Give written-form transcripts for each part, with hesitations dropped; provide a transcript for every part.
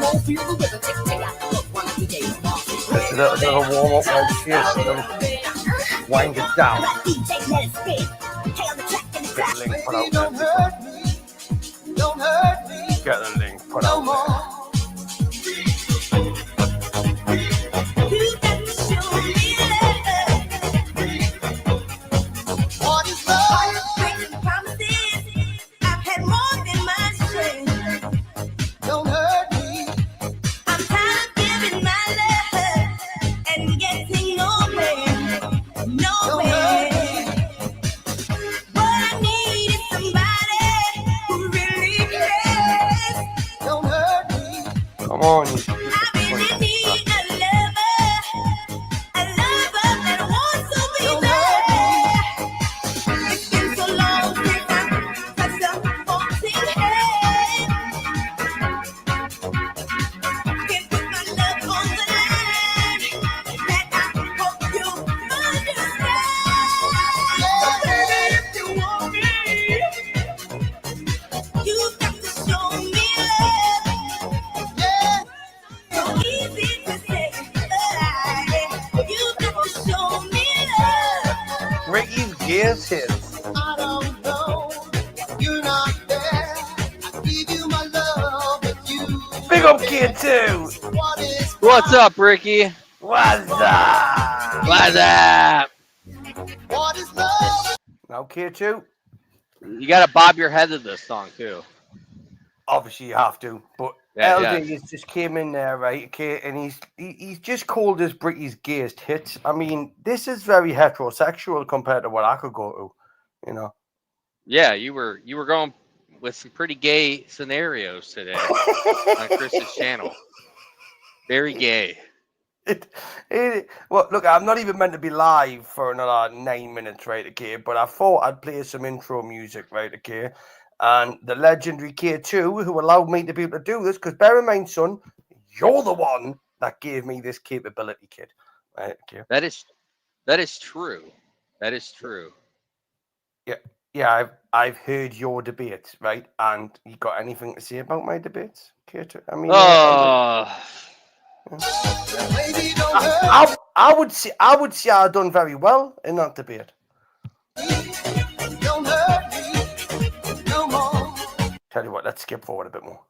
Just a little bit of a warm up like shit. Wind it down. Get the link put out there. Get the link put out there. Come on, you Ricky's Gears hits. I don't know, you're not there. I give you my love, but you. Big up Kid 2. What's up, Ricky? What's up? What's up? What is love? Now Kid 2. You gotta bob your head to this song too. Obviously you have to, but Yeah, LD yeah. just came in there, right? Okay, and he's just called this Bricky's gayest hits. I mean, this is very heterosexual compared to what I could go to, you know. Yeah, you were going with some pretty gay scenarios today on Chris's channel. Very gay. Well, look, I'm not even meant to be live for another 9 minutes, right? Okay, but I thought I'd play some intro music, right? Okay, and the legendary K2 who allowed me to be able to do this, because bear in mind, son, you're the one that gave me this capability, kid. Right? Okay. That is true. That is true. Yeah. I've heard your debates, right? And you got anything to say about my debates, K2? I mean, Lady, don't hurt I would say I've done very well in that debate. me. Don't hurt me no more. Tell you what, let's skip forward a bit more.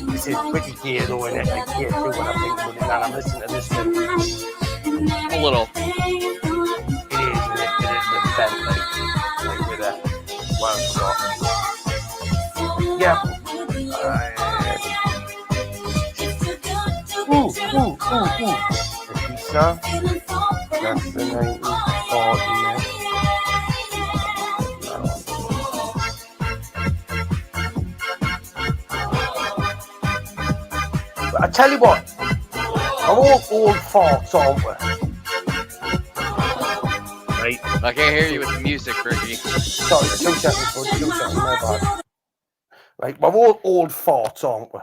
This is pretty gay though, and I can't do what I'm thinking, and I'm listening to this thing. A little. It is bent like with that. Well, yeah. Ooh. The pizza. That's the 1940. I tell you what, I'm all old farts, aren't we? Right. I can't hear you with the music, Ricky. Sorry, 2 seconds, bud. 2 seconds, my bad. Right, we're all old farts, aren't we?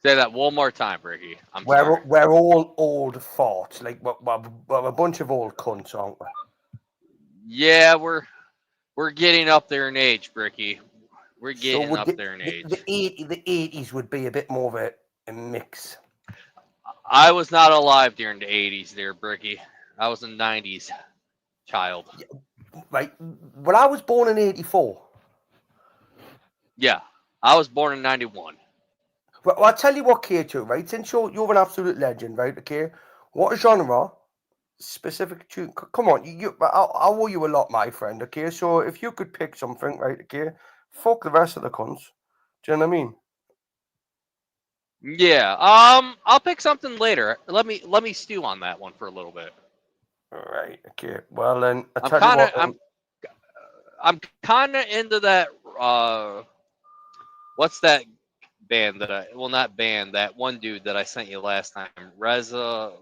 Say that one more time, Ricky. I'm sorry. We're all old farts. Like we're a bunch of old cunts, aren't we? Yeah, we're getting up there in age, Ricky. We're getting up there in age. The 80s would be a bit more of a mix. I was not alive during the 80s there, Bricky. I was a 90s child. Right. But I was born in 84. Yeah. I was born in 91. Well, I'll tell you what, K2, right? Since you're an absolute legend, right? Okay. What genre, specific to... Come on. I owe you a lot, my friend, okay? So if you could pick something, right, okay? Fuck the rest of the cunts. Do you know what I mean? Yeah. I'll pick something later. Let me stew on that one for a little bit. All right. Okay. Well, then I'm kind of into that. What's that band that that one dude that I sent you last time, Reservoir.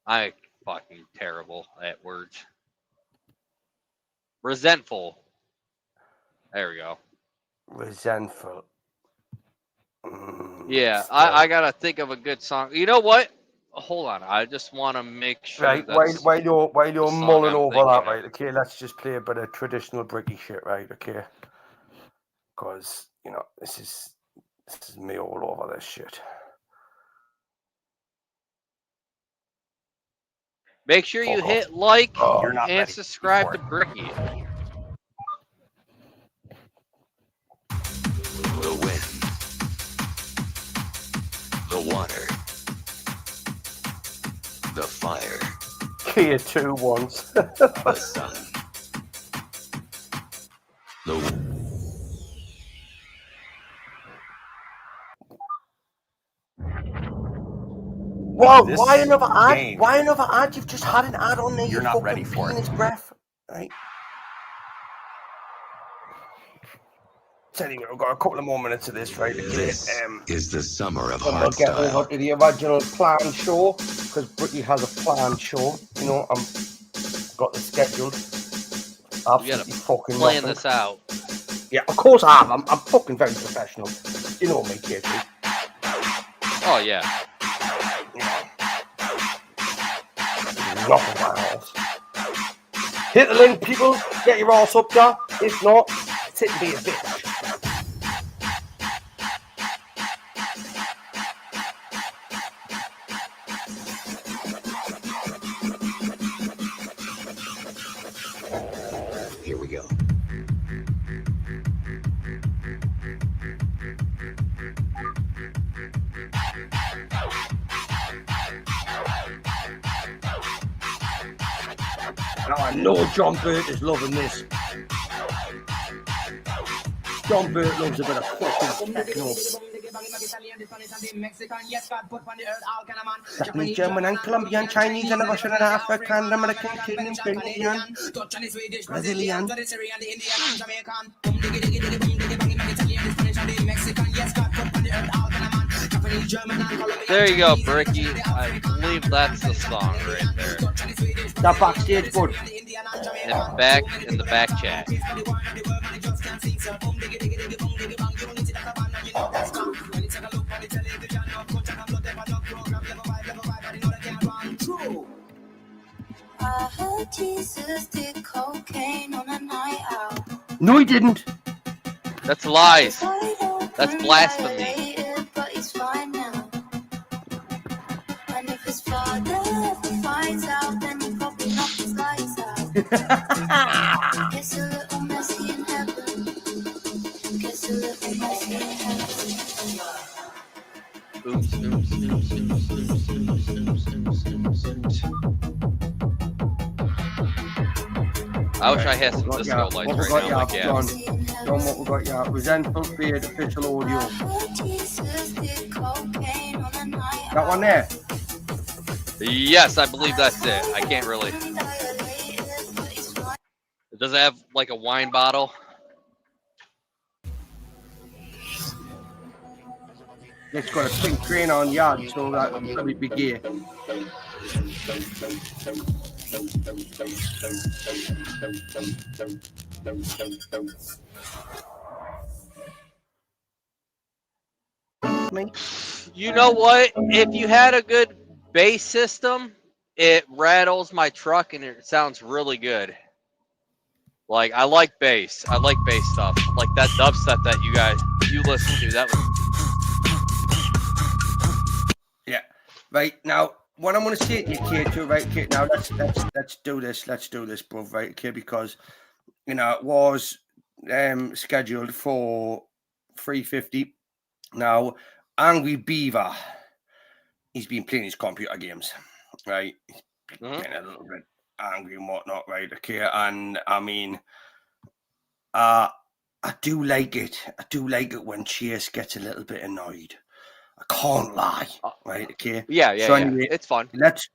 I fucking terrible at words. Resentful. There we go. Resentful. Yeah, Still. I gotta think of a good song. You know what? Hold on, I just want to make sure Right, that's while you're song mulling I'm over thinking that, of. right? Okay, let's just play a bit of traditional Bricky shit, right? Okay, because this is me all over this shit. Make sure you Fuck off. hit like You're not and ready subscribe for to it. Bricky. The wind, the water, the fire, Kia 2 once. the sun, the Whoa! This Why another ad? game. Why another ad? You've just had an ad on there. You're You not fucking ready for it. penis breath, right? Anyway, we've got a couple of more minutes of this, right? Okay. This is the summer of And we'll get over hardstyle. to the original planned show because Bricky has a planned show. I'm got the schedule. Absolutely fucking Playing rocking. this out. Yeah, of course I have. I'm fucking very professional. You know me, kid. Oh yeah. Nothing my ass. Hit the link, people. Get your ass up there. If not, sit and be a bitch. Here we go. Now I know John Burt is loving this. John Burt loves a bit of fucking techno. Japanese, German, and Colombian, Chinese, and Russian, and African, American, Kenyan, Canadian, Brazilian. There you go, Bricky. I believe that's the song right there. That backstage, bud. And back in the back chat. I heard Jesus did cocaine on a night out. No, he didn't. That's lies. That's blasphemy. But he's fine now. And if his father ever finds out, then he probably knocked his lights out. Gets a little messy in heaven. Gets a little messy in heaven. Oops, oops, oops, oops, oops, oops, oops, oops, oops. I wish I had some disco lights right now. Like, yeah. John, what we got? Yeah, Resentful Beard official audio. That one there. Yes, I believe that's it. I can't really. Does it have like a wine bottle? It's got a pink train on yard, so that would probably be gear. Me? You know what? If you had a good bass system, it rattles my truck and it sounds really good. Like, I like bass. I like bass stuff. Like that dubstep that you listen to. That was. Yeah. Right now, what I'm going to say to you, Kate, right, Kate. Now let's do this. Let's do this, bro. Right, okay, because it was scheduled for 3:50. Now, Angry Beaver, he's been playing his computer games, right? He's getting a little bit angry and whatnot, right? Okay, and I mean, I do like it. I do like it when Chase gets a little bit annoyed. I can't lie, right? Okay. Yeah. So anyway, It's fun. Let's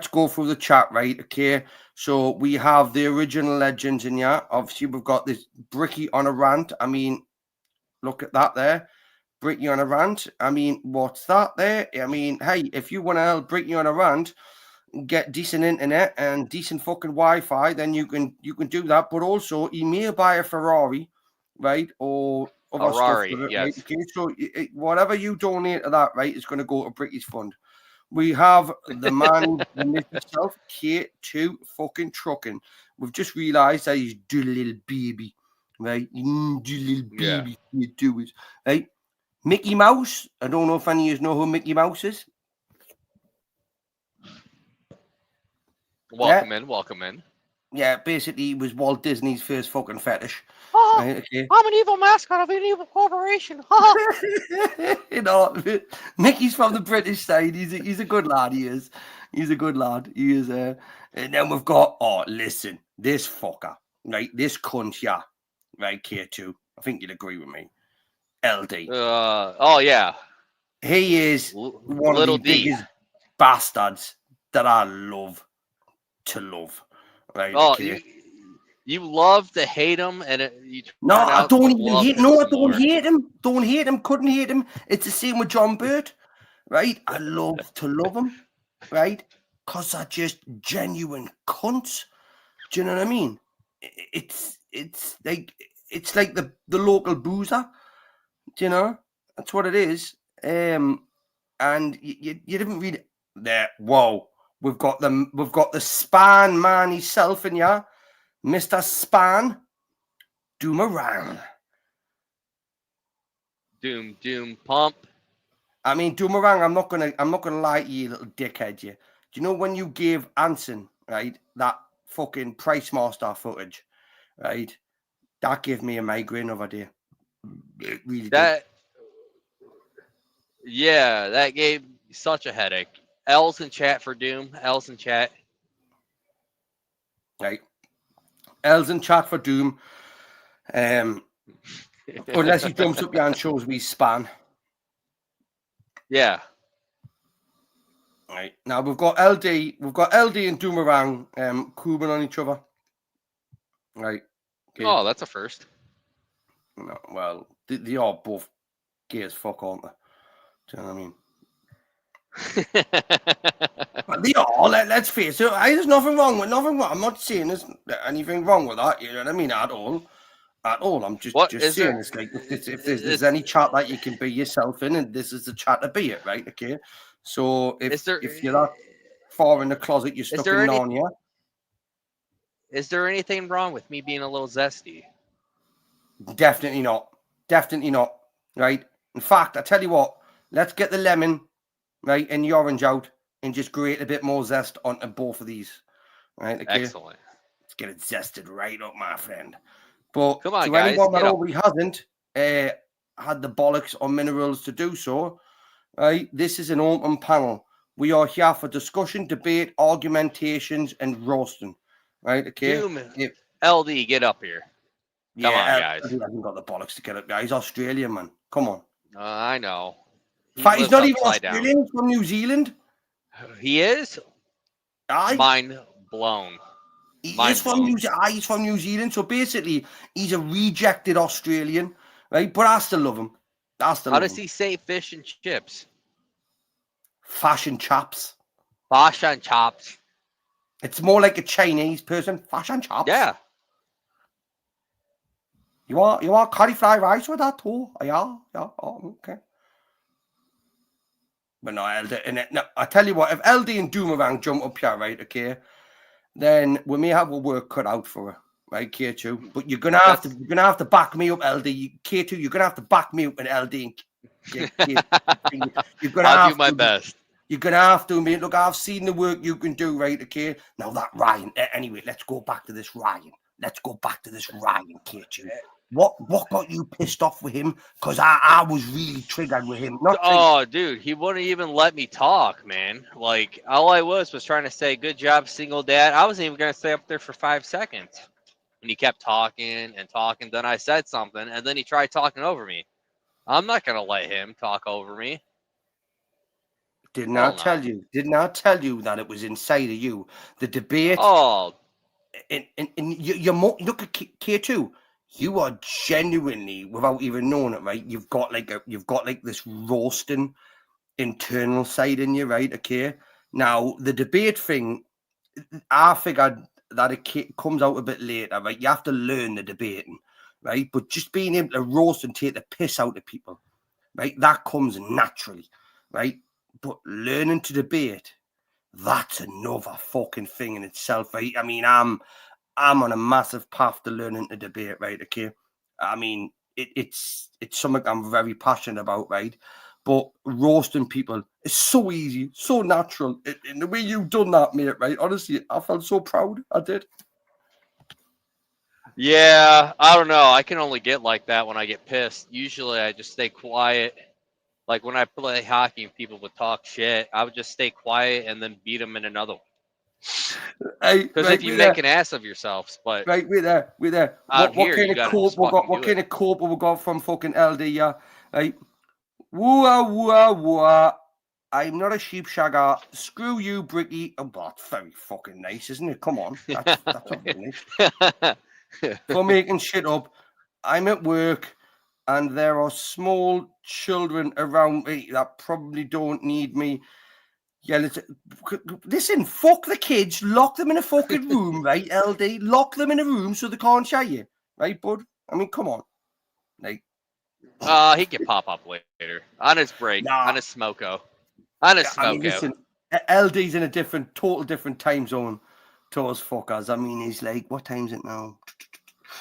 go through the chat, right? Okay. So we have the original legends in here. Obviously, we've got this Bricky on a rant. I mean, look at that there. Bricky on a rant. I mean, what's that there? I mean, hey, if you want to help Bricky on a rant, get decent internet and decent fucking Wi-Fi, then you can do that. But also, he may buy a Ferrari, right? Or other stuff Rari, with it, yes. right? Okay, so whatever you donate to that, right, is going to go to British Fund. We have the man, the myth himself, K2 fucking trucking. We've just realised that he's do little baby, right? Do little Yeah. baby, you do it, right? Mickey Mouse. I don't know if any of you know who Mickey Mouse is. Welcome in. Yeah, basically, he was Walt Disney's first fucking fetish. Oh, Right, okay. I'm an evil mascot of an evil corporation. You know, Mickey's from the British side. He's a good lad. He is. He's a good lad. He is. And then we've got. Oh, listen, this fucker, right? This cunt here, right? K2. I think you'd agree with me. LD. Oh yeah. He is one Little of the D. biggest bastards that I love to love. Right? Oh, Okay. you love to hate him, and you No, turn I out don't to even love hate. him No, I some don't more. hate him. Don't hate him. Couldn't hate him. It's the same with John Burt, right? I love to love him, right? Cause they're just genuine cunts. Do you know what I mean? It's like the local boozer. Do you know? That's what it is. And you didn't read there. Whoa, we've got the Span man himself in ya, Mr. Span. Doomerang. Doom pump. I mean, Doomerang, I'm not gonna lie to you, little dickhead. You. Do you know when you gave Anson, right, that fucking Price Master footage, right? That gave me a migraine over there. It really did. Yeah, that gave such a headache. L's in chat for Doom. L's in chat. Right. L's in chat for Doom. Unless he jumps up here and shows we Span. Yeah. Right. Now we've got LD and Doomerang coobing on each other. Right. Okay. Oh, that's a first. No, well, they are both gay as fuck, aren't they? Do you know what I mean? But they are, let's face it. There's nothing wrong. I'm not saying there's anything wrong with that. You know what I mean? At all. I'm just saying it's like if there's any chat that you can be yourself in, and this is the chat to be it, right? Okay. So if you're that far in the closet, you're stuck in Narnia. Is there anything wrong with me being a little zesty? Definitely not. Definitely not. Right. In fact, I tell you what. Let's get the lemon, right, and the orange out, and just grate a bit more zest onto both of these. Right. Okay. Excellent. Let's get it zested right up, my friend. But come on, to guys, anyone that already hasn't had the bollocks or minerals to do so, right, this is an open panel. We are here for discussion, debate, argumentations, and roasting. Right, okay? Doom, LD, get up here. Come on, guys. He hasn't got the bollocks to get up there. He's Australian, man. Come on. I know. In fact, he's not even Australian. He's from New Zealand. He is? Aye. Mind blown. He's from New Zealand, so basically he's a rejected Australian, right? But I still love him. How does he say fish and chips? Fashion chaps. Fashion chops. It's more like a Chinese person. Fashion chops. Yeah. You want cauliflower rice with that too? Yeah. Oh, okay. But no, I tell you what, if LD and Doomerang jump up here, right? Okay. Then we may have a work cut out for her, right, K2? But you're gonna have to back me up, LD. K2, you're gonna have to back me up in LD. You're gonna I'll do my best. You're gonna have to, mate. Look, I've seen the work you can do, right? Okay. Now that Ryan. Anyway, let's go back to this Ryan. K2. What got you pissed off with him? Because I was really triggered with him. Dude, he wouldn't even let me talk, man. Like, all I was trying to say, good job, single dad. I wasn't even going to stay up there for 5 seconds. And he kept talking and talking. Then I said something, and then he tried talking over me. I'm not going to let him talk over me. Did not tell you that it was inside of you. The debate. Oh. And you look at K2. You are genuinely, without even knowing it, right? You've got like this roasting internal side in you, right? Okay. Now the debate thing, I figured that it comes out a bit later, right? You have to learn the debating, right? But just being able to roast and take the piss out of people, right? That comes naturally, right? But learning to debate, that's another fucking thing in itself, right? I mean, I'm on a massive path to learning to debate, right? Okay. I mean, it's something I'm very passionate about, right? But roasting people is so easy, so natural. In the way you've done that, mate, right? Honestly, I felt so proud. I did. Yeah, I don't know. I can only get like that when I get pissed. Usually, I just stay quiet. Like when I play hockey and people would talk shit, I would just stay quiet and then beat them in another one. Hey, Because right, if you wait make there. an ass of yourself, but Right, wait there, wait there. out What here kind you of gotta cope just we got? fucking What do it. kind of cope we got from fucking LD? Yeah, right. Wooa, wooa, wooa. I'm not a sheep shagger. Screw you, Bricky. Oh, that's very fucking nice, isn't it? Come on, that's not very nice. For making shit up. I'm at work, and there are small children around me that probably don't need me. Yeah, listen, fuck the kids, lock them in a fucking room, right, LD? Lock them in a room so they can't shout you, right, bud? I mean, come on. Like, He can pop up later on his break, nah, on his smoko, on his I mean, smoko. listen, LD's in a total different time zone to us fuckers. I mean, he's like, what time's it now?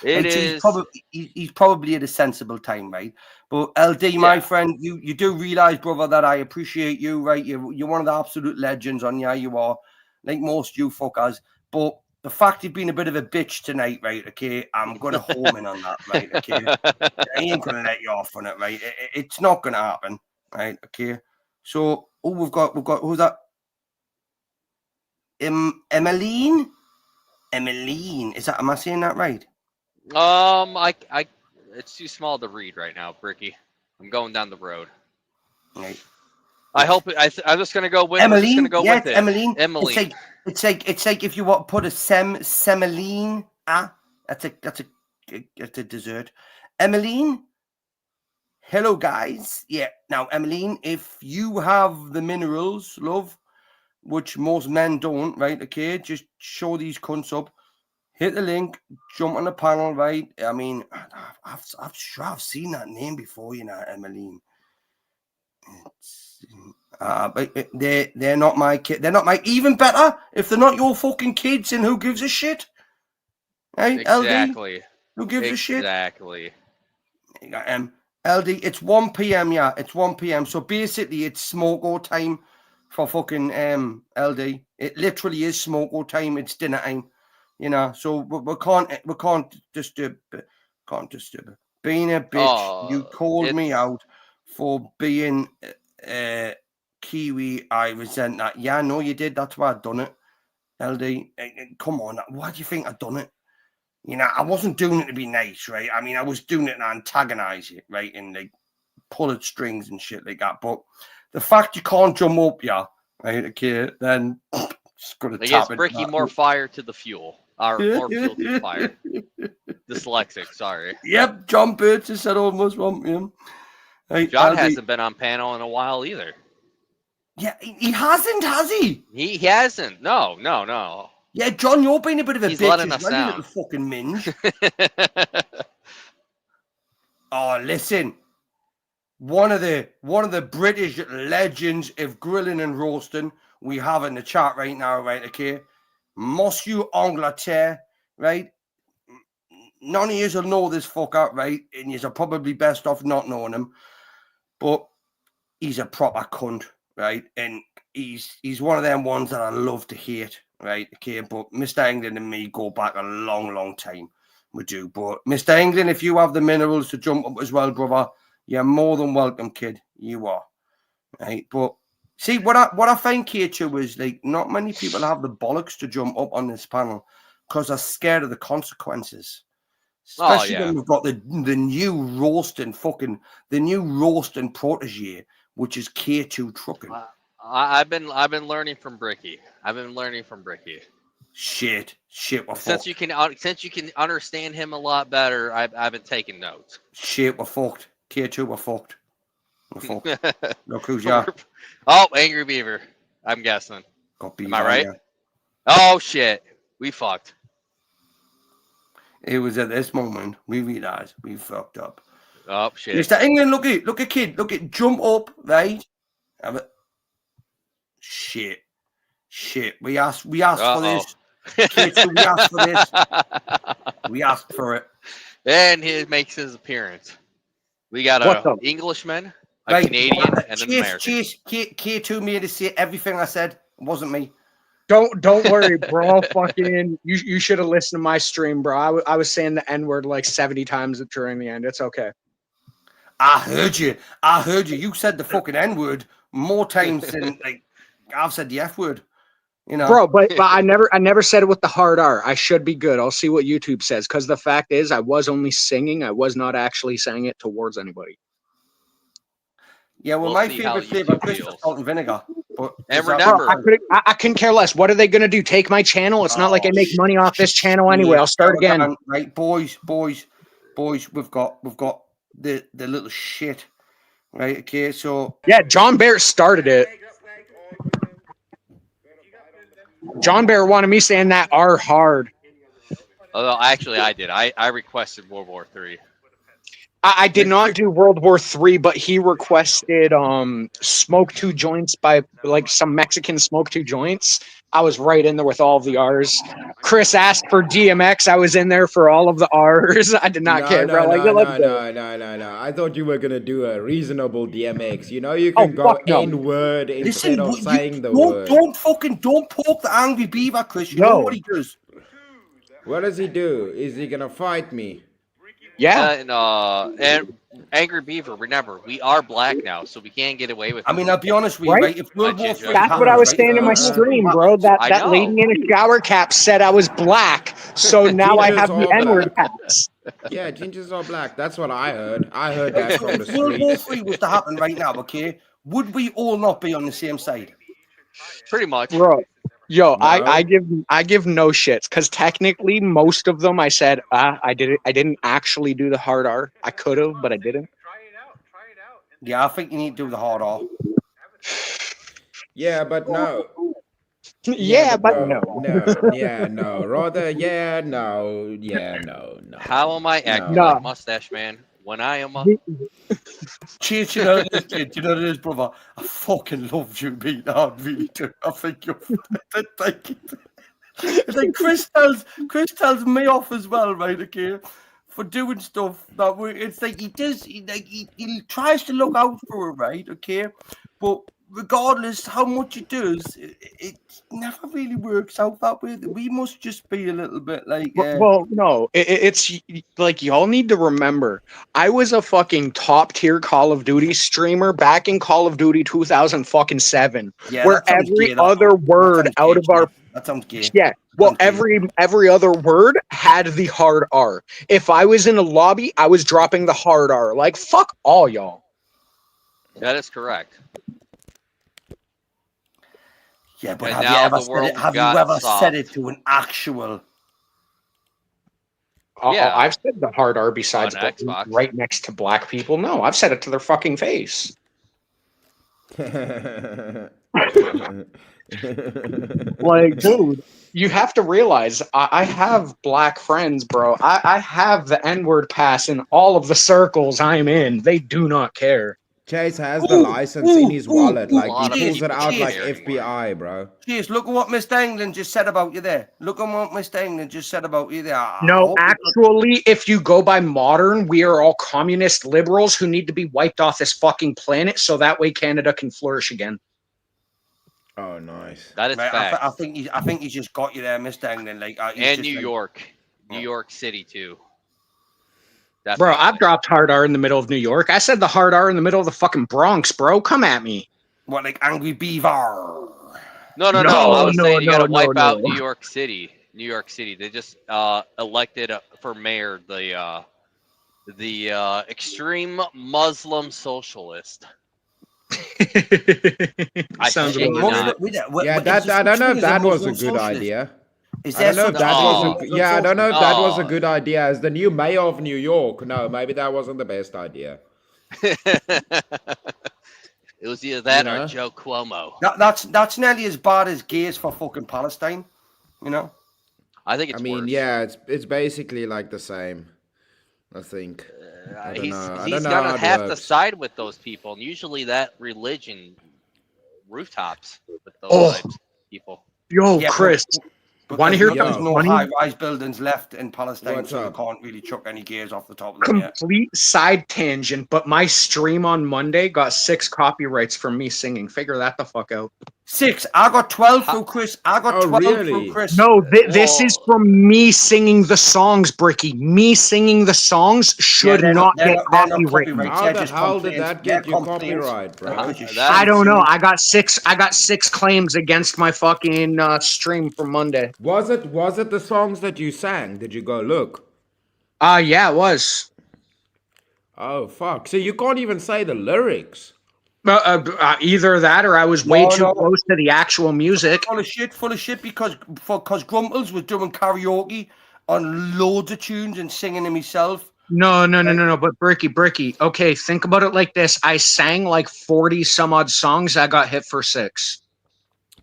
It Right, so is. he's probably at a sensible time, right? But LD, my Yeah. friend, you do realize, brother, that I appreciate you, right? You're one of the absolute legends on you are, like most you fuckers. But the fact you've been a bit of a bitch tonight, right? Okay, I'm gonna home in on that, right? Okay, I ain't gonna let you off on it, right? It's not gonna happen, right? Okay. So, we've got who's that? Emmeline. Emmeline, is that? Am I saying that right? I, it's too small to read right now, Bricky. I'm going down the road. Right. I hope. I'm just gonna go with. We're just gonna Emmeline, go yeah, with it's it. Emmeline. Emily. It's like if you want to put a semolina. That's a dessert. Emmeline, hello guys. Yeah, now Emmeline, if you have the minerals, love, which most men don't, right? Okay, just show these cunts up. Hit the link, jump on the panel, right? I mean, I've seen that name before, you know, Emmeline. But they're not my kid. They're not my. Even better if they're not your fucking kids. And who gives a shit? Hey, LD, Exactly. who gives a shit? Exactly. LD, it's 1 p.m. Yeah, it's 1 p.m. So basically, it's smoke time for fucking LD. It literally is smoke time. It's dinner time. You know, so we can't disturb. Can't disturb. Being a bitch, you Oh, called me it's. out for being Kiwi. I resent that. Yeah, no, you did. That's why I done it. LD, come on. Why do you think I done it? You know, I wasn't doing it to be nice, right? I mean, I was doing it to antagonize you, right? And like pull at strings and shit like that. But the fact you can't jump up, yeah, right? Okay, then just gonna It gives tap it. Bricky more fire to the fuel, or more fuel to the fire. Dyslexic, sorry. Yep, John Birch has said almost 1 p.m. Hey, John LD. hasn't been on panel in a while either. Yeah, he hasn't, has he? He hasn't. No, no, no. Yeah, John, you're being a bit of a He's bitch letting as us well, you little down. fucking minge. Oh, listen. One of the British legends of grilling and roasting we have in the chat right now, right? Okay, Monsieur Angleterre, right? None of you will know this fucker, right? And you're probably best off not knowing him, but he's a proper cunt, right? And he's one of them ones that I love to hate, right? Okay, but Mr. England and me go back a long, long time. We do, but Mr. England, if you have the minerals to jump up as well, brother, you're more than welcome, kid. You are, right? But see, what I find here too is like not many people have the bollocks to jump up on this panel because they're scared of the consequences. Oh Especially yeah. when we've got the new roasting protege, which is K2 trucking. I've been learning from Bricky. I've been learning from Bricky. Shit, we're Since fucked. you can understand him a lot better, I've been taking notes. Shit, we're fucked. K2, we're fucked. We're fucked. Look who's ya. Oh, Angry Beaver. I'm guessing. Got Am beef I on right? ya. Oh shit. We fucked. It was at this moment we realised we fucked up. Oh shit! Mr. England, look at kid, jump up, right? Have it. Shit. We asked for this. Kids, we asked for this. We asked for it. And he makes his appearance. We got an Englishman, a Canadian, and an American. Chase, K2 made us say everything I said. It wasn't me. Don't worry, bro. Fucking, you should have listened to my stream, bro. I was saying the N-word like 70 times during the end. It's okay. I heard you. You said the fucking N-word more times than like I've said the F-word. You know, bro, but I never said it with the hard R. I should be good. I'll see what YouTube says, because the fact is, I was only singing. I was not actually saying it towards anybody. Yeah, well, my favorite flavor is salt and vinegar. But and remember, I couldn't care less. What are they gonna do? Take my channel? It's not like I make money off this channel anyway. I'll start again. Right, boys. We've got the little shit. Right. Okay. So yeah, John Bear started it. John Bear wanted me saying that R hard. Although actually I did. I requested World War III. I did not do World War III, but he requested smoke 2 joints by like some Mexican smoke 2 joints. I was right in there with all of the R's. Chris asked for DMX. I was in there for all of the R's. I did not care, bro. No. I thought you were gonna do a reasonable DMX. You know, you can go N-word instead of saying the word. Don't poke the angry beaver, Chris. You know what he does. What does he do? Is he gonna fight me? Yeah. And Angry Beaver, remember, we are black now, so we can't get away with it. I mean, I'll be honest with you, right? If World War III that's what I was saying in my stream, bro. That lady in a shower cap said I was black, so now I have the N-word pass. Yeah, gingers are black. That's what I heard. I heard that from the street. World War III was to happen right now, okay? Would we all not be on the same side? Pretty much. Bro. Yo, no. I give no shits, because technically most of them I said I didn't actually do the hard R. I could have, but I didn't. Yeah, I think you need to do the hard R. Yeah, but no. Yeah, but no. No. Yeah, no. Rather, yeah, no. Yeah, no. How am I acting like Mustache Man when I am a... Cheers, you know this, brother. I fucking love you, mate. I really do. I think you're... It's like Chris tells me off as well, right, okay, for doing stuff that it's like he tries to look out for it, right, okay, but regardless how much he does, it never really works out that way. We must just be a little bit like... Well, no, it's like y'all need to remember, I was a fucking top tier Call of Duty streamer back in Call of Duty 2007, where every other word out of our... That sounds gay. Yeah, well, every other word had the hard R. If I was in a lobby, I was dropping the hard R. Like, fuck all y'all. That is correct. Yeah, but have you ever said it to an actual... Yeah, I've said the hard R besides right next to black people. No, I've said it to their fucking face. Like, dude, you have to realize I have black friends, bro. I have the N-word pass in all of the circles I'm in. They do not care. Chase has the license in his wallet. Like, he pulls it out like FBI, bro. Jeez, look at what Mr. England just said about you there. Look at what Mr. England just said about you there. No, actually, if you go by modern, we are all communist liberals who need to be wiped off this fucking planet so that way Canada can flourish again. Oh, nice. That is fact. I think he's just got you there, Mr. England. Like, and New York City too. Definitely. Bro, I've dropped hard R in the middle of New York. I said the hard R in the middle of the fucking Bronx, bro. Come at me. What, like Angry Beaver? No. I was saying you gotta wipe out New York City. New York City. They just elected for mayor the extreme Muslim socialist. Sounds I don't know if that was a good idea. I don't know if that was a good idea as the new mayor of New York. No, maybe that wasn't the best idea. It was either that or Joe Cuomo. That's nearly as bad as gays for fucking Palestine, you know? I think it's I mean, worse. yeah, it's basically like the same. I think. I don't know. I don't He's know gonna how it have to works. side with those people, and usually that religion rooftops with those Oh, types of people. yo, Yeah, Chris, but want to hear there's something no funny? high-rise buildings left in Palestine, What's so you up? can't really chuck any gears off the top of them yet. Complete side tangent, but my stream on Monday got 6 copyrights from me singing. Figure that the fuck out. 6. I got 12 How- through Chris. I got Oh, 12 through really? Chris. No, this is Well, from me singing the songs, Bricky. Me singing the songs Yeah, should not get they're not copywritten. copyrights. How They're the just hell did complaints. that They're get you complaints. copyright, bro? Because you're that- I shit don't know. singing. I got 6 claims against my fucking stream from Monday. Was it the songs that you sang? Did you go look? Yeah, it was. Oh fuck! So you can't even say the lyrics. Either that or I was way No, too no. close to the actual music. Full of shit because Grumples was doing karaoke on loads of tunes and singing them himself. No. But Bricky. Okay, think about it like this. I sang like 40 some odd songs. I got hit for 6.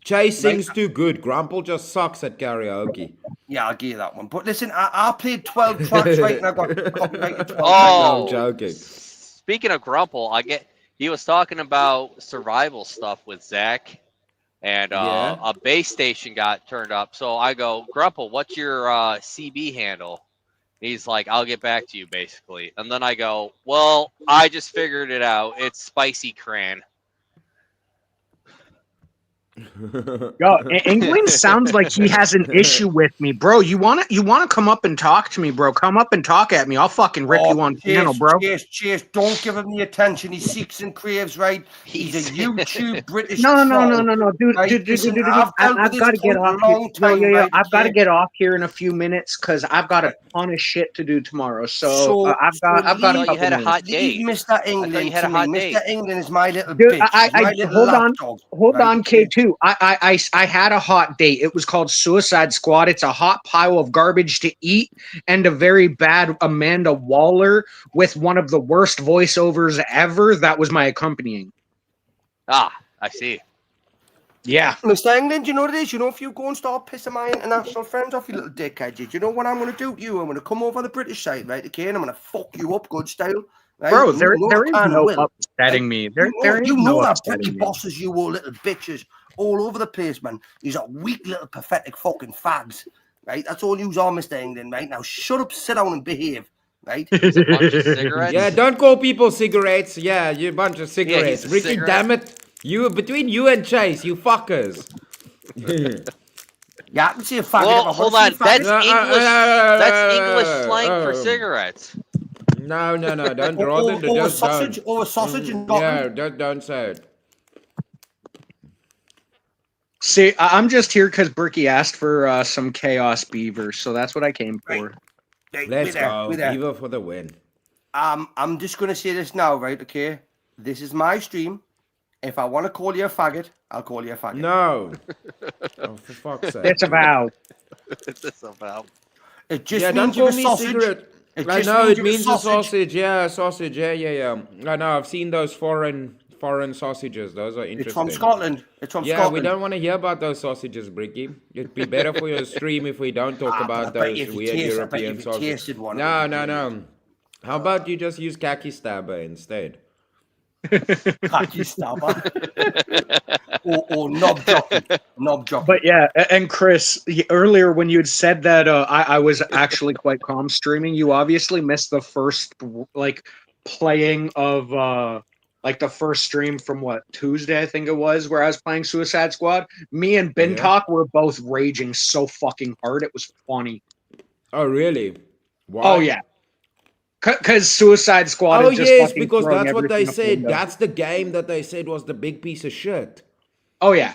Chase sings too good. Grumple just sucks at karaoke. Yeah, I'll give you that one. But listen, I played 12 tracks, right, and I got copyrighted 12 Oh, I'm joking. Speaking of Grumple, he was talking about survival stuff with Zach, and Yeah. a base station got turned up. So I go, Grumple, what's your CB handle? He's like, I'll get back to you, basically. And then I go, well, I just figured it out. It's Spicy Cran. Yo, England sounds like he has an issue with me, bro. You wanna come up and talk to me, bro? Come up and talk at me. I'll fucking rip you on channel, bro. Chase, don't give him the attention he seeks and craves, right? He's a YouTube British No, troll. dude, Right, dude. listen, I've dealt with I've this got to get cunt off a here. long time, right, I've got to okay? get off here in a few minutes because I've got a ton of shit to do tomorrow. So I've got a thought you couple had a minutes. hot date. Leave Mr. I thought England you had to a me. hot Mr. date. England is my little Dude, bitch. He's my little hold lapdog. on, K2. I had a hot date. It was called Suicide Squad. It's a hot pile of garbage to eat and a very bad Amanda Waller with one of the worst voiceovers ever. That was my accompanying. Ah, I see. Yeah. Mr. England, you know what it is? You know, if you go and start pissing my international friends off, you little dickhead, you know what I'm going to do to you? I'm going to come over the British side, right, okay, and I'm going to fuck you up good style. Right? Bro, You there know is I kinda no will. upsetting me. There is You no know that upsetting Bricky me. bosses you all little bitches all over the place, man. You're a weak little pathetic fucking fags, right? That's all yous are, Mr. England, right? Now shut up, sit down and behave, right? It's a bunch of cigarettes. Yeah, don't call people cigarettes. Yeah, you bunch of cigarettes. a Ricky, cigarette. damn it. Between you and Chase, you fuckers. Yeah, I can see a faggot. Well, if I hold wanna on. see a faggot. That's English slang for cigarettes. No, don't Or- draw or- it. or a Just sausage, don't. or a sausage in Yeah, Scotland. don't say it. See, I'm just here because Berkey asked for some Chaos Beavers, so that's what I came for. Right, Let's we're there, go. we're there. Beaver for the win. I'm just gonna say this now, right? Okay, this is my stream. If I want to call you a faggot, I'll call you a faggot. No. Oh, for fuck's sake. It's a vow. What's this about? It just Yeah, don't means you're call a me sausage. cigarette. It I just know it you're means a sausage. Yeah, sausage. Yeah. I know. I've seen those foreign sausages. Those are interesting. It's from Scotland. It's from Yeah, Scotland. we don't want to hear about those sausages, Bricky. It'd be better for your stream if we don't talk but about I bet those if you weird taste- I bet European if you sausages. tasted one, it No. would be good. How about you just use khaki stabber instead? Khaki stabber. or knob jockey. Knob jockey. But yeah, and Chris, earlier when you had said that I was actually quite calm streaming, you obviously missed the first playing of the first stream from Tuesday, I think it was, where I was playing Suicide Squad. Me and Ben Yeah. Talk were both raging so fucking hard. It was funny. Oh, really? Why? Oh yeah. Because Suicide Squad Oh, is just yes, fucking because throwing that's what they everything up the said. window. That's the game that they said was the big piece of shit. Oh yeah.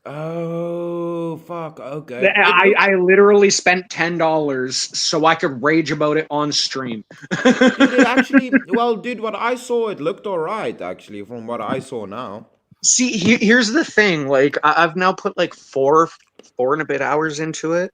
Oh, fuck. Okay. I literally spent $10 so I could rage about it on stream. Dude, it actually, well, dude, what I saw, it looked alright, actually, from what I saw now. See, here's the thing. I've now put 4 and a bit hours into it.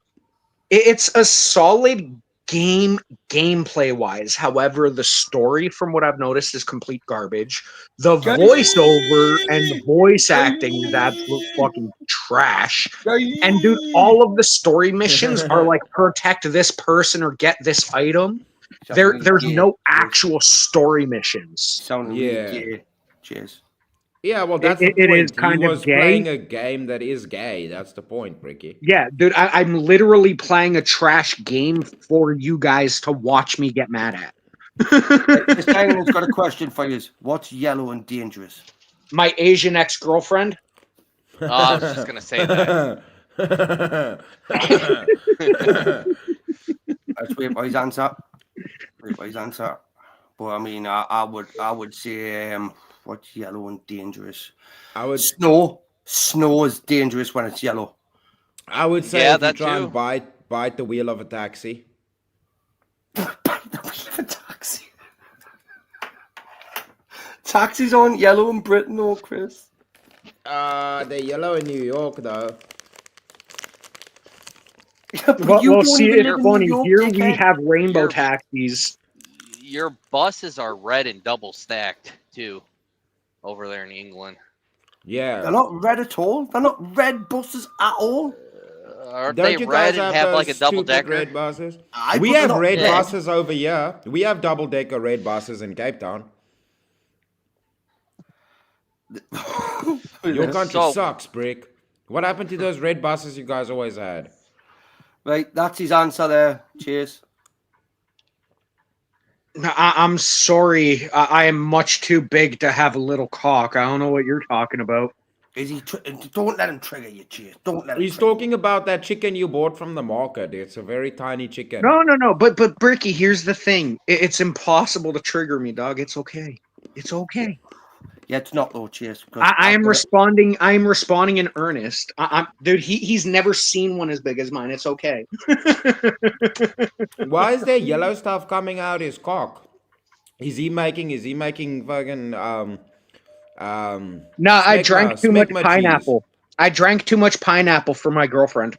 It's a solid gameplay wise. However, the story, from what I've noticed, is complete garbage. The voiceover and the voice acting is absolute fucking trash. And dude, all of the story missions are like protect this person or get this item. There's no actual story missions. Sounding Yeah. really gay. Cheers. Yeah, well, that's the It is point. He kind of was gay. playing a game that is gay. That's the point, Bricky. Yeah, dude, I'm literally playing a trash game for you guys to watch me get mad at. Mr. England's got a question for you. What's yellow and dangerous? My Asian ex-girlfriend. I was just gonna say that. Let's wait for his answer. But I mean, I would say, what's yellow and dangerous? Snow. Snow is dangerous when it's yellow. I would say Yeah, if you that try too. and bite the wheel of a taxi. Bite the wheel of a taxi. Taxis aren't yellow in Britain, though, Chris. They're yellow in New York, though. Yeah, but Well, you don't see, even it's live in funny. New York, Here we dickhead. have rainbow You're- taxis. Your buses are red and double stacked too, over there in England. Yeah. They're not red at all. They're not red buses at all. Aren't Don't they you red guys and have have like a those double stupid decker? red buses? Aye, We but they're have not red red. buses over here. We have double-decker red buses in Cape Town. Your country So- sucks, Brick. What happened to those red buses you guys always had? Right, that's his answer there. Cheers. I'm sorry. I am much too big to have a little cock. I don't know what you're talking about. Is he? Don't let him trigger you, Cheers. Don't let him. He's trigger talking about that chicken you bought from the market. It's a very tiny chicken. No. But Bricky, here's the thing. It's impossible to trigger me, dog. It's okay. It's okay. you. Yeah, it's not though. Cheers. I am responding. I am responding in earnest. Dude. He's never seen one as big as mine. It's okay. Why is there yellow stuff coming out his cock? Is he making fucking No, I drank too much smegma cheese? pineapple. I drank too much pineapple for my girlfriend.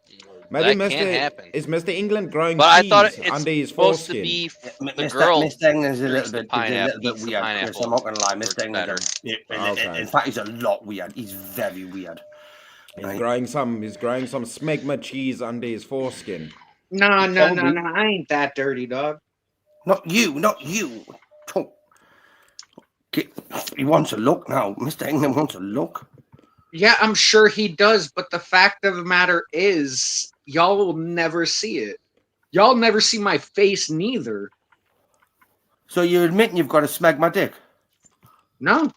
Maybe That can't happen. Is Mr. England growing But I cheese thought it's under his supposed to foreskin? be the Mr. girl. Mr. England's a drinks little the bit, pineapple, weird. eats the Chris, pineapple, I'm not gonna lie. works Mr. England's Okay. in fact, he's a lot weird. He's very weird. He's growing some smegma cheese under his foreskin. No. Probably. I ain't that dirty, dog. Not you. Talk. He wants a look now. Mr. England wants a look. Yeah, I'm sure he does, but the fact of the matter is, y'all will never see it. Y'all never see my face neither. So you're admitting you've got to smeg my dick? No,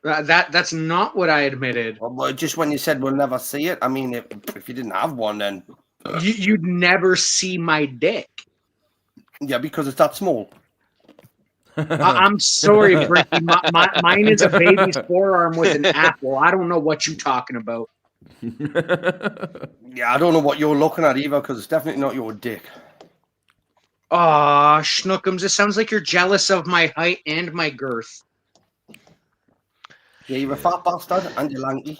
that's not what I admitted. Well, just when you said we'll never see it, I mean, if you didn't have one, then You'd never see my dick. yeah, because it's that small. I'm sorry, Bricky. Mine is a baby's forearm with an apple. I don't know what you're talking about. Yeah, I don't know what you're looking at either, because it's definitely not your dick. Aw, Schnookums, it sounds like you're jealous of my height and my girth. Yeah, you're a fat bastard and you're lanky.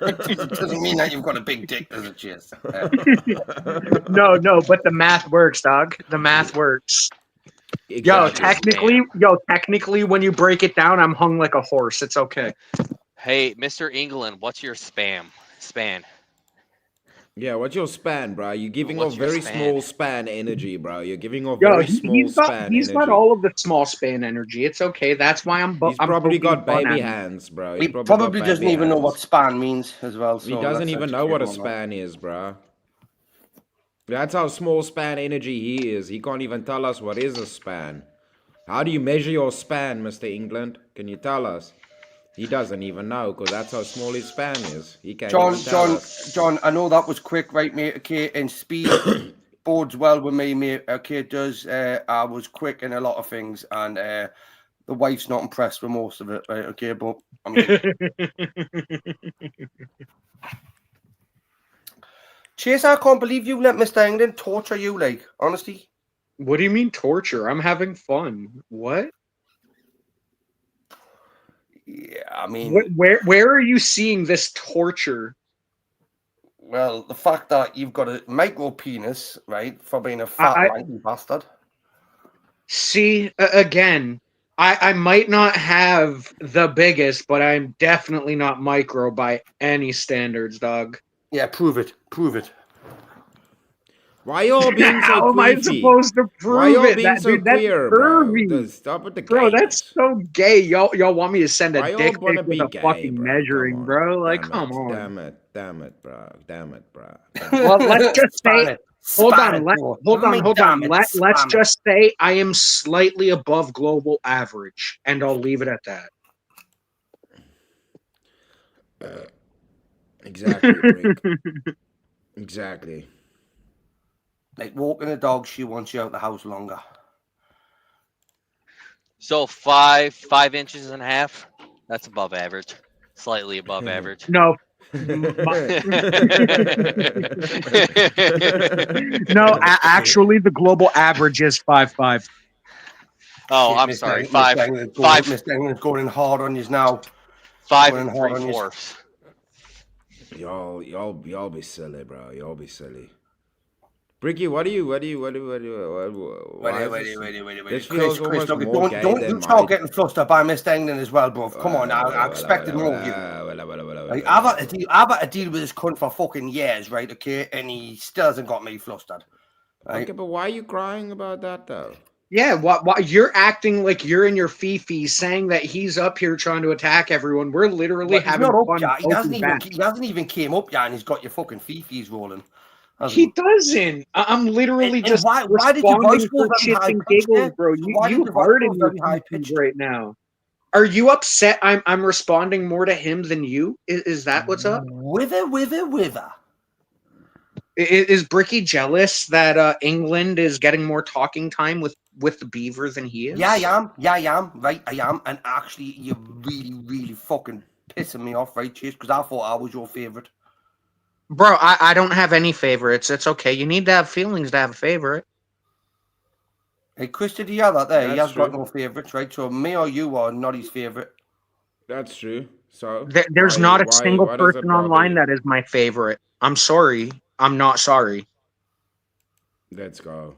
It doesn't mean that you've got a big dick, does it, Cheers? No, but the math works, dog. The math works. Exactly. Technically, when you break it down, I'm hung like a horse. It's okay. Hey, Mr. England, what's your span? Yeah, what's your span, bro? You're giving What's off your very span? small span energy, bro. You're giving off Yo, very small he's span got energy. all of the small span energy. It's okay. That's why I'm. He's probably poking got fun at baby him. hands, bro. He He's probably got doesn't baby even know hands. what span means as well. He So doesn't let's even know what a educate him on span is, bro. That's how small span energy he is. He can't even tell us what is a span. How do you measure your span, Mr. England? Can you tell us? He doesn't even know, because that's how small his span is. He can't that. even tell us. John, I know that was quick, right, mate? Okay, and speed bodes well with me, mate. Okay, it does. I was quick in a lot of things, and the wife's not impressed with most of it, right? Okay, but I mean, Chase, I can't believe you let Mr. England torture you, like, honestly. What do you mean torture? I'm having fun. What? Yeah, I mean, Where are you seeing this torture? Well, the fact that you've got a micro penis, right, for being a fat lanky bastard. See, again, I might not have the biggest, but I'm definitely not micro by any standards, dog. Yeah, prove it. Prove it. Why y'all being so How am I queefy? supposed to Why prove y'all it? being That so dude, that's queer, bro? pervy. Stop with the Bro, that's gayness. so gay. Y'all want me to send a Why y'all dick wanna pic with be a gay, fucking bro? Come measuring, on. bro? Like, Damn come it, on. damn it, damn it, bro. Damn it, bro. Well, let's just Span say, it. hold Span on, it, bro. hold Never on, mind, hold on. damn it. Let's Spam it. just say I am slightly above global average, and I'll leave it at that. Exactly, Brick. Exactly. Like walking a dog, she wants you out the house longer. So 5 inches and a half. That's above average. Slightly above average. No, no. Actually, the global average is 5'5". Oh, Shit, I'm Miss sorry. Eng- Miss Five, England's going, five, Miss England's going hard on you now. five Going and hard three on you. fourths. Y'all be silly, bro. Y'all be silly. Bricky, why is this feels Chris, almost look, more gay don't than you my... start getting flustered by Miss England as well, bro. Come on, I expected more of you. Like, I've had to deal with this cunt for fucking years, right? Okay, and he still hasn't got me flustered. Right? Okay, but why are you crying about that, though? Yeah, why you're acting like you're in your fifi, saying that he's up here trying to attack everyone. We're literally But he's having not up fun. yet. He poking back. hasn't even came up yet, and he's got your fucking fifis rolling. hasn't He doesn't. I'm literally And just why did your voice responding go for very shits high and pitched giggles, there? bro. So why did You your voice hard go in your very high feces pitched? right now. Are you upset? I'm responding more to him than you. Is that what's up? Wither. Is Bricky jealous that England is getting more talking time with the Beaver than he is? Yeah, I am. Right, I am. And actually, you're really fucking pissing me off, right, Chase? Because I thought I was your favourite. Bro, I don't have any favorites. It's okay. You need to have feelings to have a favorite. Hey, Chris, did you hear that there? He That's has got true. no favourites, right? So me or you are not his favourite. That's true. So There's not a single why does it person bother online you? that is my favorite. I'm sorry. I'm not sorry. Let's go.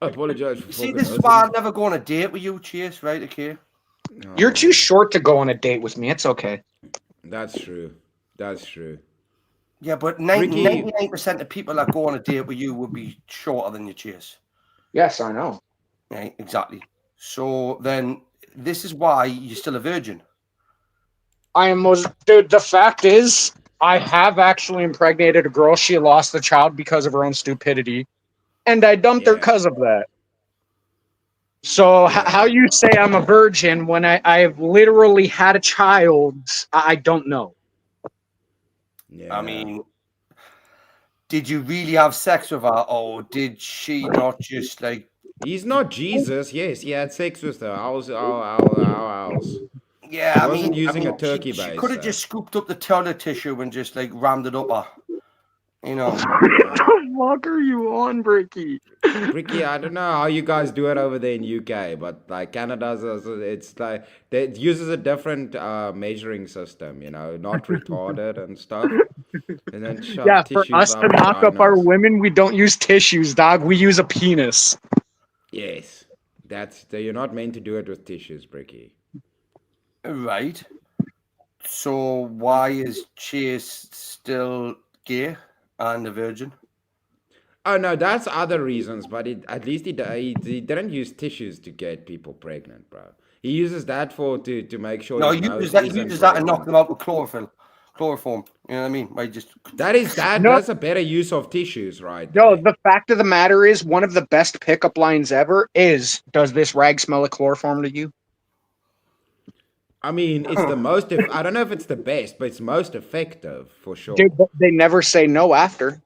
Apologize for You see, fucking this is why hosting. I'd never go on a date with you, Chase, right? Okay. You're Oh, too short to go on a date with me. It's okay. that's true. That's true. Yeah, but Ricky, 99% of people that go on a date with you would be shorter than you, Chase. Yes, I know. Right, exactly. So then this is why you're still a virgin. I am most dude. The fact is, I have actually impregnated a girl. She lost the child because of her own stupidity, and I dumped her yeah, because of that. So yeah. how you say I'm a virgin when I've literally had a child? I don't know. Yeah. I mean, did you really have sex with her, or did she not just like? He's not Jesus. Yes, he had sex with her. How else? Yeah, He wasn't using a turkey she could have baster. just scooped up the toilet tissue and just like rammed it up her. You know. What the fuck are you on, Bricky? Bricky, I don't know how you guys do it over there in UK, but like Canada's, it's like it uses a different measuring system. You know, not retarded and stuff. And then Yeah, shove for tissues us to up knock up our vaginas. women, we don't use tissues, dog. We use a penis. Yes, you're not meant to do it with tissues, Bricky. Right. So why is Chase still gay and a virgin? Oh no, that's other reasons, but at least he didn't use tissues to get people pregnant, bro. He uses that to make sure No, his he nose uses isn't that and knock pregnant. them out with chloroform. You know what I mean? By just No, That's a better use of tissues, right no. there. The fact of the matter is, one of the best pickup lines ever is, "Does this rag smell of chloroform to you?" I mean, it's the most. I don't know if it's the best, but it's most effective for Dude, sure. but they never say no after.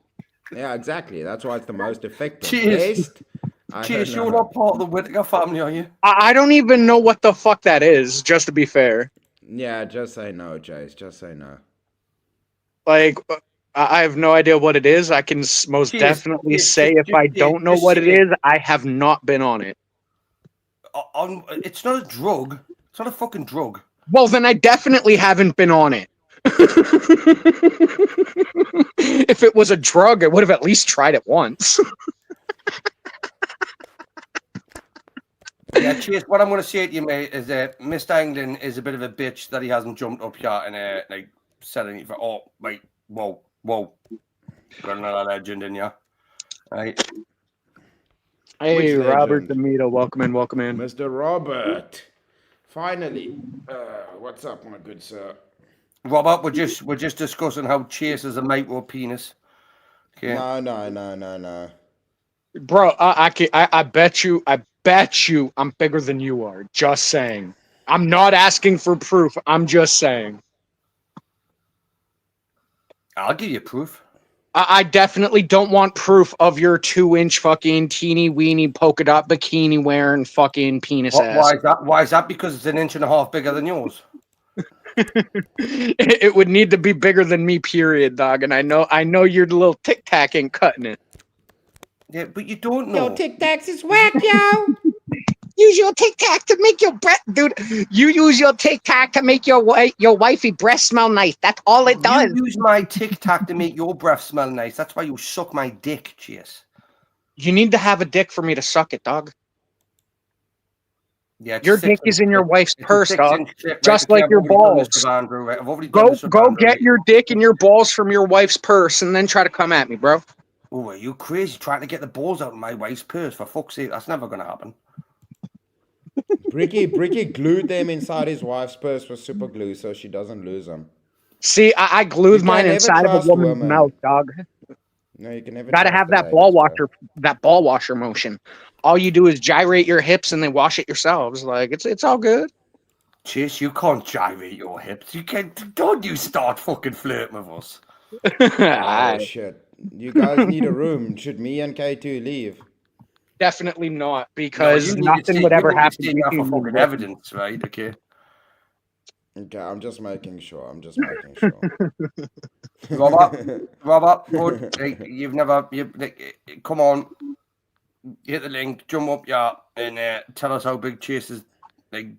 Yeah, exactly. That's why it's the most effective. Chase. Best, I don't Chase, you're know. not part of the Whittaker family, are you? I don't even know what the fuck that is. Just to be fair, Yeah, just say no, Chase. Just say no. like I have no idea what it is. I can most Chase, definitely Chase, say if I Chase, don't know just what say it is, I have not been on it. it's not a drug. It's not a fucking drug, Well, then I definitely haven't been on it. If it was a drug, I would have at least tried it once. Yeah, Chase, what I'm going to say to you, mate, is that Mr. England is a bit of a bitch that he hasn't jumped up yet and like said anything for. Oh, wait, whoa, got another legend in ya, right? Hey, Which Robert legend? DeMito, welcome in, welcome in. Mr. Robert. Finally. What's up, my good sir? Robert, we're just discussing how Chase is a micro penis. Okay. No. Bro, I bet you, I'm bigger than you are. Just saying. I'm not asking for proof. I'm just saying. I'll give you proof. I definitely don't want proof of your 2-inch fucking teeny weeny polka dot bikini wearing fucking penis What, ass. why is that? Why is that? Because it's 1.5 inches bigger than yours. It would need to be bigger than me, period, dog. And I know your little tic tac ain't cutting it. Yeah, but you don't know. Yo, Tic Tacs is whack, yo. Use your tic tac to make your breath, dude. You use your tic tac to make your wifey breath smell nice. That's all it does. You use my Tic Tac to make your breath smell nice. That's why you suck my dick, Chase. You need to have a dick for me to suck it, dog. Yeah, it's Your 6 dick is in your wife's it's a purse, dog. 6-inch dick, right? Just Okay, like I've your already done this balls. with Andrew, right? I've already done this with Go Andrew. get your dick and your balls from your wife's purse and then try to come at me, bro. Oh, are you crazy? Trying to get the balls out of my wife's purse? For fuck's sake, that's never going to happen. Bricky glued them inside his wife's purse with super glue so she doesn't lose them. See, I glued You mine can never inside of a trust woman's women. mouth, dog. No, you can never Gotta trust have the that ladies, ball bro. washer, that ball washer motion. All you do is gyrate your hips and then wash it yourselves. Like it's all good. Chase, you can't gyrate your hips. You can't. Don't you start fucking flirting with us. Oh, Aye. shit. You guys need a room. Should me and K2 leave? Definitely not, No, because you need to nothing stay. would You ever need to happen stay to there for you. fucking evidence, right? Okay. Okay, I'm just making sure. Robert, good. Hey, you've never. Come on, hit the link, jump up, yeah, and tell us how big Chase's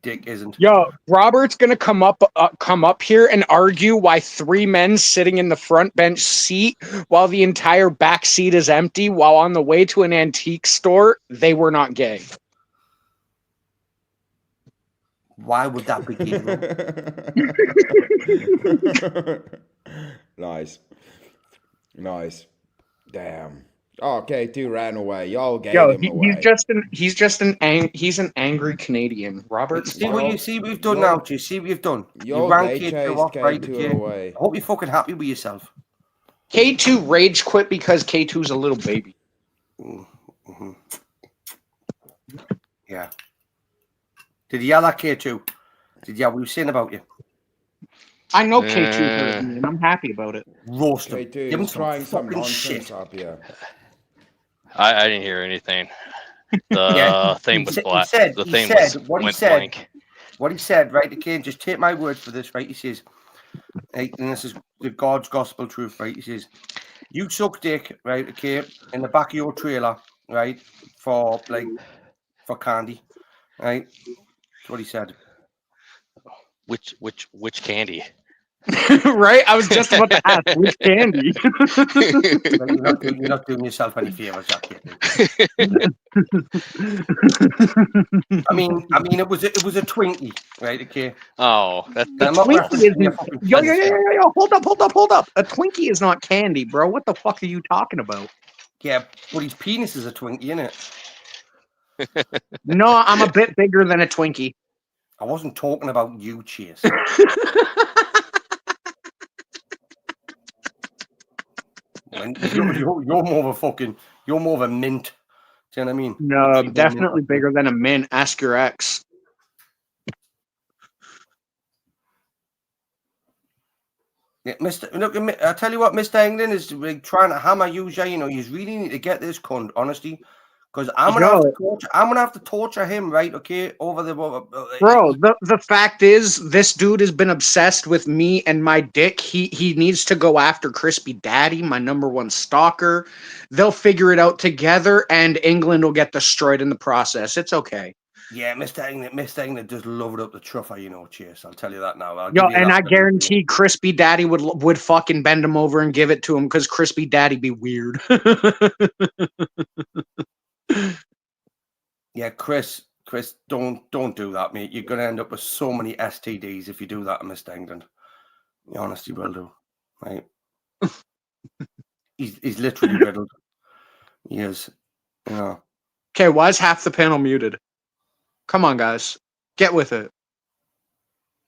dick isn't. Yo, Robert's gonna come up here and argue why 3 men sitting in the front bench seat while the entire back seat is empty, while on the way to an antique store, they were not gay. Why would that be gay? Nice. Damn. Oh, K2 ran away. Y'all gave Yo, him away. he's an angry Canadian. Robert, See what you see. We've done now, Chase. See what you've done. You Y'all ran gay K2 chased off, right? K2 Okay. away. I hope you're fucking happy with yourself. K2 rage quit because K2's a little baby. Mm-hmm. Yeah. Did you yell at K2? Did you? We were saying about you. I know K2 heard me, and I'm happy about it. Roast him. K2 Give him is trying some fucking nonsense shit. up here. I didn't hear anything. The thing was black. The thing went blank. What he said, right? Okay, just take my word for this, right? He says, hey, and this is the God's gospel truth, right? He says, you suck dick, right? Okay, in the back of your trailer, right? For candy, right? That's what he said. Which candy? Right? I was just about to ask which candy. You're not doing yourself any favors, Jack. I mean, it was a Twinkie, right? Okay. Oh, A Twinkie isn't. Yo, hold up. A Twinkie is not candy, bro. What the fuck are you talking about? Yeah, but his penis is a Twinkie, innit? No, I'm a bit bigger than a Twinkie. I wasn't talking about you, Chase. You're more of a mint. Do you know what I mean? No, I'm definitely bigger than a mint. Ask your ex. Yeah, look, I tell you what, Mr. England is trying to hammer you. You know, you really need to get this cunt, honestly, because I'm gonna have to torture him, right? Okay, over the bro. The fact is, this dude has been obsessed with me and my dick. He needs to go after Crispy Daddy, my #1 stalker. They'll figure it out together, and England will get destroyed in the process. It's okay. Yeah, Mr. England does love it up the truffer, you know, Chase. I'll tell you that now. I'll Yo, give you and that. I guarantee Crispy Daddy would fucking bend him over and give it to him because Crispy Daddy be weird. Yeah, Chris, don't do that, mate. You're gonna end up with so many STDs if you do that, Mr. England. You honestly will do, right? He's literally riddled. He is, you know. Okay, why is half the panel muted? Come on, guys, get with it.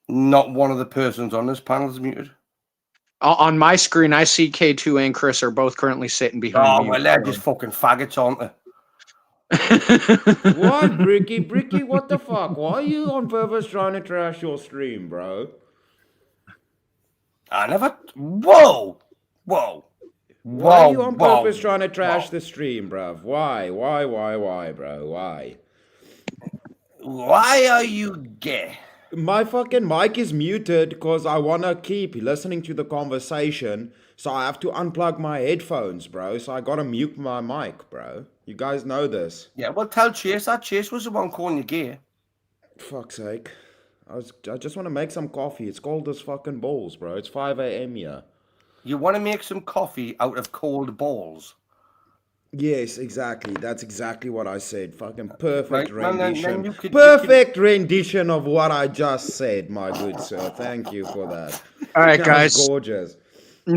Not one of the persons on this panel is muted. On my screen, I see K2 and Chris are both currently sitting behind Oh, me. well, they're just fucking faggots, aren't they? What, Bricky? Bricky, what the fuck? Why are you on purpose trying to trash your stream, bro? I never. Whoa! Whoa! Why are you on whoa, purpose trying to trash whoa. the stream, bruv? Why, bro? Why? Why are you gay? My fucking mic is muted because I want to keep listening to the conversation, so I have to unplug my headphones, bro. So I gotta mute my mic, bro. You guys know this. Yeah, well, tell Chase that Chase was the one calling you gay. Fuck's sake. I just want to make some coffee. It's cold as fucking balls, bro. It's 5 a.m. here. You want to make some coffee out of cold balls? Yes, exactly. That's exactly what I said. Fucking perfect Right, well, then rendition. you could- Perfect rendition of what I just said, my good sir. Thank you for that. All right, That was guys, gorgeous.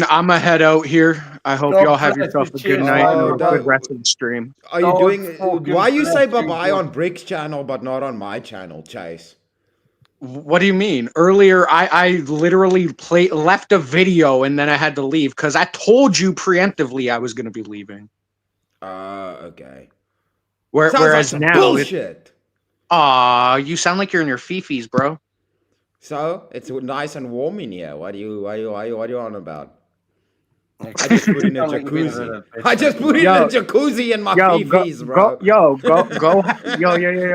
I'm gonna head out here. I hope No, y'all have Chris, yourself a just good chill. night and Oh, a don't- good rest of the stream. Are you Don't doing? fucking Why you say bless bye you, bye bro. on Brick's channel but not on my channel, Chase? What do you mean? Earlier, I literally left a video and then I had to leave because I told you preemptively I was gonna be leaving. Okay. Sounds Whereas like some now, bullshit. you sound like you're in your fifis, bro. So it's nice and warm in here. What are you on about? I just put in a jacuzzi. I just put in a jacuzzi in my fifis, bro. Go, yo.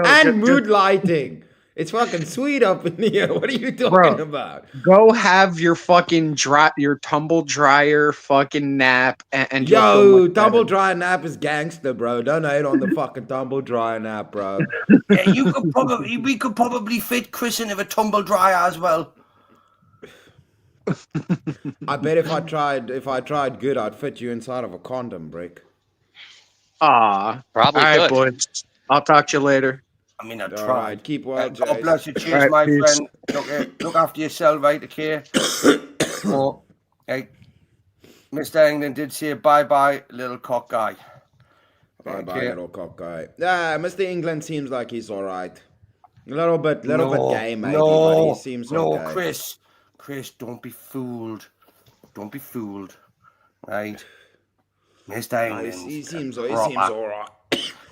And just- mood lighting. It's fucking sweet up in here. What are you talking about? Go have your fucking your tumble dryer fucking nap and you'll feel Yo, much tumble better. dryer nap is gangster, bro. Don't hate on the fucking tumble dryer nap, bro. Yeah, we could probably fit Chris into a tumble dryer as well. I bet if I tried good, I'd fit you inside of a condom, Brick. Probably. Probably All right, could. boys. I'll talk to you later. I mean, I All tried. right, keep well, God Chase. bless you. Cheers, All right, my peace. friend. Look after yourself, right? Okay. Oh, hey, Mr. England did say bye-bye, little cock guy. Bye bye, Okay. little cock guy. Yeah, Mr. England seems like he's alright. A little bit gay, maybe, but he seems okay. Chris, don't be fooled. Don't be fooled, right? Mr. No, England. he seems proper. alright.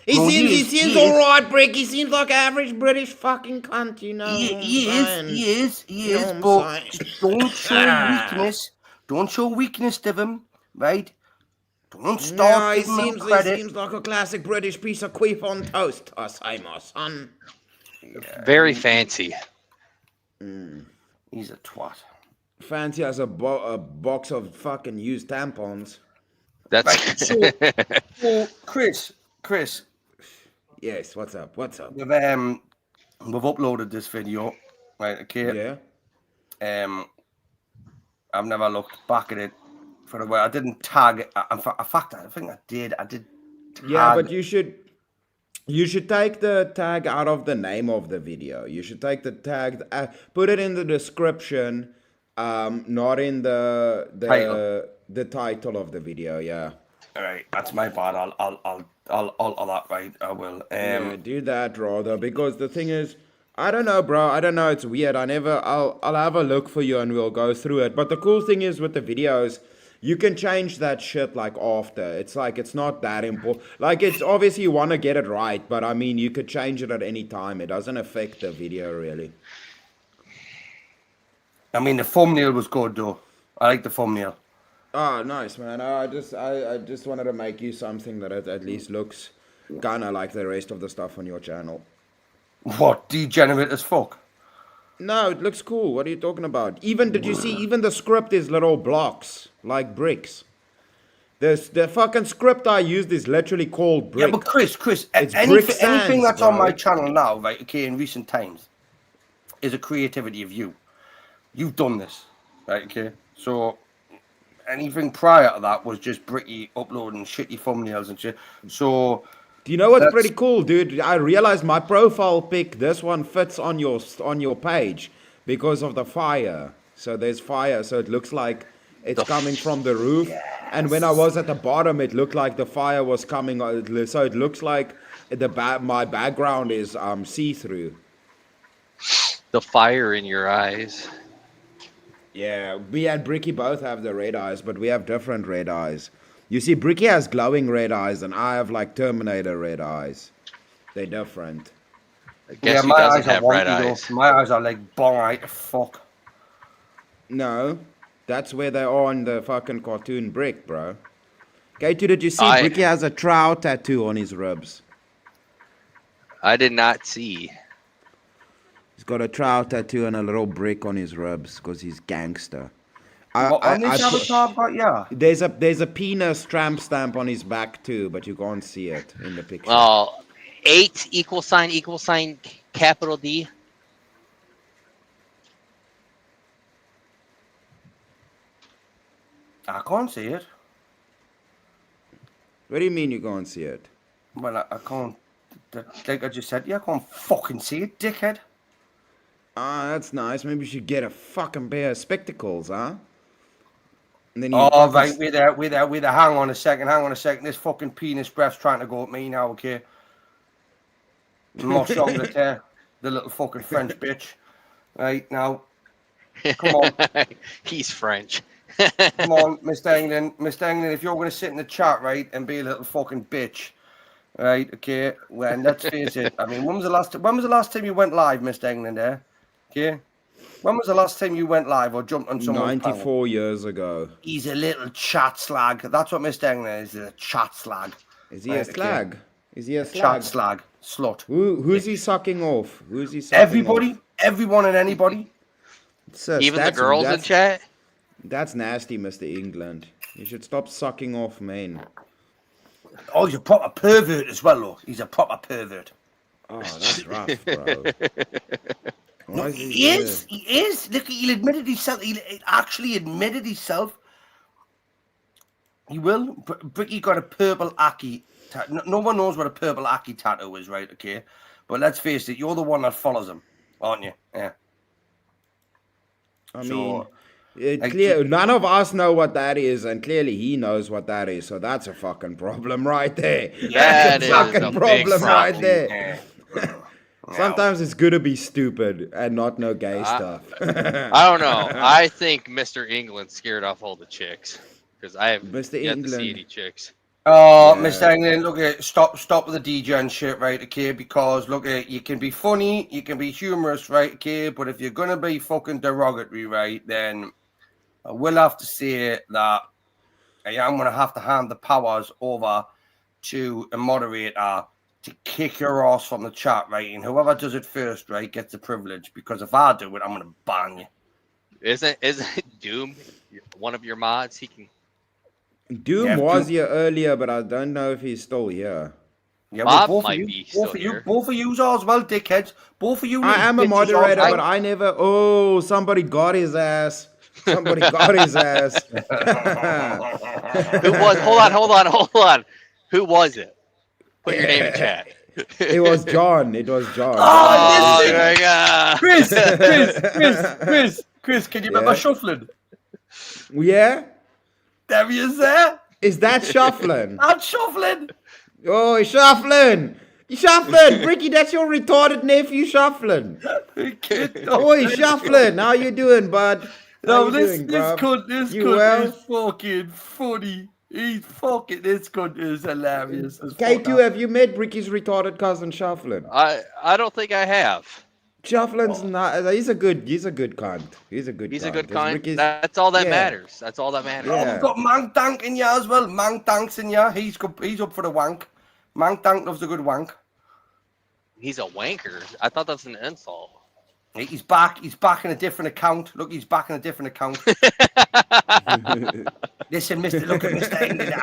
No, he he seems is. alright, Brick. He seems like average British fucking cunt, you know. He is. know what But I'm saying? don't show weakness. Don't show weakness to him, right? Don't No, start he giving him seems credit. like a classic British piece of queef on toast. I say, my son. Very fancy. He's a twat. Fancy as a box of fucking used tampons. That's So, Chris, Yes, what's up? we've uploaded this video, right? Okay. Yeah. I've never looked back at it for a while. I didn't tag it. In fact, I think I did. I did. Yeah, tag- but you should take the tag out of the name of the video. You should take the tag, put it in the description, not in the title of the video. Yeah. All right, that's my bad. I'll alter that. Right, I will. Yeah, do that rather, because the thing is, I don't know, bro. I don't know. It's weird. I'll have a look for you and we'll go through it. But the cool thing is with the videos, you can change that shit like after. It's like it's not that important. Like it's obviously you want to get it right, but I mean you could change it at any time. It doesn't affect the video really. I mean, the thumbnail was good though. I like the thumbnail. Oh, nice, man. I just wanted to make you something that at least looks kind of like the rest of the stuff on your channel. What, degenerate as fuck? No, it looks cool. What are you talking about? Even, did you see, even the script is little blocks, like bricks. The fucking script I used is literally called Brick. Yeah, but Chris, It's anything, Brick Sans, anything that's on bro. my channel now, right? Okay, in recent times, is a creativity of you. You've done this, right? Okay, so anything prior to that was just Bricky uploading shitty thumbnails and shit. So Do you know what's that's- pretty cool, dude? I realized my profile pic, this one fits on your page because of the fire. So there's fire, so it looks like it's coming from the roof. And when I was at the bottom, it looked like the fire was coming. So it looks like my background is see-through. The fire in your eyes. Yeah, me and Bricky both have the red eyes, but we have different red eyes. You see, Bricky has glowing red eyes, and I have like Terminator red eyes. They're different. Guess who my doesn't eyes are have red wonky, though. eyes? My eyes are like bong-eyed fuck. No, that's where they are in the fucking cartoon Brick, bro. K2, did you see Bricky has a trout tattoo on his ribs? I did not see. He's got a trout tattoo and a little brick on his ribs because he's gangster. On this avatar, but yeah. There's a penis tramp stamp on his back too, but you can't see it in the picture. Well, 8 == capital D. I can't see it. What do you mean you can't see it? Well, I can't. Like I just said, yeah, I can't fucking see it, dickhead. Ah, that's nice. Maybe you should get a fucking pair of spectacles, huh? And then Oh, right, we're there. Hang on a second. This fucking penis breath's trying to go at me now, okay? More stronger there. The little fucking French bitch. Right, now. Come on. He's French. Come on, Mr. England. Mr. England, if you're going to sit in the chat, right, and be a little fucking bitch, right, okay, well, let's face it. I mean, when was the last time you went live, Mr. England, there? Okay? When was the last time you went live or jumped on someone's 94 panel? years ago. He's a little chat slag. That's what Mr. England is, a chat slag. Is he a slag? Is he a slag? Chat slag. Slut. Who's he sucking off? Who's he sucking Everybody, off? everyone and anybody. Sis, Even the girls in chat? That's nasty, Mr. England. You should stop sucking off men. Oh, he's a proper pervert as well, though. He's a proper pervert. Oh, that's rough, bro. No, he is. He is. Look, he'll admit it himself. He actually admitted himself. He will. Bricky got a purple Aki. No one knows what a purple Aki tattoo is, right? Okay. But let's face it, you're the one that follows him, aren't you? Yeah. I mean, none of us know what that is, and clearly he knows what that is. So that's a fucking problem right there. That's a fucking problem right there. Sometimes it's good to be stupid and not know gay stuff. I don't know. I think Mr. England scared off all the chicks because I have yet to see any chicks. Oh, Mr. England, look, stop with the DJ and shit, right? Okay, because look, you can be funny, you can be humorous, right? Okay, but if you're gonna be fucking derogatory, right, then I will have to say that I am gonna have to hand the powers over to a moderator to kick your ass from the chat, right? And whoever does it first, right, gets the privilege. Because if I do it, I'm gonna ban you. Isn't Doom one of your mods? He can. Doom was here earlier, but I don't know if he's still here. Yeah, well, Bob might be still here. Both of you are as well, dickheads. Both of you. I am a moderator, but I never. Oh, somebody got his ass. Somebody got his ass. Who was? Hold on. Who was it? Put your name in chat. It was John. Oh, my God. Chris, can you remember shuffling? Yeah. There he is there. Is that shuffling? I'm shuffling. Oh, he's shuffling. Bricky, that's your retarded nephew shuffling. Oh, he's shuffling. How you doing, bud? This cunt is fucking funny. This cunt is hilarious. K2, have you met Bricky's retarded cousin Shufflin? I don't think I have. Shufflin's not. He's a good cunt. He's a good cunt. That's all that matters. That's all that matters. Yeah. Oh, we've got Mank Dank in here as well. Mank Dank's in here. He's up for the wank. Mank Dank loves a good wank. He's a wanker. I thought that's an insult. He's back. He's back in a different account. Look, he's back in a different account. Listen, Mister. Look at Mister England.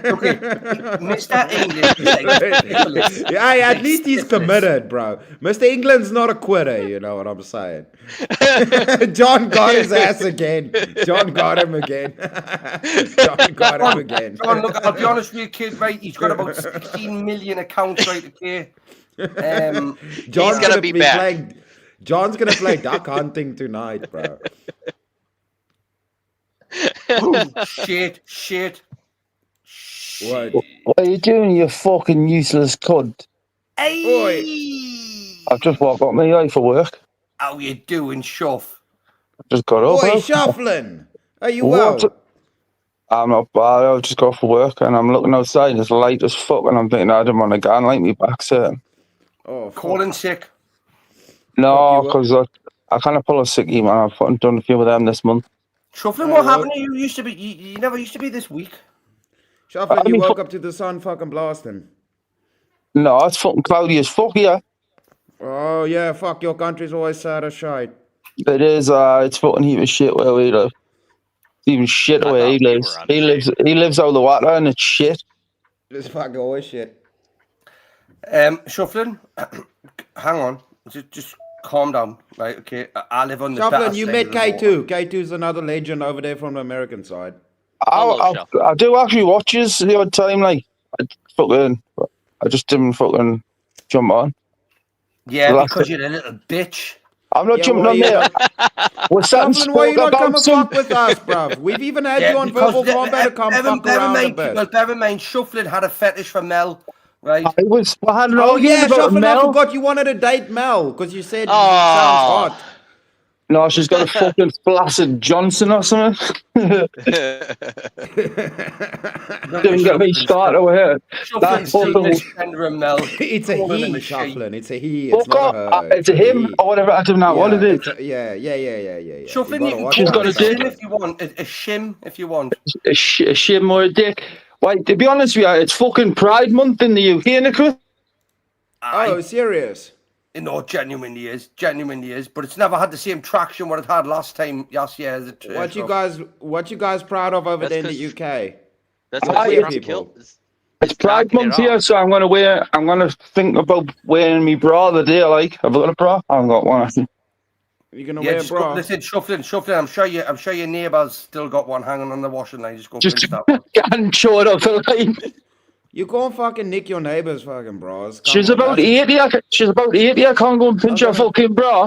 Look at Mister England is like syphilis. Yeah, He's at like least he's syphilis. committed, bro. Mr. England's not a quitter, you know what I'm saying? John got his ass again. John got him again. John got him again. John, look, I'll be honest with you, kid. Right, he's got about 16 million accounts, right? Okay. John's gonna be back. playing. John's gonna play duck hunting tonight, bro. Oh, shit. What? What are you doing, you fucking useless cunt? Hey! I've just woke up my eye for work. How you doing, Shuff? Just got up. Oi, bro. Shuffling. Are you What? well? I'm not bad. I've just got for work and I'm looking outside. It's light as fuck, and I'm thinking I didn't want to go and like me back set. Oh, fuck. Calling sick. No, Fuck you up. because I kind of pull a sickie, man. I've fucking done a few of them this month. Shuffling, Hey, what well- happened to you? You used to be. You never used to be this weak. Shuffling, I you mean, woke up to the sun fucking blasting. No, it's fucking cloudy as fuck here. Oh, yeah, fuck, your country's always sad as shite. It is. It's fucking heap of shit where we live. It's even shit I where he thought we lives. were on He the lives. He lives out of the water and it's shit. It's fucking always shit. Shuffling, hang on. Just calm down, right? Okay, I live on the better Shuffling, you side met of the water. K2. K2's another legend over there from the American side. Hello, I do actually watch his the odd time. Like I just didn't fucking jump on. Yeah, Well, because you're a little bitch. I'm not Yeah, jumping why on you there. not- We're sat and Shuffling, why you spoke not come about and some. fuck with us, bruv? We've even had you on because Verbal Combat to come fuck around a bit. Well, bear in mind, Shuffling had a fetish for Mel, right? I had an Oh argument yeah, about Shuffling, I Mel. forgot you wanted to date Mel because you said Oh. sounds hot. No, she's got a fucking flaccid Johnson or something. Didn't get me started with her. Shuffling still misgender and Mel. It's a calling him he, she. Shuffling. It's a he. It's Fuck not a off. her. It's a him he. or whatever. I don't know what it is. Yeah. Shuffling, You you gotta can watch call got it a a dick. shim if you want. A shim if you want. A shim or a dick. Why, to be honest with you, it's fucking Pride Month in the UK, Nicholas. Oh, serious? No, genuinely is, but it's never had the same traction what it had last year. As it What you guys proud of over That's there in 'cause- the UK? That's Why why are Trump people? killed. It's Pride Month here, so I'm gonna think about wearing me bra the day. Like, have I got a bra? I haven't got one. Actually. You gonna Yeah, wear a just bra? listen, Shuffling. I'm sure your neighbours still got one hanging on the washing line. Just go Just pinch that one. can't show it up. Like, You can't fucking nick your neighbor's fucking bras. Come she's on, about that's- 80. She's about 80. I can't go and pinch her Okay. fucking bra.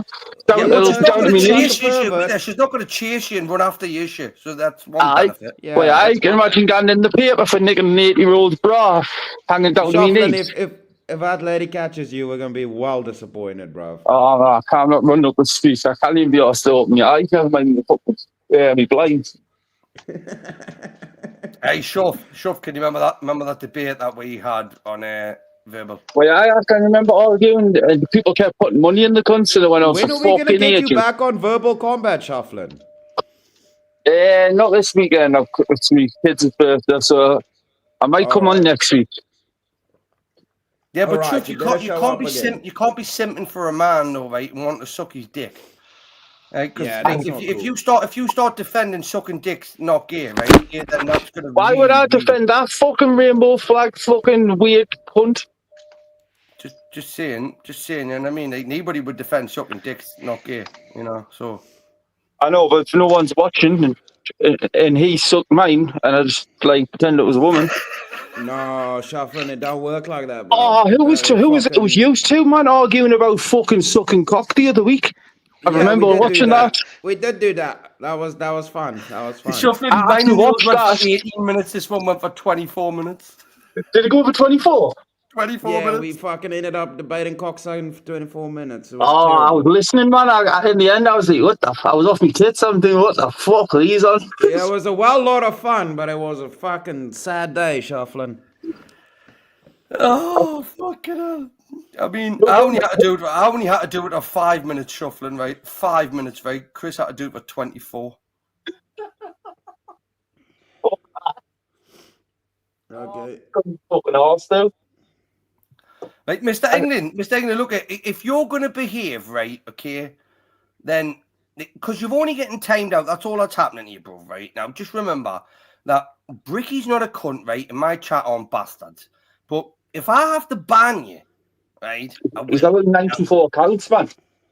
Yeah, Yeah, but well, she's that's not down going to to me. chase you. Pervert. She's not going to chase you and run after you. So that's one Aye. benefit. Yeah. Well, I can imagine getting in the paper for nicking an 80-year-old's bra hanging down to my Shuffling, knees. if that lady catches you, we're gonna be well disappointed, bro. Oh, no, I can't not run up the streets. I can't even be asked to open your eyes. Never mind the fucking me blinds. Hey, Shuff, can you remember that debate that we had on Verbal? Well, I can remember arguing, and people kept putting money in the consular when I was When a are we gonna fucking get age. you back on Verbal Combat, Shuffling? Not this weekend. It's my kids' birthday, so I might come on Alright. next week. Yeah, but Alright, Shuff, you you better can't show up be again. you can't be simping for a man though, right? And want to suck his dick. Because Yeah, that's not if cool. you start defending sucking dicks not gay, right? Yeah, then that's gonna. Why would I defend that fucking rainbow flag fucking weird cunt? Just saying, you know what I mean? Like, nobody would defend sucking dicks not gay, you know. So I know, but if no one's watching and he sucked mine and I just like pretend it was a woman. No, Shuffling, it don't work like that, bro. Oh, who was it? It was you. you two, man, arguing about fucking sucking cock the other week. I remember watching that. We did do that. That was fun. That was fun. Shuffling, I mine actually and yours watched went that. for 18 minutes. This one went for 24 minutes. Did it go over 24? 24 Yeah, minutes. we fucking ended up debating cocksucking for 24 minutes. It was Oh, I terrible. was listening, man. In the end, I was like, what the I was off my tits. I'm thinking, what the fuck are these on? Yeah, it was a lot of fun, but it was a fucking sad day, Shuffling. Oh, fucking hell. I mean, I only had to do it for 5 minutes shuffling, right? 5 minutes, right? Chris had to do it for 24. Okay. Fucking arse, though. Like, Mr. England, look, if you're going to behave, right, okay, then, because you've only getting timed out, that's all that's happening to you, bro, right? Now, just remember that Bricky's not a cunt, right, and my chat aren't bastards. But if I have to ban you, right, I He's will. got 94 counts, man.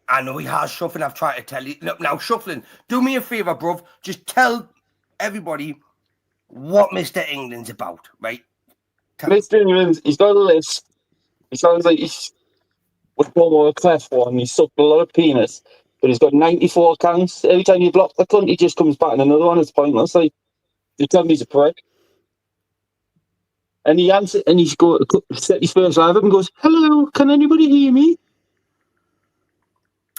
I know he has, Shuffling. I've tried to tell you. Look, now, Shuffling, do me a favour, bruv. Just tell everybody what Mr. England's about, right? Mr. England, he's got a list. He sounds like he's with Bomo a cleft one. He sucked a lot of penis, but he's got 94 counts. Every time you block the cunt, he just comes back in another one. It's pointless. Like, you tell me he's a prick. And he answers, and he's set his first live up and goes, "Hello, can anybody hear me?"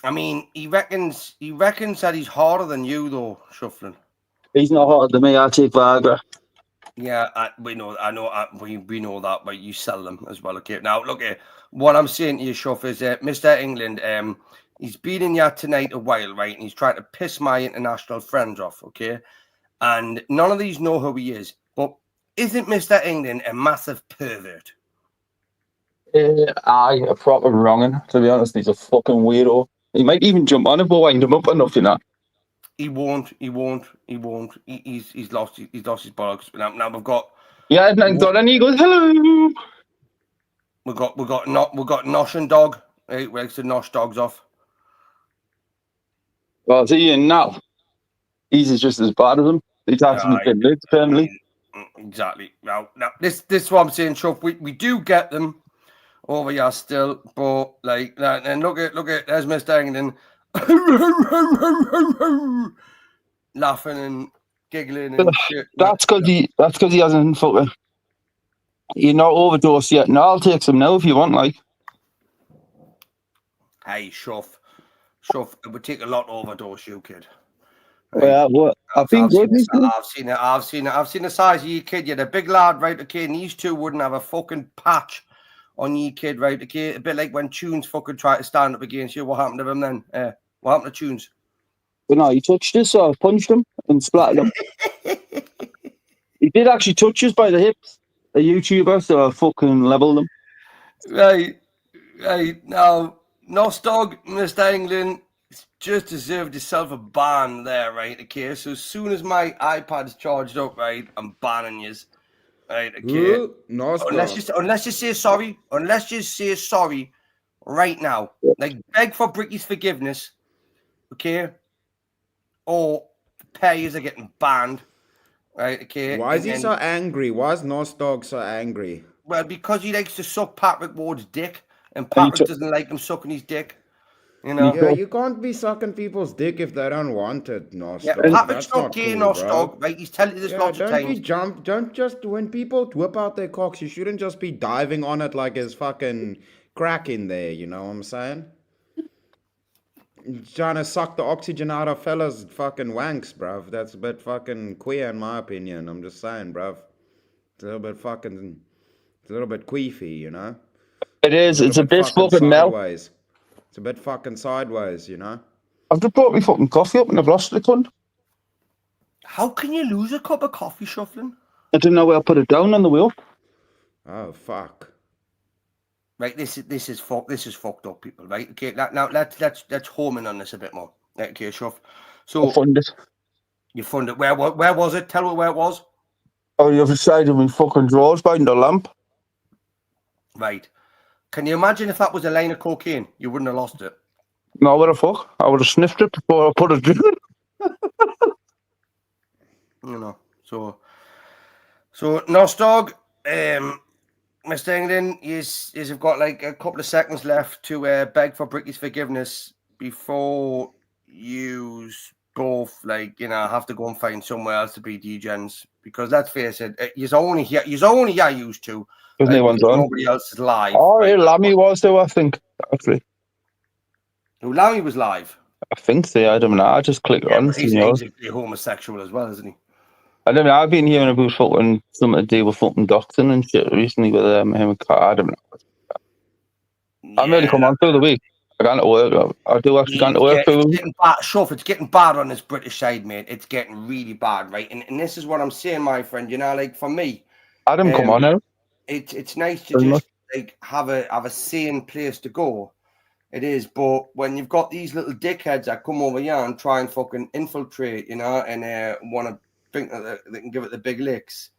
I mean, he reckons that he's harder than you, though, Shuffling. He's not harder than me. I take Viagra. Yeah, we know that, but you sell them as well. Okay, now look here. What I'm saying to you, Shuff, is Mr. England, he's been in here tonight a while, right? And he's trying to piss my international friends off, okay? And none of these know who he is. But isn't Mr. England a massive pervert? Aye, a proper wronging. To be honest, he's a fucking weirdo. He might even jump on it, but wind him up enough, you know. He won't. He's lost his bollocks. Now we've got. Yeah, and then he goes, "Hello." We've got Nosh and Dog. Right, we like to nosh dogs off. Well, see, and now he's just as bad as him. He's actually been lit permanently. Exactly. Now this is what I'm saying, Chuff. We do get them over here still, but like that. And look at there's Mr. England laughing and giggling and shit. That's because he hasn't fucking. You're not overdosed yet. No, I'll take some now if you want. Like, hey, Shuff, it would take a lot to overdose you, kid. Well, what? I've seen it. I've seen the size of you, kid. You're the big lad, right? Okay, and these two wouldn't have a fucking patch on you, kid, right? Okay, a bit like when Tunes fucking tried to stand up against you. What happened to him then? What happened to Tunes? But no, he touched us, so I punched him and splattered him. He did actually touch us by the hips. A YouTuber, so I fucking leveled him. Right. Now, Nostog, Mr. England, just deserved himself a ban there, right? Okay, so as soon as my iPad's charged up, right, I'm banning you. Right, okay. Unless you say sorry. Unless you say sorry right now. Like, beg for Bricky's forgiveness. Okay? Or payers are getting banned. Right, okay. Why is he so angry? Why is Nostog so angry? Well, because he likes to suck Patrick Ward's dick, and Patrick doesn't like him sucking his dick. You know? Yeah, you can't be sucking people's dick if they don't want it, Nostog. Yeah, Patrick's not gay, Nostog, right? He's telling you this lots of times. Don't just, when people whip out their cocks, you shouldn't just be diving on it like there's fucking crack in there, you know what I'm saying? Trying to suck the oxygen out of fellas' fucking wanks, bruv. That's a bit fucking queer in my opinion. I'm just saying, bruv. It's a little bit queefy, you know? It is. It's a bit fucking sideways. It's a bit fucking sideways, you know? I've just brought my fucking coffee up and I've lost the cunt. How can you lose a cup of coffee, Shuffling? I didn't know where I put it down on the wheel. Oh, fuck. Right, this is fucked up, people. Right, okay. Now let's home in on this a bit more. Right, okay, Shuff. So I found it. You found it. Where was it? Tell me where it was. Oh, the other side of my fucking drawers behind the lamp. Right. Can you imagine if that was a line of cocaine? You wouldn't have lost it. No, what the fuck? I would have sniffed it before I put it in. You know. So Nostog, Mr. England, you've got like a couple of seconds left to beg for Bricky's forgiveness before you both, like, you know, have to go and find somewhere else to be DJs. Because let's face it, you're only here used to. Because no one's on. Nobody else is live. Oh, right? yeah, Lammy was though, I think. Actually. Oh, Lammy was live. I think so. I don't know. I just clicked on. He's basically homosexual as well, isn't he? I don't know. I've been hearing about fucking something to do with fucking doxing and shit recently with him and Carl. I don't know. Yeah. I'm really come on through the week. I can't work. I do actually can't work through the week. It's getting bad on this British side, mate. It's getting really bad, right? And this is what I'm saying, my friend. You know, like for me, Adam, come on now. It's nice to like have a sane place to go. It is, but when you've got these little dickheads that come over here and try and fucking infiltrate, and want to think that they can give it the big licks,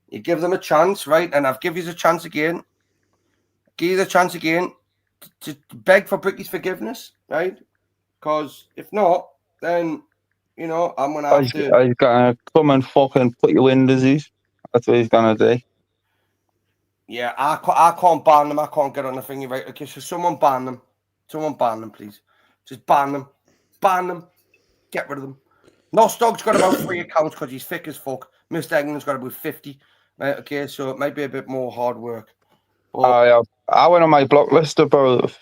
you give them a chance, right? And I've given you a chance again. Give you the chance again to beg for Bricky's forgiveness, right? Because if not, then I'm gonna have to. He's gonna come and fucking put you in disease. That's what he's gonna do. Yeah, I can't ban them. I can't get on the thingy, right? Okay, so someone ban them. Someone ban them, please. Just ban them. Ban them. Get rid of them. Nostog's got about 3 accounts because he's thick as fuck. Mr. England's got about 50. Right, okay, so it might be a bit more hard work. But I went on my block list about.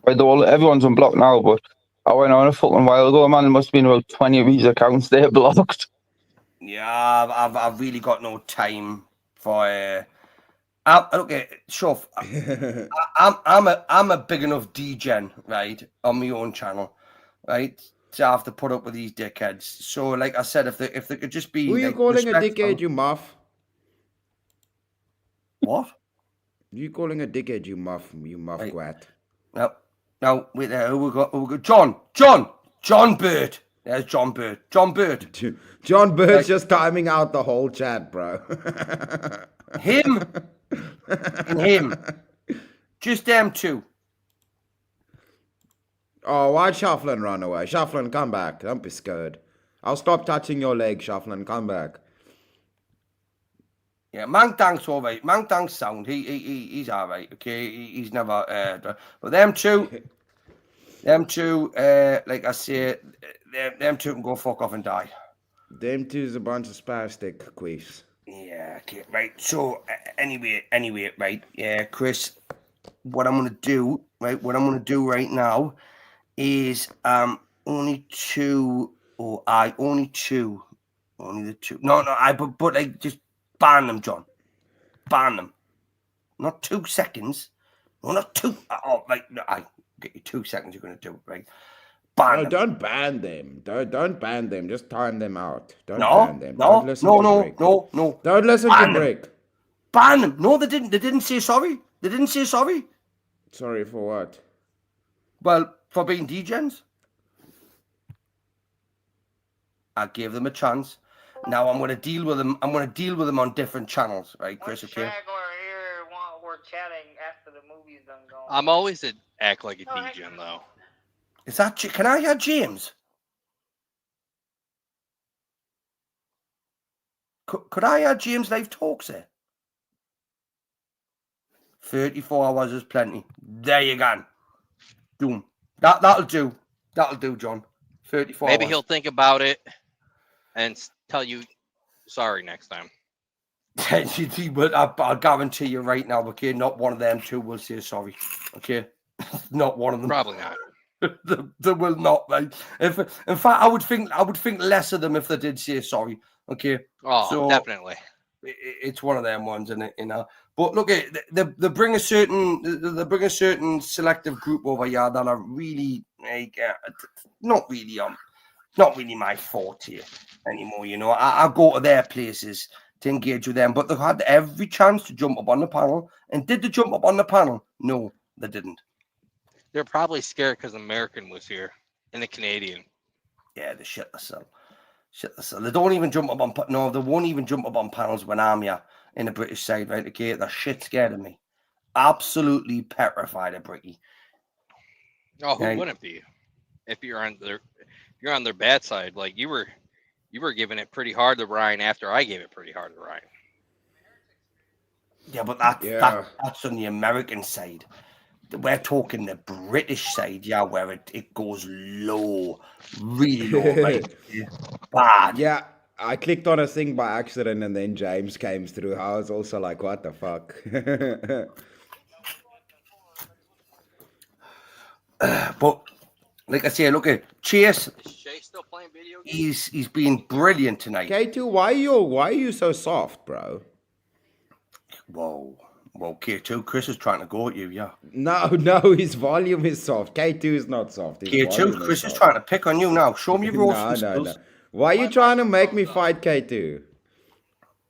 Everyone's unblocked now, but I went on a fucking while ago, man. There must have been about 20 of these accounts there blocked. yeah, I've really got no time for. Okay, sure. I'm a big enough degen, right, on my own channel, right, to have to put up with these dickheads. So, like I said, if they could just be. Who are you calling a dickhead, you muff? What? Who you calling a dickhead, you muff Right. gwat? Now, wait there. Who we got? John Bird. There's John Bird. John Bird. John Bird's just timing out the whole chat, bro. Him and him. Just them two. Oh, why'd Shufflin run away? Shufflin, come back. Don't be scared. I'll stop touching your leg, Shufflin. Come back. Yeah, Mangdang's all right. Mangdang's sound. He's all right. Okay, he's never. But them two, like I say, them two can go fuck off and die. Them two's a bunch of spastic queefs. Yeah. Okay. Right. So anyway, right. Yeah, Chris. What I'm gonna do right now is only two. Only the two. No. But like just. Ban them, John. Ban them. Not 2 seconds. No, not 2. Oh, right. No, I get you 2 seconds. You're going to do it, right? Ban them. Don't ban them. Don't ban them. Just time them out. Don't ban them. No. Don't listen to Brick. No. Don't listen to Brick. Ban them. No, they didn't. They didn't say sorry. Sorry for what? Well, for being degens. I gave them a chance. Now I'm going to deal with them. I'm going to deal with them on different channels, right, Chris? Okay. We're chatting after the movie's done going. I'm always act like a degen though. Is that? Can I add James? Could I add James live talks there? 34 hours is plenty. There you go. Boom. That'll do. That'll do, John. 34 Maybe hours. he'll think about it and tell you sorry next time. But I'll guarantee you right now, okay, not one of them two will say sorry. Okay? Not one of them. Probably not. They will not, right? In fact, I would think less of them if they did say sorry. Okay. Oh, So, definitely. It's one of them ones, isn't it? But look, they bring a certain selective group over here that are really like not really my forte anymore. I go to their places to engage with them, but they had every chance to jump up on the panel. And did they jump up on the panel? No, they didn't. They're probably scared because American was here and the Canadian. Yeah, they shit themselves. They don't even jump up on. No, they won't even jump up on panels when I'm here in the British side, right? Okay, they're shit scared of me. Absolutely petrified of Bricky. Oh, who Right. wouldn't be? If you're on their bad side, like you were giving it pretty hard to Ryan after I gave it pretty hard to Ryan. Yeah, but Yeah. that's on the American side. We're talking the British side, yeah, where it goes low, really low, right? Bad. Yeah, I clicked on a thing by accident and then James came through. I was also like, what the fuck? But like I say, look at Chase. Is Shay still playing video games? He's been brilliant tonight. K2, why are you so soft, bro? Whoa, K2. Chris is trying to go at you, yeah. No, his volume is soft. K2 is not soft. His K2, volume Chris is soft. trying to pick on you now. Show me your roasting No. skills. Why are you trying to make me fight K2?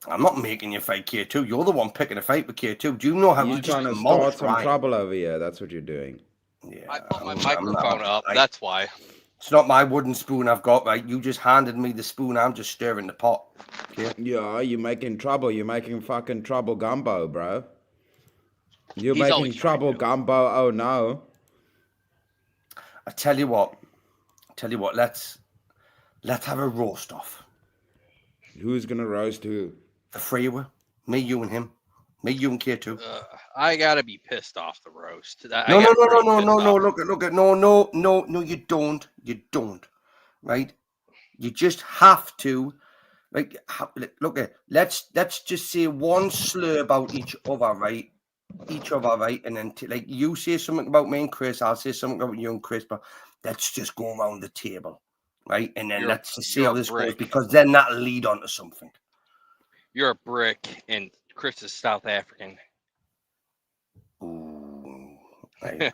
I'm not making you fight K2. You're the one picking a fight with K2. Do you know how You're you just trying to demolished start some Ryan? trouble over here. That's what you're doing. Yeah, I put my I'm microphone not. up. That's why. It's not my wooden spoon I've got, right? You just handed me the spoon. I'm just stirring the pot. Okay. Yeah, you're making trouble. You're making fucking trouble gumbo, bro. You're He's making always trying trouble to. gumbo. Oh no. I tell you what. Let's have a roast off. Who's gonna roast who? The three of us. Me, you, and him. Me, you, and K2. I gotta be pissed off the roast. No. No. You don't. Right? You just have to. Like, look at. Let's just say one slur about each other, right? And then like you say something about me and Chris, I'll say something about you and Chris, but let's just go around the table, right? And then let's just see how this goes, because then that'll lead on to something. You're a brick, and Chris is South African. Ooh, right.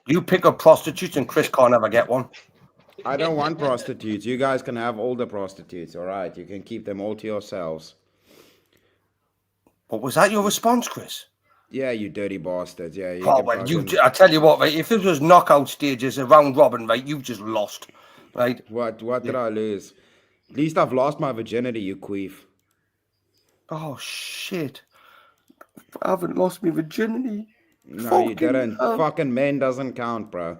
You pick up prostitutes, and Chris can't ever get one. I don't want prostitutes. You guys can have all the prostitutes, all right? You can keep them all to yourselves. But was that your response, Chris? Yeah, you dirty bastards. Yeah, you Oh, can well, fucking... I tell you what, right? If this was knockout stages, a round robin, right? You've just lost, right? What did I lose? At least I've lost my virginity, you queef. Oh, shit. I haven't lost my virginity. No, you didn't. Fucking men doesn't count, bro.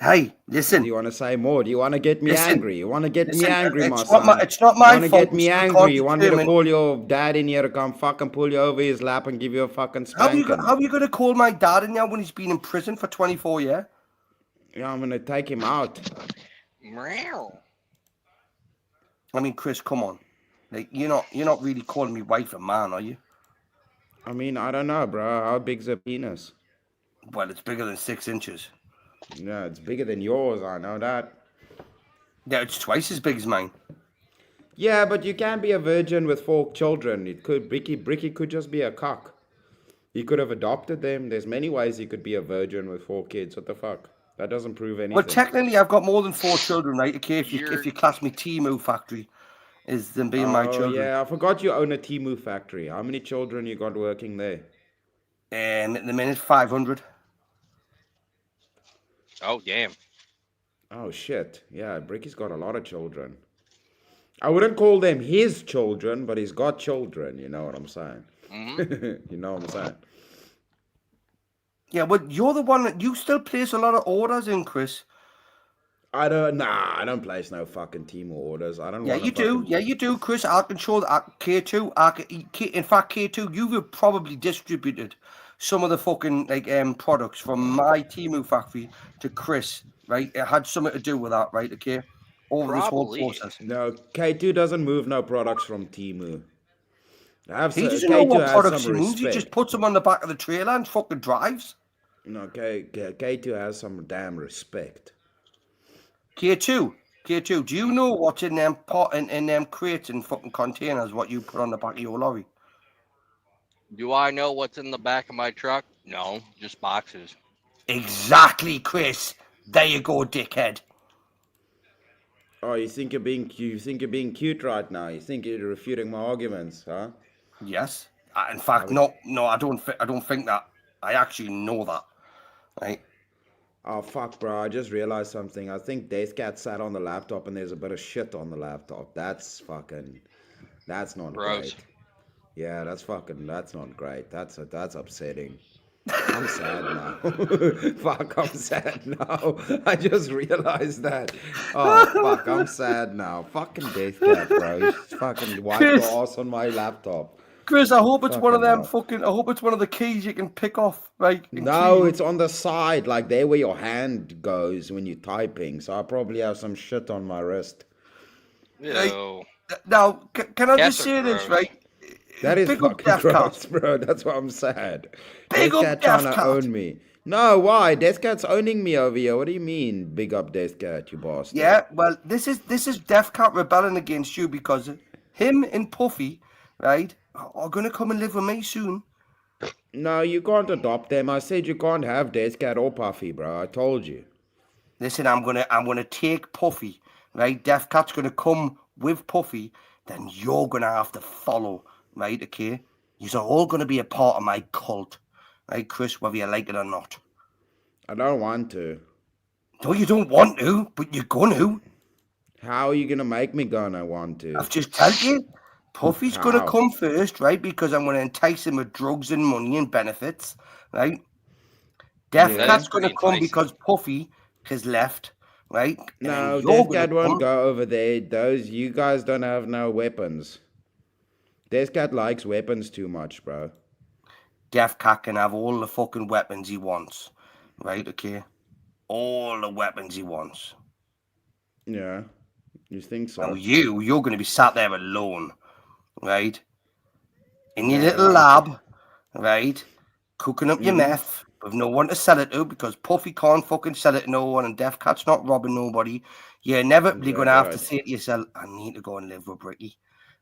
Hey, listen. Do you want to say more? Do you want to get me angry? You want to get me angry, my it's son? It's not my fault. You want to get me angry? You want me to call your dad in here to come fucking pull you over his lap and give you a fucking spanking? How are you going to call my dad in now when he's been in prison for 24 years? Yeah, I'm going to take him out. I mean, Chris, come on. Like, you're not really calling me wife and man, are you? I mean, I don't know, bro. How big's a penis? Well, it's bigger than 6 inches. Yeah, it's bigger than yours. I know that. Yeah, it's twice as big as mine. Yeah, but you can't be a virgin with 4 children. It could Bricky could just be a cock. He could have adopted them. There's many ways he could be a virgin with 4 kids. What the fuck? That doesn't prove anything. Well, technically, I've got more than 4 children, right? Okay, if you class me Timu factory as them being my children. Yeah, I forgot you own a Timu factory. How many children you got working there? At the minute, 500. Oh, damn. Oh, shit. Yeah, Bricky's got a lot of children. I wouldn't call them his children, but he's got children. You know what I'm saying? Mm-hmm. You know what I'm saying? Yeah, but you're the one that you still place a lot of orders in, Chris. I don't place no fucking team orders. I don't. Yeah, you do. Yeah, you do, Chris. I can show that K2. In fact, K2, you have probably distributed some of the fucking products from my Timu factory to Chris, right? It had something to do with that, right? Okay, over this whole process. No, K2 doesn't move no products from Timu. He doesn't know what products he moves. He just puts them on the back of the trailer and fucking drives. No, K2 has some damn respect. K2, do you know what's in them in them crates and fucking containers? What you put on the back of your lorry? Do I know what's in the back of my truck? No, just boxes. Exactly, Chris. There you go, dickhead. Oh, you think you're being cute right now? You think you're refuting my arguments, huh? Yes. In fact, no, I don't think that. I actually know that. Right. Oh, fuck, bro. I just realized something. I think Deathcat sat on the laptop and there's a bit of shit on the laptop. That's not great. Yeah, that's not great. That's upsetting. I'm sad now. Fuck, I'm sad now. I just realized that. Oh, fuck, I'm sad now. Fucking Deathcat, bro. He fucking wiped the ass on my laptop. Chris, I hope it's one of them I hope it's one of the keys you can pick off, right? No, it's on the side, like there where your hand goes when you're typing. So I probably have some shit on my wrist. No. Now, can I just say this, right? That is fucking gross, bro. That's why I'm sad. Big up Deathcat trying to own me. No, why? Deathcat's owning me over here. What do you mean, big up Deathcat, you bastard? Yeah, well, this is Deathcat rebelling against you because him and Puffy, right, are gonna come and live with me soon. No, you can't adopt them. I said you can't have Deathcat or Puffy, bro. I told you. Listen, I'm gonna take Puffy, right? Death Cat's going to come with Puffy, then you're going to have to follow, right? Okay? You're all going to be a part of my cult, right, Chris, whether you like it or not. I don't want to. No, you don't want to, but you're going to. How are you gonna make me gonna want to? I've just told you. Puffy's going to How? come first, right? Because I'm going to entice him with drugs and money and benefits, right? Death Yeah. Cat's That is going to pretty come enticing. because Puffy has left, right? And No, then you're Death going Cat to won't come. go over there. You guys don't have no weapons. Death Cat likes weapons too much, bro. Death Cat can have all the fucking weapons he wants, right? Okay? All the weapons he wants. Yeah. You think Now so? you're going to be sat there alone, right? In your Yeah, little right. lab, right? Cooking up your Mhm. meth with no one to sell it to because Puffy can't fucking sell it to no one and Death Cat's not robbing nobody. You're inevitably Is going that to have to right? say to yourself, I need to go and live with Bricky,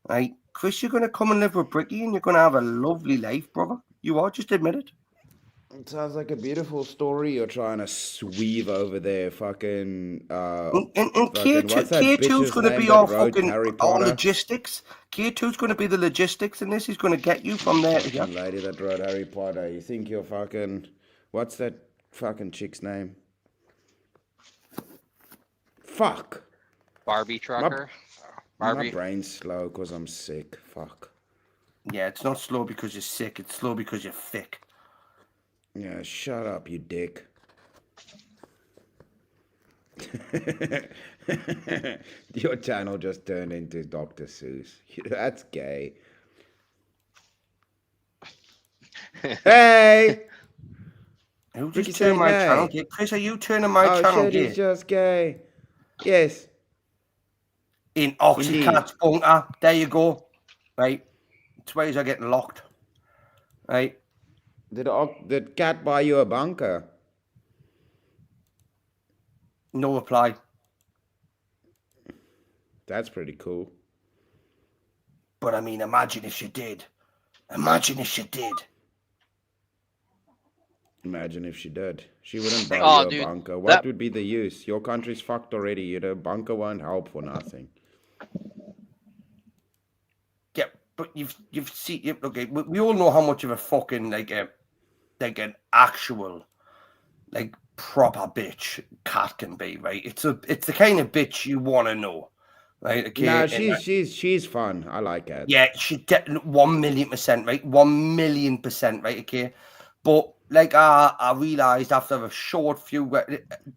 right? Chris, you're going to come and live with Bricky and you're going to have a lovely life, brother. You are, just admit it. It sounds like a beautiful story. You're trying to sweave over there, fucking And fucking what's that K2's bitch's going to name be that our wrote fucking Harry our Potter? logistics. K2's going to be the logistics in this. He's going to get you from there to here. Fucking lady that wrote Harry Potter. You think you're fucking what's that fucking chick's name? Fuck. Barbie trucker. My Barbie. brain's slow because I'm sick. Fuck. Yeah, it's not slow because you're sick. It's slow because you're thick. Yeah, shut up, you dick. Your channel just turned into Dr. Seuss. That's gay. Hey! Who Ricky just turned said my gay. channel gay? Chris, are you turning my Oh channel shit, gay? he's just gay. Yes. In Oxycat's bunker. There you go. Right. It's ways are getting locked. Right. Did cat buy you a bunker? No reply. That's pretty cool. But I mean, imagine if she did. Imagine if she did. Imagine if she did. She wouldn't buy Oh, you a dude, bunker. What that- would be the use? Your country's fucked already. The bunker won't help for nothing. Yeah, but you've seen. Okay, we all know how much of a fucking like an actual like proper bitch cat can be, right? It's the kind of bitch you want to know, right? Okay. No, And, she's fun. I like it. yeah, she 1,000,000%, right? 1,000,000%, right? Okay. But like I realized after a short few,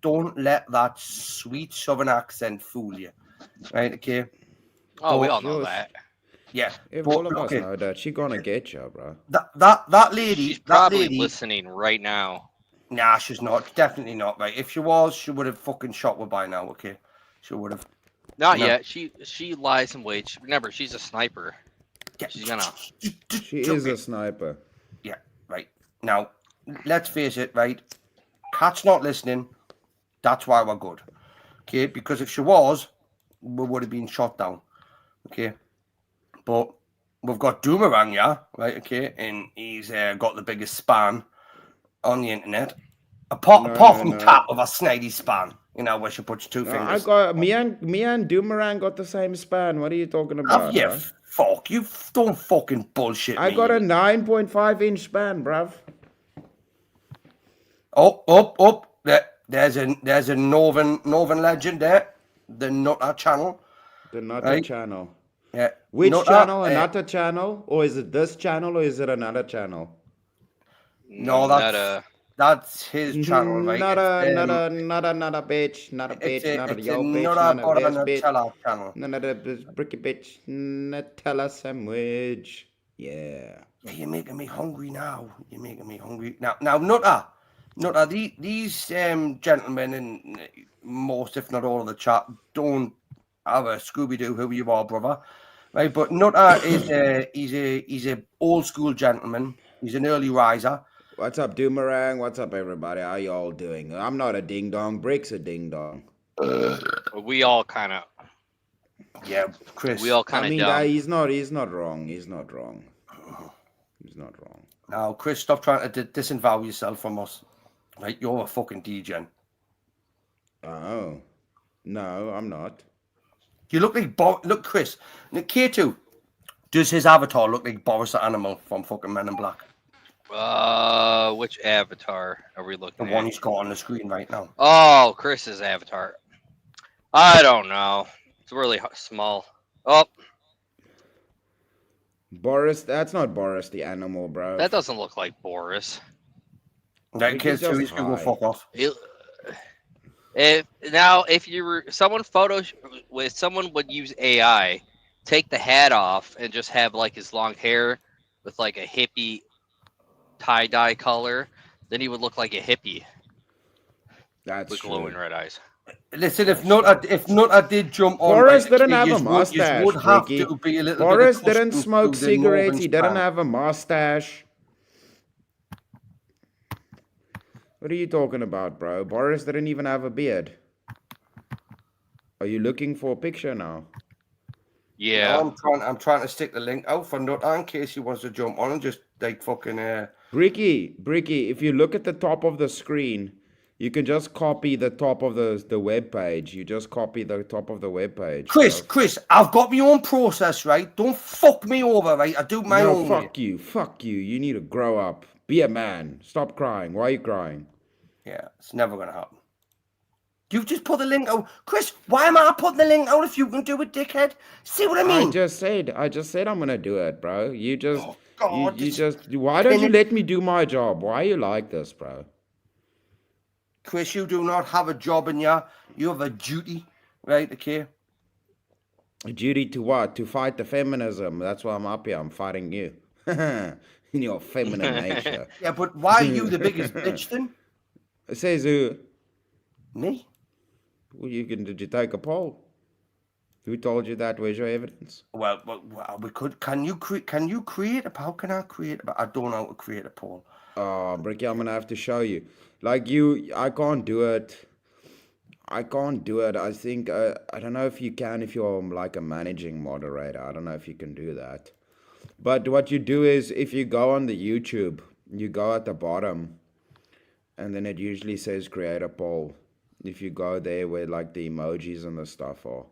don't let that sweet southern accent fool you, right? Okay. Oh, we But- all know Yours- that. Yeah. If but, all of us okay, know that, she gonna get you, bro. that lady, She's that probably lady, listening right now. nah, she's not. Definitely not, right? If she was, she would have fucking shot her by now, okay? She would have. Not No. yet. She lies and waits. Remember, she's a sniper. Yeah. She's gonna- She is a sniper. Yeah, right. Now, let's face it, right? Cat's not listening. That's why we're good. Okay, because if she was, we would have been shot down. Okay. But we've got Doomerang, yeah, right, okay, and he's got the biggest span on the internet. Apart from Cat with a snidey span, you know, where she puts two I fingers. got me and Doomerang got the same span. What are you talking about? Have you? Bro? Fuck, you don't fucking bullshit I me. got a 9.5-inch span, bruv. Up. There's a northern legend there. The Nutter channel. The Nutter Right. channel. Yeah. Which Nutter, channel? A Nutter channel? Or is it this channel or is it another channel? No, that's his channel, right? Nutter, It's, Nutter, bitch. Nutter, it's bitch. a, Nutter, it's yo, a bitch. Nutter Nutter, Butter this bitch. Nutella channel. Nutter, bricky, bitch. Nutella sandwich. Yeah. Yeah, you're making me hungry now. You're making me hungry now. Now, Nutter. These gentlemen and most, if not all, of the chat don't have a Scooby Doo who you are, brother. Right, but Nutter is he's a old school gentleman. He's an early riser. What's up, Doomerang? What's up, everybody? How y'all doing? I'm not a ding dong. Brick's a ding dong. We all kind of. Yeah, Chris. We all kind I of mean, dumb. he's not wrong. He's not wrong. Now, Chris, stop trying to disavow yourself from us. Right, you're a fucking DJ. Oh. No, I'm not. You look like look, Chris. K2. Does his avatar look like Boris the Animal from fucking Men in Black? Which avatar are we The looking one at? he's got on the screen right now. Oh, Chris's avatar. I don't know. It's really small. Oh, Boris, that's not Boris the animal, bro. that doesn't look like Boris. That He's kid's too. just He's gonna go high. fuck off. If you were someone would use AI, take the hat off and just have like his long hair with like a hippie tie-dye color, then he would look like a hippie That's with true. glowing red eyes. Listen, if not, I did jump on. Boris right, didn't okay, have a yous mustache, would have Ricky. to be a little Boris bit didn't accustomed smoke to the cigarettes. northern He didn't span. have a mustache. What are you talking about, bro? Boris didn't even have a beard. Are you looking for a picture now? Yeah. No, I'm trying to stick the link out for Nut in case he wants to jump on and just like fucking. Bricky, if you look at the top of the screen, you can just copy the top of the web page. You just copy the top of the web page. Chris, I've got my own process, right? Don't fuck me over, right? I do my own way. Fuck you. You need to grow up. Be a man. Stop crying. Why are you crying? Yeah, it's never gonna happen. You've just put the link out. Chris, why am I putting the link out if you can do it, dickhead? See what I mean? I just said I'm gonna do it, bro. You just Oh, God, you this- just why don't you let me do my job? Why are you like this, bro? Chris, you do not have a job in you. You have a duty, right? Okay. A duty to what? To fight the feminism. That's why I'm up here. I'm fighting you. In your feminine nature. Yeah, but why are you the biggest bitch then? It says who? Me? Well, did you take a poll? Who told you that? Where's your evidence? Well, we could. Can you create a? How can I create? I don't know how to create a poll. Oh, Bricky, I'm gonna have to show you. Like I can't do it. I think I don't know if you can if you're like a managing moderator. I don't know if you can do that. But what you do is if you go on the YouTube, you go at the bottom, and then it usually says create a poll. If you go there where like the emojis and the stuff are.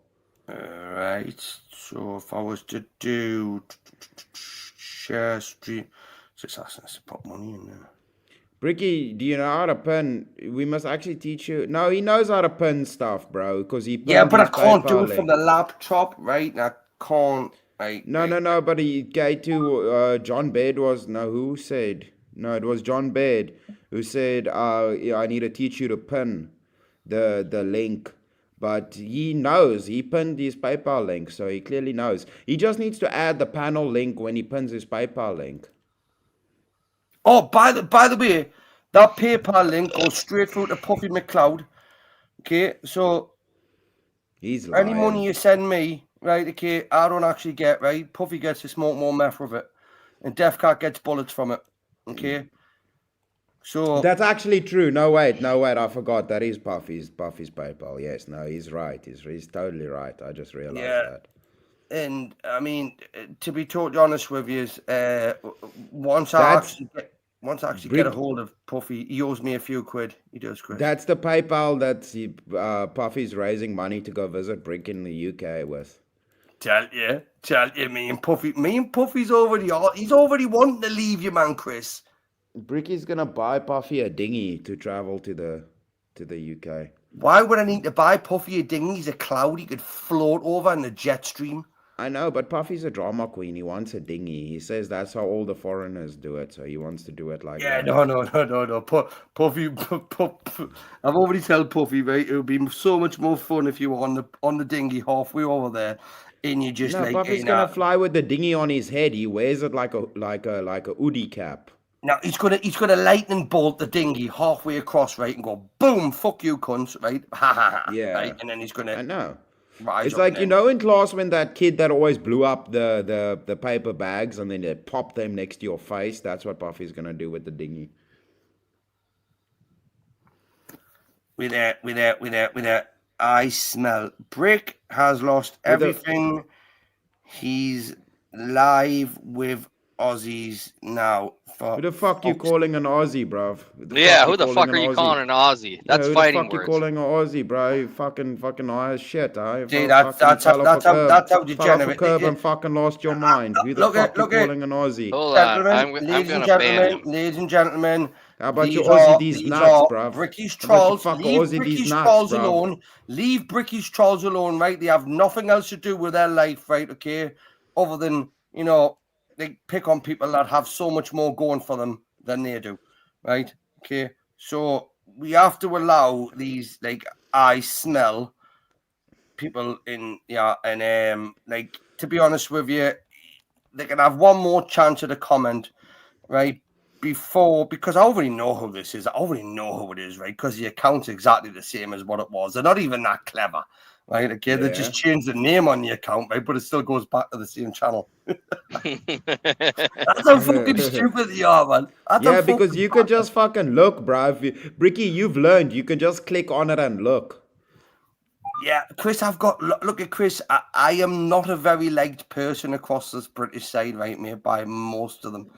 Right. So if I was to do share stream, so it's asking us to put money in there. Bricky, do you know how to pin? We must actually teach you. No, he knows how to pin stuff, bro. Because he Yeah, pinned but I his can't do PayPal it from link. the laptop, right? And I can't. Right, No. But he gave to John Baird was no. Who said no? It was John Baird who said, yeah, I need to teach you to pin the link. But he knows. He pinned his PayPal link, so he clearly knows. He just needs to add the panel link when he pins his PayPal link. Oh, by the way, that PayPal link goes straight through to Puffy McCloud. Okay, so He's lying. any money you send me, right? Okay, I don't actually get, right. Puffy gets to smoke more meth with it, and Def Cat gets bullets from it. Okay, so That's actually true. No, wait. I forgot. That is Puffy's PayPal. Yes, no, he's right. He's totally right. I just realized that. And I mean, to be totally honest with you, once I actually get a hold of Puffy, he owes me a few quid. He does, Chris. That's the PayPal that Puffy's raising money to go visit Brick in the UK with. Tell you, me and Puffy's he's already wanting to leave you, man, Chris. Bricky's gonna buy Puffy a dinghy to travel to the UK. Why would I need to buy Puffy a dinghy? He's a cloud. He could float over in the jet stream. I know, but Puffy's a drama queen. He wants a dinghy. He says that's how all the foreigners do it, so he wants to do it like that. No. Puffy. I've already told Puffy, right? It would be so much more fun if you were on the dinghy halfway over there, and you just No, Puffy's gonna fly with the dinghy on his head. He wears it like a hoodie cap. Now he's gonna lightning bolt the dinghy halfway across, right, and go boom, fuck you, cunts, right? Ha ha ha. Yeah. Right, and then he's gonna. I know. Rise It's up like, and you then- know, in class when that kid that always blew up the paper bags and then they pop them next to your face. That's what Puffy's gonna do with the dinghy. With that. I smell Brick has lost With the- everything. He's live with Aussies now for Who the fuck you fuck's- calling an Aussie, bruv? Yeah, you who the calling fuck an are you Aussie? calling an Aussie? Yeah, That's who fighting the fuck you words. calling an Aussie, bro? You fucking high as shit, eh? See, Fucking that's fell off a curb. that's how Fell off a degenerate. curb and fucking lost your mind. Who the Look fuck at you look at calling an Aussie? Hold on, gentlemen, I'm gonna ban him. ladies and gentlemen. How about These your Aussie are these these nuts, are bruv? Bricky's How about you trolls. fuck Leave Aussie these Bricky's nuts, trolls bruv? alone. Leave Bricky's trolls alone, right? They have nothing else to do with their life, right? Okay, other than they pick on people that have so much more going for them than they do, right? Okay, so we have to allow these I smell people in and to be honest with you, they can have one more chance at a comment, right? Because I already know who this is. I already know who it is, right? Because the account's exactly the same as what it was. They're not even that clever, right? Okay, they just changed the name on the account, right? But it still goes back to the same channel. That's how fucking stupid they are, man. Yeah, because you could just fucking look, bruv. Bricky, you've learned. You can just click on it and look. Yeah, Chris, look at Chris. I am not a very liked person across this British side, right, mate, by most of them.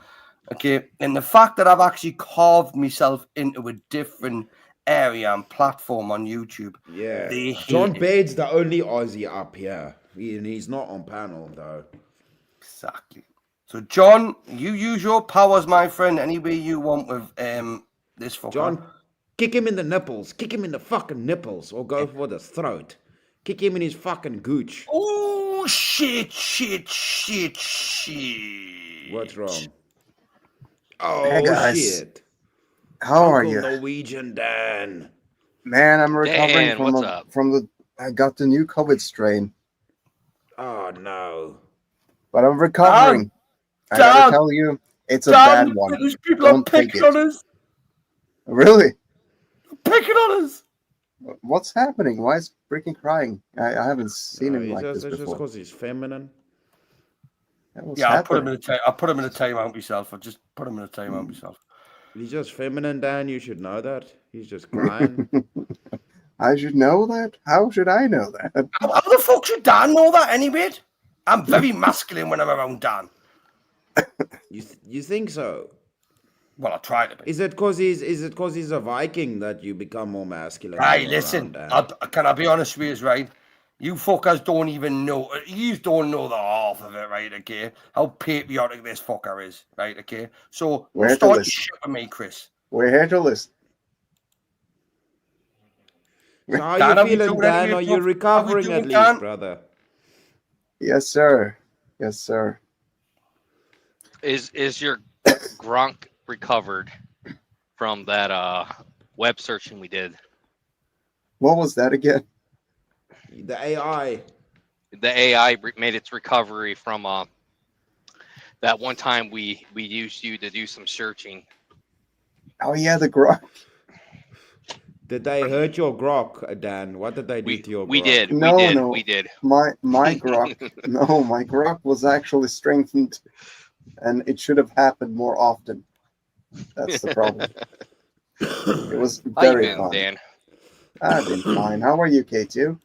Okay, and the fact that I've actually carved myself into a different area and platform on YouTube. Yeah. They hate John it. Bade's the only Aussie up here. And he's not on panel, though. Exactly. So, John, you use your powers, my friend, any way you want with this fucker. John, kick him in the nipples. Kick him in the fucking nipples. Or go for the throat. Kick him in his fucking gooch. Oh, shit. What's wrong? Oh, Hey, guys. shit. How are Uncle you? Norwegian Dan. Man, I'm recovering Dan, from what's up? I got the new COVID strain, Oh, no. but I'm recovering. I Dan, gotta tell you, it's a bad one. These people are Don't take picking it. on us. Really? Picking on us. What's happening? Why is freaking crying? I haven't seen him like this It's just before. because he's feminine. What's Yeah, I put him happening? in a timeout myself. I just put him in a timeout myself. He's just feminine, Dan. You should know that. He's just crying. I should know that? How should I know that? How the fuck should Dan know that anyway? I'm very masculine when I'm around Dan. You think so? Well, I try to be. Is it because he's a Viking that you become more masculine? Hey, all listen, around, Dan? can I be honest with you, right? You fuckers don't even know. You don't know the half of it, right? Okay, how patriotic this fucker is, right? Okay, so We're here to start your listen. shit with me, Chris. We're here to listen. So how Dan, you are we feeling, doing Dan? any Are of you it? recovering doing at least, Dan? brother? Yes, sir. Yes, sir. Is your Gronk recovered from that web searching we did? What was that again? The AI. The AI made its recovery from that one time we used you to do some searching. Oh yeah, the grok. Did they hurt your grok, Dan? What did they do to your grok? We did. No, we did. no. We did. My grok. No, my grok was actually strengthened, and it should have happened more often. That's the problem. It was How you very been, fun. Dan? I've been fine. How are you, K2?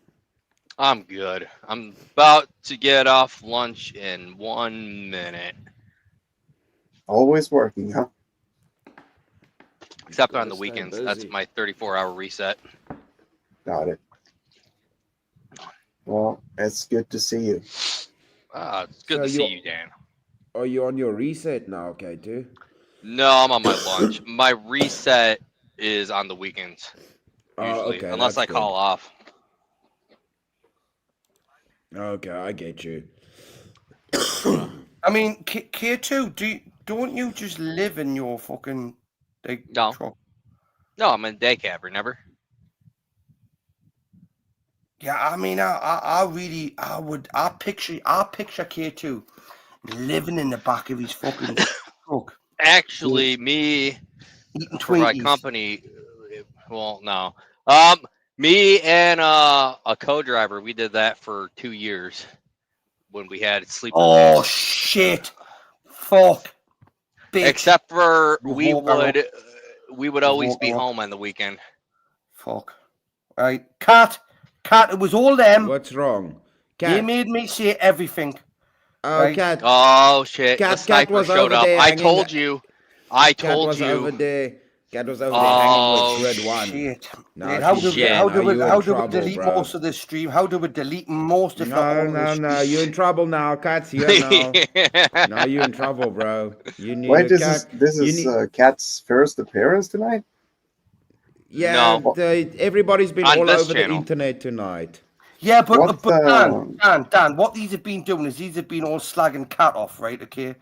I'm good. I'm about to get off lunch in 1 minute. Always working, huh? Except Gotta on the stay weekends. busy. That's my 34-hour reset. Got it. Well, it's good to see you. It's good So to see you're- you, Dan. Are you on your reset now, K2? No, I'm on my lunch. My reset is on the weekends, Oh, usually, okay, unless that's I call good. off. Okay, I get you. I mean, K2, don't you just live in your fucking No. truck? No, I'm in day cab, remember? Yeah, I mean, I picture K2 living in the back of his fucking truck, Actually, me eating for my Twinkies. company, well, no. Me and a co-driver, we did that for 2 years when we had sleeper Oh days. shit! Fuck. Bitch. Except for You we walk around. would You always walk be around. home on the weekend. Fuck. Right, Cat, it was all them. What's wrong? They Cat, made me say everything. Oh, Right. cat. Oh shit! Cat- The Cat sniper was showed over up. there I hanging told the- you. I Cat told was over you. there. Cat was over there hanging with Oh Grid 1. Shit. Now Mate, she's shit. how do we in trouble, delete bro. most of this stream? How do we delete most, if not all of this? No. You're in trouble now. Cat's here now. Now you're in trouble, bro. You need Wait, a this cat. is you need. Cat's first appearance tonight. Yeah, No. everybody's been On all this over the channel. internet tonight. Yeah, but What Dan, what these have been doing is these have been all slagging Cat off, right? Okay,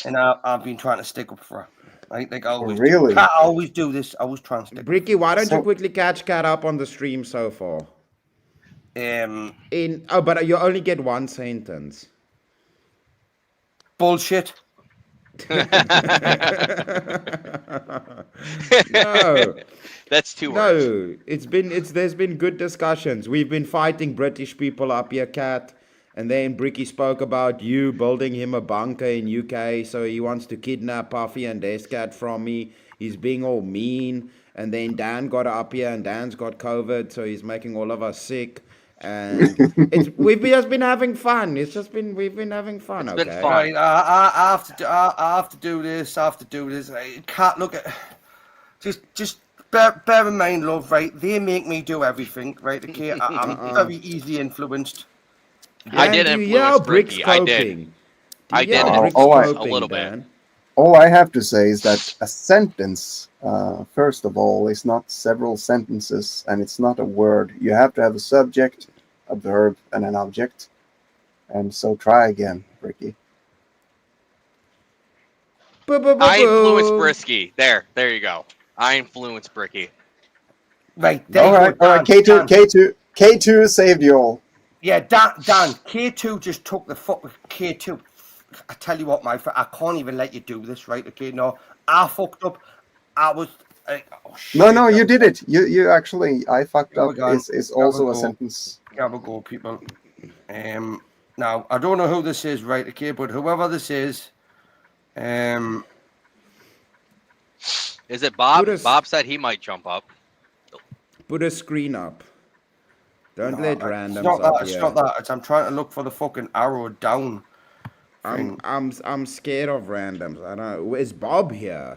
and I've been trying to stick up for her, right? Like I always Really? do. Cat, I always do this. I always try and stick. Bricky, why don't you So- quickly catch Cat up on the stream so far? But you only get one sentence. Bullshit. No. That's 2 words. No, there's been good discussions. We've been fighting British people up here, Cat, and then Bricky spoke about you building him a bunker in UK, so he wants to kidnap Puffy and Descat from me. He's being all mean, and then Dan got up here, and Dan's got COVID, so he's making all of us sick. And we've just been having fun. We've been having fun. It's Okay. been fun. Right, I have to do this. I have to do this. Cat, look at just. Bear in mind, love, right? They make me do everything, right? Okay, I'm very easily influenced. I did Dan, do you influence yell Brick's Bricky. I did. coping? I Do you yell did. Brick's Oh, coping, a little bit. Dan? All I have to say is that a sentence, first of all, is not several sentences, and it's not a word. You have to have a subject, a verb, and an object. And so try again, Ricky. I influenced Brisky. There you go. I influenced Bricky. Right, there All you right, go, all right. Dan, K2, Dan. K2 saved you all. Yeah, Dan, K2 just took the fuck with K2. I tell you what, my friend, I can't even let you do this, right? Okay, no, I fucked up. I was. Oh, shit, No, you did it. You actually, I fucked Oh up. my God. Is also a go. sentence. Have a go, people. Now I don't know who this is, right? Okay, but whoever this is, Is it Bob? Put us- Bob said he might jump up. Put a screen up. Don't let randoms it's not up that. It's here. not that. It's, I'm trying to look for the fucking arrow down. I'm scared of randoms. I don't. Is Bob here?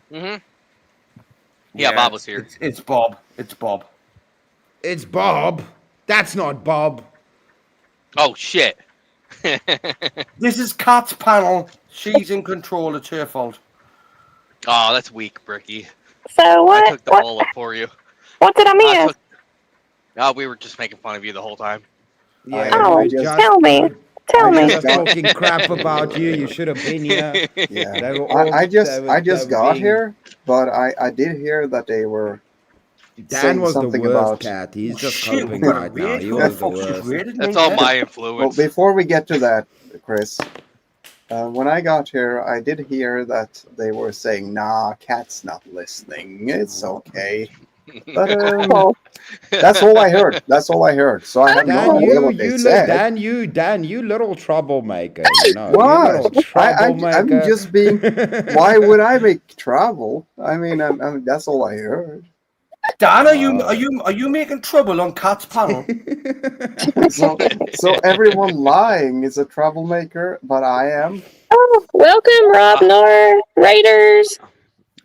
Yeah, Bob was here. It's Bob. It's Bob. It's Bob. That's not Bob. Oh shit. This is Kat's panel. She's in control. It's her fault. Oh, that's weak, Bricky. So I what? took the bullet for you. What did I miss? No, we were just making fun of you the whole time. Yeah, Oh, we just- tell me. Tell I me. just talking crap about you. You should have been here. Yeah. They were all- I they just were got being- here, but I did hear that they were Dan saying was the something worst about. cat. He's just Shit, coping we got a right now. raid. He Who the was the fuck just worst. raided me? That's all then? my Well, influence. before we get to that, Chris, when I got here, I did hear that they were saying, "Nah, Cat's not listening. It's okay." But Oh, that's all I heard. That's all I heard. So I have no Dan, idea what they said. Dan, you little troublemaker. You know, What? You little troublemaker. I'm just being. Why would I make trouble? I mean, that's all I heard. Dan, are you making trouble on Kat's panel? So everyone lying is a troublemaker, but I am. oh, welcome, Rob Nor Raiders.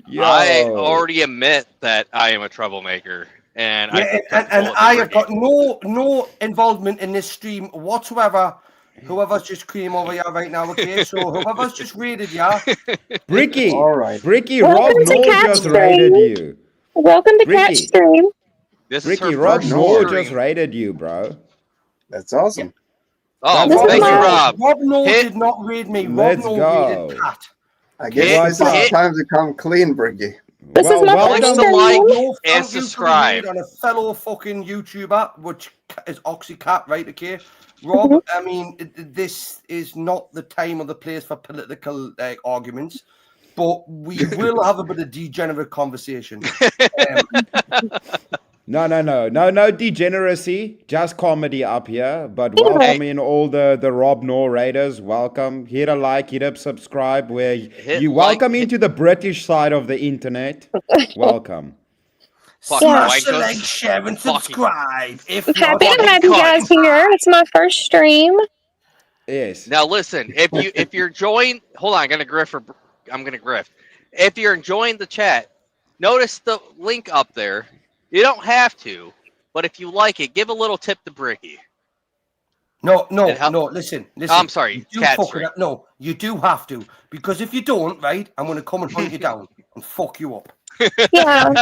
Yo. I already admit that I am a troublemaker, and I Yeah, took that and bullet I for have Bricky. got no involvement in this stream whatsoever. Whoever's just came over here right now, okay? So whoever's just raided you, Bricky. All right. Bricky, Rob Welcome to Noor Cat's just raided Stream. you. Welcome to Cat Ricky. Stream. This is Ricky, her Rob first Noor stream. just raided you, bro. That's awesome. Oh, This is thank you, my- Rob. Rob No Hit- did not raid me. Let's Rob No go. raided Kat. I guess Hit- this is hit- time to come clean, Briggy. This is my welcome first to stream. like- No, and thank you for the subscribe. raid on a fellow fucking YouTuber, which is Oxycat, right? Okay, Rob. I mean, this is not the time or the place for political arguments, but we will have a bit of degenerate conversation. No degeneracy, just comedy up here. But welcome in all the Rob Noor Raiders. Welcome. Hit a like, hit a subscribe. Where Hit you like, welcome into the British side of the internet. Welcome. Fucking Smash the wankers. like, share, and Fucking- subscribe. If I'm not, happy to have you guys here. It's my first stream. Yes. Now listen, if you're enjoying, hold on, I'm gonna grift. If you're enjoying the chat, notice the link up there. You don't have to, but if you like it, give a little tip to Bricky. No, no, It help- no. Listen. I'm sorry, You do cat fucking stream. no. You do have to, because if you don't, right, I'm gonna come and hunt you down and fuck you up. Yeah.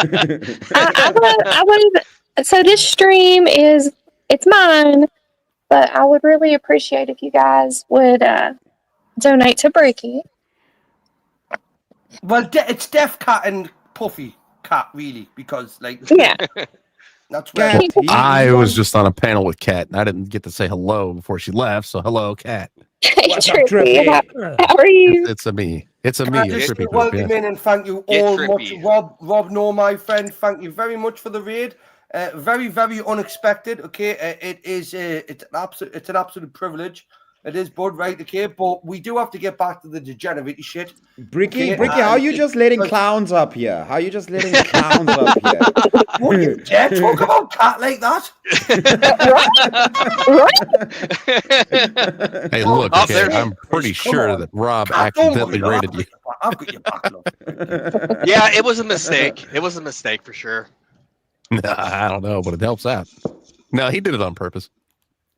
I would. So this stream it's mine, but I would really appreciate if you guys would donate to Bricky. Well, it's Deaf Cat and Puffy Cat, really, because like Yeah. that's where. Cat, I was just on a panel with Kat, and I didn't get to say hello before she left. So hello, Kat. What's up, Trippy, Trippy? how are you? It's a me. It's a Can me. I A just trippy group. welcome Yeah. in and thank you Get all trippy. much, Rob Noor, my friend. Thank you very much for the raid. Very, very unexpected. Okay, it's an absolute privilege. It is, bud, right? Okay, but we do have to get back to the degenerate shit. Bricky, Okay, how you just letting because- clowns up here? How you just letting clowns up here? Would you dare talk about Cat like that? Hey, look. Oh, Okay, there- I'm pretty Come sure on. that Rob Cat, don't accidentally worry, rated you. I've got your back, love. Yeah, it was a mistake. It was a mistake for sure. I don't know, but it helps out. No, he did it on purpose.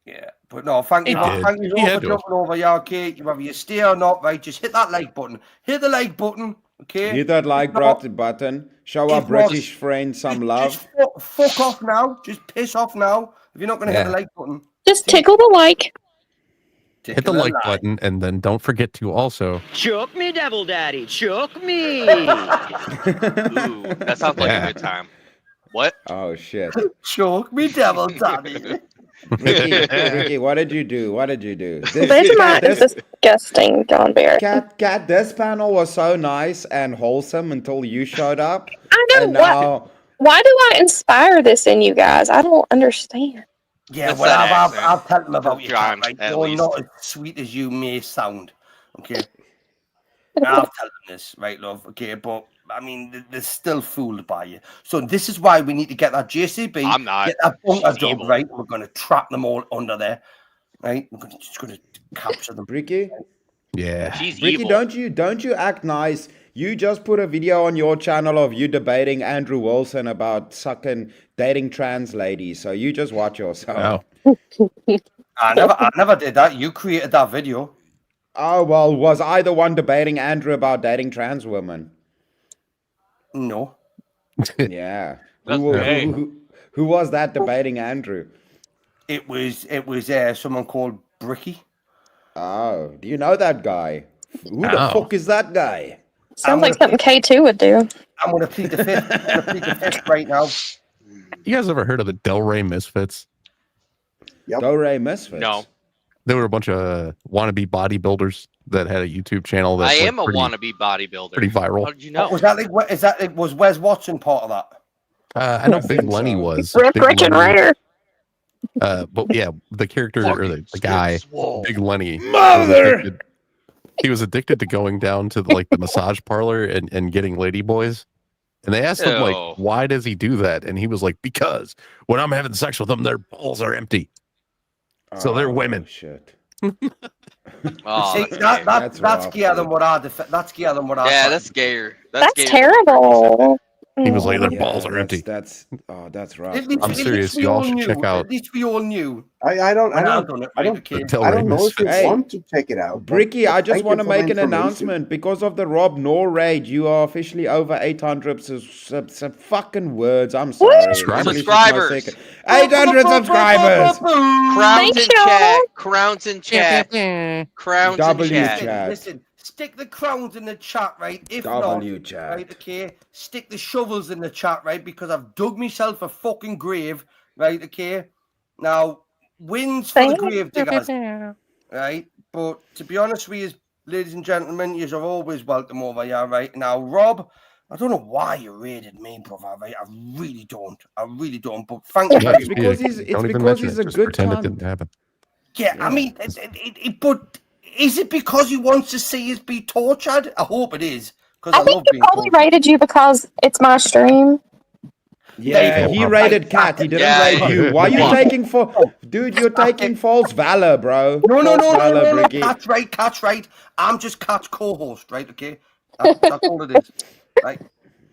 Yeah, but no, thank you, He did. thank you He all had for to. jumping over. Yeah, okay, whether you stay or not, right? Just hit that like button. Hit the like button, okay? Hit that like button. Show our If not, British friends some love. Just fuck off now. Just piss off now. If you're not going to hit the Yeah. like button, Just tickle the like. Hit the like button, and then don't forget to also. Choke me, devil daddy, choke me. Ooh, that sounds like Yeah. a good time. What? Oh shit. Choke me, devil daddy. Ricky, what did you do? This mic is disgusting, John Barrett. Cat, this panel was so nice and wholesome until you showed up. I know. And now, Why do I inspire this in you guys? I don't understand. Yeah, That's well, that accent. I'll tell them about you, John, right? at You're least. not as sweet as you may sound, okay? I'll tell them this, right, love, okay? But, I mean, they're still fooled by you. So this is why we need to get that JCB, I'm not. get that bunker She's dug, evil. right? We're going to trap them all under there, right? We're just going to capture them. Ricky, Yeah. She's Ricky, evil. don't you act nice? You just put a video on your channel of you debating Andrew Wilson about dating trans ladies. So you just watch yourself. Oh. I never did that. You created that video. Oh well, was I the one debating Andrew about dating trans women? No. Yeah. That's Who, okay. who was that debating Andrew? It was someone called Bricky. Oh, do you know that guy? Who the Oh. fuck is that guy? Sounds like something K2 would do. I'm going to plead the fifth. I'm going to plead the fifth right now. You guys ever heard of the Del Rey Misfits? Yep. Do Ray Misfits. No, They were a bunch of wannabe bodybuilders that had a YouTube channel that I went am a pretty, wannabe bodybuilder. pretty viral. How did you know? Was that was Wes Watson part of that? I know I Big think Lenny so. was. Rip Big Richard Lenny, Ryder. but yeah, the character or the guy, Swole. Big Lenny, Mother! he was addicted to going down to like the massage parlor and getting lady boys. And they asked him Ew. like, why does he do that? And he was like, because when I'm having sex with them, their balls are empty. So they're women. Shit. Oh, See, that's that, gay. that's rough, gayer than dude. what I that's gayer than what I Yeah, thought. that's gayer. That's gayer. terrible. He was like, their Yeah, balls are empty. That's rough. At least, I'm at serious, least we y'all all should knew, check out- At least we all knew. I don't when I done it, I right, don't okay. Del I Rey don't know if you Misfits. Hey. want to check it out. but Bricky, I just thank want you to for the make an information. announcement. Because of the Rob Noor raid, you are officially over 800 fucking words. I'm sorry. Subscribers. English is my Subscribers. second- 800 subscribers! Crowns Thanks, in y'all. chat. Crowns in chat. Crowns in W chat. chat. Listen, stick the crowns in the chat, right? If W not, chat. right, okay, stick the shovels in the chat, right? Because I've dug myself a fucking grave, right? Okay, now wins for the grave diggers, right? But to be honest with you, ladies and gentlemen, you are always welcome over here, right? Now, Rob, I don't know why you raided me, brother, right? I really don't. But thank you. Yeah, very just much. because be- he's- it's don't even because mention he's it. a Just good pretend it cunt. didn't happen. Yeah, I mean, but is it because he wants to see us be tortured? I hope it is, because I I think love he being probably tortured. rated you because it's my stream. Yeah, he raided Cat. He didn't Yeah, raid you. Why are you Fuck. taking dude? You're taking false valor, bro. No, False valor, no. Bricky. Cat's right. I'm just Cat's co-host, right? Okay, that's all it is, right?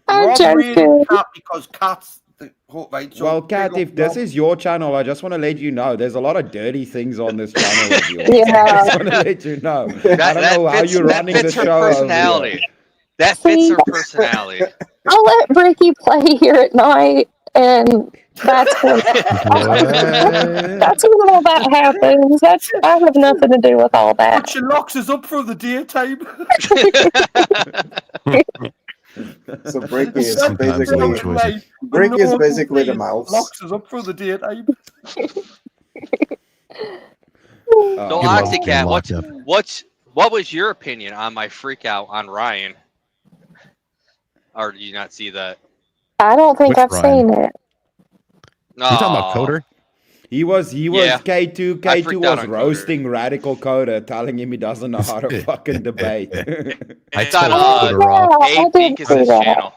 I'm Rob raided joking. Cat because Cat's the right. So Well, Cat, big up if this Rob. is your channel, I just want to let you know there's a lot of dirty things on this channel of yours. I Yeah. just want to let you know. I don't know how you're running the fits her show over here. personality. That fits her personality. I'll let Bricky play here at night, and that's when that's when all that happens. I have nothing to do with all that. But she locks us up for the daytime. So Bricky is Sometimes basically no choices. Bricky is basically the mouse. Locks us up for the daytime. So, He loves Oxycat, being locked up. what was your opinion on my freak out on Ryan? Or did you not see that? I don't think Which I've Ryan? seen it. No. You talking about Coder? He was Yeah. K2 I freaked out was on roasting Radical Coder, telling him he doesn't know how to fucking debate. It's told on Coder off. I Abe did see Beakus' that. channel.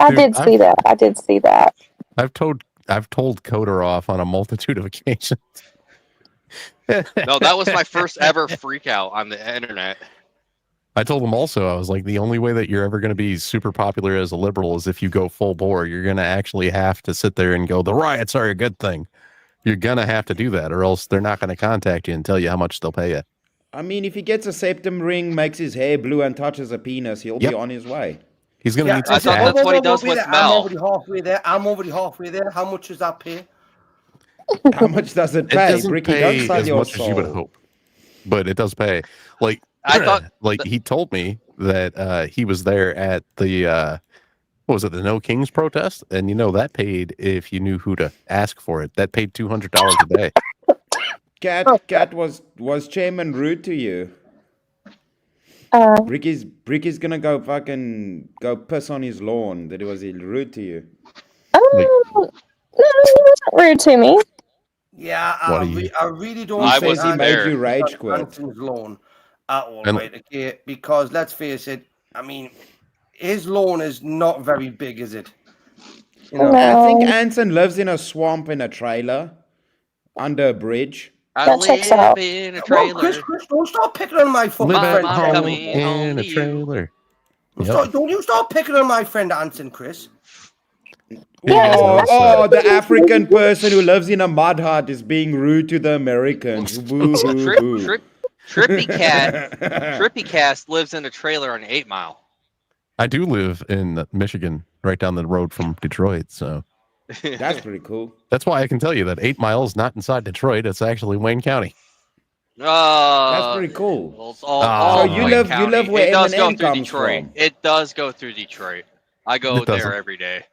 I Dude, did see that. I did see that. I've told Coder off on a multitude of occasions. No, that was my first ever freak out on the internet. I told him also, I was like, the only way that you're ever going to be super popular as a liberal is if you go full bore. You're going to actually have to sit there and go, the riots are a good thing. You're going to have to do that, or else they're not going to contact you and tell you how much they'll pay you. I mean, if he gets a septum ring, makes his hair blue, and touches a penis, he'll be on his way. He's going to need I some thought cash. that's what he does with I'm Mel. already halfway there. How much does that pay? How much does it It pay? doesn't Bricky, don't pay sell as your much as you would soul. hope, but it does pay. Like I thought like he told me that he was there at the what was it, the No Kings protest, and that paid if you knew who to ask for it. That paid $200 a day. Cat was Chairman rude to you? Bricky's gonna go piss on his lawn. That was he rude to you? No, he wasn't rude to me. Yeah, What I, are you- I really don't. He I think says he wasn't made there. you rage quit. Anson's loan at all, And- right? Okay, because let's face it. I mean, his loan is not very big, is it? No. I think Anson lives in a swamp in a trailer under a bridge. I That checks live out. in a Well, trailer. Chris, don't start picking on my fucking Live at friend. Mom home coming home in to a you. trailer. Don't you start picking on my friend Anson, Chris. The African person who lives in a mud hut is being rude to the Americans. Boo hoo hoo. Trippy Cast lives in a trailer on 8 Mile. I do live in Michigan, right down the road from Detroit, so That's pretty cool. that's why I can tell you that 8 Mile is not inside Detroit. It's actually Wayne County. That's pretty cool. Well, it's So all you Wayne live- you County. live where it does go Eminem through comes Detroit. from. It does go through Detroit. I go It doesn't. there every day.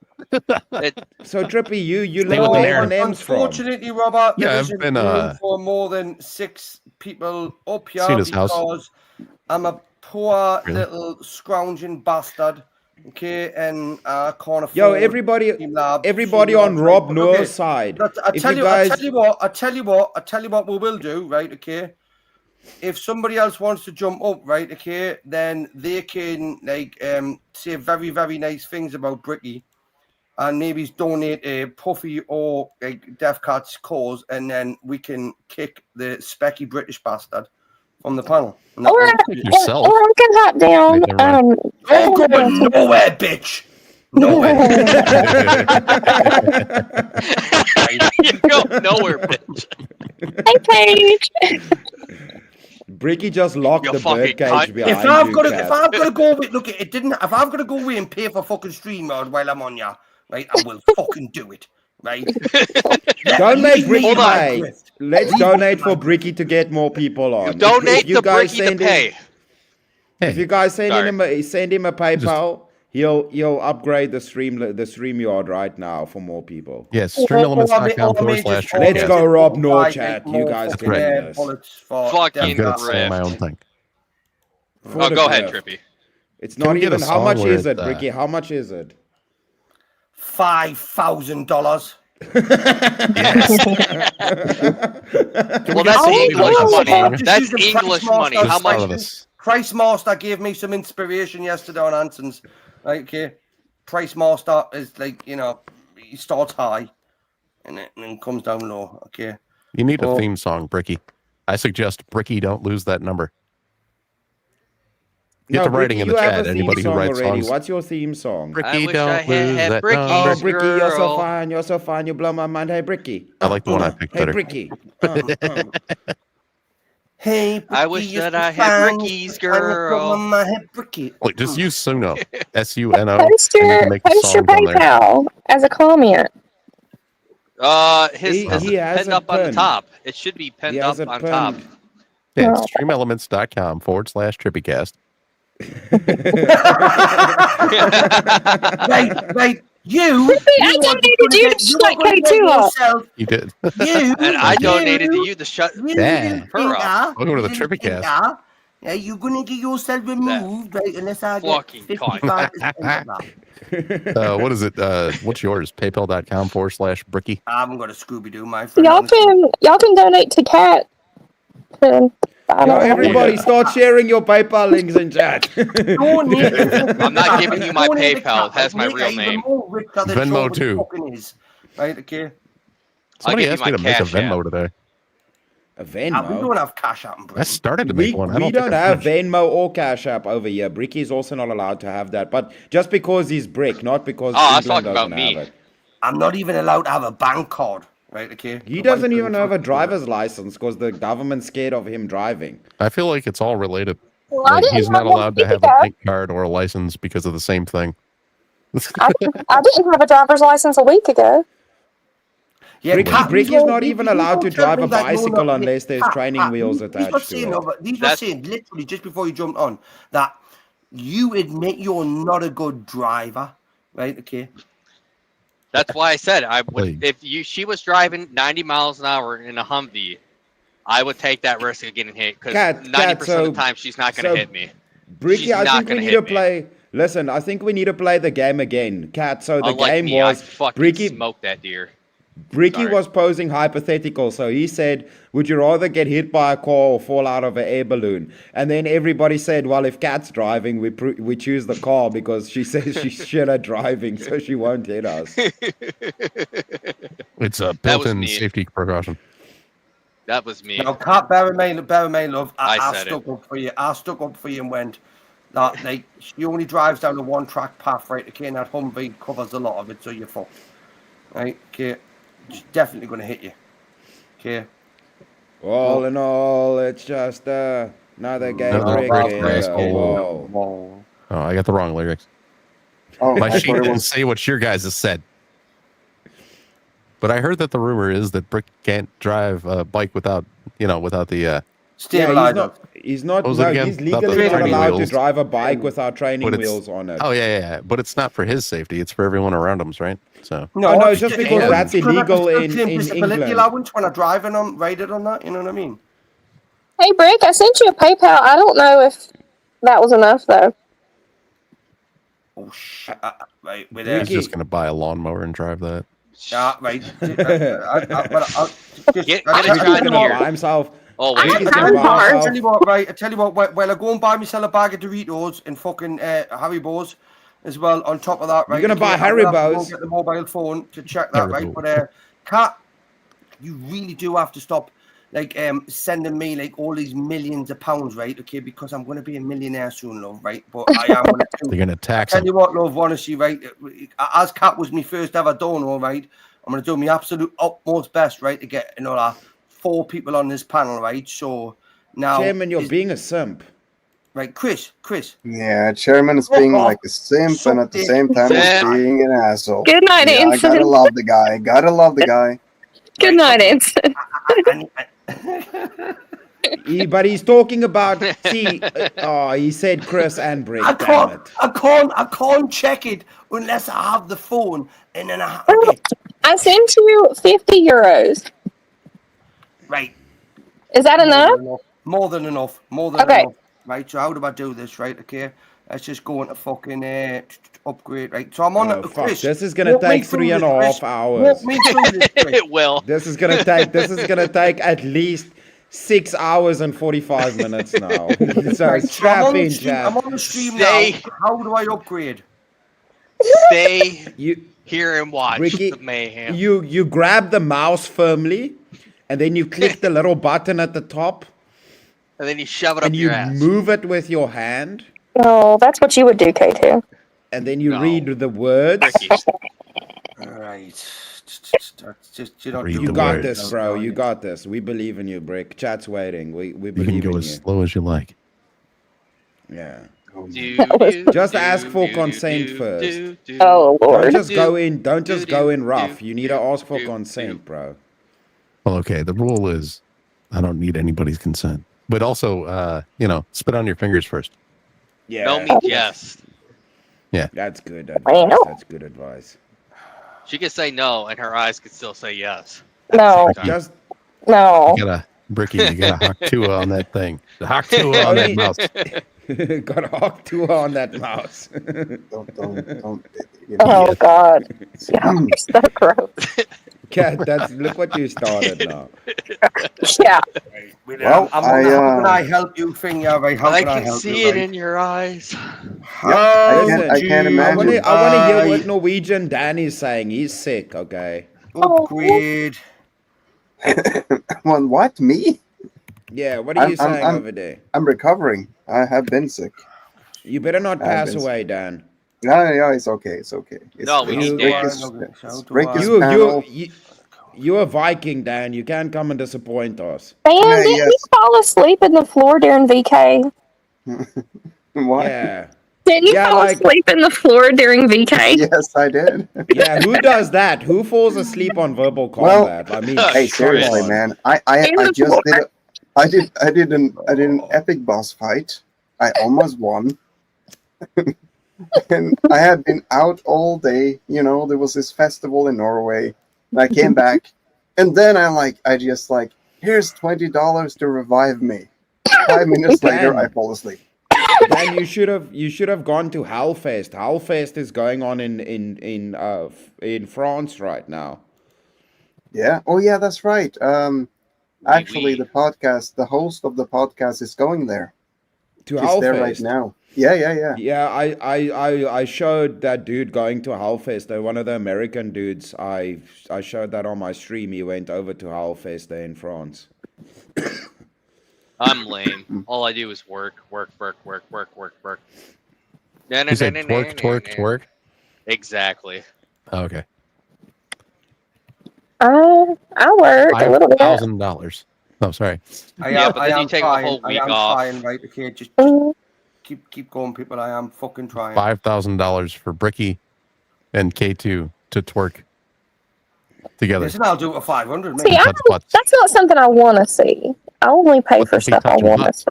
So Trippy, you Stay live with where the Eminem's from. Unfortunately, Robert, Yeah, there I've isn't been, room for more than 6 people up here Seen his house. because I'm a poor Really? little scrounging bastard. Okay, and I can't afford. Yo, everybody on Rob Noah's side. I If tell you you, I guys, tell you what we will do, right? Okay, if somebody else wants to jump up, right? Okay, then they can say very, very nice things about Bricky, and maybe donate a Puffy or Death Cat's cause, and then we can kick the specky British bastard from the panel. And that Or, will- yourself. or I can hop down. Wait, never mind. Oh, going nowhere, bitch. Nowhere. You go nowhere, bitch. Hey, Paige. Bricky just locked You the fucking birdcage cunt. behind If I've you, got to, Cat. if I've got to go away, look, it didn't. If I've got to go away and pay for fucking StreamYard while I'm on ya, right, I will fucking do it, right? Don't make Bricky Hold on. pay. Let's donate for Bricky to get more people on. You donate If to guys Bricky to send him- pay. If you guys send Sorry. him a PayPal, he'll upgrade the StreamYard right now for more people. Yes, streamelements.com/. Let's go, Rob Nor Buy, chat. more You guys fucking, can do this. bullets for Fucking I'm Death gonna Cat's Rift. say my own thing. For Oh, the go ahead, gift. Trippy. It's Can not we get a even how song much where is it, it's, Bricky? How much is it? $5,000. Well, that's Oh, English oh, money. oh. That's Using English Price money. Master How Just out much? of this. Price Master gave me some inspiration yesterday on Anson's. Right, okay, Price Master is he starts high, and then comes down low. Okay. You need a Well, theme song, Bricky. I suggest Bricky don't lose that number. Get No, the writing Bricky, in you the have chat. a theme Anybody who song writes already. songs. What's your theme song? I Bricky, wish I don't lose had that Bricky's Oh, number. Bricky, you're so girl. fine. You're so fine. You blow my mind. Hey, Bricky. I like the one I picked Hey, better. Bricky. hey, Bricky, I wish you're that so I had fine, Bricky's you're so fine, you blow girl. my head, Bricky. Wait, just use Suno. SUNO. Post And you your can make the post your songs on there. PayPal as a comment. His He has pinned a up on the pin. top. It should be He pinned has up a on top. pin. Yeah, it's Oh. streamelements.com/trippycast. Right, you Bricky, I are donated gonna you get, to you are shut gonna get K2 up. yourself, You did. And I donated to you to shut Yeah. her up. Welcome to the little Trippycast. finger. Yeah, you're gonna get yourself removed, right? Unless I get Fucking cunt. 55% of that. What is it? What's yours? PayPal.com/Bricky. I haven't got a Scooby-Doo, my friend. Y'all can donate to Cat. And I Yo, don't have everybody, start sharing your PayPal links in chat. I'm not giving you my PayPal. It has my real name. Venmo too. Right, okay. Somebody give you asked me my to make a Cash App. Venmo today. A We Venmo? don't have cash out in I Britain. started to We, make one. I we don't think I have finished. Venmo or Cash App over here. Bricky is also not allowed to have that. But just because he's Brick, not because I was England talking about doesn't me. have it. I'm not even allowed to have a bank card. Right, okay. He The doesn't wife even doesn't have a fucking do it. driver's license because the government's scared of him driving. I feel like it's all related. Well, I Like, didn't he's have not one allowed a to week have a ago. bank card or a license because of the same thing. I didn't have a driver's license a week ago. Yeah, Bricky's not even allowed to drive a bicycle unless there's Cat, training wheels These were attached saying, to it. these were saying literally just before you jumped on that you admit you're not a good driver, right? Okay. That's why I said I would. Like- If she was driving 90 miles an hour in a Humvee, I would take that risk of getting hit because Cat, 90% of so- the time she's not going to so hit me. Bricky, She's I not think we gonna need to hit me. play. Listen, I think we need to play the game again. Cat, so the Unlike game me, I was fucking Bricky. smoked that deer. Bricky Sorry. was posing hypothetical, so he said, "Would you rather get hit by a car or fall out of an air balloon?" And then everybody said, "Well, if Kat's driving, we choose the car because she says she's shit at driving, so she won't hit us." It's a That was built-in me. safety precaution. That was me. Now, Cat, bear in mind, love, I I said stuck up for you. I stuck up for you and went that like she only drives down a one-track path, right? Okay, and that Humvee covers a lot of it, so you're fucked. Right? Okay, she's definitely gonna hit you. Okay. All in all, it's just another gay Another brick brick in for the asshole. wall. Oh, I got the wrong lyrics. Oh, My I sheet thought it didn't was. say what your guys have said. But I heard that the rumor is that Brick can't drive a bike without the. Yeah, Stabilizer. he's not. What was it No, again? he's Without the legally not training allowed to wheels. drive a bike without training But it's- wheels on it. Oh yeah. But it's not for his safety; it's for everyone around him, right? So Oh, no, it's just because yeah. that's because I can illegal still in claim disability England. allowance when I drive and I'm rated on that. You know what I mean? Hey, Brick, I sent you a PayPal. I don't know if that was enough, though. Oh shit! Right, with he's just gonna buy a lawnmower and drive that. Yeah, right. Get it I trying gonna here. buy himself. Oh, I wait. have He's time gonna buy cards. I himself. tell you what, right? I tell you what. Well, I go and buy myself a bag of Doritos and fucking Haribo's as well. On top of that, right? You're gonna buy I will have to go Haribo's? and get the mobile phone to check that, right? Haribo. But Kat, you really do have to stop, like, sending me like all these millions of pounds, right? Okay, because I'm gonna be a millionaire soon, love, right? But I am gonna. They're gonna tax Tell him. you what, love, honestly, right? As Kat was my first ever donor, right? I'm gonna do my absolute utmost best, right, to get 4 people on this panel, right? So now, Chairman, you're being a simp. right, Chris. Yeah, chairman is being like a simp and at the same time he's Simp. being an asshole. Good night, Yeah, I gotta Anson. love the guy. Gotta love the guy. Good night, Anson. But he's talking about. See, he said Chris and Brick. Damn it. I can't check it unless I have the phone, and then Oh, I sent you 50 euros. right. Is that enough? More than enough. Okay. Enough. Right. So how do I do this? Right. Okay. Let's just go into fucking upgrade. Right. So I'm on Oh, it. fuck. Chris, This is gonna walk me take through 3.5 this, Chris. hours. Walk me through this, Chris. It will. This is gonna take at least 6 hours and 45 minutes now. So Right, so strap I'm on the in, stream, chat. I'm on the stream Stay. now. How do I upgrade? Stay You, here and watch Ricky, the mayhem. you grab the mouse firmly, and then you click the little button at the top, And then you shove it up and your you ass. move it with your hand, No, that's what you would do, K2. and then you No. read the words. Ricky. All right. Just you don't Read do You the got words. this, bro. You got this. We believe in you, Brick. Chat's waiting. We You can believe go in as you. slow as you like. Yeah. Just ask for consent first. Oh, Don't Lord. just go in. Don't just go in rough. You need to ask for consent, bro. Well, okay. The rule is, I don't need anybody's consent. But also, spit on your fingers first. Yeah. No means yes. Yeah. That's good advice. That's good advice. She could say no, and her eyes could still say yes. No. Just No. You gotta, Bricky, you gotta Hawk 2 on that thing. The Hawk 2 on that mouse. got a Hawk 2 on that mouse. Don't. Oh, God. Yeah, you're so gross. Cat, look what you started now. Yeah. Well, I'm on the how can I help you thing, yeah, right? How I can I can help see you, it right? in your eyes. How I can't imagine. I want to hear what Norwegian Danny's saying. He's sick, okay? Upgrade. What? Me? Yeah, what are you saying over there? I'm recovering. I have been sick. You better not I have pass been away, Dan. Yeah, it's okay. It's okay. No, we need Rick Dan. is panel. You're a Viking, Dan. You can't come and disappoint us. Man, didn't you fall asleep in the floor during VK? What? Yeah. Didn't you fall asleep in the floor during VK? Yes, I did. Yeah, who does that? Who falls asleep on verbal combat? I mean, hey, seriously, on. man. I just did an epic boss fight. I almost won. And I had been out all day. You know, there was this festival in Norway. And I came back, and then here's $20 to revive me. 5 minutes later, I fall asleep. Dan, you should have gone to Hellfest. Hellfest is going on in France right now. Yeah. Oh, yeah. That's right. Actually, the host of the podcast is going there. To She's there right Hellfest. now. Yeah. Yeah, I showed that dude going to Hellfest. One of the American dudes. I showed that on my stream. He went over to Hellfest there in France. I'm lame. All I do is work. You said twerk. Exactly. Oh, okay. I work a little bit. $5,000. Oh, sorry. I Yeah, am, but I then you am take a trying. whole I week am off. trying, right? Okay, just keep going, people. I am fucking trying. $5,000 for Bricky and K2 to twerk together. Listen, I'll do it for 500. See, Mate. that's not something I want to see. I only pay for stuff I want to see.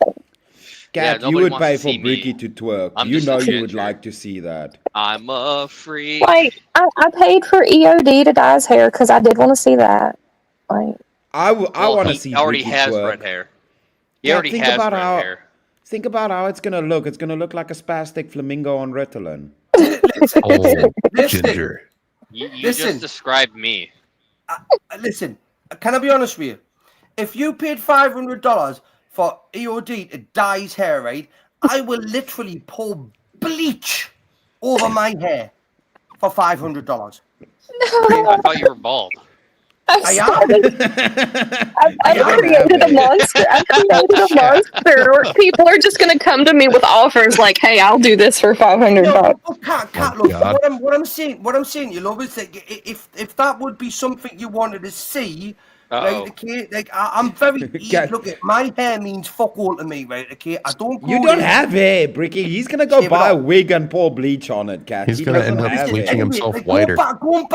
Cat, you nobody would wants to pay for see me. Bricky to twerk. I'm You just know a you would ginger. like to see that. I'm a freak. Like, I paid for EOD to dye his hair because I did want to see that. Like, I want to he see already Bricky has twerk. red hair. He Yeah, already think has about red how- hair. Think about how it's gonna look. It's gonna look like a spastic flamingo on Ritalin. Oh, Listen. ginger. You Listen. just described me. Listen, can I be honest with you? If you paid $500 for EOD to dye his hair, right, I will literally pour bleach over my hair for $500. I thought you were bald. I've am. created a monster. I've created a monster where people are just going to come to me with offers like, "Hey, I'll do this for $500." Can't look. What I'm saying, you love is that if that would be something you wanted to see, right? Okay, like I'm very look at my hair means fuck all to me, right? Okay, I don't. Go You don't in- have hair, Bricky. He's gonna go Shave it buy a off. wig and pour bleach on it, Cat. He's He gonna doesn't end up have bleaching hair. himself like, whiter. Going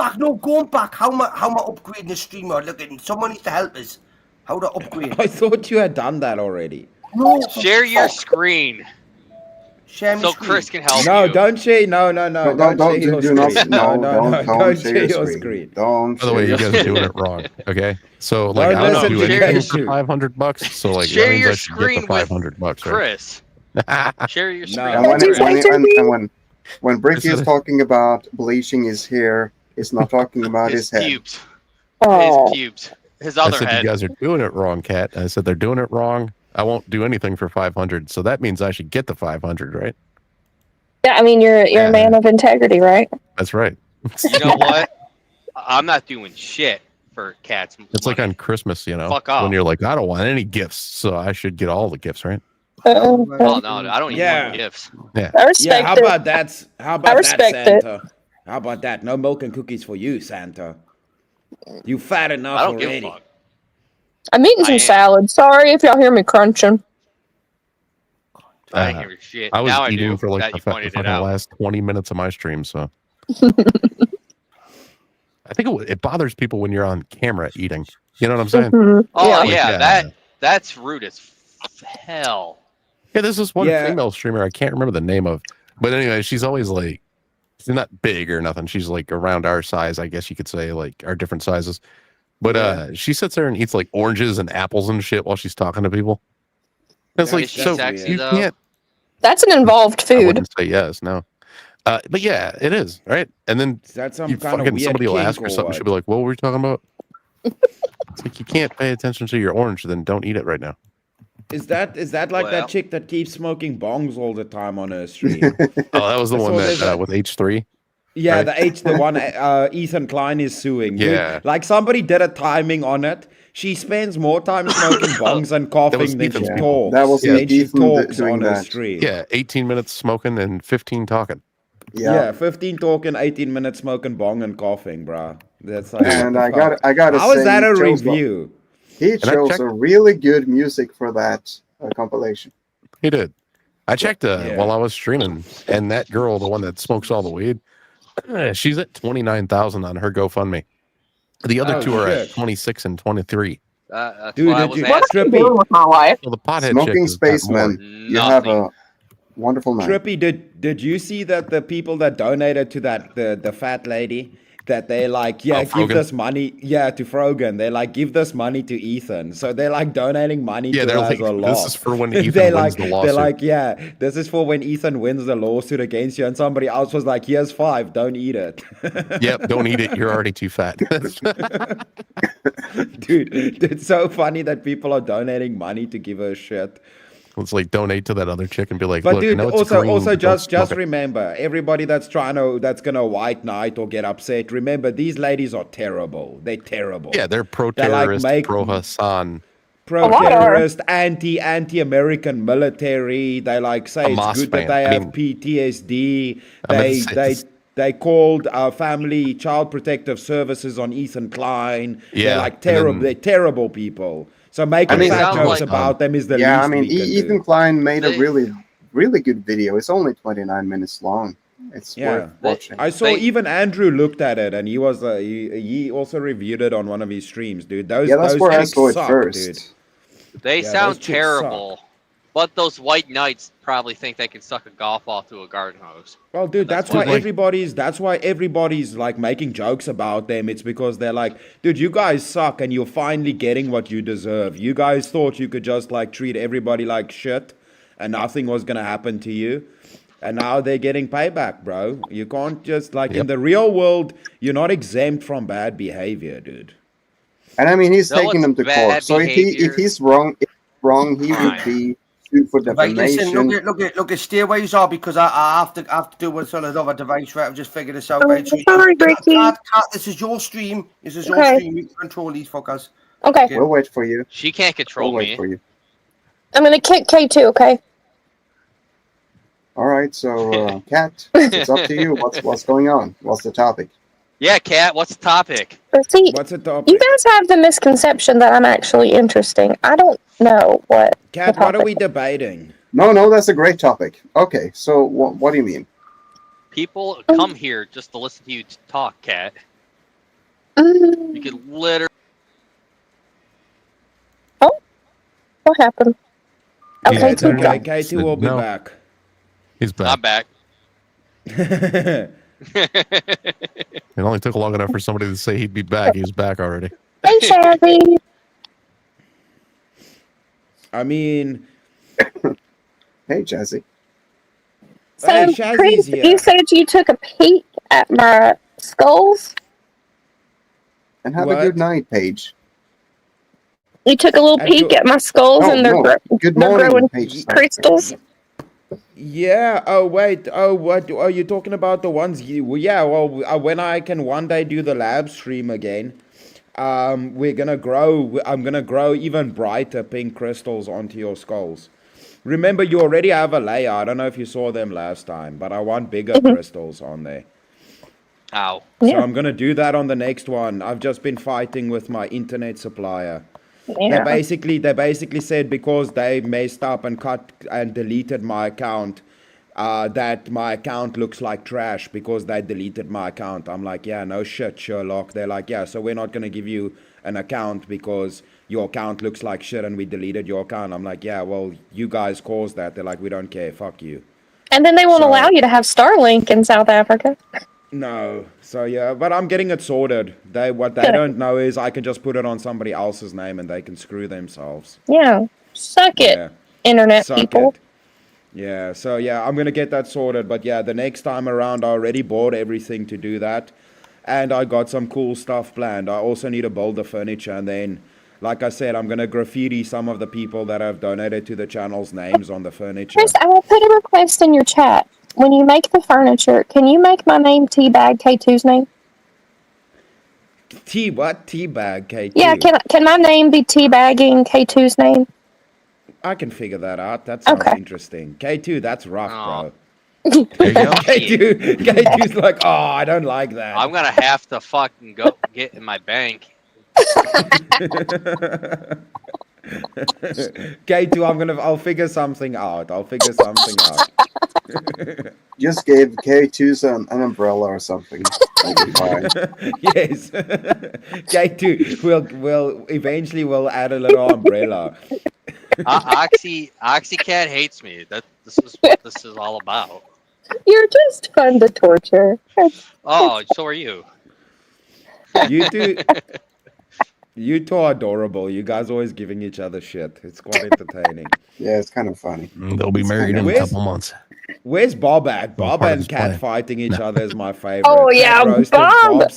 back. How am I upgrading the streamer? Look, someone needs to help us. How to upgrade? I thought you had done that already. No, Share your screen Share my so screen. Chris can help No, you. don't share. No. Don't share your do not. screen. No, Don't share your screen. screen. Don't. By the way, share you your guys are screen. doing it wrong. Okay, so like Don't I don't listen do to anything Cashew. for $500. So like Share that means your I should get screen the with $500, right? Chris. Share your screen. And with Chris. when Bricky is talking about bleaching his hair, he's not talking about his head. Pubes. Oh. His pubes. His I other said head. you guys are doing it wrong, Kat. I said they're doing it wrong. I won't do anything for 500. So that means I should get the 500, right? Yeah, I mean, you're a man of integrity, right? That's right. You know what? I'm not doing shit for cats. It's like on Christmas, you know, Fuck off. when you're like, I don't want any gifts, so I should get all the gifts, right? Oh no, I don't even want gifts. Yeah. I respect How it. about that? How I about that, respect it. Santa? How about that? No milk and cookies for you, Santa. You fat enough I don't give a already. fuck. I'm eating some salad. Sorry if y'all hear me crunching. I didn't hear shit. I was Now I eating do. for like that the you pointed it fucking out. last 20 minutes of my stream, so. I think it bothers people when you're on camera eating. You know what I'm saying? Mhm. Oh Like, yeah, that's rude as hell. Yeah, there's this one female streamer I can't remember the name of, but anyway, she's always like, she's not big or nothing. She's like around our size, I guess you could say, like our different sizes. But she sits there and eats like oranges and apples and shit while she's talking to people. And it's like, Is she so sexy, you though? can't. That's an involved I food. wouldn't say yes, no. But yeah, it is, right? And then Is that some you kind of fucking weird somebody will kink ask her or something. what? She'll be like, "What were we talking about?" It's like you can't pay attention to your orange, then don't eat it right now. Is that like Well. that chick that keeps smoking bongs all the time on her stream? Oh, that was the I one saw that there's a- with H3. Yeah, right? the one Ethan Klein is suing. Dude, Yeah. like somebody did a timing on it. She spends more time smoking bongs and was coughing than Ethan's she people. talks. That was than she Ethan talks doing on her that. stream. Yeah, 18 minutes smoking and 15 talking. Yeah, 15 talking, 18 minutes smoking bong and coughing, bruh. That's like, And what the I gotta How say, is that he a chose review? He I chose checked- a really good music for that compilation. He did. I checked Yeah. while I was streaming, and that girl, the one that smokes all the weed, she's at 29,000 on her GoFundMe. The other Oh, two are at shit. 26 and 23. That's Dude, why I did was you- What am I asking. doing with my life? Well, the pothead Smoking chick has got more. Spaceman, you have Nothing. a wonderful night. Trippy, did you see that the people that donated to that the fat lady, that they like, yeah, give Frogan? this money, yeah, to Frogan. They like give this money to Ethan. So they're like donating money Yeah, to they're her like, as a this lot. is for when Ethan They wins like, the they're lawsuit. like, yeah, this is for when Ethan wins the lawsuit against you, and somebody else was like, here's 5, don't eat it. Yep, don't eat it. You're already too fat. Dude, it's so funny that people are donating money to give her shit. Let's like donate to that other chick and be like, But look, I dude, know it's also green, don't just smoke it. remember, everybody that's gonna white knight or get upset, remember these ladies are terrible. They're terrible. Yeah, they're They, like, pro-terrorist, make- pro-Hassan. Pro-terrorist, anti-American military. They like say it's Hamas good that fan. they I have mean- PTSD. I meant to say this. They called family child protective services on Ethan Klein. Yeah, They're like and terrible. then- They're terrible people. So making I mean, fat sounds jokes like- about them is the Yeah, I least mean, we can Ethan do. Klein made a They- really good video. It's only 29 minutes long. It's Yeah. worth watching. I saw They- even Andrew looked at it, and he was he also reviewed it on one of his streams, dude. Those Yeah, that's those where I chicks saw it suck, first. dude. They Yeah, sound those chicks terrible, but those white knights probably think they can suck a golf ball through a garden hose. Well, dude, That's that's why why- everybody's like making jokes about them. It's because they're like, dude, you guys suck, and you're finally getting what you deserve. You guys thought you could just like treat everybody like shit, and nothing was gonna happen to you. And now they're getting payback, bro. You can't just like in Yep. the real world, you're not exempt from bad behavior, dude. And I mean, he's No, taking it's them to bad court. So behavior. if he's wrong, he Fine. would be sued for Right, listen, defamation. look at stay where you are because I have to do what's on another device, right? I've just figured this out, Oh, right? So sorry, Ricky. Kat, this is your stream. This is your Okay. stream. You can control these fuckers. Okay, Okay. We'll wait for you. She can't control We'll wait me. for you. I'm gonna kick K2. Okay. All right. So, Kat, it's up to you. What's going on? What's the topic? Yeah, Kat, what's the topic? But see, What's the you topic? guys have the misconception that I'm actually interesting. I don't know what. Kat, the what are topic we debating? No, that's a great topic. Okay. So, what do you mean? People come here just to listen to you talk, Kat. Mm, You could literally. what happened? Yeah, Okay, it's two okay. guys. Okay, K2 will be No. back. He's back. I'm back. It only took long enough for somebody to say he'd be back. He's back already. Hey, Shazzy. I mean, Hey, Jazzy. So, Hey, Shazzy's Chris, here. you said you took a peek at my skulls. And have What? a good night, Paige. You took a little At peek your- at my skulls, No, and they're no. Good they're morning, growing Paige. crystals. Yeah. Oh wait. Oh what? Oh, you're talking about the ones you? Well, yeah. Well, when I can one day do the lab stream again, we're gonna grow. I'm gonna grow even brighter pink crystals onto your skulls. Remember, you already have a layer. I don't know if you saw them last time, but I want bigger Mhm. crystals on there. Ow. So Yeah. I'm gonna do that on the next one. I've just been fighting with my internet supplier. They Yeah. basically said because they messed up and cut and deleted my account, that my account looks like trash because they deleted my account. I'm like, yeah, no shit, Sherlock. They're like, yeah, so we're not gonna give you an account because your account looks like shit and we deleted your account. I'm like, yeah, well, you guys caused that. They're like, we don't care. Fuck you. And then they won't allow So you to have Starlink in South Africa. no, so yeah, but I'm getting it sorted. What they Good. don't know is I can just put it on somebody else's name and they can screw themselves. Yeah. Suck it, Yeah, internet suck people. it. Yeah, so yeah, I'm gonna get that sorted. But yeah, the next time around, I already bought everything to do that, and I got some cool stuff planned. I also need to build the furniture, and then, like I said, I'm gonna graffiti some of the people that have donated to the channel's names on the Chris, furniture. I will put a request in your chat. When you make the furniture, can you make my name Teabag K2's name? What? Teabag Yeah, K2. can my name be Teabagging K2's name? I can figure that out. That sounds Okay. interesting. K2, that's rough, Oh, bro. There you go. shit. K2's like, oh, I don't like that. I'm gonna have to fucking go get in my bank. K2, I'll figure something out. I'll figure something out. Just gave K2 an umbrella or something. That'll be fine. Yes. K2, we'll eventually we'll add a little umbrella. Oxycat hates me. This is what this is all about. You're just fun to torture. Oh, so are you. You two are adorable. You guys always giving each other shit. It's quite entertaining. Yeah, it's kind of funny. They'll be It's married kind in of- a couple months. Where's Bob at? Well, Bob part of and his Cat plan. fighting each No. other is my favorite. Oh, Cat yeah, roasted Bob.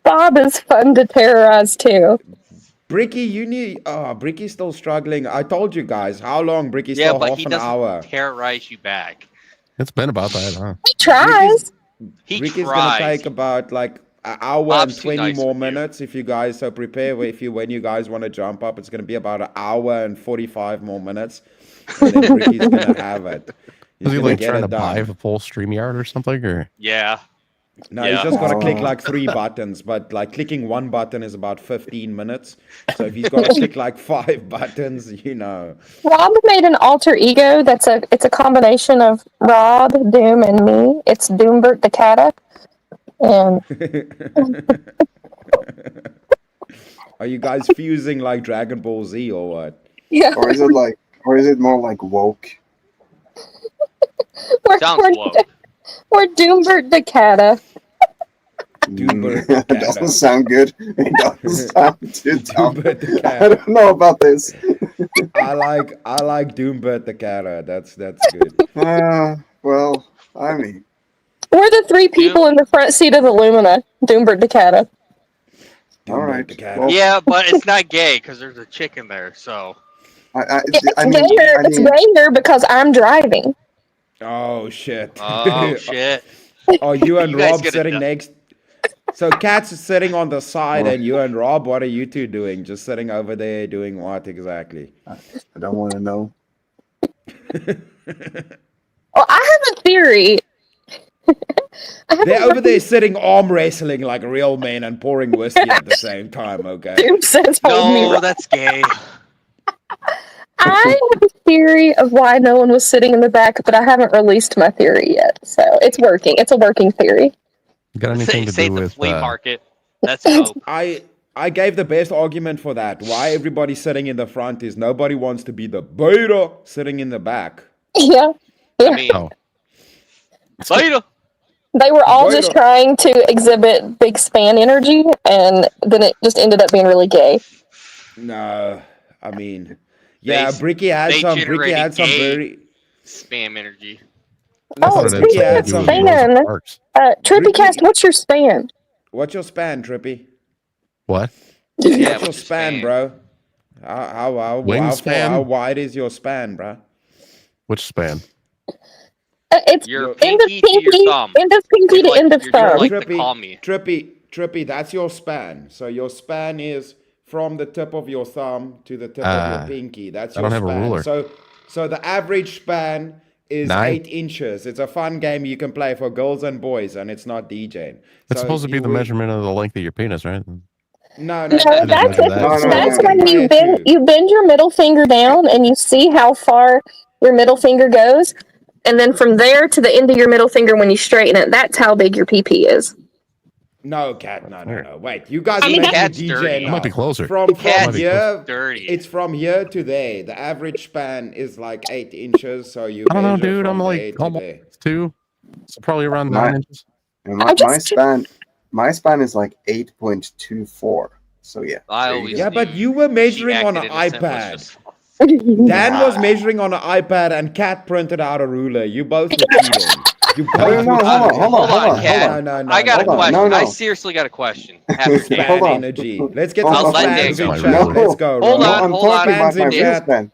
Bob is fun to terrorize too. Bricky, you need. Oh, Bricky's still struggling. I told you guys. How long, Bricky? Yeah, Still but half he an doesn't hour. terrorize you back. It's been about that, huh? He tries. He Ricky's tries. gonna take about like an hour Bob's and too 20 nice more with you. minutes if you guys so prepare when you guys want to jump up. It's gonna be about an hour and 45 more minutes. And then Ricky's gonna have it. He's Was he gonna like get trying to it buy done. a full StreamYard or something? Or Yeah. No, Yeah. he's just gotta click Oh. like 3 buttons, but like clicking one button is about 15 minutes. So if he's gotta click like 5 buttons, you know. Rob made an alter ego it's a combination of Rob, Doom, and me. It's Doombert the Cata. And Are you guys fusing like Dragon Ball Z or what? yeah, Or is it more like woke? Sounds woke. we're Doombert the Cata. Doombert It the doesn't Cata. sound good. It doesn't sound too tough. Doombert the I Cata. don't know about this. I like Doombert the Cata. That's good. Well, I mean, We're the 3 people in the front seat of the Lumina. Doombert the Cata. all Doombert right. the Cata. Well, Yeah, but it's not gay because there's a chick in there. So It's gayer because I'm driving. Oh shit. oh shit. Oh, you and You guys Rob gotta sitting du- next. So Cat's sitting on the side, Well- and you and Rob, what are you two doing? Just sitting over there doing what exactly? I don't want to know. Well, I have a theory. They're over there sitting arm wrestling like real men and pouring whiskey at the same time. Okay. Doom says hold me No, right. that's gay. I have a theory of why no one was sitting in the back, but I haven't released my theory yet. So it's working. It's a working theory. got anything to Say do the with flea market. That's dope. I gave the best argument for that. Why everybody's sitting in the front is nobody wants to be the beta sitting in the back. Yeah. I mean, Oh. beta. They were all just Beta. trying to exhibit big span energy, and then it just ended up being really gay. No, I mean, yeah, They- Bricky had they some. Bricky generated had some gay- very. Spam energy. I Oh, thought it had speaking something of to do with span, Rosa Parks. Trippycast, what's your span? What's your span, Trippy? What? Yeah, What's your span, bro? How Wingspan? wide is your span, bro? Which span? It's Your end of pinky to your pinky, thumb. end of pinky to Like end of you're thumb. like the call me. Trippy, that's your span. So your span is from the tip of your thumb to the tip of your pinky. That's I your don't have a span. ruler. So the average span is 9? 8 inches. It's a fun game you can play for girls and boys, and it's not DJing. It's So supposed to be you the would- measurement of the length of your penis, right? No, No, I didn't that's measure that. No, that's no. when Player two. you bend your middle finger down and you see how far your middle finger goes, and then from there to the end of your middle finger when you straighten it, that's how big your PP is. No, Cat, no. Wait, you guys I are mean, making a Cat's DJ dirty. now. It might be closer. From Cat's here, dirty. it's from here to there. The average span is like 8 inches, so you I don't know, measure dude. from I'm there like to almost there. 2. So probably around My- 9 inches. And I just- my span is like 8.24. So yeah. I there you always go. Yeah, but knew you were she measuring on acted an innocent, let's iPad. just- Dan was measuring on an iPad, and Cat printed out a ruler. You both were cheating. You both No, were hold on, cheating. hold on, Cat. No, I got a hold on, question. no. I seriously got a question. After Span Dan. Hold on. energy. Let's get Hold some on. Let Dan spans in go. chat. No. Let's go. Hold No, on, I'm hold talking on. about my Spans in real chat. span.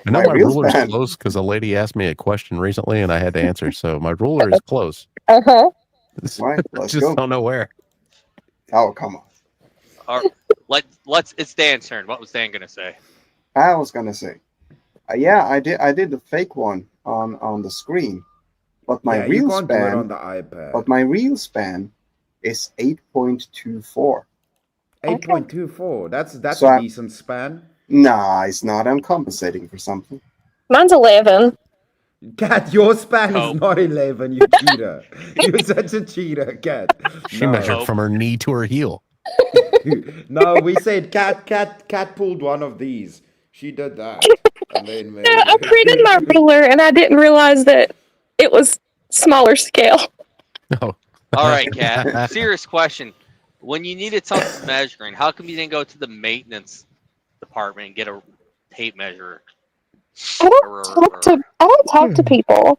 I know My my real ruler's span. close because a lady asked me a question recently and I had to answer. So my ruler is close. Uh-huh. Right, I let's just go. don't know where. Oh, come on. All right, let's. It's Dan's turn. What was Dan gonna say? I was gonna say, yeah, I did the fake one on the screen, but my Yeah, you real can't do it span, on the iPad. but my real span is 8.24. 8.24. That's So a I- decent span. Nah, it's not. I'm compensating for something. Mine's 11. Cat, your span Cope. is not 11. You cheater. You're such a cheater, Cat. She measured from her knee to her heel. No, we said Cat pulled one of these. She did that. And then Yeah, I printed my ruler and I didn't realize that it was smaller scale. Oh. All right, Cat. Serious question. When you needed something measuring, how come you didn't go to the maintenance department and get a tape measure? I don't talk to people.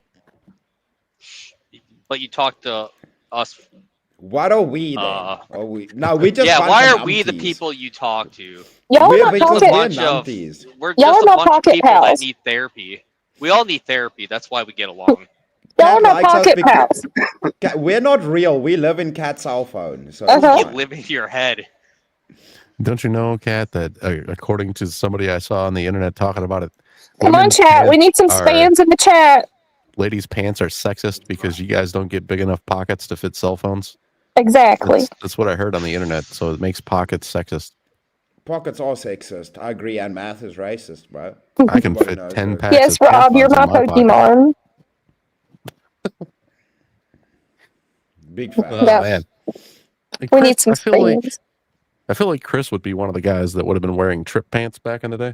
But you talked to us. What are we then? Are we? No, we just. Yeah, bunch why of are we the numpties. people you talk to? Y'all are We're not because pocket. we're Bunch of- numpties. We're Y'all just are a my bunch of pocket people pals. that need therapy. We all need therapy. That's why we get along. Y'all are Cat my likes us pocket because- pals. We're not real. We live in Cat's cell phone. So Uh-huh. You live in your head. Don't you know, Kat, that according to somebody I saw on the internet talking about it, Come on, women's chat. We pants need some are- spans in the chat. ladies' pants are sexist because you guys don't get big enough pockets to fit cell phones. Exactly. That's what I heard on the internet. So it makes pockets sexist. pockets are sexist. I agree, and math is racist, bro. I can Everybody fit knows 10 that. packs Yes, of Rob, you're tampons my in pocket. Pokemon. Big fan. Oh, Yeah. man. Like, We Chris, need some spans. I feel like Chris would be one of the guys that would have been wearing trip pants back in the day.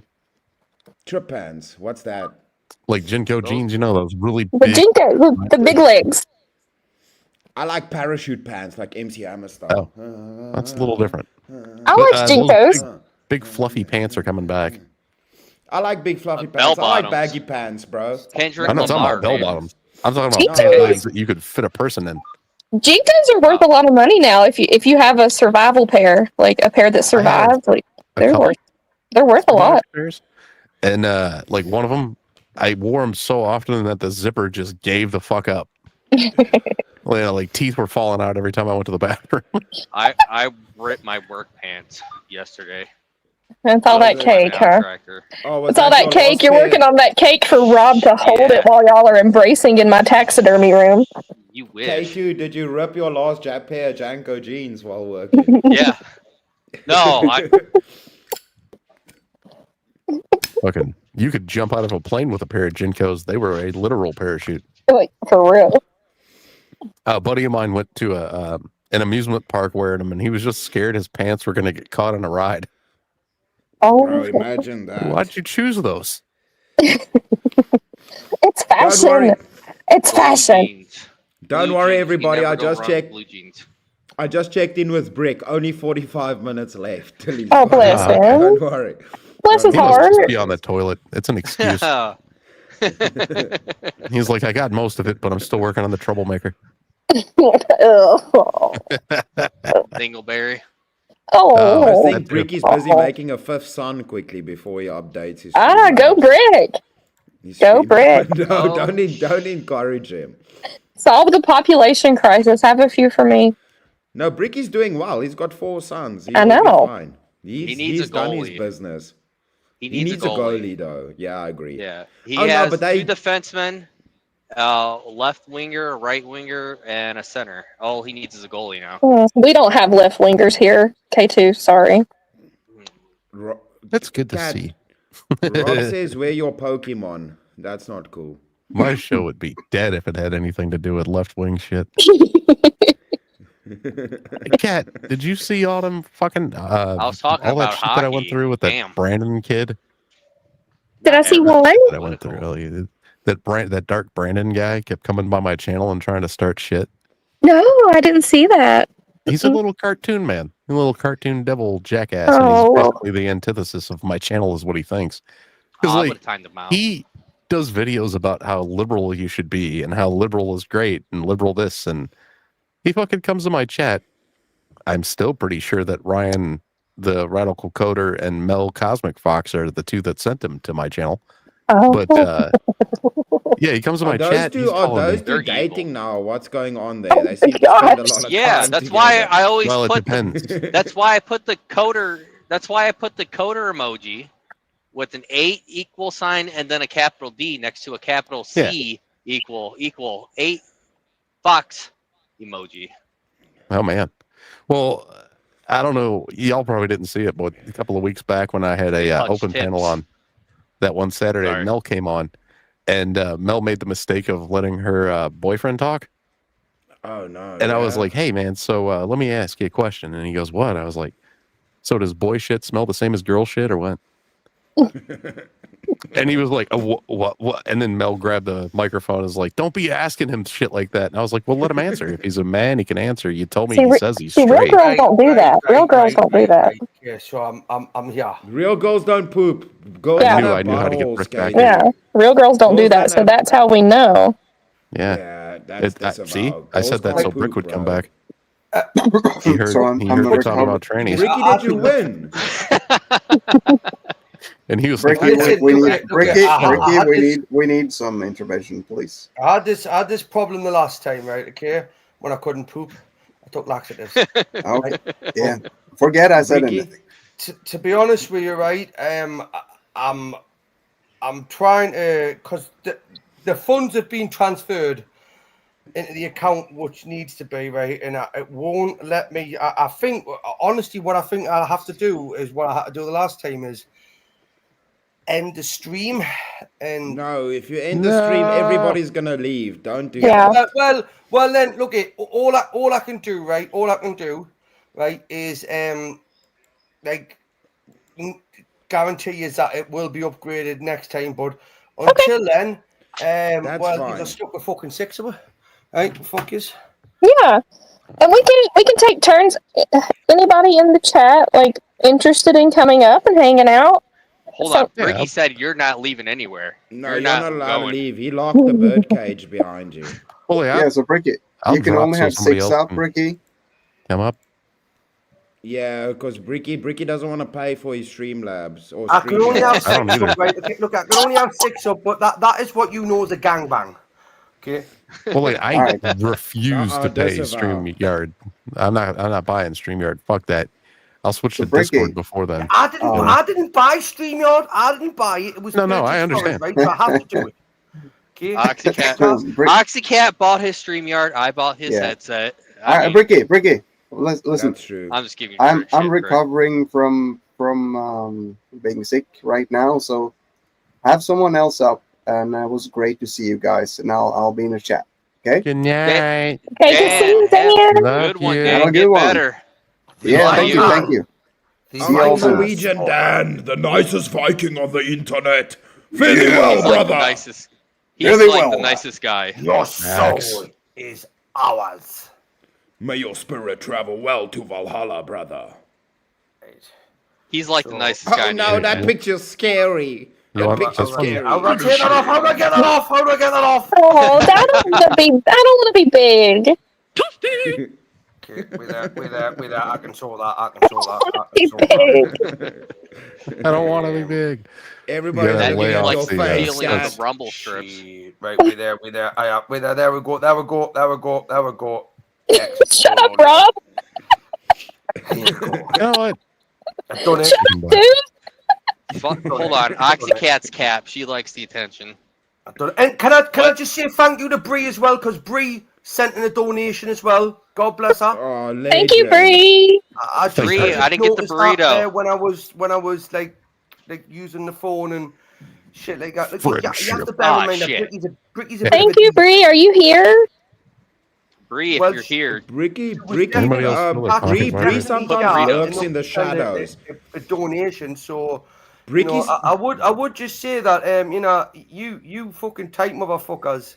Trip pants. What's that? Like Jinko jeans, you know, those really The big. Jinko, the big legs. I like parachute pants, like MC Hammer stuff. Oh, that's a little different. I But, like those Jinkos. Big fluffy pants are coming back. I like big fluffy bell pants. I like bottoms. baggy pants, bro. Kendrick I'm not talking Lamar, about bell man. bottoms. I'm talking about Jinkos. things that you could fit a person in. Jinkos are worth a lot of money now. If you have a survival pair, like a pair that survives, like A they're couple worth a lot. pairs. And like one of them, I wore them so often that the zipper just gave the fuck up. Like teeth were falling out every time I went to the bathroom. I ripped my work pants yesterday. That's all that cake, huh? Tractor. Oh, was It's all that your cake. last You're pair? working on that cake for Rob to hold Yeah. it while y'all are embracing in my taxidermy room. You wish. K2, did you rip your last pair of Janko jeans while working? Yeah. No, I Fucking, you could jump out of a plane with a pair of Jinkos. They were a literal parachute. Like, for real. A buddy of mine went to an amusement park wearing them, and he was just scared his pants were going to get caught on a ride. Oh, Bro, imagine that. Why'd you choose those? it's Don't fashion. worry. It's fashion. jeans. Don't Blue worry, jeans. You everybody. never I go just wrong with checked. blue jeans. I just checked in with Brick. Only 45 minutes left till he's Oh, gone. bless him. Don't worry. Bless his He must heart. just be on the toilet. It's an excuse. He's like, I got most of it, but I'm still working on the troublemaker. Ugh. Dingleberry. Oh. I That think Brick is busy Oh. making a fifth son quickly before he updates his. Ah, stream. go Brick. He's Go, streaming. Brick. No, Oh, don't encourage him. Solve the population crisis. Have a few for me. No, Bricky's doing well. He's got 4 sons. He I will be know. fine. he needs He's a done his goalie. business. He He needs needs a a goalie. goalie though. Yeah, I agree. Yeah, he Oh, no, has but they- 2 defensemen, left winger, a right winger, and a center. All he needs is a goalie now. We don't have left wingers here. K2, sorry. That's good to Cat, see. Rob says, "We're your Pokemon." That's not cool. My show would be dead if it had anything to do with left wing shit. Cat, did you see all them fucking I was talking all that about shit that I went hockey. through with that Damn. Brandon kid? Did I see Not one? That I went political. through. That dark Brandon guy kept coming by my channel and trying to start shit. No, I didn't see that. He's a little cartoon man, a little cartoon devil jackass, Oh. and he's basically the antithesis of my channel, is what he thinks. Because I like would have timed him out. he does videos about how liberal you should be and how liberal is great and liberal this, and he fucking comes to my chat. I'm still pretty sure that Ryan, the Radical Coder, and Mel Cosmic Fox are the 2 that sent him to my channel. Oh. But yeah, he comes to my Are those chat. two, He's are calling me. those 2 They're dating evil. now? What's going on there? Oh They seem to my spend a gosh. lot of Yeah, time that's why together. I always Well, it put. depends. That's why I put the coder. That's why I put the coder emoji with an 8 equal sign and then a capital D next to a capital C equal 8 Fox emoji. Oh man. Well, I don't know. Y'all probably didn't see it, but a couple of weeks back when I had a Clutch open panel tips. on that one Saturday, Sorry. Mel came on, and Mel made the mistake of letting her boyfriend talk. Oh no! And I was yeah. like, "Hey man, so let me ask you a question." And he goes, "What?" I was like, "So does boy shit smell the same as girl shit, or what?" And he was like, what? And then Mel grabbed the microphone and was like, "Don't be asking him shit like that." And I was like, "Well, let him answer. If he's a man, he can answer. You told me See, he re- says he's see, real straight." girls don't do that. Real girls don't do that. Yeah, so I'm here. Real girls don't poop. Girls Yeah. have I knew how to get buttholes, Rick back. Katie. Yeah, real girls don't do Girls that. don't So have- that's how we know. Yeah. Yeah, that's See, disavowed. I said Girls that so can't Brick poop, would come bro. back. He heard, So I'm he a heard me talking recovered- about trannies, Ricky, did you win? and he was like, Bricky, Listen, we look need at- Bricky, I had this- we need some intervention, please. I had this problem the last time, right? Okay, when I couldn't poop, I took laxatives. Okay. Yeah. Forget I said Bricky? anything. To be honest with you, right? I'm trying to, because the funds have been transferred into the account which needs to be, right, and it won't let me. I think honestly, what I think I'll have to do is what I had to do the last time is end the stream. And No, if you end the stream, No. everybody's gonna leave. Don't do Yeah. that. well, then look it. All I can do, right? All I can do, right, is like guarantee you that it will be upgraded next time. But until then, That's well, fine. you're stuck with fucking 6 of it, right? Fuck yous. Yeah, and we can take turns. Anybody in the chat like interested in coming up and hanging out? Hold So- on. Ricky Yeah. said you're not leaving anywhere. No, you're you're not allowed to going. leave. He locked the birdcage behind you. "Well, yeah, Yeah, so Bricky, I'll you can drop only so have somebody 6 else up, can Bricky. come up." Yeah, because Bricky doesn't want to pay for his Streamlabs or I can only have Streamlabs. I don't 6 either. up, right? Okay, look, I can only have 6 up, but that is what you know as a gangbang. Okay. Well, like, I All right. refuse to pay disavow. StreamYard. I'm not buying StreamYard. Fuck that. I'll switch So to Bricky- Discord before then. I didn't buy StreamYard. I didn't buy it. It was No, purchased I for it, understand. right? So I have to do it. Okay. Oxycat. So, Oxycat bought his StreamYard. I bought his Yeah. headset. All right, Bricky, listen. That's true. I'm just giving you I'm shit, Rick. recovering from being sick right now, so have someone else up, and it was great to see you guys. And I'll be in the chat. Okay. Good night. Okay, good see you, Dan, Dan. Love Good one, you. Dan. Have a Get good one. better. Yeah. love Thank you. you. Thank you. These See you guys all are- soon. Norwegian Dan, the nicest Viking on the internet. Very well, He's like the brother. nicest. He's Very like well. the nicest guy. Your soul is ours. May your spirit travel well to Valhalla, brother. He's like the So- nicest guy. Oh in no, the that internet. picture's scary. You That want picture's this one? scary. How do I take that off? How do I get that off? How do I get that off? Oh, I don't want to be. I don't want to be big. Okay, with that, I can sort that. I can sort that. I can Be sort that. big. I don't want to be big. Everybody's Yeah, That looking lay you at off like your the the, face, feeling of Cat. the rumble strips. Shit. Right, we're there. We're there. There we go. There we go. There we go. There we go. Excellent. Shut up, Hold on. Rob. Here you go. You know what? I've done it. Shut up, dude. Hold on, Oxycat's cap. She likes the attention. I've done it. And can I What? just say thank you to Bree as well, because Bree sent in a donation as well. God bless her. Oh, legend. Thank you, Bree. I just Bree, I didn't get the noticed that burrito. there when I was like using the phone and shit like that. Like, you have to Friendship. bear in Ah, mind that shit. Bricky's a bit Thank of a you, Bree. Are you here? Bree, if Well, you're here, Bricky, Anybody else feel like talking about Bree it? sometimes Burritos. lurks in the shadows. A donation, so you Bricky's know, I would just say that you know, you fucking tight motherfuckers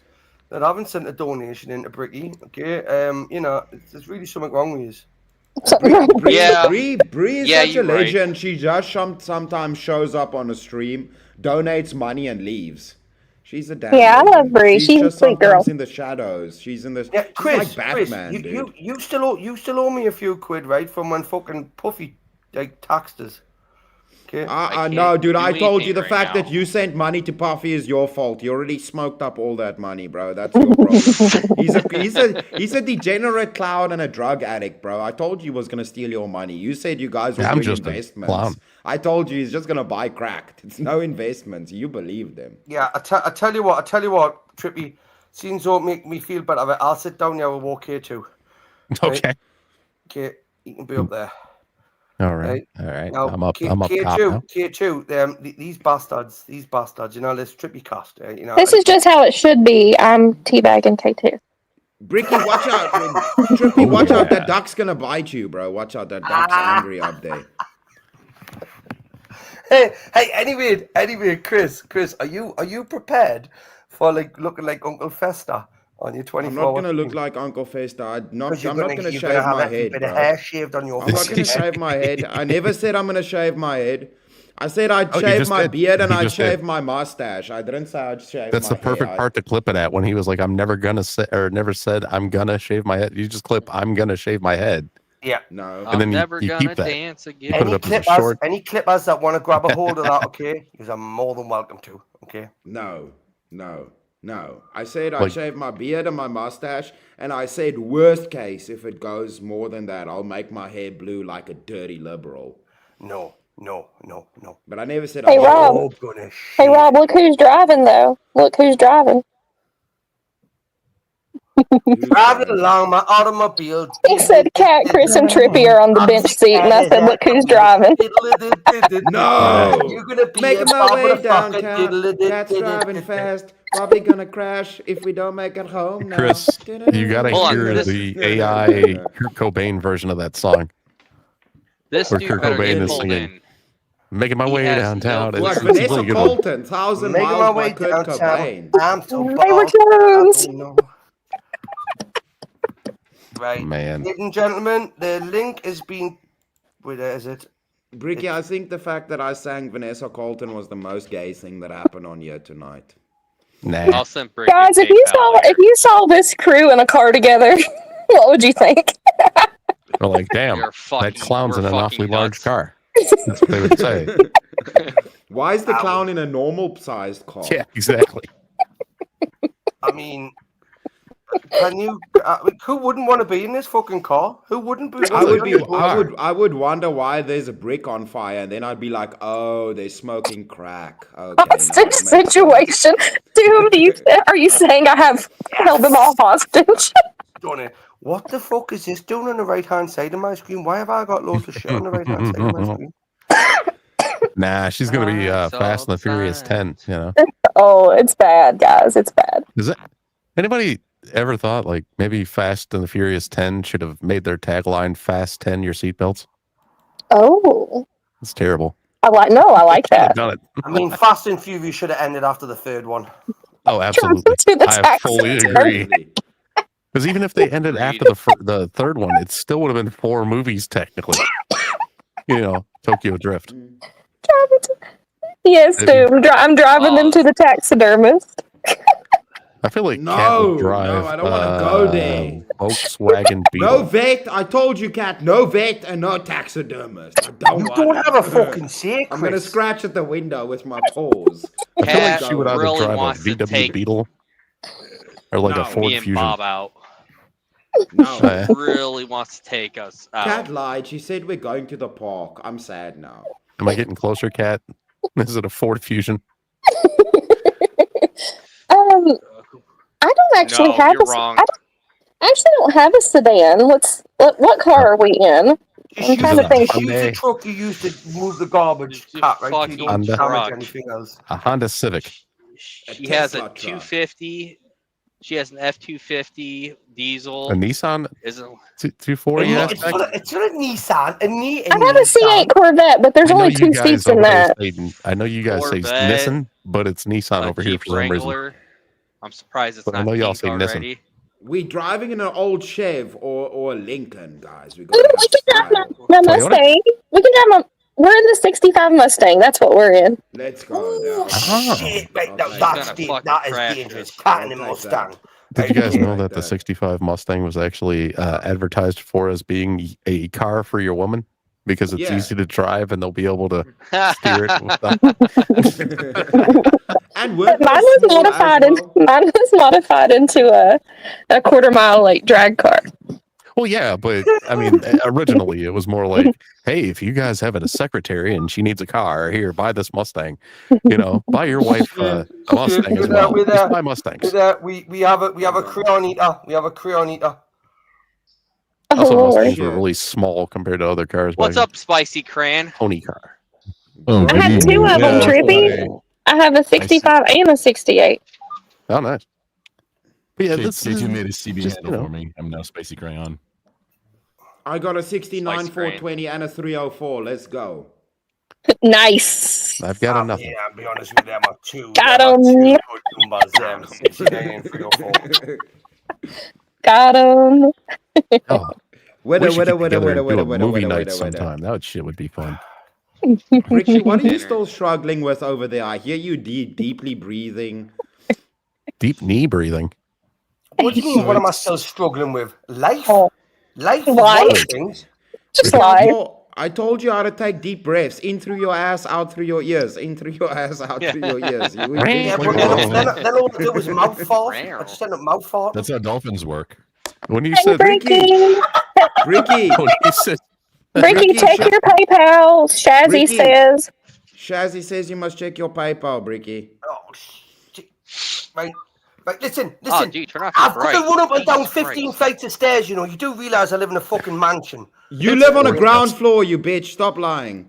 that haven't sent a donation into Bricky, okay? You know, there's really something wrong with you. Yeah. Bree is Yeah, such a you're right. legend. She just sometimes shows up on a stream, donates money, and leaves. She's a damn Yeah, I love legend. Bree. She's She's a just sweet girl. sometimes in the shadows. She's in the. Yeah, she's Chris, like Batman, Chris, dude. you still owe me a few quid, right? From when fucking Puffy like taxed us. Okay. I No, can't dude, do I told you anything the right fact now. that you sent money to Puffy is your fault. You already smoked up all that money, bro. That's your problem. he's a degenerate clown and a drug addict, bro. I told you he was gonna steal your money. You said you guys were I'm doing just a investments. clown. I told you he's just gonna buy crack. It's no investments. You believed him. Yeah, I tell you what, Trippy, seems to make me feel better. I'll sit down here and walk here too. Okay. Okay, you can be up there. All right. All right. Now, I'm up top K2, now. K2, these bastards, you know, this Trippy cast, you know. This is just how it should be. I'm teabagging K2. Bricky, watch out. Trippy, watch out. That duck's gonna bite you, bro. Watch out. That duck's angry up there. Hey, anyway, Chris, are you prepared for like looking like Uncle Fester on your 24? I'm not gonna look like Uncle Festa. I'm not gonna you're shave have my every head, bit bro. of hair shaved on your I'm not fucking gonna head. shave my head. I never said I'm gonna shave my head. I said I'd Oh, you shave just my did. beard and You I'd just did. shave my mustache. I didn't say I'd shave That's my the perfect hair. part to clip it at when he was like, I'm never gonna say, or never said I'm gonna shave my head. You just clip, I'm gonna shave my head. Yeah. No. And then I'm you never keep gonna that. dance You again. put it up as a short. Any clippers that want to grab a hold of that, okay, you're more than welcome to, okay? No. I said I'd Like- shave my beard and my mustache, and I said worst case, if it goes more than that, I'll make my hair blue like a dirty liberal. No. But I never said Hey, I'd Rob. Oh, goodness. Hey, Rob, look who's driving, though. Look who's driving. Driving along my automobile. He said Cat, Chris, and Trippy are on the bench seat, and I said, look who's driving. No! You're gonna be Making a my way motherfucker, down, Cat. Cat's driving fast. Probably gonna crash if we don't make it home now. Chris, you gotta Hold on, hear this- the AI Kurt Cobain version of that song. This Where dude Kurt better Cobain get is pulled singing. in. Making my He way has downtown. no Like It's a really Vanessa good one. Colton, 1,000 Making my miles way by Kurt downtown. Cobain. I'm so They were bald. close. I don't know. Right, Man. ladies and gentlemen, the link is being. Where is it? Bricky, I think the fact that I sang Vanessa Colton was the most gay thing that happened on here tonight. Nah. I'll send Brick a Guys, if PayPal you saw this crew in a car together, what would you think? We're like, damn, You're fucking- that clown's we're in an fucking awfully large nuts. car. That's what they would say. Why is the clown in a normal-sized car? Yeah, exactly. I mean, can you? Who wouldn't want to be in this fucking car? Who wouldn't be? I would wonder why there's a brick on fire, and then I'd be like, oh, they're smoking crack. Okay, Hostage situation. To whom are you saying I have held them all hostage? Donny, what the fuck is this doing on the right hand side of my screen? Why have I got loads of shit on the right hand side of my screen? Nah, she's gonna be Fast and the Furious 10. You know? Oh, it's bad, guys. It's bad. Is it? Anybody ever thought like maybe Fast and the Furious 10 should have made their tagline "Fast 10 your seatbelts"? Oh, It's terrible. I like that. Done it. I mean, Fast and Furious should have ended after the third one. Oh, absolutely. To the I tax fully center. agree. Because even if they ended after the third one, it still would have been 4 movies technically. You know, Tokyo Drift. Yes, dude. I'm driving them to the taxidermist. I feel like Cat No, would drive. no, I don't want to go there. Volkswagen No Beetle. vet. I told you, cat. No vet and no taxidermist. I don't You want don't it. have a fucking say, I'm gonna Chris. scratch at the window with my paws. I feel like Cat she would either really drive a wants to VW take Beetle or like No. a Ford me and Fusion. Bob out. No. Uh, Really wants to take us Cat out. lied. She said we're going to the park. I'm sad now. Am I getting closer, Cat? Is it a Ford Fusion? I don't actually No, have you're a. wrong. I actually don't have a sedan. What car are we in? Just I'm trying to think. use the truck you used to move the garbage, Just cat, right? So you fucking don't damage truck. anything else. A Honda Civic. She has a Tesla truck. 250. She has an F-250 diesel. A Nissan Isn't 240 Yeah. It's not a Nissan. I have a C8 Corvette, but there's I know only you two guys seats in over there that. say- I know you guys say Corvette, Nissan, but it's Nissan a over here Jeep for some reason. Wrangler. I'm surprised it's But I not know y'all pink say Nissan. already. We driving in an old Chev or a Lincoln, guys. We Ooh, gotta we can drive have style. my Toyota? Mustang. We can drive my. We're in the '65 Mustang. That's what we're in. Let's go. Oh, Ah. shit, mate. I'll No, take that's that. that is Crash dangerous. this. Cat in a I'll take Mustang. Did you guys Right, know like that the that. 65 Mustang was actually advertised for as being a car for your woman? Because it's Yeah. easy to drive and they'll be able to steer it. And But weren't mine they was small as modified. well? Mine was modified into a quarter-mile like drag car. Well, yeah, but I mean, originally it was more like, hey, if you guys have a secretary and she needs a car, here, buy this Mustang. You know, buy your wife a Mustang as well. Just buy Mustangs. we have a crayon eater. We have a crayon eater. Also, Oh, Mustangs were shit. really small compared to other cars. What's back up, Spicy Cran? Pony car. Oh, I had two of them, Trippy. I have a 65 and a 68. Oh, nice. But yeah, this K2 is made a CB just, handle you know. for me. I'm now Spicy Crayon. I got a 69 Spicy Crayon. 420 and a 304. Let's go. Nice. I've got enough. Yeah, I'll be honest with them. Two. Got them are 'em. two good numbers. 69 and 304. Got him. Oh, Winner, we should winner, get winner, together winner, and do winner, a winner, movie winner, night winner, winner. sometime. That shit would be fun. Richie, what are you Dinner. still struggling with over there? I hear you deeply breathing. Deep knee breathing. What do you mean? What am I still struggling with? Life? Oh. Life is one of Life? the things. Just Richie, like I told you how to take deep breaths in through your ass, out through your ears, in through your ass, out through your ears. You would Yeah, be but then all I did was mouth fart. I just ended up mouth fart. That's how dolphins work. When you hey, said Bricky. Ricky, when you said Bricky, Ricky, check shut- your PayPal. Shazzy Ricky. says. Shazzy says you must check your PayPal, Bricky. Oh, shit. Right. Right, listen. Oh, dude, turn off I've your got to bright. run up and down Jesus 15 Christ. flights of stairs, you know. You do realise I live in a fucking mansion. You live on a ground floor, you bitch. Stop lying.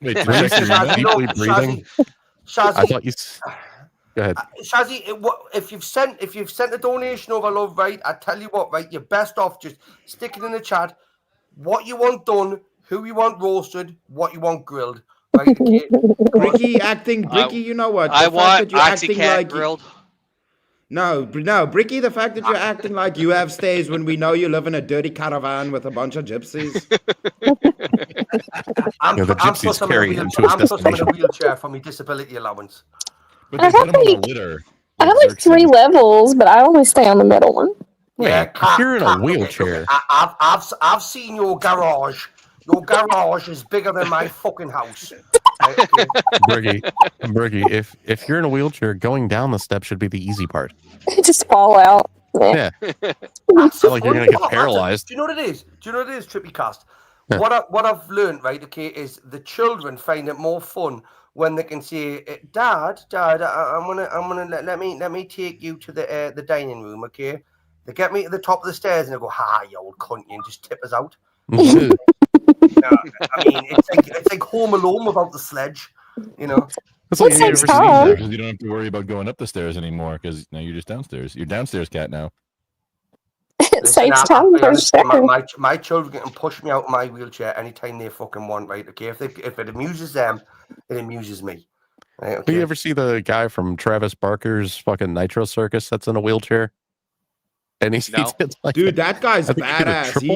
Wait, when you check your said email? deeply breathing, Shazzy, I thought you. Go ahead. Shazzy, if you've sent a donation over, love, right? I tell you what, right? You're best off just sticking in the chat what you want done, who you want roasted, what you want grilled. Right? Okay? Bricky, you know what? The I fact want that you're acting Oxycat like grilled. No, Bricky, the fact that you're acting like you have stairs when we know you live in a dirty caravan with a bunch of gypsies. I'm Yeah, the plus gypsies I'm in a carry him to his I'm plus I'm in a destination. wheelchair for my disability allowance. But they put them on a litter. I have like 3 levels, but I only stay on the middle one. Yeah, if you're in a look, wheelchair, I've seen your garage. Your garage is bigger than my fucking house. Right, okay. Briggy, if you're in a wheelchair, going down the steps should be the easy part. Just fall out. Yeah. That's not like you're gonna get fun. paralyzed. Do you know what it is? Trippy Cast? Yeah. What I've learned, right? Okay, is the children find it more fun when they can say, "Dad, I'm gonna let me take you to the dining room." Okay, they get me to the top of the stairs and they go, "Ha, you old cunt," and just tip us out. I mean, it's like Home Alone without the sledge, you know. It's What like takes you time? Because you don't have to worry about going up the stairs anymore because now you're just downstairs. You're downstairs cat now. It saves time for Honestly, sure. my children can push me out of my wheelchair anytime they fucking want, right? Okay, if it amuses them, it amuses me. Right, Do you okay. ever see the guy from Travis Barker's fucking Nitro Circus that's in a wheelchair? And he's No. like, Dude, that guy's I think he did a badass. triple-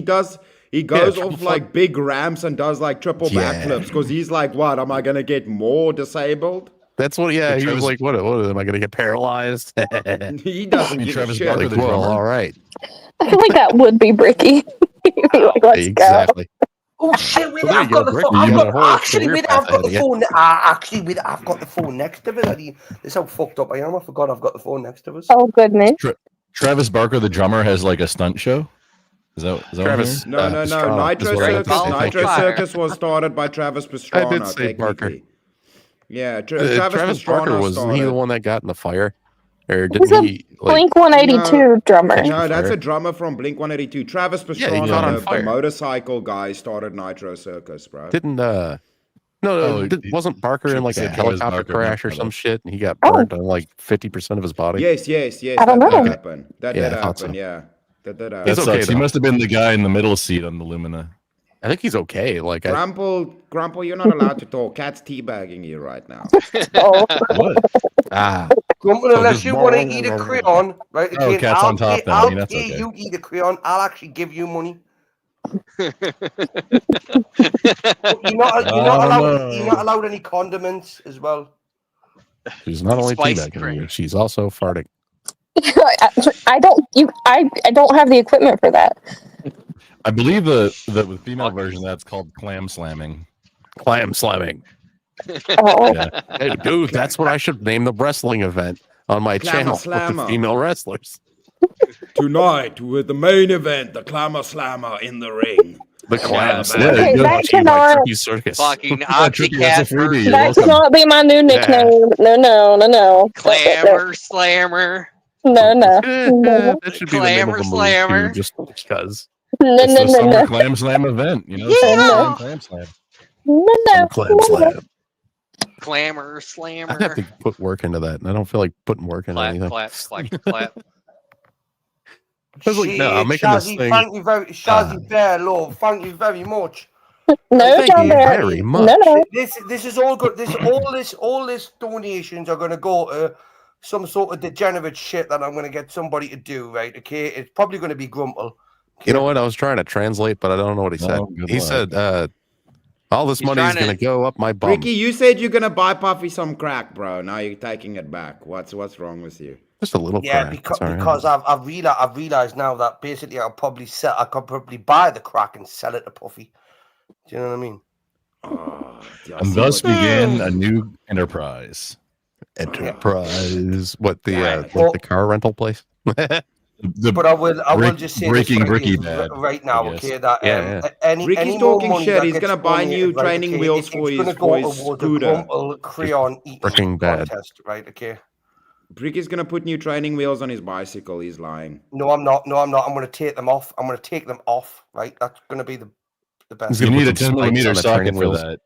He goes triple off flip. like big ramps and does like triple Yeah. backflips because he's like, what? Am I gonna get more disabled? That's what. Yeah, he was Travis- like, "What? Am I going to get paralyzed?" He doesn't give a Travis shit. Barker, Like, the well, drummer? all right, I feel like that would be Bricky. He'd be like, let's go. exactly. Oh shit! Wait, Well, there I've you go, got the Brick. phone. You got a whole Actually, career wait, path I've got ahead the of you. phone. Actually, wait, I've got the phone next to me. This is how fucked up I am. I forgot I've got the phone next to us. Oh goodness. Travis Barker, the drummer, has like a stunt show. Is that Travis? No. Pastrana Nitro is what I meant to Circus. say. Thank Nitro you. Circus was started by Travis Pastrana. I did say Barker. technically. Yeah, Travis Barker Pastrana was he the started. one that got in the fire, or He's didn't a he? Like, Blink 182 drummer. Catch No, the that's fire? a drummer from Blink 182. Travis Yeah, he caught on Pastrana, the fire. motorcycle guy, started Nitro Circus, bro. Didn't no, Oh, wasn't Barker in like a said Travis helicopter Barker, crash or not some that. shit, and he got Oh. burned on like 50% of his body? Yes. I don't That know. did happen. That Yeah, did I thought happen. so. Yeah, that did That happen. He's okay, sucks. He though. must have been the guy in the middle seat on the Lumina. I think he's okay. Like, Grumple, you're not allowed to talk. Cat's teabagging you right now. Oh. What? Grumble, So unless just- you want to eat a crayon, right? Oh, okay, Cat's on top now. I I'll mean, that's pay okay. you eat a crayon. I'll actually give you money. You're not allowed any condiments as well. She's not only Spicy teabagging cream. you, she's also farting. I don't have the equipment for that. I believe the female version that's called clam slamming. Clam slamming. Oh. Yeah. Hey, dude, that's what I should name the wrestling event on my Clamor channel with the Slammer. female wrestlers. Tonight, with the main event, the Clamor Slammer in the ring. The clam Yeah, slamming. Okay, good. that Brought to you by cannot- Turkey Circus. Fucking Yeah, Tricky, that's a Oxycat freebie. You're That welcome. cannot be my new nickname. No. Clamor Slammer. No. That should be the name of the Clamor Slammer. move, too, just because. It's the summer No. clam slam event, you know? Yeah. Clam slam. No. Clam slam. Clamor I Slammer. have to put work into that, and I don't feel like putting work into Clap, anything. clap. I was like, no, I'm making this Shazzy, thing. thank you very, Shazzy Bear Love, thank you very much. No, Thank John you Bear. very much. No. This is all good. All this donations are going to go to some sort of degenerate shit that I'm going to get somebody to do, right? Okay, it's probably going to be Grumple. You know what? I was trying to translate, but I don't know what he said. Oh, good He luck. said, all this He's money is trying going to- to go up my bum. Ricky, you said you're gonna buy Puffy some crack, bro. Now you're taking it back. What's wrong with you? Just a little Yeah, crack. because, It's all right. because I've realized now that basically I could probably buy the crack and sell it to Puffy. Do you know what I mean? Oh, yeah, I And see thus what- began a new enterprise. Enterprise. What the Yeah, like well- the car rental place? The But I will just say breaking this Bricky right, bad, right now, I guess. okay, that Yeah, any Ricky's more talking money shit. that He's gets gonna buy donated, new right, training okay, wheels it's for gonna his go towards a scooter. Grumple crayon eating Freaking bad. contest, right? Okay. Ricky's gonna put new training wheels on his bicycle. He's lying. No, I'm not. I'm going to take them off. I'm going to take them off. Right. That's going to be the best. He's You gonna need put a some 10 spikes millimeter on the socket training for wheels. that.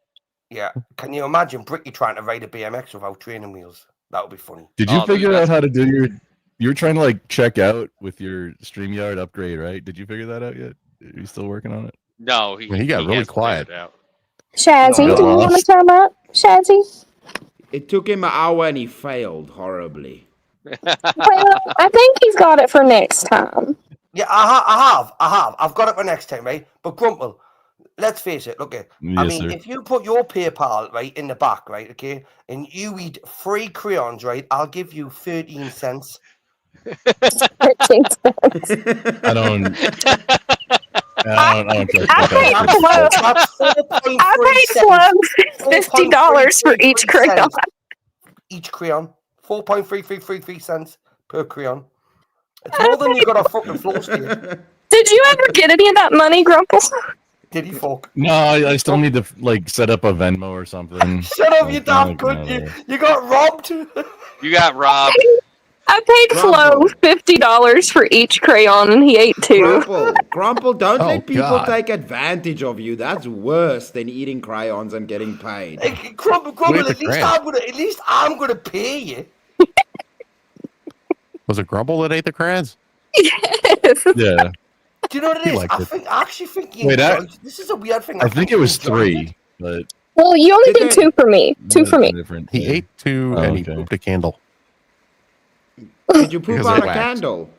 Yeah. Can you imagine Bricky trying to ride a BMX without training wheels? That would be funny. Did you Oh, dude, figure that's- out how to do your? You're trying to like check out with your StreamYard upgrade, right? Did you figure that out yet? Are you still working on it? No, He got really hasn't quiet. figured it out. Shazzy, No. do you want to time out? Shazzy? It took him an hour and he failed horribly. Well, I think he's got it for next time. Yeah, I have. I've got it for next time, right? But Grumple, let's face it. Look, I Yes, mean, sir. if you put your PayPal right in the back, right, okay, and you eat 3 crayons, right, I'll give you 13 cents. I don't. I don't trust I that paid kind of close. shit. That's I 4.3 paid cents. close $50 for each crayon. Each crayon. 4.3333 cents per crayon. It's more than you got a fucking floor stage. Did you ever get any of that money, Grumple? Did you fuck? No, I still need to like set up a Venmo or something. Shut up, you Like, daft like, cunt. You got robbed. You got robbed. I paid Flo $50 for each crayon, and he ate 2. Grumple, don't Oh, let people God. take advantage of you. That's worse than eating crayons and getting paid. Hey, Grumble, Wait, at least I'm gonna pay you. Was it Grumble that ate the crayons? Yes. Yeah, Do you know what it He is? liked it. I actually think you Wait, enjoyed. This is a weird thing. I think it was you enjoyed 3, but Well, you only Did did 2 for me. 2 for me. different. He ate 2 Oh, and he okay. pooped a candle. Did you poop Because out it a waxed. candle?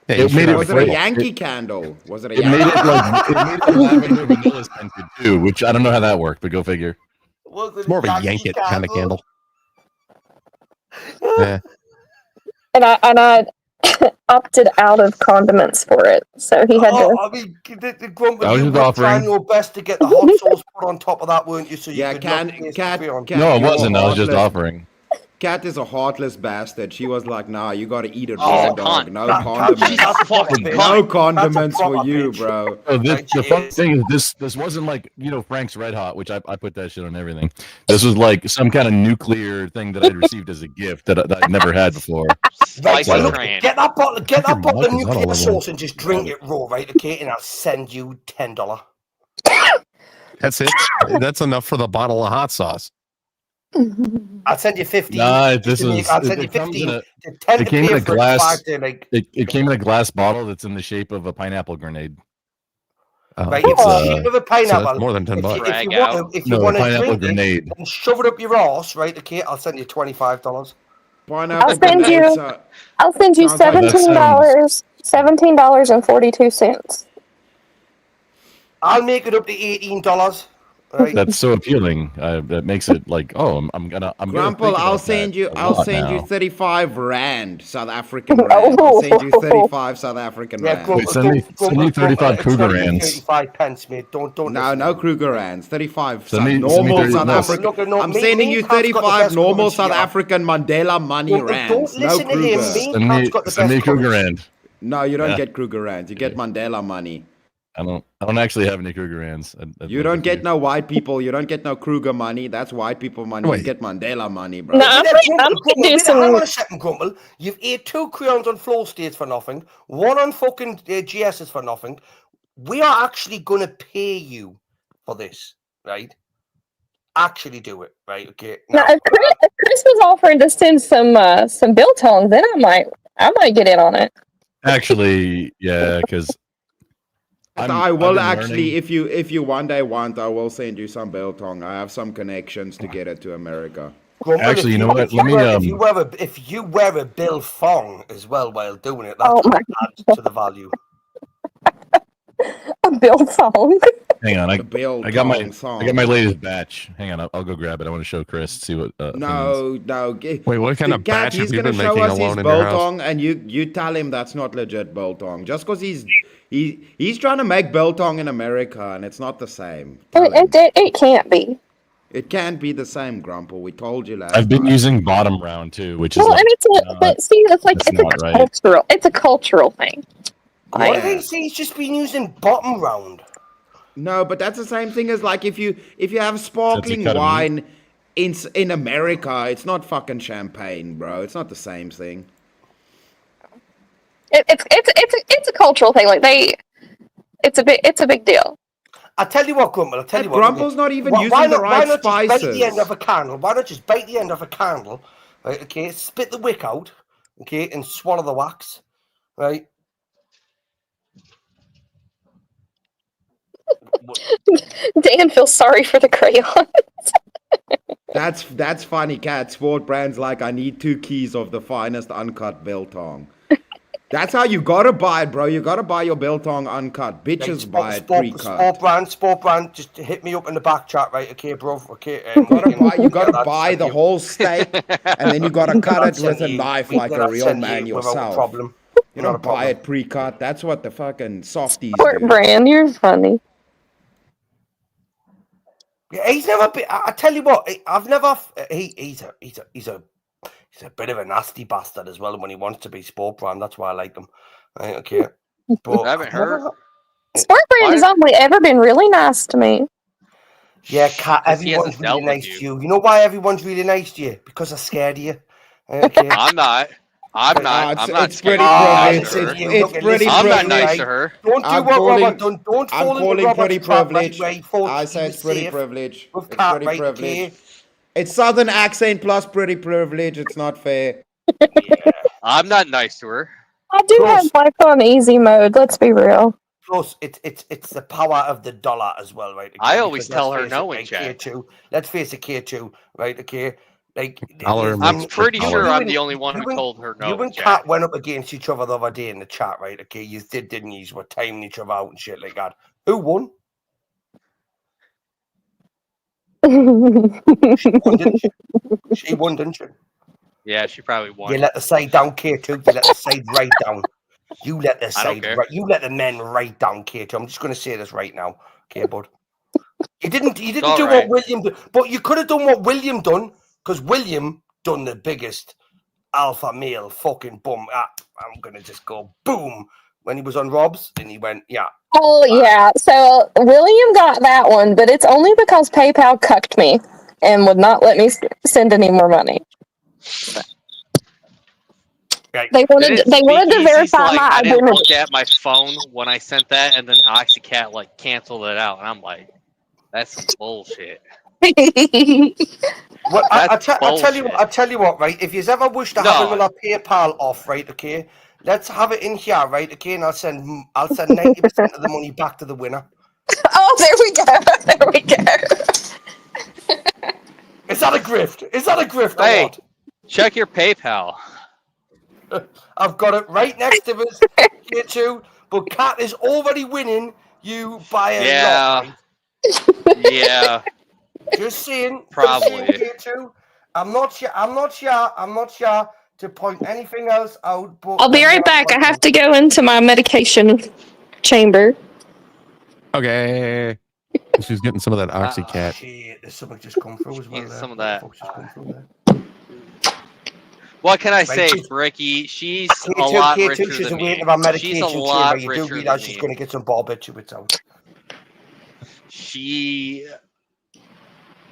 Yeah, It he made shit it out Was a it a candle. Yankee candle? Was it a It made Yankee? it like it made it lavender vanilla scented too, which I don't know how that worked, but go figure. Was It's more of a yank it kind of candle. Yeah. And I opted out of condiments for it, so he had to. Oh, I mean, the Grumble, I was you just were offering. trying your best to get the hot sauce put on top of that, weren't you? So you Yeah, could not Cat, taste Cat, the crayon. Cat, No, it you're wasn't. I was just heartless. offering. Cat is a heartless bastard. She was like, "Nah, you gotta eat it She's raw, a dog. cunt. No Cat, condiments. She's a fucking bitch. No cunt. condiments That's a for proper you, bitch. bro." So Right, the she funny is. thing is, this wasn't like Frank's Red Hot, which I put that shit on everything. This was like some kind of nuclear thing that I'd received as a gift that I'd never had before. Right, well, Spicy look, train. get that bottle Your of mic is not nuclear all sauce and just drink Yeah. it raw, right? Okay, and I'll send you $10. That's it. That's enough for the bottle of hot sauce. I'll send you 15. Nah, just this to make, is. I'll send you It comes in 15. a. 10 It to came pay in a for glass. it, 5 to like. It came in a glass bottle that's in the shape of a pineapple grenade. Right, if It's, it's shape of a so pineapple, that's more than $10. if you Drag want out. to, if you No, a want to pineapple drink grenade. it and shove it up your arse, right? Okay, I'll send you $25. Pineapple I'll send grenades. you. I'll send you Sounds like that $17. $17.42. I'll make it up to $18. Right? That's so appealing. That makes it like, oh, I'm gonna Grumple, think I'll about send that you. a I'll lot send you now. 35 rand, South African rand. I'll send you 35 South African Yeah, rand. Wait, send me 35 it's not Kruger even rands. 35 pence, mate. Don't No, listen no to me. Kruger rands. 35 Send me normal 30 South no, African. Look, no, I'm me- sending me you and Cat's got the 35 best normal currency, South yeah. African Mandela money Don't rands. No listen to him. Kruger. Me and Cat's got the Send best me Kruger currency. rand. No, you don't Yeah. get Kruger rands. You get Mandela money. I don't actually have any Kruger rands. You don't get no white people. You don't get no Kruger money. That's white people money. Wait. You get Mandela money, bro. No, I'm gonna do Hang some. on a second, Grumble. You've ate 2 crayons on floor states for nothing, 1 on fucking GSs for nothing. We are actually going to pay you for this, right? Actually do it, right? Okay. Now, Now, if Chris was offering to send some biltong, then I might get in on it. Actually, yeah, because I will actually, if you one day want, I will send you some biltong. I have some connections to get it to America. Grumble, Actually, you know what? Let me. If you wear a bill thong as well while doing it, that Oh my adds to the value. A biltong. Hang on, I got my song. I got my latest batch. Hang on, I'll go grab it. I want to show Chris, see what. No. Wait, what kind of batch have He's you gonna been show making us his alone in your house? biltong, and you tell him that's not legit biltong. Just because he's trying to make biltong in America, and it's not the same. It can't be. It can't be the same, Grumple. We told you last I've been time. using bottom round too, which is Well, like, and but see, it's like that's it's a not right. cultural. It's a cultural thing. What do they say? He's just been using bottom round. No, but that's the same thing as like if you have sparkling cut of wine in America, it's not fucking champagne, bro. It's not the same thing. It's a cultural thing. Like it's a big deal. I tell you what, Grumble. I tell you what. Grumple's not even using the right why not just bite the spices. end of a candle? Why not just bite the end of a candle? Right. Okay. Spit the wick out. Okay, and swallow the wax. Right. Dan feels sorry for the crayons. That's funny, Cat. Sport brands like I need 2 keys of the finest uncut biltong. That's how you gotta buy it, bro. You gotta buy your biltong uncut. Bitches buy it pre-cut. Sport brand. Just hit me up in the back chat, right? Okay, bro. Okay. You gotta buy the whole steak, and then you gotta cut it with a knife like a real man yourself. Problem. You don't buy it pre-cut. That's what the fucking softies Sport do. brand, you're funny. Yeah, he's never been. I tell you what, I've never. He's a bit of a nasty bastard as well when he wants to be sport brand. That's why I like him. Right, okay, but I haven't heard. Sport brand has only ever been really nice to me. Yeah, Cat. 'Cause he Everyone's hasn't really dealt with nice you. to you. You know why everyone's really nice to you? Because they're scared of you. Right, okay. I'm not. I'm not. I'm not. It's pretty scared. privileged. Nice to her. It's pretty I'm privileged. not nice to her. Don't do I'm what calling- Robert done. Don't I'm fall into calling Robert's pretty trap, right, privileged. where he thought I he say was it's pretty safe privileged. with It's Cat, pretty right, privileged. okay? It's southern accent plus pretty privilege. It's not fair. I'm not nice to her. I do have life on easy mode. Let's be real. Plus, it's the power of the dollar as well, right? Okay? I always Because tell let's her face no it, in like, chat. K2, let's face it, K2, right? Okay, like Dollar I'm pretty dollar. sure You I'm and- the only one who you and- told her You no in and chat. Kat went up against each other the other day in the chat, right? Okay, you didn't you? You were timing each other out and shit like that. Who won? She won, didn't she? She won, didn't she? Yeah, she probably You won. let the side down, K2. You let the side right down. You let the I don't side care. right. You let the men right down, K2. I'm just going to say this right now, okay, bud. You didn't do alright. what William did, but you could have done what William done, because William done the biggest alpha male fucking bum. I'm gonna just go boom when he was on Rob's, and he went, yeah. Oh yeah. So William got that one, but it's only because PayPal cucked me and would not let me send any more money. Right. They wanted Didn't to Speakeasy's verify like, my I didn't identity. look at my phone when I sent that, and then Oxycat like canceled it out, and I'm like, that's some bullshit. Well, I That's tell you what, right? If you ever wish to have No. another PayPal off, right? Okay, let's have it in here, right? Okay, and I'll send 90% of the money back to the winner. Oh, there we go. There we go. Is that a grift? Is that a grift or Hey, what? check your PayPal. I've got it right next to us here too. But Kat is already winning you by a lot. Yeah. Right? Yeah. Just saying. Probably. Here too. I'm not sure to point anything else out. But I'll be right back. I have to go into my medication chamber. Okay. She's getting some of that Oxycat. Shit, there's something just come through as well. Eat There. some of What the that. fuck's just come through there? What can I Right, say, she's- Bricky? She's K2, a lot K2, richer she's than awaiting me. of our She's medication a chamber. lot You do richer than realise she's me. going to get some barbiturates out. She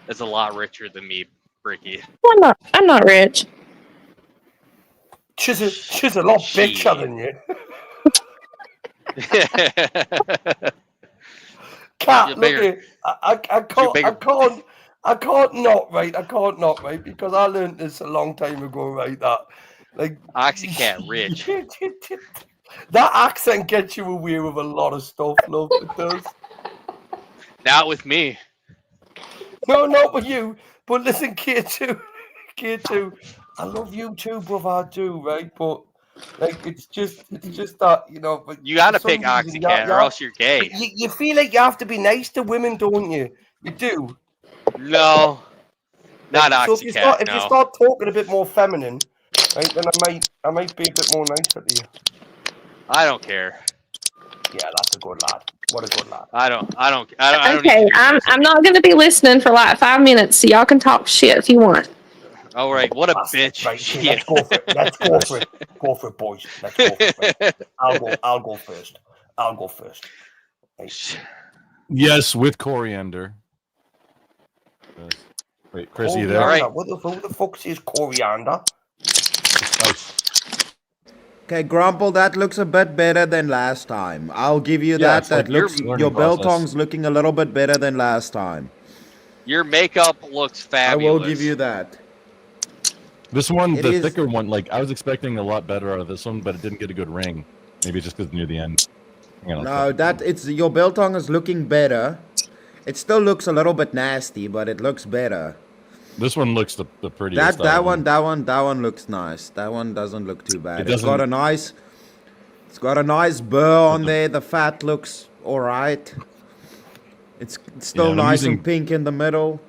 is a lot richer than me, Bricky. Well, I'm not rich. She's a lot bitcher than you. Cat, look bigger- at I can't not right. I can't not right because I learned this a long time ago. Right, that like Oxycat rich. that accent gets you away with a lot of stuff. Love it does. Not with me. No, not with you. But listen, K2, K2, I love you too, brother. I do, right? But like, it's just that, you know. But You gotta for some pick reason, Oxycat, or else you're gay. You feel like you have to be nice to women, don't you? You do. No, not So Oxycat. if you No, start talking a bit more feminine, right, then I might be a bit more nicer to you. I don't care. Yeah, that's a good lad. What a good lad. I don't Okay, I'm not gonna be listening for like 5 minutes, so y'all can talk shit if you want. All right, what a That's bitch. right. Okay, let's go for it. Let's go for it. Go for it, boys. Let's go for it. Right? I'll go first. I'll go first. Right. Yes, with coriander. Yes. Wait, Chris, are you there? Coriander. Who the fuck says coriander? Okay, Grumple, that looks a bit better than last time. I'll give you Yeah, that. it's That like your looks learning your process. biltong's looking a little bit better than last time. Your makeup looks I fabulous. will give you that. This one, It the is- thicker one, like I was expecting a lot better out of this one, but it didn't get a good ring. Maybe just because near the end. Hang on, No, that it's your biltong is looking better. It still looks a little bit nasty, but it looks better. this one looks the prettiest. That one looks nice. That one doesn't look too bad. It It's got a nice burr on there. The fat looks all right. It's still Yeah, and I'm nice using- and pink in the middle.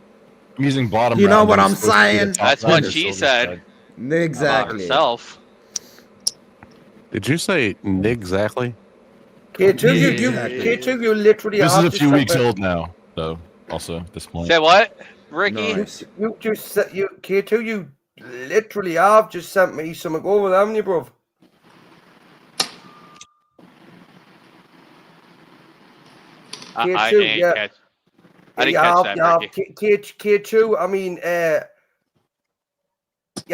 I'm using bottom. You know round, what and I'm it's supposed to be the saying? top That's round what or she silver said side. about Exactly. herself. Did you say exactly? K2, you literally This is have a to few set weeks the- old now, though. Also, at this point. Say what, Ricky? Nice. You just set you K2, you literally have just sent me something over, haven't you, bruv? I K2, ain't yeah. catch. I didn't catch that, Ricky. K2, I mean, yeah,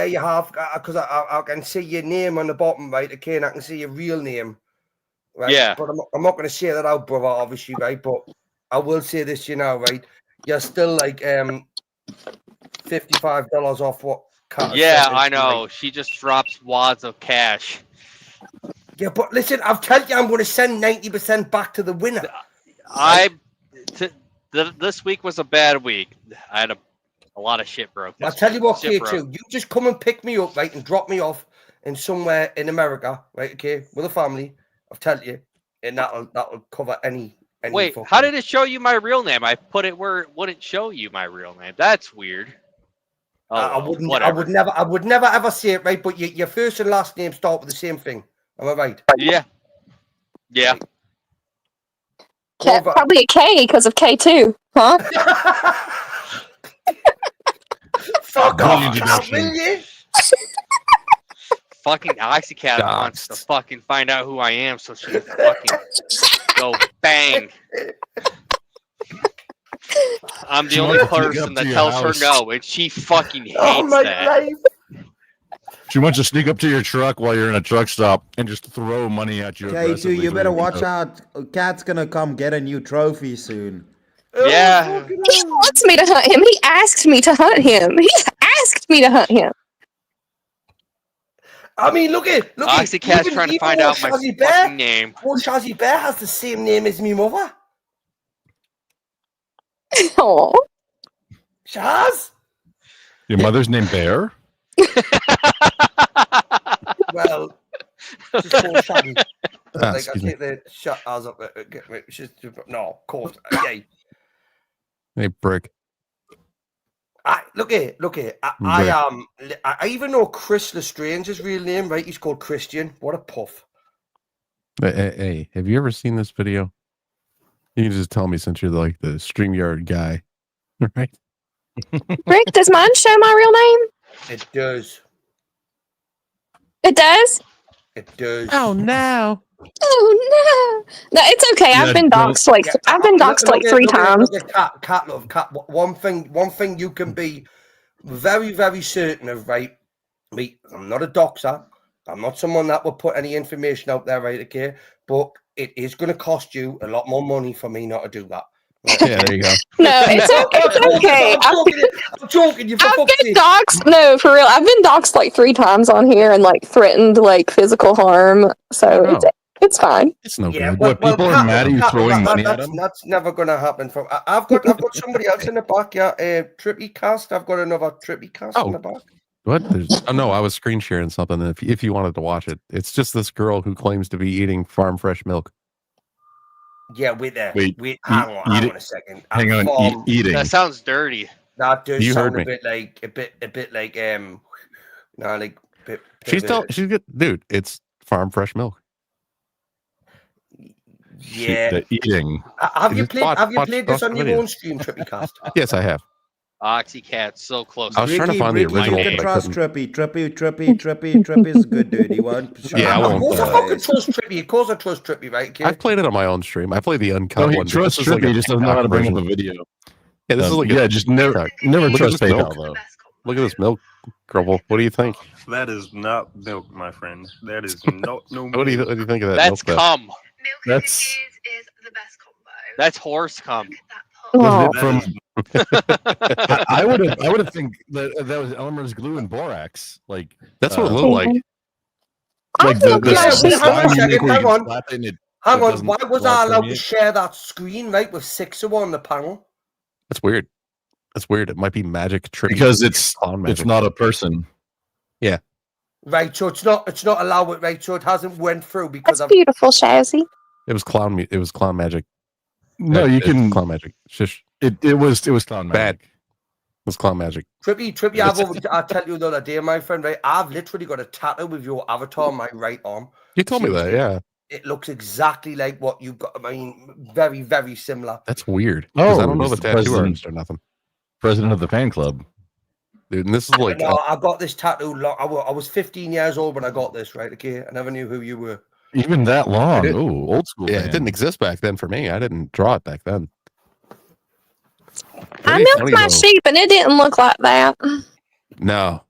you have, because I can see your name on the bottom, right? Okay, and I can see your real name, right? Yeah. But I'm not going to say that out, brother, obviously, right? But I will say this, you know, right? You're still like $55 off what Kat has Yeah, sent us, I know. right? She just drops wads of cash. Yeah, but listen, I've told you I'm going to send 90% back to the winner. This week was a bad week. I had a lot of shit broke. I'll tell you what, Shit K2, broke. you just come and pick me up, right, and drop me off in somewhere in America, right, okay, with a family, I'll tell you, and that'll cover any Wait, fucking... how did it show you my real name? I put it where it wouldn't show you my real name. That's weird. Oh, I well, wouldn't. whatever. I would never ever say it right. But your first and last name start with the same thing. Am I right? Yeah. Yeah. Cat, probably a K because of K2, huh? Fuck Good off, Cat, introduction. will you? Fucking Oxycat wants to fucking find out who I am so she can fucking go bang. I'm the She only wants to sneak person up that to your tells her house. no, and she fucking hates Oh my that. life. She wants to sneak up to your truck while you're in a truck stop and just throw money at you. K2, aggressively you so better can watch go. out. Cat's gonna come get a new trophy soon. Yeah. He wants me to hunt him. He asked me to hunt him. He asked me to hunt him. I mean, look at Oxycat's trying to find out my fucking name. Well, Shazzy Bear has the same name as me mother. Oh, Shaz. Your mother's name Bear? Well, she's called Shaggy. Like I excuse take the shut as up. She's no, of course. Yeah. Hey, brick. Look here. I even know Chris Lestrange's real name, right? He's called Christian. What a puff. Hey, have you ever seen this video? You can just tell me since you're like the StreamYard guy, right? Rick, does mine show my real name? It does. It does? It does. Oh no. Oh no. No, it's okay. I've been doxxed like I've been doxxed like 3 times. Look at cat love, cat. One thing you can be very, very certain of, right? Me, I'm not a doxer. I'm not someone that will put any information out there, right? Okay, but it is going to cost you a lot more money for me not to do that. Right? Yeah, there you go. No, it's okay. I'm joking. You for I've fuck's been sake. doxxed. No, for real. I've been doxxed like 3 times on here and like threatened like physical harm. So it's fine. It's no Yeah, good. well, What, people are Cat, mad at you Cat, throwing money at that's, them? that's never going to happen. From I've got somebody else in the back. Yeah, Trippy Cast. I've got another Trippy Cast in the back. What? Oh no, I was screen sharing something. If you wanted to watch it, it's just this girl who claims to be eating farm fresh milk. Yeah, wait there. Wait, hang on a second. Hang on, eating. That sounds dirty. That does You sound heard a me. bit like She's good, dude. It's farm fresh milk. Yeah. The eating. Have you Just played? watch- Have you watch played this the on your video. own stream, Trippy Cast? Yes, I have. Oxycat's so close. I was trying to find the original, You can but I trust couldn't. Trippy is a good dude. He won't. Yeah, I Of won't. course, I fucking trust Trippy. Of course, I trust Trippy, right? Kid? I've played it on my own stream. I played the uncut No, he one. but trusts this is like Trippy, a he just doesn't know how to TikTok bring up version. a video. Yeah, this is like yeah, just never Look at trust this milk. PayPal though. Look at this milk, Grubble. What do you think? That is not milk, my friend. That is no What do you think of that? That's milk, cum. That's That's horse cum. Oh. from. I would have think that was Elmer's glue and borax. Like That's what it looked like. Like the hang on a slime you make second. where you Hang can on. slap it and it Hang on. doesn't Why was block I allowed to permeate. share that screen, right, with 6 of on the panel? That's weird. That's weird. It might be magic trick Because it's magic. not a person. Yeah. Right, so it's not allowed. Right, so it hasn't went through because That's beautiful, Shazzy. It was clown. It was clown magic. No, you It's can. clown magic. Shush. It was clown Bad. magic. It was clown magic. Trippy. I tell you the other day, my friend. Right, I've literally got a tattoo with your avatar on my right arm. You told me that. Yeah. It looks exactly like what you've got. I mean, very, very similar. That's weird. Because I don't know he's the the tattoo president. artist or nothing. President of the fan club. Dude, and this is like No, I got this tattoo. I was 15 years old when I got this. Right, okay. I never knew who you were. Even that long. It- Oh, old school. yeah, fan. it didn't exist back then for me. I didn't draw it back then. I Pretty milked funny, my though. sheep and it didn't look like that. No.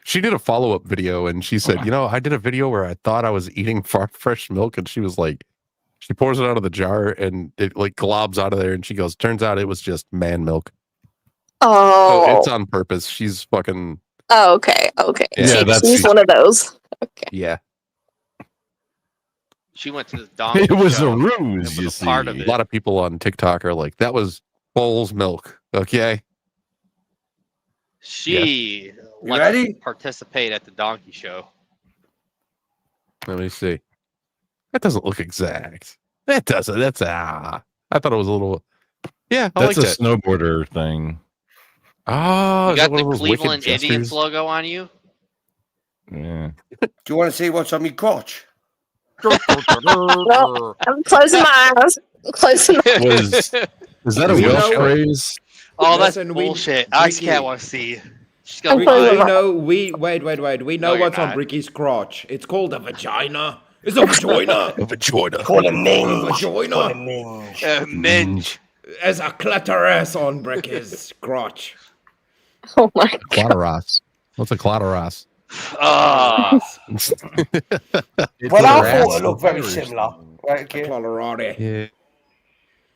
She did a follow-up video and she said, I did a video where I thought I was eating fresh milk, and she was like, she pours it out of the jar and it like globs out of there, and she goes, turns out it was just man milk. So Oh. it's on purpose. She's fucking Oh, okay. Yeah, She's one of those. yeah. She went to the donkey It was a show. ruse, It you was a part of A it. lot of people on TikTok are like, that was Bull's milk. Okay. She let ready? participate at the donkey show. Let me see. That doesn't look exact. That doesn't. That's I thought it was a little. Yeah, I That's like a that. snowboarder thing. Oh, You is got that one the of those wicked Cleveland Indians gestures? logo on you. Yeah. Do you want to see what's on my crotch? Well, I'm closing my eyes. I'm closing my Was is that a We Welsh know- phrase? Oh, that's Listen, we- bullshit. Ice Ricky. Cat wants to see you. She's I'm gonna closing Ricky, lie. we my know. Wait. We know No, you're what's on not. Ricky's crotch. It's called a vagina. It's a vagina. A vagina. Call a A minge. vagina. Call a minge. Minge. There's a clitoris on Ricky's crotch. Oh my god. Clitoris. What's a clitoris? Ah. Well, I thought ass. it looked very similar. Right, okay. Colorado. Yeah.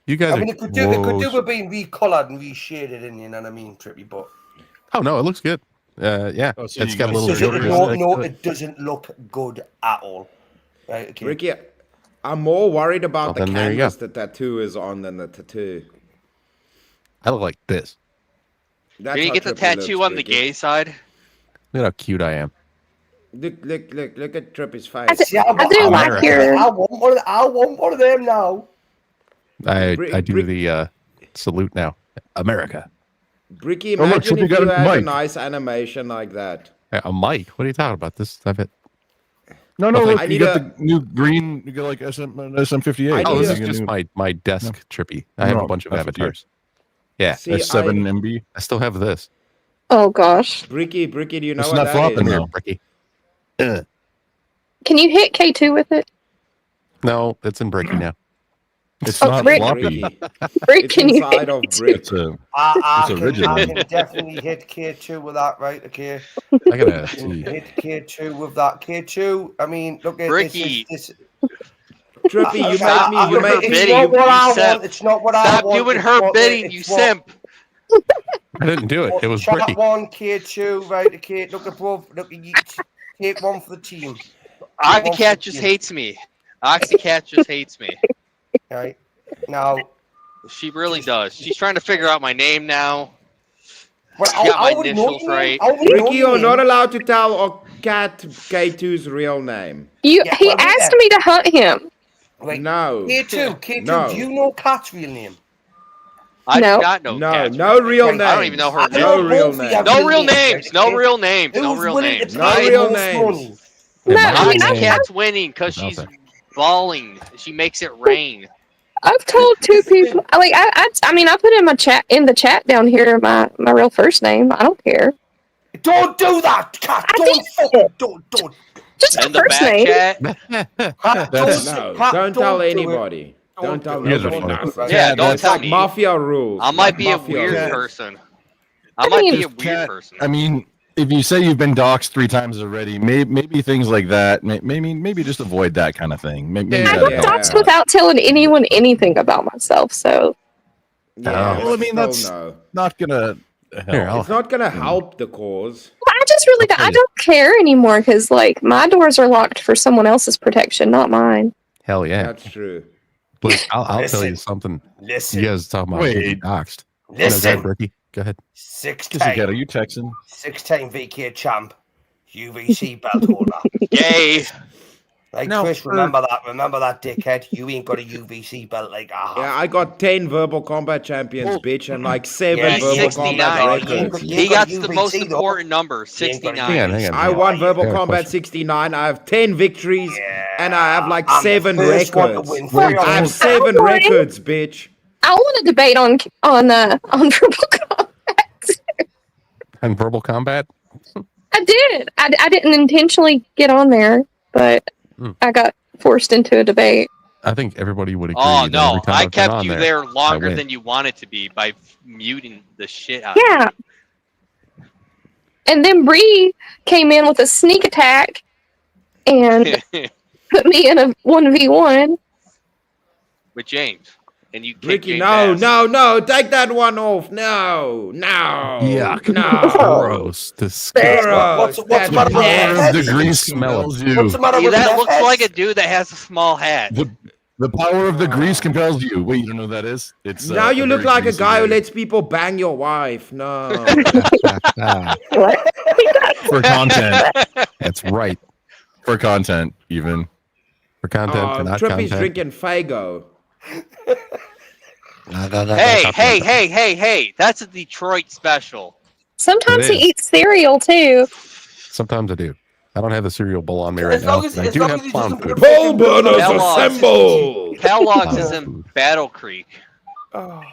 You guys I mean, are it could do gross. with being recolored and reshaded, in you know what I mean, Trippy? But Oh no, it looks good. Yeah, Oh, so it's you got a guys little surgery Joker on effect no, to it. it doesn't look good at all. Right, okay. Ricky, I'm more worried about Well, the then there you go. canvas the tattoo is on than the tattoo. I look like this. That's Can you how get the Trippy tattoo looks, on the Ricky. gay side? Look at how cute I am. Look at Trippy's face. See, I do like America. your. I want one of them now. I Brick- do brick- the salute now. America. Ricky, Oh, look, imagine Trippy if got you a had a mic. nice animation like that. A mic? What are you talking about? This stuff it. No, no, Okay. look, I you need got a- the new green. You got like SM58. I Oh, need this a- is just my desk trippy. I have a No, bunch of that's what you- avatars. Yeah, See, S7 MB. I still have this. Oh gosh. Bricky, do you know It's what not that flopping is? now. Bricky. Can you hit K2 with it? No, it's in Bricky now. It's Oh, not Rick- floppy. Rick, It's can you inside hit of K2? brick. It's a. I It's original. can definitely hit K2 with that, right? Okay. I gotta see. Hit K2 with that. K2, I mean, look at Ricky. this. Trippy, you Stop make me. You doing her make It's bidding, not what you I simp. want. It's not what I Stop want. doing it's her what- bidding, it's you what- simp. I didn't do it. It was Chat Bricky. one, K2, right? Okay, look above. Look, you take one for the team. Oxycat just hates me. Oxycat just hates me. Right now, She really does. She's trying to figure out my name now. well, She got my already know initials your name. right. I already know Ricky, your you're not name. allowed to tell a cat K2's real name. You, Yeah, he well, yeah. asked me to hunt him. Right. No. K2, No. do you know Cat's real name? I No. do not know. No, Cat's no real Right, names. I don't even know her I name. No know real both of you names. have No real real names, names. right, No okay? real names. No Who's real willing to names. No pay real most names. money? No, Yeah, I mean, Oxycat's winning because Out she's there. balling. She makes it rain. I've told two people. Like, I mean, I put in the chat down here my real first name. I don't care. Don't do that, Cat. Don't fucking don't. Just my In the first back name. chat. Cat, That's- No, Cat, don't tell do it. anybody. Don't tell do it. You guys are nobody funny. nothing. Yeah, don't It's tell like me. mafia rules. I might like be a mafia weird rules. person. I might be a Just weird cat- person. I mean, if you say you've been doxxed 3 times already, maybe things like that. Maybe just avoid that kind of thing. Maybe Yeah, I that'll got help. doxxed without telling anyone anything about myself. So Yeah, Well, I but mean, still that's no. not gonna Here, help. It's not gonna help the cause. I just really I'll tell I you. don't care anymore because like my doors are locked for someone else's protection, not mine. Hell yeah. That's true. Look, I'll tell you Listen. something. Listen, You guys talking about Wait. getting doxxed. No, go ahead, listen. Bricky. Go ahead. Pussycat, are you Texan? 6-time VK champ, UVC belt holder. Gay. Right, No, Chris, remember that, dickhead. You ain't got a UVC belt like I have. Yeah, I got 10 verbal combat champions, bitch, and like 7 Yeah, verbal 69. combat You ain't records. got- you He ain't got got the UVC most though. important number, You ain't got a 69. Hang on, hang on. I won verbal I got a combat question. 69. I have 10 victories, and I have like I'm the 7 first one to records. win Well, three I have of 7 I'm records, bitch. I want to debate on verbal combat. And verbal combat? I did. I didn't intentionally get on there, but Hmm. I got forced into a debate. I think everybody would agree. Oh that no, every time I I've been kept on you there longer win. than you wanted to be by muting the shit out Yeah. And then Bree came in with a sneak attack and of you. put me in a 1v1. With James. And you kicked Ricky, James' no, ass. no, take that one off. No. Yuck. No. Gross. Disgusting. Gross. What's That's the matter with nasty. that? The grease smells you. What's the matter See, with that left looks heads? like a dude that has a small hat. The power of the grease compels you. Wait, you don't know what that is? It's Now you a look very like a greasy guy who dude. lets people bang your wife. No. For content. That's right. For content, even. For content, for not Trippy's content. drinking Fago. Hey, hey, hey, hey, hey. That's a Detroit special. Sometimes he is. eats cereal too. Sometimes I do. I don't have the cereal bowl on me right As now. long as, but I as do long have as he clown doesn't put food. a Bull fucking burger burners on Kellogg's. his assemble! Kellogg's Clown is in food. Battle Creek. Oh.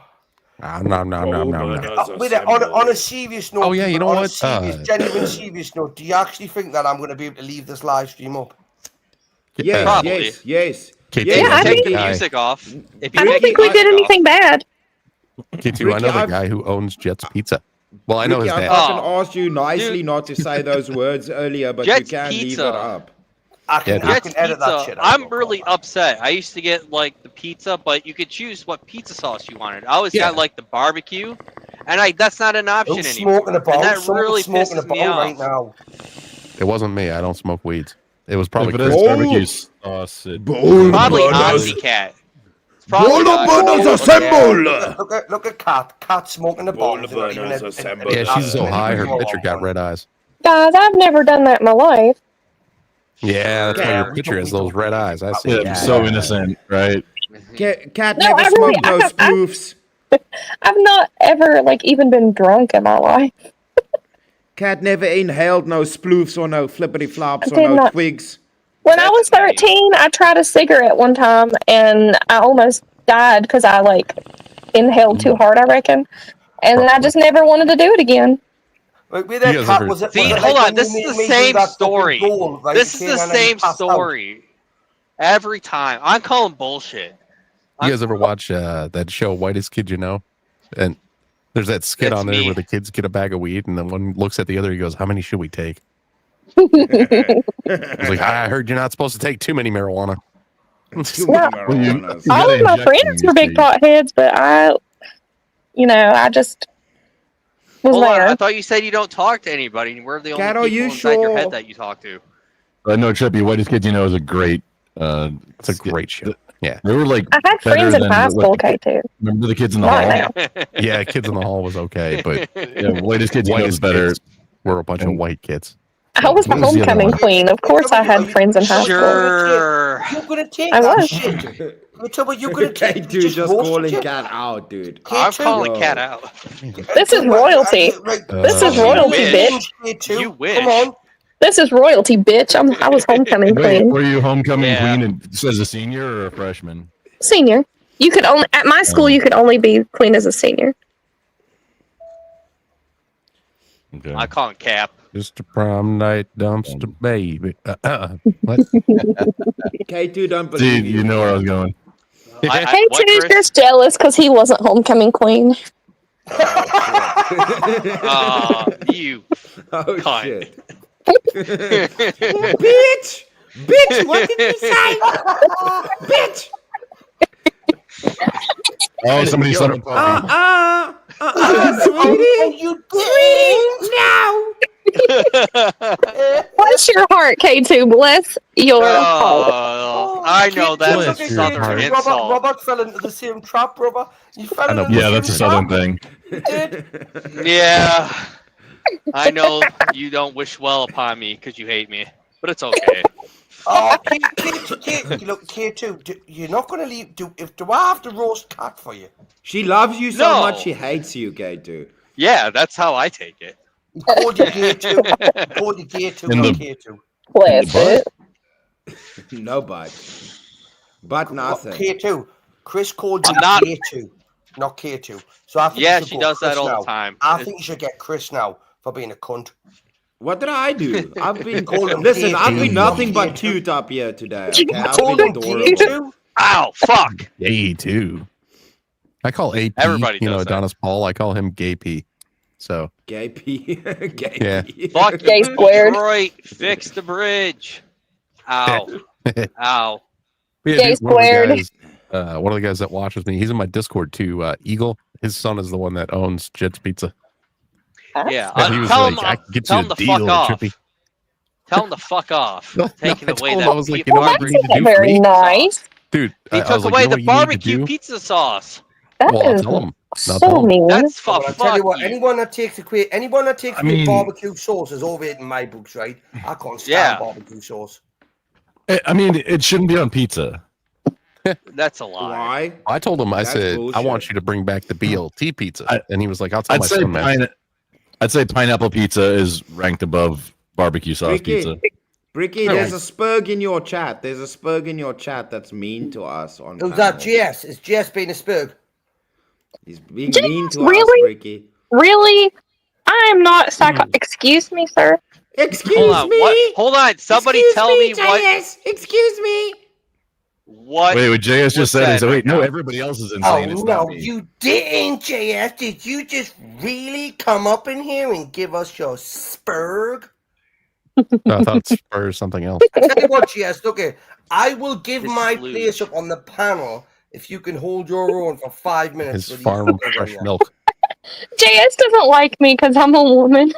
Nom, nom, nom, nom, nom. Wait, on a serious note, Oh, yeah, you people, know on a what? serious, genuine serious note, do you actually think that I'm going to be able to leave this live stream up? Yes, Probably. yes. K2, Yeah, Yeah, if I you take think- the guy. music off. If you I don't take think the we did music anything bad. K2, I Ricky, know the I've- guy who owns Jet's Pizza. Well, I know Ricky, his I dad. fucking Oh, asked you nicely dude. not to say those words earlier, but Jet's you can leave Pizza. it up. I can, Yeah, I Jet's can edit that Pizza. shit out. I'm really upset. I used to get like the pizza, but you could choose what pizza sauce you wanted. I always got like the barbecue, and that's not an option Don't anymore. smoke in a bomb. And that Someone's really smoking a pisses me bomb off. right now. It wasn't me. I don't smoke weeds. It was probably If it Chris. is barbecue sauce, Probably Ozzy Cat. It's probably Bull burners Ozzy Cat. assemble! Look at Cat smoking the bomb. burners assemble. Yeah, she's so high, her picture got red eyes. Guys, I've never done that in my life. Yeah, that's why Yeah, your we picture don't- has we those don't- red eyes. I see. Yeah, Yeah. so innocent, right? Cat No, never I really- smoked no spoofs. I've not ever even been drunk in my life. Cat never inhaled no sploofs or no flippity flops I or did no not. twigs. When I was 13, I tried a cigarette one time and I almost died because I inhaled too hard, I reckon. And I just never wanted to do it again. Wait, with that You guys Cat, ever- was it? See, was it hold like on. when This you is the made me do same that fucking story. goal, right? This You is the came and then you same passed out. story. Every time. I'm calling bullshit. You guys ever watch that show Whitest Kid You Know? And there's that skit That's on there me. where the kids get a bag of weed and then one looks at the other, he goes, "How many should we take?" No, I was like, I heard you're not supposed to take too many marijuana. Too Well, many Well, you- marijuanas. all gotta of my inject friends them were big these days. potheads, but I just was Hold on. there. I thought you said you don't talk to anybody. We're the only Cat, are people you inside your sure? head that you talk to. I know Trippy, Whitest Kid You Know is a great. It's a great show. Yeah. They were like I had better friends in than high what school, the- K2. Remember the kids in the Not hall? now. Yeah, Kids in the Hall was okay, but Yeah, Whitest Kid You Know is Whitest better. Kids were a bunch of And- white kids. I was the What was the other homecoming one? queen. Of course, I had friends in high school. Sure. You're gonna take I that was. shit. You're gonna take. K2 just roasted calling it. Cat out, dude. I'm K2. calling Yo. Cat out. This is royalty. This is You royalty, wish. bitch. You wish. Come on. This is royalty, bitch. I was homecoming Wait, queen. were you homecoming Yeah. queen and as a senior or a freshman? Senior. You could only at my school. You could only be queen as a senior. Okay. I call him Cap. Just a prom night dumpster baby. What? K2 don't See, believe you know where I was going. What, K2 is Chris? just jealous because he wasn't homecoming queen. You Oh cunt. shit. Bitch! Bitch, what did you say? Bitch! Oh, somebody started. Sweetie! You Bless your heart, K2. Bless your heart. Oh, I know that was a Bless your southern heart. insult. Robert fell into the same trap, brother. You fell I know. into the Yeah, that's a same southern trap. thing. You did. Yeah, I know you don't wish well upon me because you hate me, but it's okay. Oh, look, K2, you're not going to leave. Do I have to roast Cat for you? She loves you so No. much she hates you, K2. Yeah, that's how I take it. He called you K2. He called you K2, In not the- K2. Bless it. No but. But nothing. K2. Chris called you I'm not- K2, not K2. So I think Yeah, you should she go does that Chris all now. the time. I think you should get Chris now for being a cunt. What did I do? I've been Call him listen. I've been K2. nothing but cute up here today. Okay? I've Call been him adorable. K2. Ow, fuck. Gay too. I call AP, Everybody you know, does that. Adonis Paul. I call him Gay P. So Gay P. Gay Yeah. P. Fuck Gay you, squared. Detroit. Fix the bridge. Ow. Ow. yeah, Gay squared. One of the guys that watches me, he's in my Discord too. Eagle, his son is the one that owns Jet's Pizza. Yeah, And he was tell like, him, I can get tell you him a to fuck deal, off. Trippy. Tell him to fuck off. No, Taking I away told him, that I was like, pizza you know what That's you need to not do very for me? nice. Dude, He I took was like, away you know the what you need to barbecue do? pizza sauce. That Well, I'll is tell him. I'll tell so him. mean. That's Well, fuck, I tell you fuck what, you. anyone that takes I away mean- barbecue sauce is over it in my books, right? I can't stand Yeah. barbecue sauce. I mean, it shouldn't be on pizza. That's a lie. Why? I told him, I That's said, I bullshit. want you to bring back the BLT pizza. And he was like, I'll tell I'd my say son, man. I'd say pineapple pizza is ranked above barbecue sauce pizza. Bricky, there's a spurg in your chat. There's a spurg in your chat that's mean to us on Who's panel. that? GS? Is GS being a spurg? He's being JS, mean to us, really? Bricky. Really? I am not psycho. Excuse me, sir. Hold on. What? Hold on. Somebody tell me what. Excuse me. What? Wait, what JS just said is, right wait, no, now? everybody else is insane. Oh It's not no, me. you didn't, JS. Did you just really come up in here and give us your spurg? No, I thought it's for something else. I tell you what, GS, look here. I will give This my is luge. place up on the panel if you can hold your own for 5 minutes. His with these farm fuckers fresh on you. milk. JS doesn't like me because I'm a woman.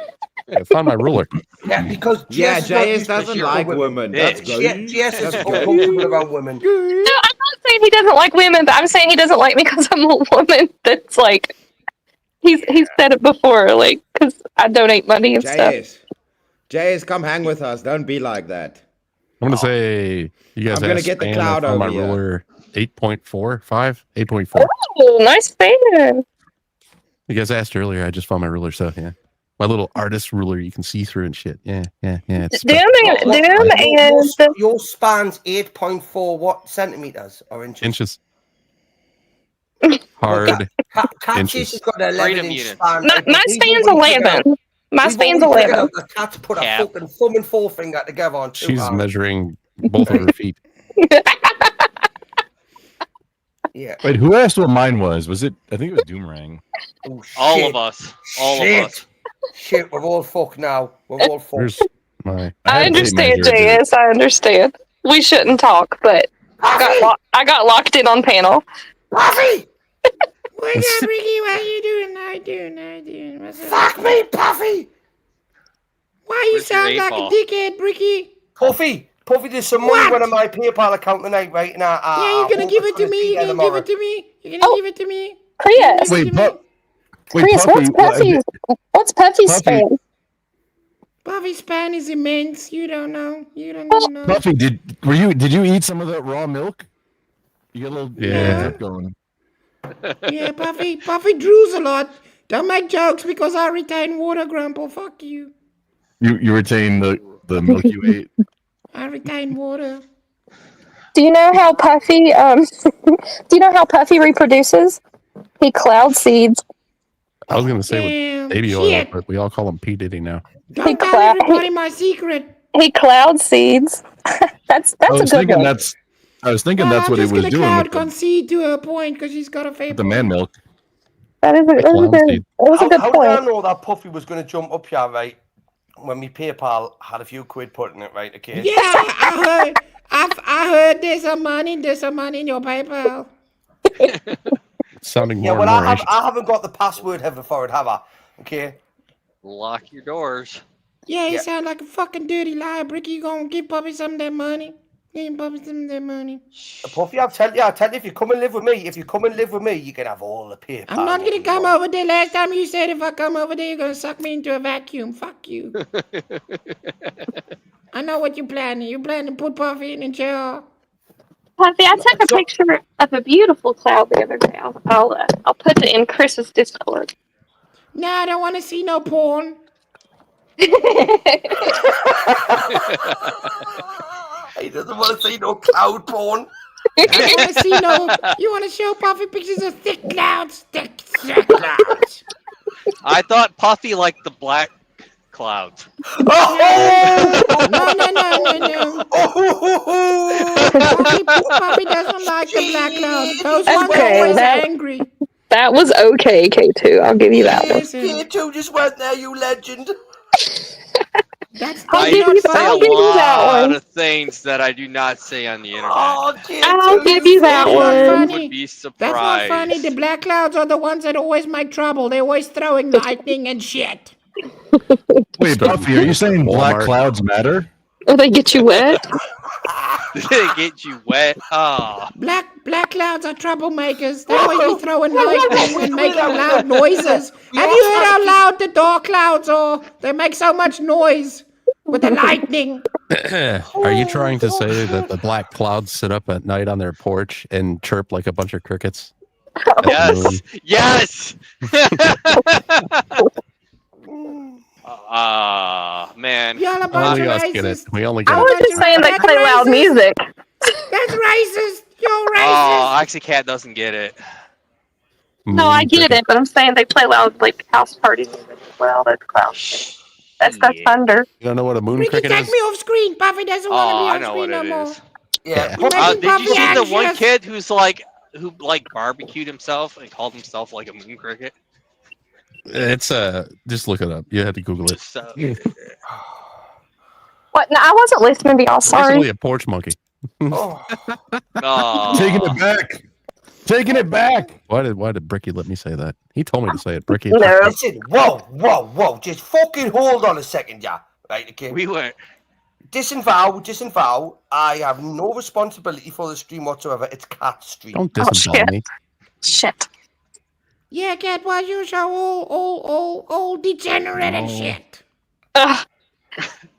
Yeah, find my ruler. Yeah, because GS Yeah, is not JS used to doesn't shit like with women. Yeah, That's good. GS is That's uncomfortable around women. No, I'm not saying he doesn't like women, but I'm saying he doesn't like me because I'm a woman. That's like he's said it before, like because I donate money and stuff. JS, come hang with us. Don't be like that. I'm gonna say you guys. I'm gonna asked get the Span, cloud I found my over here. ruler 8.45, 8.4. Oh, nice fan. You guys asked earlier. I just found my ruler, so yeah, my little artist ruler you can see through and shit. Yeah. It's Doom and Your span's 8.4 what centimeters or inches? inches. Hard Cat's inches. has got an 11 Freedom inch units. span. My span's 11. My span's 11. The cat's put a fucking thumb and forefinger together on two She's arms. measuring both of her feet. Yeah. Wait, who asked what mine was? Was it? I think it was Doomerang. Oh, All shit. of us. All Shit. of us. Shit, we're all fucked now. We're all fucked. Where's my? I had a tape understand, measure, dude. JS. I understand. We shouldn't talk, but I got locked in on panel. Puffy! What's up, Ricky? What you doing? How you doing? What's up? Fuck me, Puffy! Why you Where's your sound eight like ball? a dickhead, Ricky? Puffy, there's some money going on my PayPal account tonight, right? And Yeah, you're gonna give it to me. You're gonna give it to me. You're gonna give it to me. Chris. Wait, Chris, Puffy, what's Puffy's Puffy. span? Puffy's span is immense. You don't know. You don't know. Puffy, did you eat some of that raw milk? You get a little Yeah. drip going. Yeah, Puffy drools a lot. Don't make jokes because I retain water, Grandpa. Fuck you. You retain the milk you ate. I retain water. Do you know how Puffy reproduces? He cloud seeds. I was gonna say Damn, with baby oil, shit. but we all call him P Diddy now. Don't tell everybody my secret. He cloud seeds. that's I a was good thinking one. that's what I'm he just was gonna doing cloud with the, concede to her point because she's got a favorite. the man milk. That is a clown seed. good How did I point. know that Puffy was going to jump up here, right? When my PayPal had a few quid put in it, right? Okay. Yeah, I heard. I heard there's some money in your PayPal. It's sounding Yeah, more well, and more anxious. I haven't got the password ever for it, have I? Okay. Lock your doors. Yeah, you Yeah. sound like a fucking dirty liar, Bricky. You gonna give Puppy some of that money? Give Puppy some of that money. Puffy, I'll tell you, if you come and live with me, you can have all the PayPal. I'm not gonna come over there. Last time you said if I come over there, you're gonna suck me into a vacuum. Fuck you. I know what you're planning. You plan to put Puffy in a jail. Puffy, I took a picture of a beautiful cloud the other day. I'll put it in Chris's Discord. Nah, I don't want to see no porn. He doesn't want to see no cloud porn. I don't want to see no. You want to show Puffy pictures of thick clouds? Thick clouds. I thought Puffy liked the black clouds. No. Puffy doesn't like the black clouds. Those ones are Okay, always that- angry. That was okay, K2. I'll give you that one. K2 just went there, you legend. That's I'll I give you say a I'll give you that lot one. of things that I do not say on the internet. Oh, K2, I'll give you that That's not one. funny. Would be That's not surprised. funny. The black clouds are the ones that always make trouble. They're always throwing lightning and shit. Wait, Puffy, are you saying black Walmart. clouds matter? Will they get you wet? They get you wet. Oh. Black clouds are troublemakers. They always be throwing lightning and making loud noises. Have you heard how loud the dark clouds are? They make so much noise with the lightning. Are you trying to say that the black clouds sit up at night on their porch and chirp like a bunch of crickets? Yes. Yes. Man. Y'all a bunch Only of us get it. racist. We only get I it. was just saying they That's play loud racist. music. That's racist. You're Oh, racist. Oxy Cat doesn't get it. No, I Moon get cricket. it, but I'm saying they play loud like house party music as well. That's cloud. That's Shit. thunder. You don't know what a moon Ricky, cricket take is? me off screen. Puffy doesn't want to Oh, be I on know screen what no it more. is. Yeah. You're making Did you Puffy see the one anxious. kid who barbecued himself and called himself like a moon cricket? It's just look it up. You had to Google it. So, What? No, I wasn't listening to y'all. Basically Sorry. a porch monkey. Oh. Taking it back. Taking it back. Why did Bricky let me say that? He told me to say it. Bricky. No. Listen, whoa. Just fucking hold on a second, yeah. Right, okay. we went. Disavow. I have no responsibility for the stream whatsoever. It's Cat's stream. Don't Oh, disavow shit. me. Shit. Yeah, Cat, why you so all degenerate and No. shit? Ugh.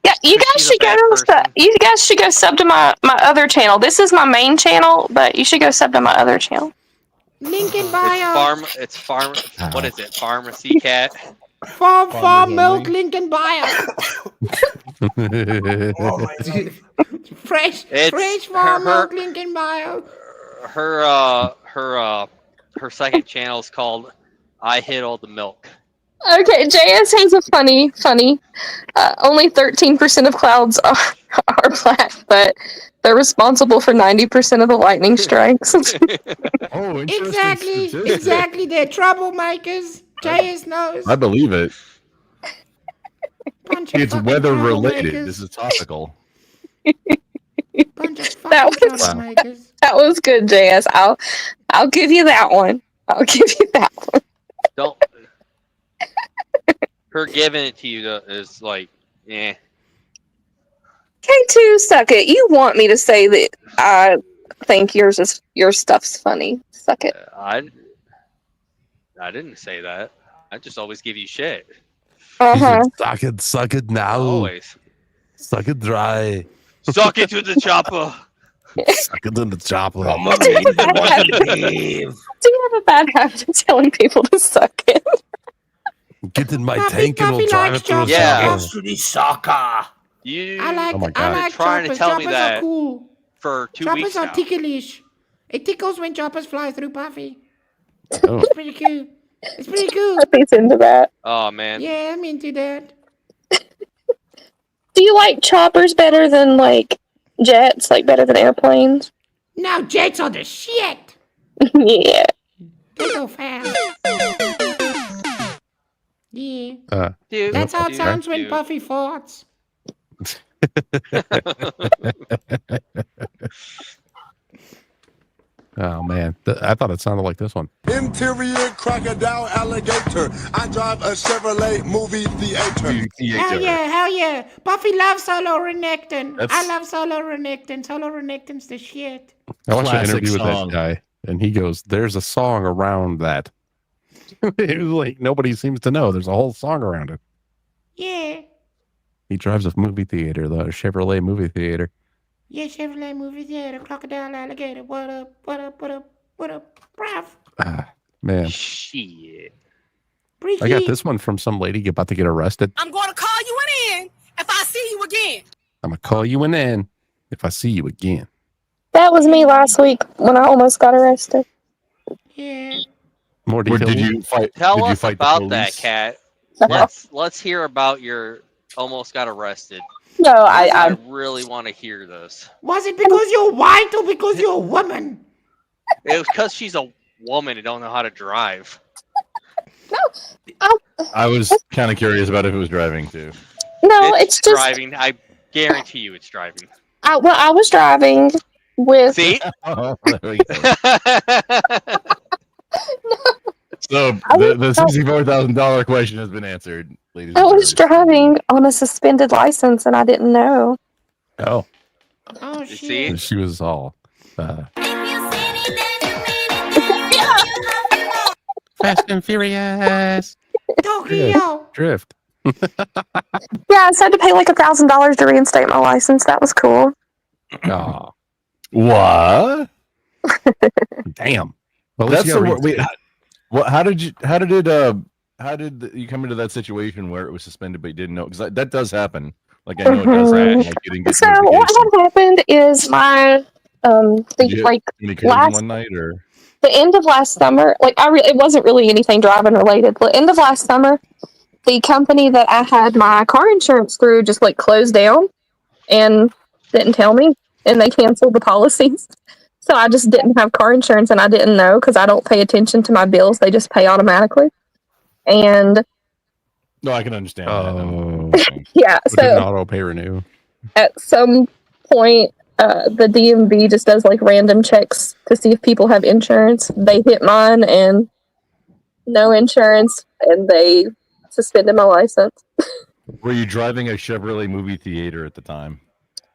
Yeah, you guys She's a should go. bad person. You guys should go sub to my other channel. This is my main channel, but you should go sub to my other channel. Link in It's bio. farm. What is it? Pharmacy Cat. Farm milk. Link in bio. Oh my God. Fresh It's farm her- milk. Link in bio. Her second channel is called I Hit All the Milk. Okay, JS has a funny. Only 13% of clouds are black, but they're responsible for 90% of the lightning strikes. Oh, interesting. Exactly. statistic. Exactly. They're troublemakers. JS knows. I believe it. Bunch of It's fucking weather related. troublemakers. This is topical. Bunch of fucking That was- troublemakers. That was good, JS. I'll give you that one. I'll give you that one. Don't. Her giving it to you is like, eh. K2, suck it. You want me to say that I think your stuff's funny. Suck it. I didn't say that. I just always give you shit. Uh-huh. Suck it now. Always. Suck it dry. Suck it to the chopper. Suck it in the chopper. Do you have a bad habit of telling people to suck it? Get in my Puffy- tank and Puffy we'll drive likes it through a choppers. Yeah. chopper. Goes to the soccer. You I like Oh my I God. like Trying to choppers. tell me Choppers that are cool. for 2 Choppers weeks are now. ticklish. It tickles when choppers fly through Puffy. Oh. It's pretty cool. It's pretty cool. Puppy's into that. Oh man. Yeah, I'm into that. Do you like choppers better than like jets? Like better than airplanes? Now jets are the shit. Yeah. They go fast. Yeah. Dude, That's how it dude, sounds when dude. Puffy farts. Oh man, I thought it sounded like this one. Interior crocodile alligator. I drive a Chevrolet movie theater. Hell yeah, hell yeah. Puffy loves solo renekton. I That's- love solo renekton. Solo renekton's the shit. I watched an Classic interview with song. that guy, and he goes, "There's a song around that." It was like nobody seems to know. There's a whole song around it. Yeah. He drives a movie theater, the Chevrolet movie theater. Yeah, Chevrolet movie theater, crocodile alligator. What up, what up, what up, what up, bruv? Ah, man, Shit. Breezy. I got this one from some lady about to get arrested. I'm going to call you in if I see you again. I'm gonna call you in if I see you again. That was me last week when I almost got arrested. Yeah. More Where details. did you fight? Tell did you us fight about the that, police? Cat. Yeah. Let's hear about your almost got arrested. No, I I really want to hear this. Was it because you're white or because you're a woman? It was because she's a woman and don't know how to drive. I was kind of curious about if it was driving too. no, it's just driving. I guarantee you, it's driving. I was driving with See? Oh, there we go. So the $64,000 question has been answered, ladies. I and was driving on a suspended license and I didn't know. Oh, Oh You shit. see? and she was all Fast and Furious Tokyo. drift. Yeah, I just had to pay like $1,000 to reinstate my license. That was cool. Oh, What? damn. Well, at least That's you the got word. Wait, what? How did it how did you come into that situation where it was suspended but you didn't know? Because that does happen. Like I know it does happen. Like you didn't get So what notification. had happened is my Did the you like communication last one night or? the end of last summer, like it wasn't really anything driving related. The end of last summer, the company that I had my car insurance through just like closed down and didn't tell me, and they canceled the policies. So I just didn't have car insurance, and I didn't know because I don't pay attention to my bills; they just pay automatically. And No, I can understand yeah, But didn't so auto pay renew. at some point, the DMV just does like random checks to see if people have insurance. They hit mine and no insurance, and they suspended my license. Were you driving a Chevrolet movie theater at the time?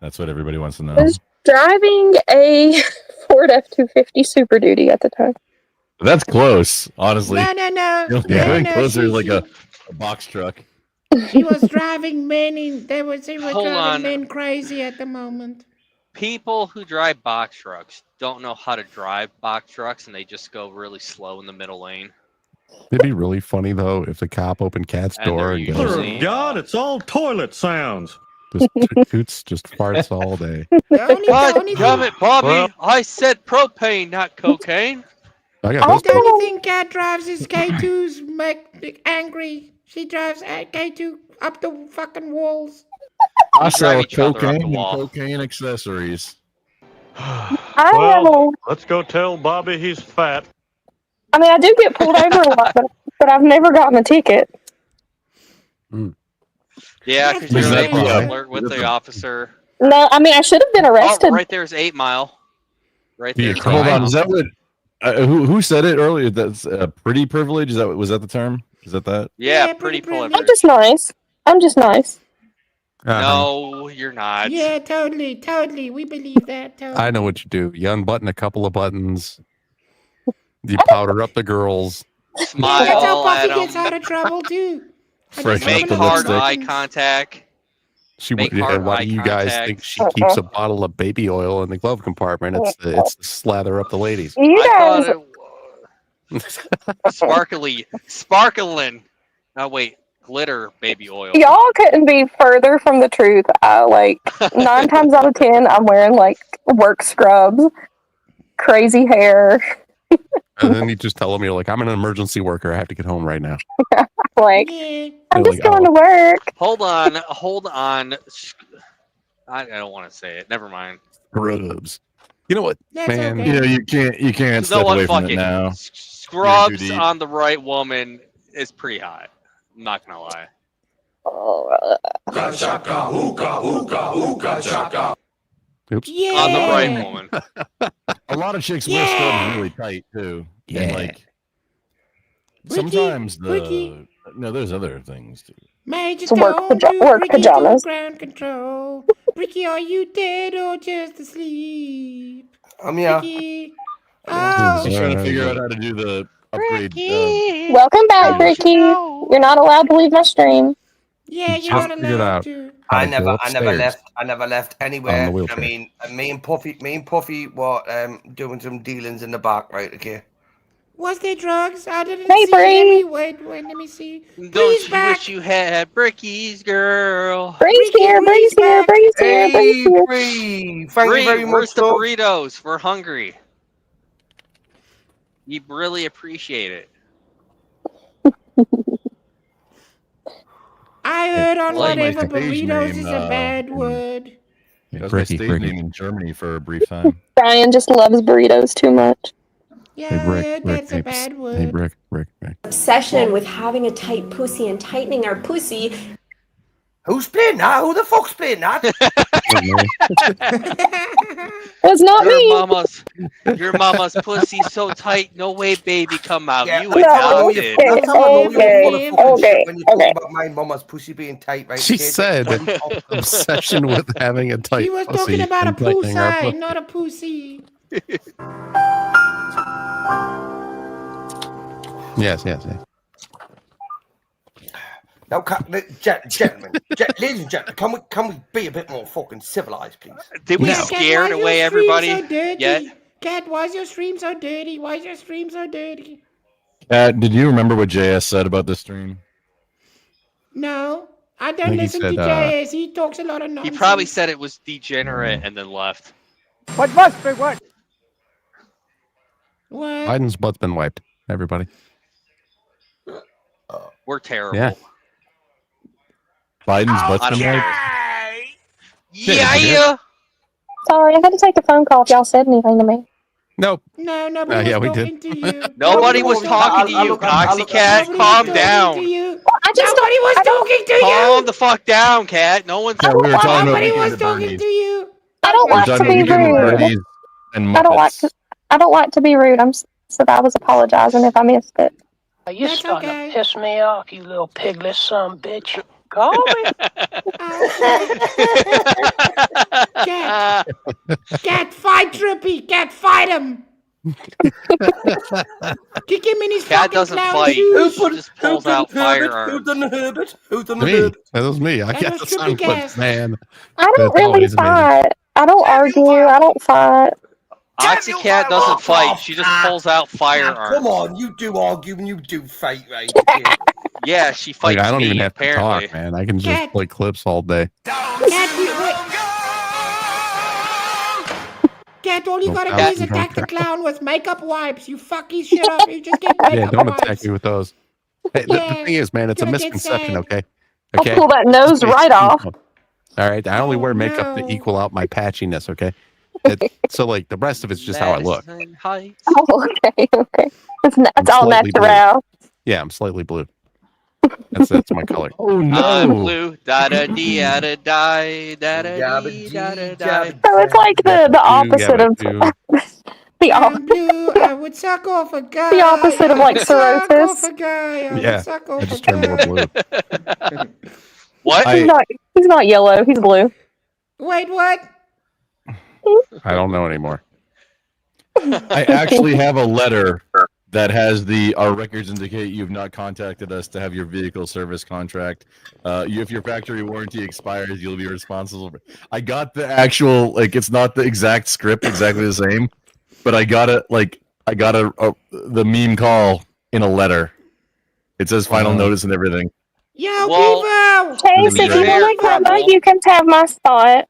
That's what everybody wants to know. I was driving a Ford F-250 Super Duty at the time. That's close, honestly. No, no, no. You know, No, going no, closer she- like she- a box truck. She was driving men in. They were Hold driving on. men crazy at the moment. People who drive box trucks don't know how to drive box trucks, and they just go really slow in the middle lane. It'd be really funny though if the cop opened Cat's And they're door and usually- goes, God, it's all toilet sounds. just toots, just farts all day. God damn it, Bobby! Well- I said propane, not cocaine. I got those. The only thing Cat drives is K2's angry. She drives K2 up the fucking walls. I We drive sell each other up the cocaine and wall. cocaine accessories. Well, let's go tell Bobby he's fat. I mean, I do get pulled over a lot, but I've never gotten a ticket. Yeah, because Is you're that able the, to flirt with the officer. No, I mean, I should have been arrested. Oh, right there's 8 Mile. Right Do you there. cry? Hold on, is that what? Who said it earlier? That's pretty privilege. Was that the term? Is that? Yeah, pretty privileged. I'm just nice. I'm just nice. No, you're not. Yeah, totally. We believe that. Totally. I know what you do. You unbutton a couple of buttons. You powder up the girls. Smile That's how at Buffy gets 'em. out of trouble too. Fresh Make up the hard lipstick. eye contact. She Make yeah, hard why eye do you guys contact. think she keeps a bottle of baby oil in the glove compartment? It's to slather up the ladies. You I guys, thought it sparkling. No, wait, glitter baby oil. y'all couldn't be further from the truth. 9 times out of 10, I'm wearing like work scrubs, crazy hair. And then you just tell them you're like, I'm an emergency worker. I have to get home right now. Like, Yeah. I'm They're just like, going "Oh." to work. Hold on. I don't want to say it. Never mind. Scrubs. You know what, That's man? okay. You know, you can't You know step what? away from Fuck it it. now. Scrubs deep. on the right woman is pretty hot. I'm not gonna lie. Oops. Yeah. On the right woman. A lot of chicks wear scrubs really tight too. Yeah. And like Ricky, sometimes Ricky. no, there's other things too. Major It's work Tom paja- to work Ricky pajamas. to ground control. Ricky, are you dead or just asleep? I'm here. Ricky. Oh. She's trying to figure out how to do the upgrade. Welcome back, Yeah. Ricky. You're not allowed to leave my stream. Yeah, you're Just not figured allowed out. to. I How to go never upstairs. left On anywhere. the I wheelchair. mean, me and Puffy were doing some dealings in the back, right? Okay. Was there drugs? I didn't Hey, see. Bree. Wait, let me see. Don't Bree's you back. wish you had Bricky's girl? Bree's Ricky, here, Bree's Bree's here, back. Bree's here, Bree's Hey, here. Bree. Thank Bree, you very where's much. the love. burritos? We're hungry. We really appreciate it. I heard on Like my whatever stage burritos name, is a bad in- word. That was my Ricky, stage Ricky. name in Germany for a brief time. Brian just loves burritos too much. Yeah, Hey, I Rick, heard Rick, that's a bad Hey, word. Rick. Obsession with having a tight pussy and tightening our pussy. Who's playing that? Who the fuck's playing that? It's not Your mama's pussy so tight, no way, baby, come out. Yeah, You that's how I know adopted. you- that's how I know you're full of fucking okay, shit when you talk okay. about my mama's pussy being tight, right? She Okay, said that's what I'm talking obsession with having a tight He was pussy talking about a and tightening our pussy, pussy. not a pussy. Yes. Now, gentlemen, ladies and gentlemen, can we be a bit more fucking civilized, please? Did we Yeah, Cat, scare why is away your stream everybody so dirty? yet? Cat, why is your stream so dirty? Why is your stream so dirty? Did you remember what JS said about this stream? No, I I don't think he listen to said, JS. He talks a lot of He nonsense. probably said it was degenerate and then left. What must be what? What? Biden's butt's been wiped. Everybody. We're terrible. Yeah. Biden's butt's I don't been believe wiped. it. Yeah, Yeah. Sorry, I had to take a phone call if y'all said anything to me. Nope. No, nobody Yeah, was we talking did. to you. Nobody was talking to you, Coxie-Cat. Nobody Calm was talking down. to you. I just Nobody was talking to Calm you. the fuck down, Cat. No one's. Yeah, we were talking about Nobody weekend was at talking Bernie's. to you. I don't We were like to talking about be weekend at rude. Bernie's and I don't like Muppets. to. I don't like to be rude. So I was apologizing if I missed it. You're That's starting okay. to piss me off, you little piglet son bitch. Call me. Cat, fight Trippy. Cat, fight him. Kick him in his Cat fucking doesn't clown fight. shoes. She just pulls out Who firearms. done the Herbert? Who done the Me. Herbert? That was me. I That got was the Trippy sound clips, Gas. man. I don't That's really always amazing. fight. I don't argue. I don't fight. Oxycat doesn't fight. She just pulls out firearms. Come on, you do argue and you do fight, right? Yeah, she Like, fights I don't me, even have apparently. to talk, man. I can just Cat. play clips all day. Cat, all you No, gotta do Cat, is you don't attack the care. clown with makeup wipes. You fuck his shit up. You just get makeup Yeah, don't wipes. attack me with those. Hey, the Yeah, thing is, man, it's a gonna get misconception, sad. okay? I'll Okay. pull that nose Just right makes off. people- All right. I only Oh, wear makeup no. to equal out my patchiness, okay? So, like, the rest of it's just how I look. Madison Heights. Oh, okay, okay. It's I'm all slightly blue. natural. Yeah, I'm slightly blue. That's my color. Oh I'm no! blue. Da da dee da da die. Da da dee da da die. So it's like the opposite of the I'm blue. I would suck off a guy. the opposite of I like would suck off cirrhosis. a guy. I Yeah, would suck I off a just turned more guy. blue. What? He's not yellow. He's blue. Wait, what? I don't know anymore. I actually have a letter that has our records indicate you've not contacted us to have your vehicle service contract. If your factory warranty expires, you'll be responsible. I got the actual, like, it's not the exact script exactly the same, but I got it, like, the meme call in a letter. It says final notice and everything. Yo, Well, Beaver! Chase, if you want to come up, you can have my spot.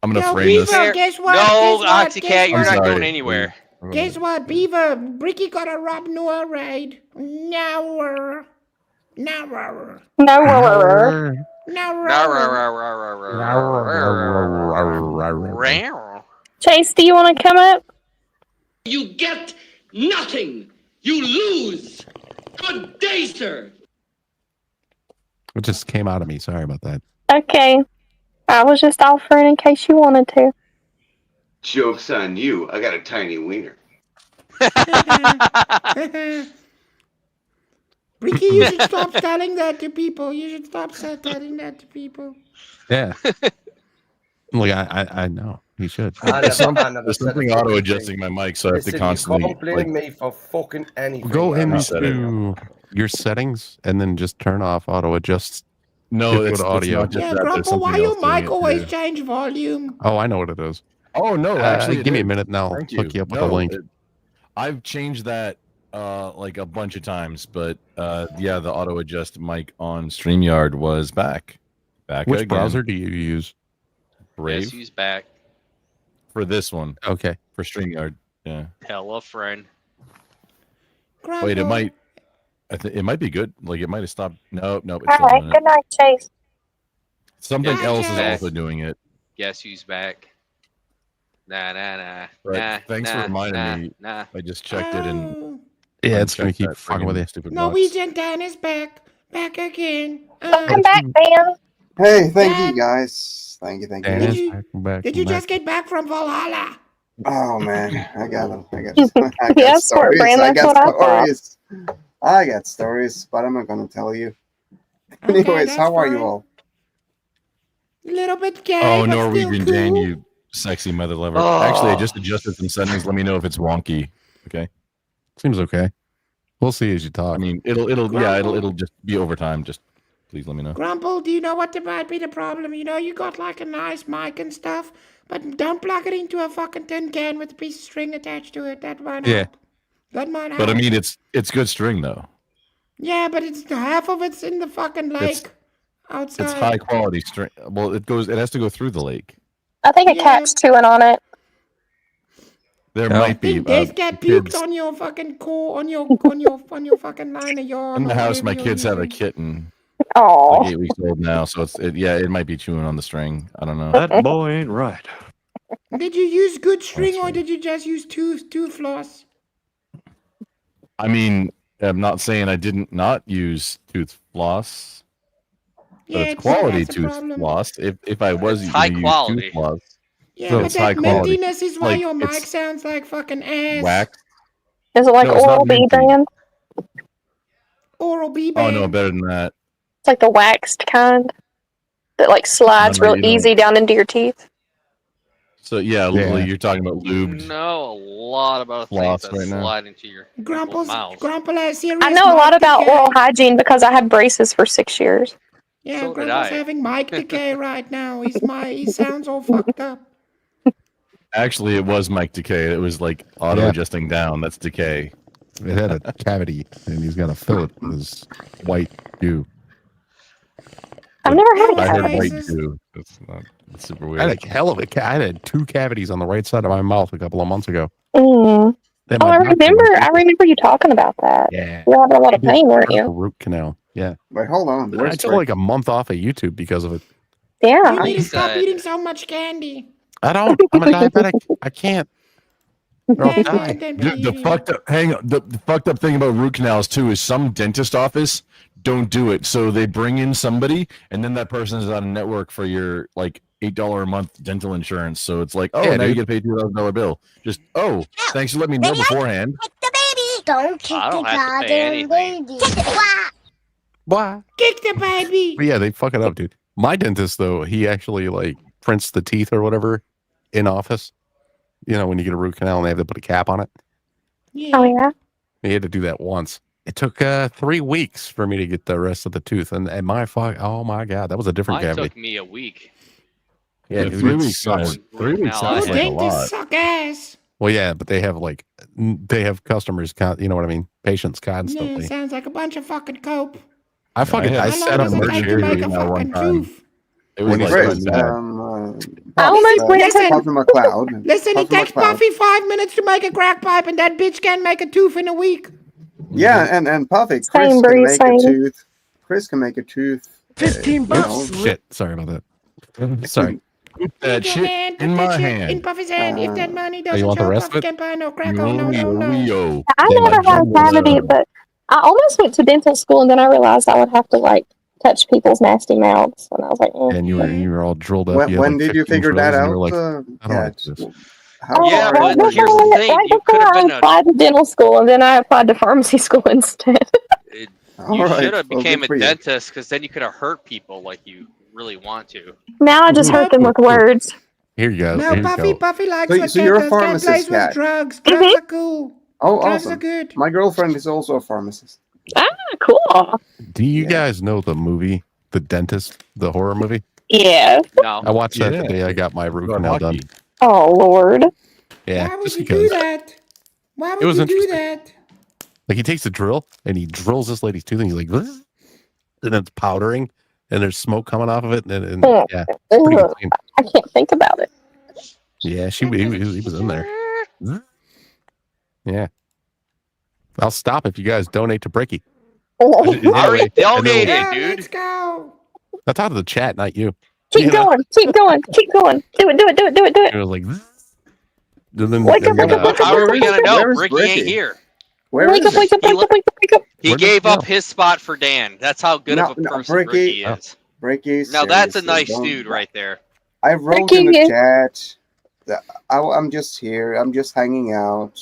I'm gonna Yo, frame Beaver, this. guess what? No, Guess what? Oxycat, you're I'm not sorry. going anywhere. Guess what, Beaver? Bricky got a Rob Noah raid. Now. No. Chase, do you want to come up? You get nothing. You lose. Good day, sir. It just came out of me. Sorry about that. Okay. I was just offering in case you wanted to. Joke's on you. I got a tiny wiener. Bricky, you should stop telling that to people. You should stop telling that to people. Yeah. Like, I know. You should. There's something auto adjusting my mic, so I have to constantly. You can't blame me for fucking anything. Go man. into your settings and then just turn off auto adjust. No, Just it's go to audio. not just Yeah, that. There's Grumple, why something your else doing mic it, always too. change volume? Oh, I know what it is. Oh no, actually, give me a minute and I'll Thank hook you up with No, a link. I've changed that like a bunch of times, but yeah, the auto adjust mic on StreamYard was back. Which again. browser do you use? Brave Yes, he's back. for this one. Okay. For StreamYard. Yeah. Tell a friend. Grumple. Wait, it might. It might be good. Like it might have stopped. No, it's All still right. on Good it. night, Chase. Something Yeah, else is Chase. also doing it. Guess who's back? Nah. Right. Thanks for reminding me. Nah. I just checked it and Yeah, it's gonna unchecked keep that fucking with friggin' you. Stupid box. Norwegian Dan is back. Back again. Welcome back, Bam. Hey, thank Dan, you guys. Thank you. Dan Did is you- back. Did you just get back from Valhalla? Oh man, I got them. I got Yeah, smart, stories. Brand, I that's got what I thought. stories. I got stories, but I'm not gonna tell you. Okay, Anyways, that's how are you fine. all? A little bit gay, Oh, but Norwegian still Dan, cool. you sexy mother lover. Oh. Actually, I just adjusted some settings. Let me know if it's wonky. Okay. Seems okay. We'll see as you talk. I mean, it'll just be over time. Just please let me know. Grumple, do you know what might be the problem? You know, you got like a nice mic and stuff, but don't plug it into a fucking tin can with a piece of string attached to it. That won't Yeah. help. That might help. But I mean, it's good string though. Yeah, but it's half of it's in the fucking lake It's outside. high quality string. Well, it has to go through the lake. I think a cat's chewing on it. There might be Dave got puked kids on your fucking core, on your fucking line of yarn. in the or house. whatever My you're kids have a using. kitten. Oh, Like 8 weeks old now, so it might be chewing on the string. I don't know. That boy ain't right. Did you use good string or did you just use tooth floss? I mean, I'm not saying I didn't not use tooth floss, but Yeah, it's quality that's a tooth problem. floss. If I was It's high going to use quality. tooth floss, Yeah, so but it's high that quality. mintiness is why Like, your mic it's sounds like fucking ass. wax. is it like No, it's not Oral-B minty. brand? Oral-B Oh band. no, better than that. It's like the waxed kind that like slides No, real you don't. easy down into your teeth. So yeah, Yeah. you're talking about lubed know a lot about floss things that right now. slide into your people's mouths. Grandpa has serious I know a lot mic about decay. oral hygiene because I had braces for 6 years. Yeah, So did Grandpa's I. having mic decay right now. He sounds all fucked up. Actually, it was mic decay. It was like auto adjusting down. That's decay. It had a cavity, and he's got to fill it with his white goo. I've never had a I had cavity. white goo. It's super weird. I had a hell of a I had 2 cavities on the right side of my mouth a couple of months ago. Mm. Then Oh, my I doctor remember. went, I remember you talking about that. Yeah. You were having a lot of I did pain, weren't a you? root canal. Yeah. Wait, hold on. I Where's took Rick? like a month off of YouTube because of it. Yeah. You need to He stop said- eating so much candy. I don't. I'm a diabetic. I can't. Or I'll Yeah, die. then be The eating. fucked up the fucked up thing about root canals too is some dentist office don't do it. So they bring in somebody and then that person is on a network for your like $8 a month dental insurance. So it's like, oh, Yeah, now you dude. get paid $2,000 bill. Just thanks for letting me know beforehand. Don't kick I don't the have to pay goddamn anything. baby. Why? Kick the baby. But yeah, they fuck it up, dude. My dentist though, he actually like prints the teeth or whatever in office. You know, when you get a root canal and they have to put a cap on it. Oh, yeah. He had to do that once. It took 3 weeks for me to get the rest of the tooth, and my fuck, oh my god, that was a different Mine cavity. took me a week. Yeah, Dude, dude, 3 it weeks sucks. sounds 3 weeks Now sounds I like a Dentists lot. suck ass. Well, yeah, but they have customers, you know what I mean, patients Yeah, constantly. sounds like a bunch of fucking cope. I fucking had I How set long up does it take to emergency make root a canal fucking one time. tooth? It was like Chris, bad. I almost went Listen. Puffy McCloud. Listen, it Puffy takes McCloud. Puffy 5 minutes to make a crack pipe, and that bitch can make a tooth in a week. Yeah, and Puffy, Chris Same, can Bree, make a same. tooth. Chris can make a tooth. 15 bucks. Oh shit! Sorry about that. Sorry. Put that Your shit man, put in that my shit hand. in Puffy's hand. If that money you doesn't want the show, rest of Puffy it? can buy no crack. Oh, no. Yo. I Damn, never I had a jumbled it cavity, up. but I almost went to dental school, and then I realized I would have to like touch people's nasty mouths, and I was like, And you were all drilled up. When, you had, when like, did you 15 figure that frows, and you out? were like, I don't yeah, like this. how Yeah, far but was here's it? the thing, you could have been I applied to dental school, and then I applied to pharmacy school instead. You All right, should have well, became good a for you. dentist because then you could have hurt people like you really want to. Now I just hurt them with words. Here you go. No, Here you Puffy go. likes So, what so you're a cat does. Cat pharmacist, plays with Cat. drugs. Drugs are cool. Oh, Drugs awesome. are good. My girlfriend is also a pharmacist. Ah, cool. Do you guys know the movie, The Dentist, the horror movie? Yeah. No. I watched that Yeah. the day I got my root About canal done. hockey. Oh Lord. Yeah, Why would just you because. do that? Why It would was you do interesting. that? Like he takes a drill and he drills this lady's tooth, and he's like, "Ugh," and it's powdering, and there's smoke coming off of it, and yeah, it's pretty Ugh. insane. I can't think about it. Yeah, he was in there. Yeah, I'll stop if you guys donate to Bricky. Already donated, Yeah, dude. let's go. I talked to the chat, not you. Keep You know? going. Keep going. Keep going. Do it. Do it. Do it. Do it. Do It it. was like, and then, Wake up, and then, wake up, wake up, How are we wake gonna up. know? Where is Ricky Ricky? ain't here. Where Wake is up, wake up, He wake up, wake up, wake up. He Where did gave he up go? his spot for Dan. That's how good No, of a no, person Ricky- Ricky is. Bricky, Now that's a seriously, nice don't- dude right there. I wrote in the chat that I'm just here. I'm just hanging out.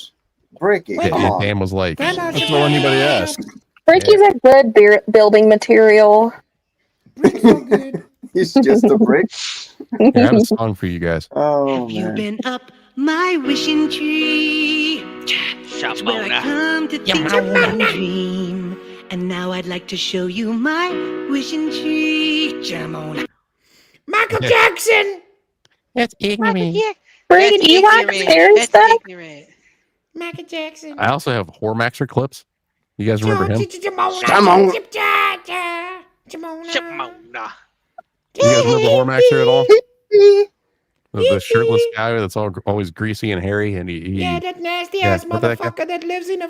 Bricky, yeah, come on. Dan was like, Grandma That's should all buy anybody a- asked. Ricky's a good building material. Brick's so good. He's just a brick. Here, I have a song for you guys. Oh Have you man. been up my wishing tree? It's where I Shamona. come to think and dream. And now I'd like to show you my wishing tree. Jamona. Michael Jackson. It's ignorant. Brady, do you like scary stuff? Michael Jackson. I also have Hormaxer clips. You guys remember him? Jamona. You guys remember Hormaxer at all? The shirtless guy that's always greasy and hairy, and Yeah, that nasty ass remember that guy? motherfucker that lives in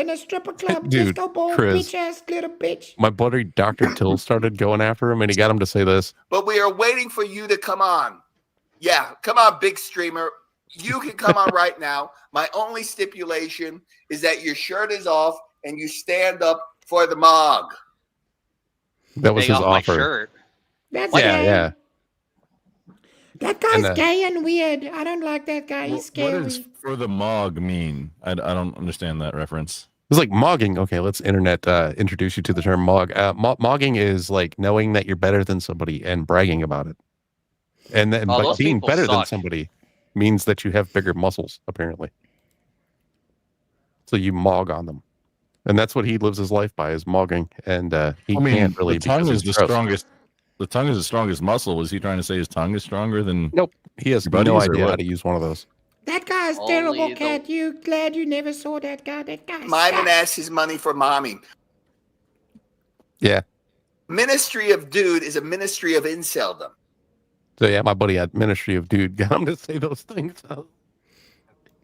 a stripper club. Dude, Disco ball, Chris. bitch ass little bitch. My buddy Dr. Till started going after him, and he got him to say this. But we are waiting for you to come on. Yeah, come on, big streamer. You can come on right now. My only stipulation is that your shirt is off and you stand up for the mog. That was Take his off my offer. shirt. That's Yeah, gay. yeah. That guy's And, gay and weird. I don't like that guy. He's What scary. does for the mog mean? I don't understand that reference. It's like mogging. Okay, let's internet introduce you to the term mog. Mogging is like knowing that you're better than somebody and bragging about it. And then but those being people better than suck. somebody means that you have bigger muscles, apparently. So you mog on them. And that's what he lives his life by, is mogging. And he can't really. The tongue because is he's the gross. strongest. The tongue is the strongest muscle. Was he trying to say his tongue is stronger than? Nope. He has your buddies, no or idea how what? to use one of those. That guy's Only terrible, the- Cat. You glad you never saw that guy? That guy Myman sucks. asks his money for mommy. Yeah. Ministry of Dude is a ministry of inceldom. So yeah, my buddy at Ministry of Dude got him to say those things.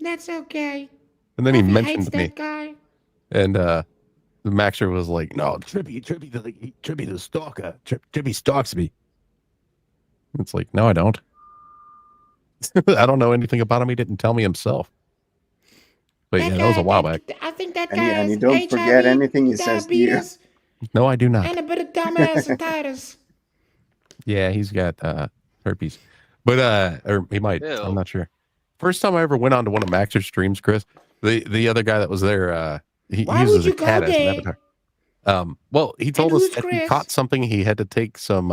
That's okay. And then he Happy mentioned hates me. that guy. And the Maxer was like, no, Trippy the stalker. Trippy stalks me. It's like, no, I don't. I don't know anything about him. He didn't tell me himself. But yeah, that was a while back. I think that And guy you, and has you don't forget HIV, anything he says to you. diabetes, No, I do not. and a bit of dumbass. Yeah, he's got herpes. But or he might. Ew. I'm not sure. First time I ever went on to one of Maxer's streams, Chris, the other guy that was there, he Why uses would a you go cat as an there? avatar. Well, he told us who's that he Chris? caught something he had to take some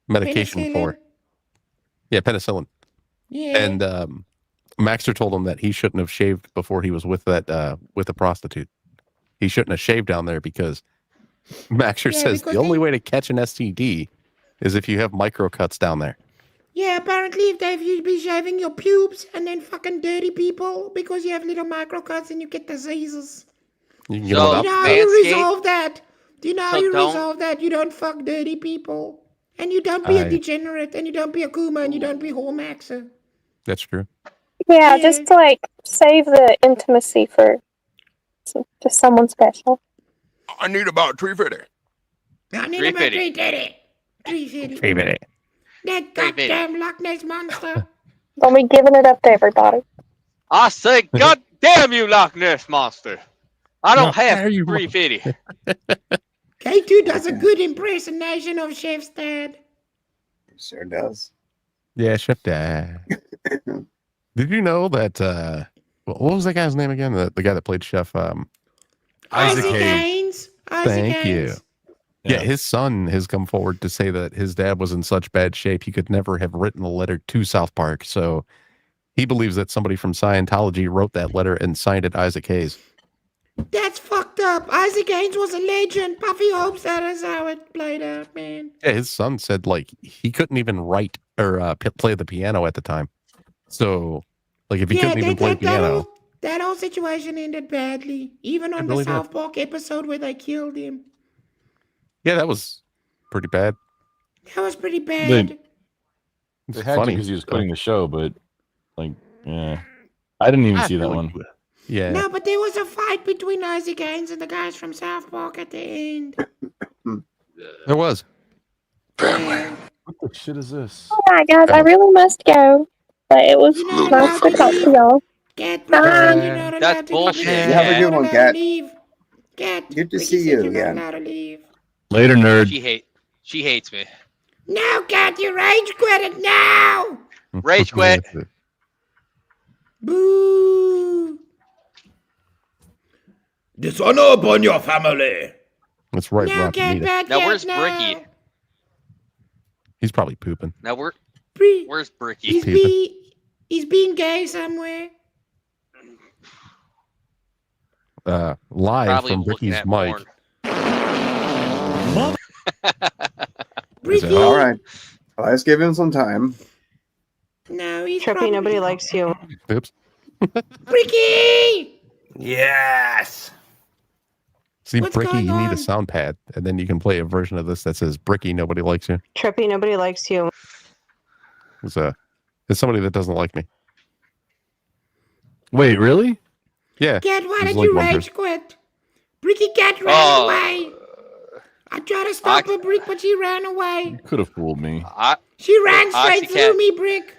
medication Penicillin? for. Yeah, penicillin. Yeah. And Maxer told him that he shouldn't have shaved before he was with that with a prostitute. He shouldn't have shaved down there because Maxer Yeah, says because the only way to catch an STD is if you have micro cuts down there. Yeah, apparently if you'd be shaving your pubes and then fucking dirty people because you have little micro cuts and you get diseases. You can get So- on Do you up. know how you Manscaped? resolve that? Do you know how So you don't- resolve that? You don't fuck dirty people. And you don't be a I- degenerate, and you don't be a Kuma, and you don't be Hormaxer. That's true. Yeah, Yeah. just to like save the intimacy for just someone special. I need about 350. I need about 350. 350. 350. Hey, minute. That 350. goddamn Loch Ness monster. Don't be giving it up to everybody. I say, God damn you, Loch Ness monster! I don't have dare you. 350. K2 does a good impersonation of Chef's dad. Sure does. Yeah, Chef Dad. Did you know that what was that guy's name again? The guy that played Chef Isaac Haynes. Isaac Thank you. Haynes. Yeah, his son has come forward to say that his dad was in such bad shape he could never have written a letter to South Park. So he believes that somebody from Scientology wrote that letter and signed it Isaac Hayes. That's fucked up. Isaac Haynes was a legend. Puffy hopes that is how it played out, man. Yeah, his son said like he couldn't even write or play the piano at the time. So like if he couldn't even play piano, that whole situation ended badly. Even on really the did. South Park episode where they killed him. yeah, that was pretty bad. That was pretty bad. It's They had funny. because he was quitting the show, but like, yeah, I didn't even I see that feel one. like- Yeah. No, but there was a fight between Isaac Haynes and the guys from South Park at the end. There was. What the shit is this? All right, guys, I really must go. But it was nice to talk to y'all. Get Bye. you're not allowed That's to bullshit. leave. You have a You're good not one, allowed Kat. to leave. Kat, Good to Ricky see said you you're not again. allowed to leave. Later, nerd. She hates me. No, Kat, you rage quit it now. Rage quit. Boo. Dishonor upon your family. That's right, Now Rocky. get Nita. back Now yet where's now. Bricky? He's probably pooping. Now Bree, where's Bricky? he's being gay somewhere. Live Probably from looking Ricky's at mic. porn. Bricky. All right. Let's give him some time. No, he's Trippy, probably... nobody likes you. Oops. Bricky! Yes. See, What's Bricky, going you need a on? sound pad, and then you can play a version of this that says, Bricky, nobody likes you. Trippy, nobody likes you. It's somebody that doesn't like me. Wait, really? Yeah. Cat, why there's did like you one rage person. quit? Bricky Cat ran away. I tried to stop her, Brick, but she ran away. You could have fooled me. She ran straight Oxycat. through me, Brick.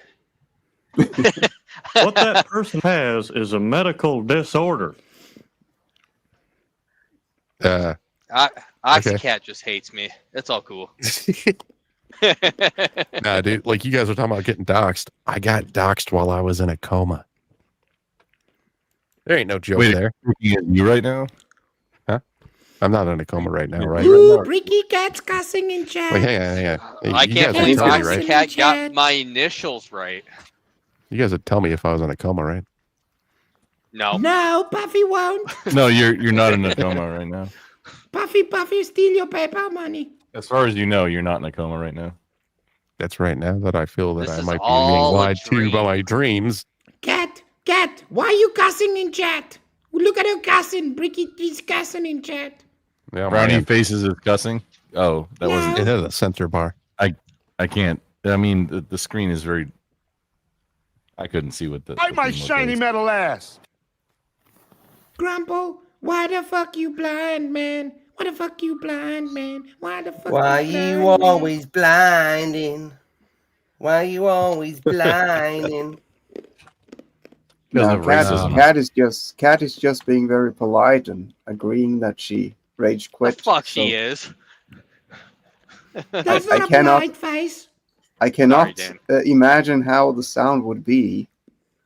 What that person has is a medical disorder. Oxycat just hates me. It's all cool. Nah, dude, like you guys were talking about getting doxxed. I got doxxed while I was in a coma. There ain't no joke Wait, there. you right now? Huh? I'm not in a coma right now, right? Ooh, Bricky Cat's cussing in chat. Wait, hang on. Hey, I you can't guys would believe tell me, right? Oxycat got my initials right. You guys would tell me if I was in a coma, right? No. No, Puffy won't. No, you're not in a coma right now. Puffy, steal your paper money. As far as you know, you're not in a coma right now. That's right. Now that I feel that This I is might be being all a lied to by my dreams. Cat, why are you cussing in chat? Look at her cussing. Bricky's cussing in chat. Yeah, Brownie man. faces is cussing. Oh, that wasn't. It has a censor bar. I can't. I mean, the screen is very. I couldn't see what the. Bite my shiny metal ass. Grumple, why the fuck you blind, man? Why the fuck you blind, man? Why the fuck Why you you blind, man? always blinding? Why you always blinding? Because No, of racism. Cat is just being very polite and agreeing that she rage quit. The fuck so she is. That's I not a cannot- polite face. I cannot Dan. imagine how the sound would be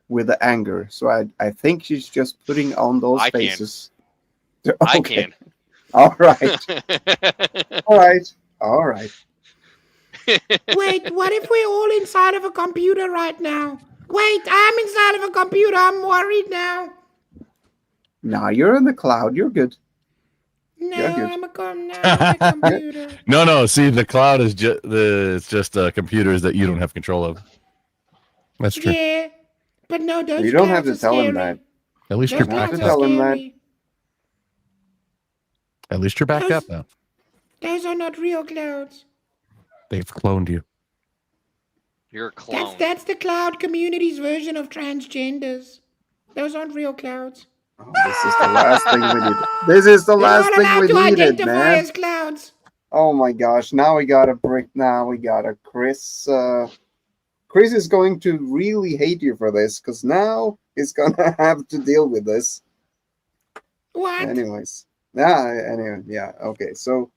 with the anger. So I think she's just putting on those I can. faces. I Okay. can. All right. All right. All right. Wait, what if we're all inside of a computer right now? Wait, I'm inside of a computer. I'm worried now. Now you're in the cloud. You're good. No, You're good. I'm a computer. No. See, the cloud is just it's just computers that you don't have control of. That's true. Yeah, but no, those You don't have clouds to are tell him scary. that. At least Those you're You have backed to clouds up. are tell him that. scary. At least you're backed up now. Those are not real clouds. They've cloned you. You're a clone. That's the cloud community's version of transgenders. Those aren't real clouds. Oh, this is the last thing we need. This is the They're last not thing allowed we to needed, identify man. as clouds. Oh my gosh! Now we got a brick. Now we got a Chris. Chris is going to really hate you for this because now he's gonna have to deal with this. What? Anyways, yeah. Okay, so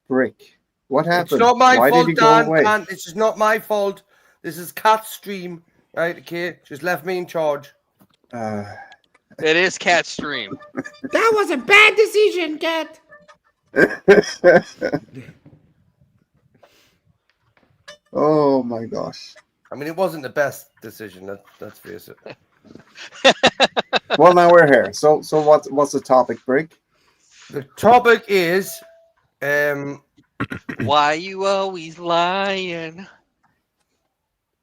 brick. What happened? It's not my Why fault, did you Dan. go away? Dan. This is not my fault. This is Cat's stream. Right, okay? Just left me in charge. It is Cat Stream. That was a bad decision, Cat. Oh my gosh. I mean, it wasn't the best decision. Let's face it. Well, now we're here. So what's the topic, Brick? The topic is, Why you always lying?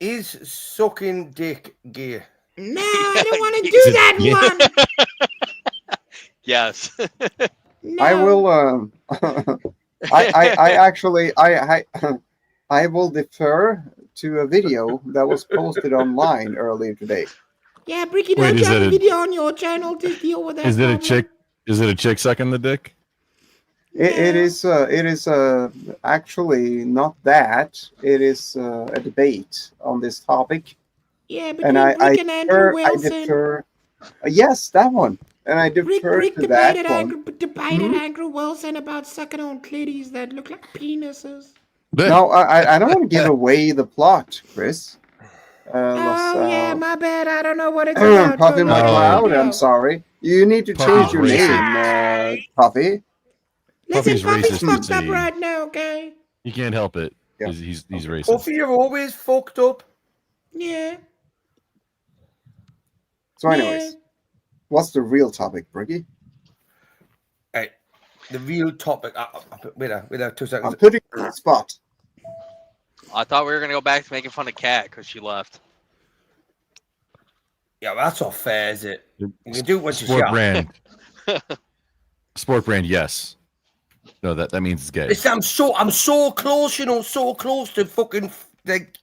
is sucking dick gay? No, I don't want to do that one. Yes. No. I will. I actually I will defer to a video that was posted online earlier today. Yeah, Bricky, Wait, don't you is have it a a- video on your channel to deal with that? Is it a problem? chick? Is it a chick sucking the dick? It is actually not that. It is a debate on this topic, Yeah, and between Brick and Andrew I Wilson. defer. Yes, that one, and I defer Brick to that debated one. Andrew Wilson about sucking on clitties that look like penises. No, I don't want to give away the plot, Chris. Yeah, my bad. I don't know what it's about. Puffy but McLeod, no. I'm sorry. You need to Puffy's change your racist. name, Puffy. Listen, Puffy's Puffy's racist. fucked up See. right now, okay? You can't help it. Yeah. He's racist. Puffy, you're always fucked up. Yeah. So, anyways, what's the real topic, Bricky? Hey, the real topic. Wait 2 seconds. I'm putting you on the spot. I thought we were gonna go back to making fun of Cat because she left. Yeah, that's not fair, is it? You can do it once you Sport shot. brand. Sport brand, yes. No, that means it's gay. Listen, I'm so close, so close to fucking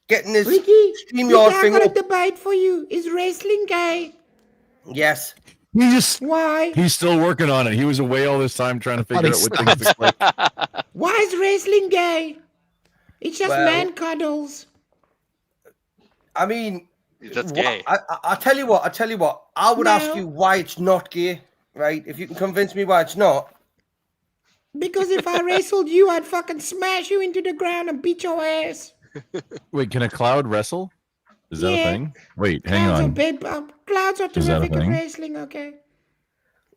getting this Ricky, StreamYard I thing got a up. debate for you. Is wrestling gay? Yes. Why? He's still working on it. He was away all this time trying to figure out what things to click. Why is wrestling gay? It's just Well- man cuddles. I mean, That's gay. I tell you what. I would ask you why it's not gay, right? If you can convince me why it's not. Because if I wrestled you, I'd fucking smash you into the ground and beat your ass. Wait, can a cloud wrestle? Is that a Yeah. thing? Wait, hang Clouds on. Clouds are Is that a terrific at thing? wrestling, okay?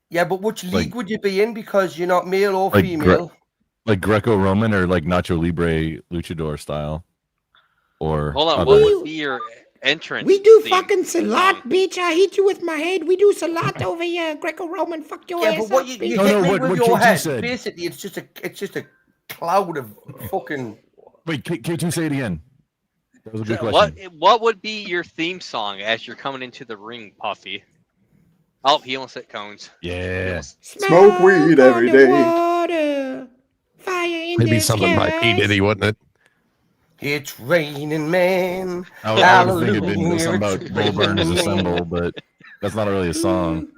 Yeah, but which league would you be in? Because you're not male or Like female. like Greco-Roman or like Nacho Libre luchador style? Or Hold on, other- what would be your entrance? We do theme? fucking salat, bitch. I hit you with my head. We do salat over here. Greco-Roman, fuck your Yeah, ass but what up, you bitch. hit me with what your KT head. said. Basically, it's just a cloud of fucking. Wait, K2, say it again. That was a good question. What would be your theme song as you're coming into the ring, Puffy? Oh, he almost hit cones. Yeah. Smoke weed every day. Water, fire in Maybe the something by P. Diddy, wouldn't it? It's raining, man. I was thinking Hallelujah, something about it's Bull Burns raining, Assemble, but that's not really a song.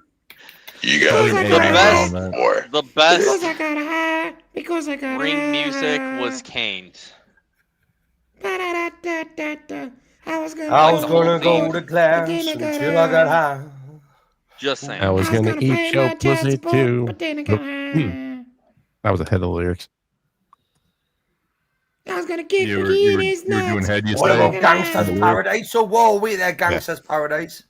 You Because I got high. The Because best I got high. Because I got ring high. music was Kane's. Da-da-da-da-da-da. I was gonna go to class until I got high. Just saying. I was gonna pay eat your my pussy child support, too. but then I got high. That was ahead of the lyrics. I was gonna kick You were Ricky in doing his nuts. head, you What say? about Gangsta's Paradise? So, whoa, wait there, Gangsta's Paradise.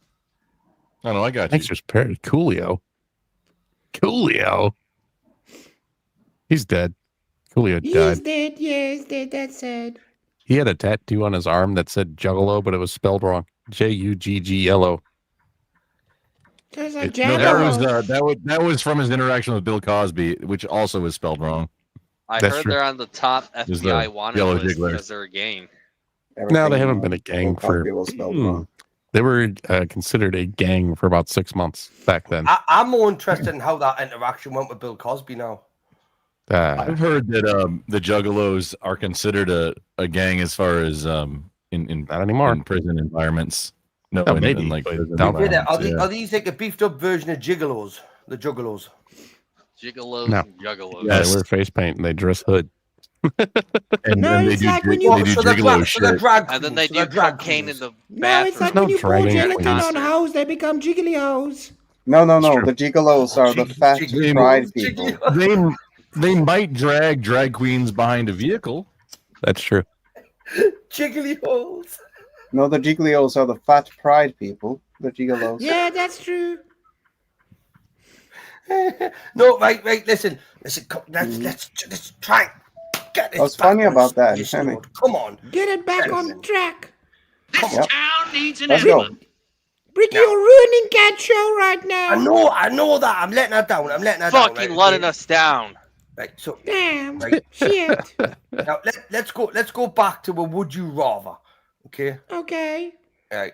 Oh, no, I got you. Gangster's Paradise. Coolio. He's dead. Coolio He's died. dead. Yeah, he's dead. That's sad. He had a tattoo on his arm that said Juggalo, but it was spelled wrong. Jugglo. Cause It- I'm No, that was from his interaction with Bill Cosby, which also was spelled wrong. I That's heard true. they're on the top Is the FBI wanted yellow list jiggler. because they're a gang. No, they haven't been a gang Bill Cosby for. was spelled wrong. They were considered a gang for about 6 months back then. I'm more interested in how that interaction went with Bill Cosby now. I've heard that the Juggalos are considered a gang as far as in not anymore in prison environments. No, Oh, in maybe, like but prison down- Wait there, environments, are these like a beefed up version of Gigolos? The Juggalos. Gigolos No. and juggalos. Yeah, they wear face paint and they dress hood. and No, then they it's do, like when they you- do So they're Gigolo drag- so they're shit. drag And then queens, they so do they're drag cocaine queens. in the No, it's bathroom. like when you pour dragging gelatin queens. on hoes, they become jiggly hoes. No, true. the gigolos are the fat pride people. They might drag queens behind a vehicle. That's true. Jiggly holes. No, the gigolos are the fat pride people. The gigolos. Yeah, that's true. No, right, listen, come, let's try and get this. What's back funny on about that, this Sammy? road. Come on. Get it back on track. Yep. Town needs an Let's go. emblem. Ricky, you're ruining Cat Show right now. I know that. I'm letting her down. Fucking right, letting okay? us down. Right, so Damn. Right. Shit. now let's go back to a would you rather. Okay. Okay. All right.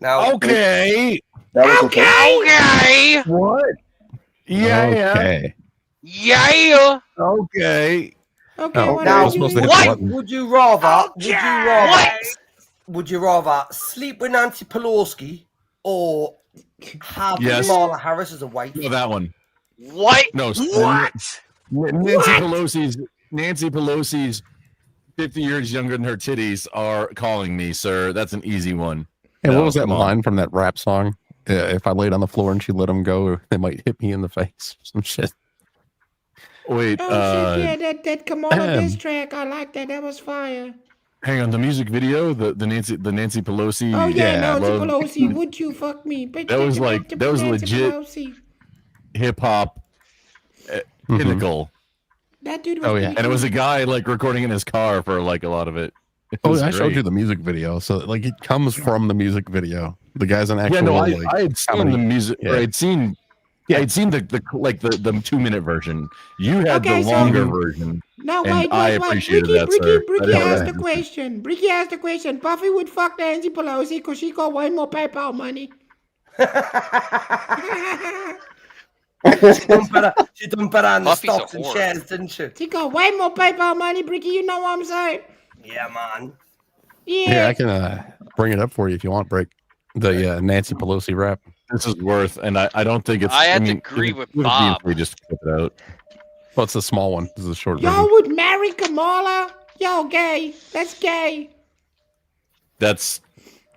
Now. Okay. That was Okay. What? Yeah. Okay. Yeah. Okay. Okay. Oh, what now, are you supposed to doing? hit the what button. would you rather? What? Would you rather sleep with Nancy Pelosi or have Yes. Kamala Harris as a wife? No, that one. What? No. What? Nancy Pelosi's 50 years younger than her titties are calling me, sir. That's an easy one. Hey, No, what was that come on. line from that rap song? If I laid on the floor and she let him go, they might hit me in the face. Some shit. Wait, Oh shit! Yeah, that Kamala diss track. I like that. That was fire. hang on. The music video, the Nancy Pelosi. Oh yeah, Nancy love- Pelosi. Would you fuck me? Bitch, That was take it like- back to that was Nancy legit. Pelosi. hip hop pinnacle. That dude was. Oh, yeah. pretty And it was cool. a guy like recording in his car for like a lot of it. It Oh, was I showed great. you the music video. So, like, it comes from the music video. The guy's an actual. Yeah, no, I like, had seen comedy. the music. Yeah. Or I'd seen. Yeah, I'd seen the 2-minute version. You had Okay, the so- longer version. No, and wait, I wait. appreciated Ricky, that, sir. Ricky I asked didn't- the question. Ricky asked the question. Buffy would fuck Nancy Pelosi because she got way more PayPal money. She done better on the Buffy's a stocks and whore. shares, didn't she? She got way more paper money, Bricky. You know what I'm saying? Yeah, man. Yeah. Here, I can bring it up for you if you want, Break. The Nancy Pelosi rap. This is worth, and I don't think it's. I have to mean, agree it with would be Bob. free just clip it out. Well, it's the small one. This is a short Y'all version. would marry Kamala? Y'all gay. That's gay. That's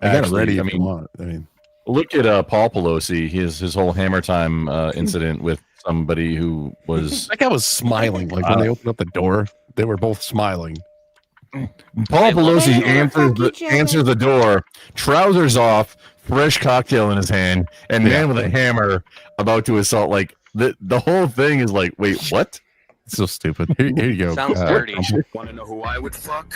I got it actually, ready I if you mean, want. I mean, look at Paul Pelosi. His whole Hammer Time incident with somebody who was. that guy was smiling. Like when they opened up the door, they were both smiling. Paul Pelosi fuck answers the door, trousers off, fresh cocktail in his hand, and man with a hammer about to assault. Like the whole thing is like, wait, what? So stupid. Here you go. Sounds dirty. Want to know who I would fuck?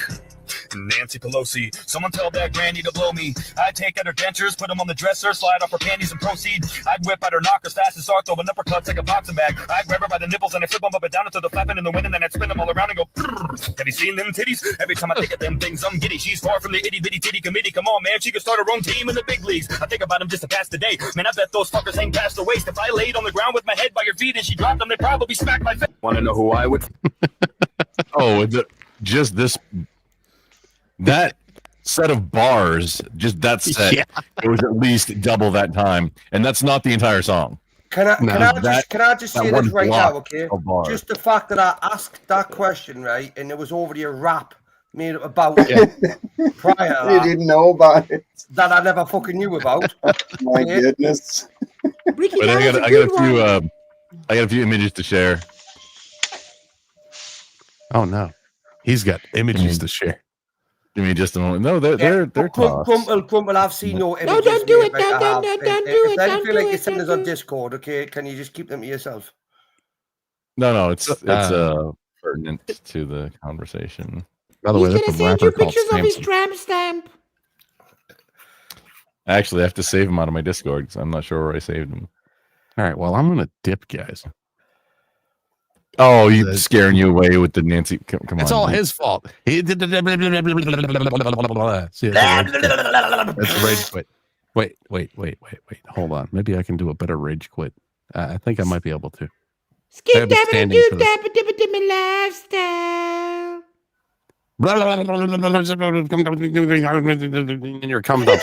Nancy Pelosi. Someone tell that granny to blow me. I'd take out her dentures, put them on the dresser, slide off her panties and proceed. I'd whip out her knockers fast and start throwing uppercuts like a boxing bag. I'd grab her by the nipples and I'd flip them up and down until they're flapping in the wind, and then I'd spin them all around and go, "Brrr." Have you seen them titties? Every time I think of them things, I'm giddy. She's far from the itty bitty titty committee. Come on, man, she could start her own team in the big leagues. I think about them just to pass the day. Man, I bet those fuckers ain't past the waist. If I laid on the ground with my head by your feet and she dropped them, they'd probably smack my face. Want to know who I would? Oh, just this. That set of bars, just that set, it was at least double that time, and that's not the entire song. Can I just say this right now, okay? of bars. Just the fact that I asked that question, right, and there was already a rap made up about it prior to You that, didn't know about it. that I never fucking knew about. My Okay? goodness. Ricky, But that was I a got good a few one. I got a few images to share. Oh no, he's got images to share. Give me just a moment. No, they're tossed. Crumple, I've seen your images. No, don't do it. mate, Don't I have. do If it. they Don't feel do like you it. send us Don't on do it. Discord, okay? Can you just keep them to yourself? No, it's pertinent to the conversation. By the way, He's that's gonna a send rapper you called pictures of his Samson. tramp stamp. Actually, I have to save them out of my Discord because I'm not sure where I saved them. All right, well, I'm gonna dip, guys. Oh, you scaring you away with the Nancy? Come on, It's all dude. his fault. He did. See, that's a rage quit. Wait. Hold on. Maybe I can do a better rage quit. I think I might be able to. Skip I've been dabba standing doo for this. dabba dibba In your cum dump.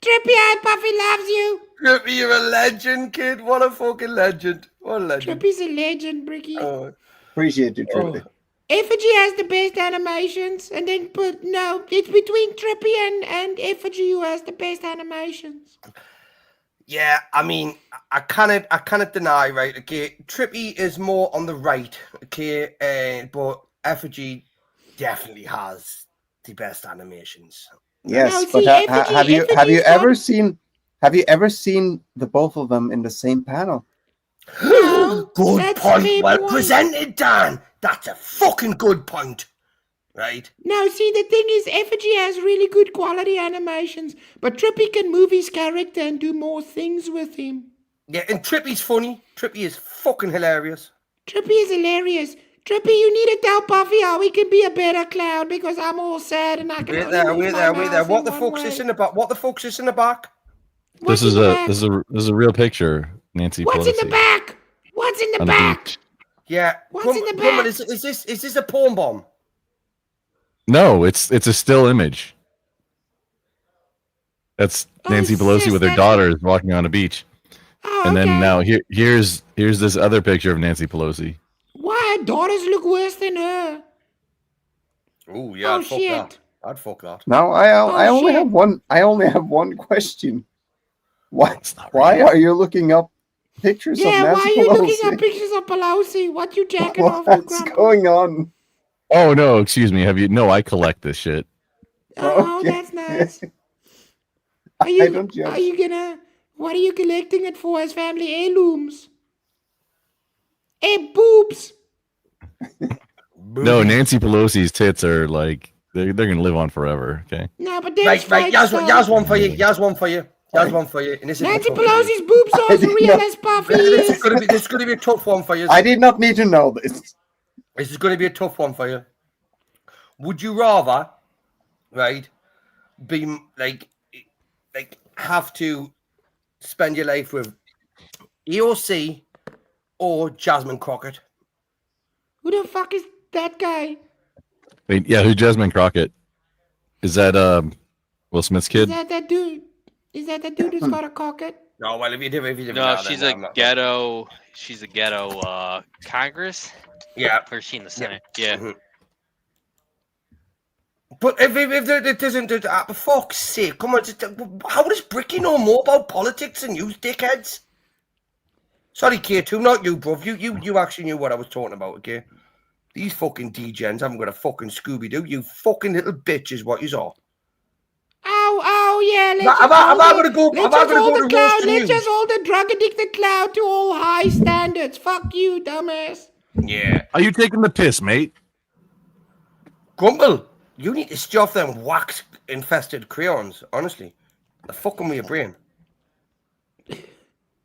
Trippy Eye Puffy loves you. Trippy, you're a legend, kid. What a fucking legend. What a legend. Trippy's a legend, Bricky. Appreciate you, Trippy. Effigy has the best animations, and then it's between Trippy and Effigy who has the best animations. Yeah, I mean, I cannot deny, right? Okay, Trippy is more on the right, okay, but Effigy definitely has the best animations. Yes, No, but see, have you Effigy's ever got- seen the both of them in the same panel? No, Good that's point. fair Well point. presented, Dan. That's a fucking good point. Right? No, see, the thing is, Effigy has really good quality animations, but Trippy can move his character and do more things with him. Yeah, and Trippy's funny. Trippy is fucking hilarious. Trippy is hilarious. Trippy, you need to tell Puffy how he can be a better clown because I'm all sad and I can Wait only there, move wait my there, wait there. mouse What in the one fuck's way. this in the back? What the fuck's this in the back? This is a real picture, Nancy What's Pelosi. in the back? What's in the on the back? beach. Yeah. What's in the Crumble, back? is this a porn bomb? No, it's a still image. That's Nancy Pelosi sis, with her that's- daughters walking on a beach. Oh, And then okay. now here's this other picture of Nancy Pelosi. Why? Her daughters look worse than her. Oh yeah, Oh, I'd fuck shit. that. I'd fuck that. Now I only shit. have one. I only have one question. Why are you looking up pictures Yeah, of why Nancy are you Pelosi? looking up pictures of Pelosi? What you jacking off to, What's Grandpa? going on? Oh no, excuse me. Have you? No, I collect this shit. Oh, Okay. that's nice. I Are you, don't judge. are you gonna... What are you collecting it for as family heirlooms? Hey, boobs! No, Nancy Pelosi's tits are like they're gonna live on forever. Okay. No, but there's Right, yaz one for you. Yaz one for you. Yaz one for you. And this is Nancy a tough one. Pelosi's boobs are as real as Puffy This is. is gonna be a tough one for you. I did not need to know this. This is going to be a tough one for you. Would you rather, right, be like like have to spend your life with EOC or Jasmine Crockett? Who the fuck is that guy? Wait, yeah, who's Jasmine Crockett? Is that Will Smith's Is kid? that dude? Is that the dude who's got a cocket? No, well, if you do No, that, she's then a I'm not- ghetto. She's a ghetto Congress. Yeah, or is she in the Senate? Yeah. Mhm. But if it doesn't, for fuck's sake, come on! How does Bricky know more about politics than you, dickheads? Sorry, K2, not you, bruv. You actually knew what I was talking about, okay? These fucking degens haven't got a fucking Scooby-Doo. You fucking little bitch is what you are. Oh, yeah. Let's just hold the drug addicted cloud to all high standards. Fuck you, dumbass. Yeah. Are you taking the piss, mate? Grumble, you need to stay off them wax-infested crayons, honestly. They're fucking with your brain.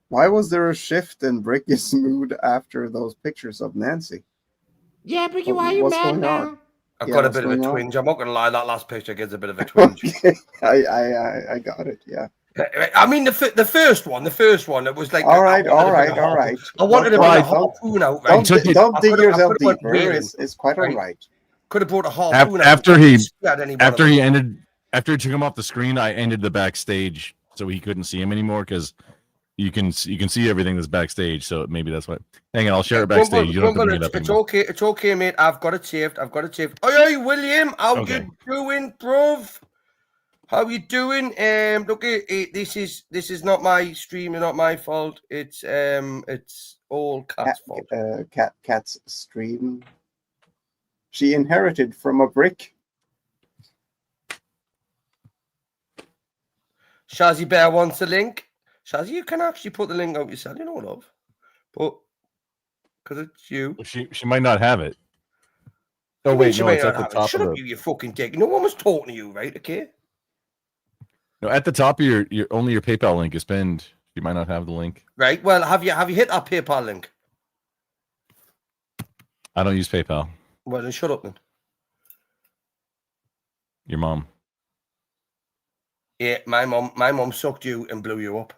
Why was there a shift in Bricky's mood after those pictures of Nancy? Yeah, Bricky, why are you What's mad going now? on? I've Yeah, got a what's bit of a going on? twinge. I'm not going to lie, that last picture gives a bit of a twinge. Okay, I got it. Yeah. I mean, the first one, it was like... All right. I wanted a bit of harpoon out, right? Don't dig yourself went deeper. whaling, It's quite all right. Could have brought a harpoon out. After he ended... After he took him off the screen, I ended the backstage so he couldn't see him anymore because you can see everything that's backstage. So maybe that's why. Hang on, I'll share it backstage. You don't have to bring it up anymore. It's okay, mate. I've got it saved. Oi, William, how you doing, bruv? How you doing? Look, this is not my stream. It's not my fault. It's all Cat's fault. Cat's stream. She inherited from a brick. Shazzy Bear wants a link. Shazzy, you can actually put the link out yourself, you know, love. But because it's you. She might not have it. Oh, What do you mean wait, she no, may it's not at the have it? top Shut of up, you fucking dick. No one was talking to you, right? Okay. No, at the top of your only your PayPal link is pinned. You might not have the link. Right. Well, have you hit that PayPal link? I don't use PayPal. Well, then shut up then. Your mom. Yeah, my mom sucked you and blew you up.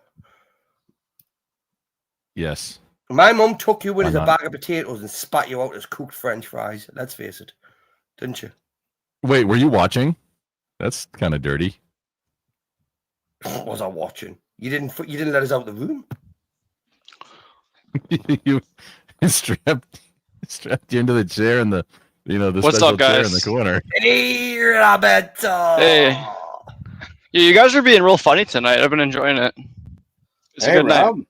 Yes. My mum took you in Why as a not? bag of potatoes and spat you out as cooked French fries. Let's face it, didn't you? Wait, were you watching? That's kind of dirty. Was I watching? You didn't let us out the room. You strapped you into the chair in the the What's special up, chair guys? in the corner. Hey, Roberto. Hey. Yeah, you guys are being real funny tonight. I've been enjoying it. It's a good Rob. night.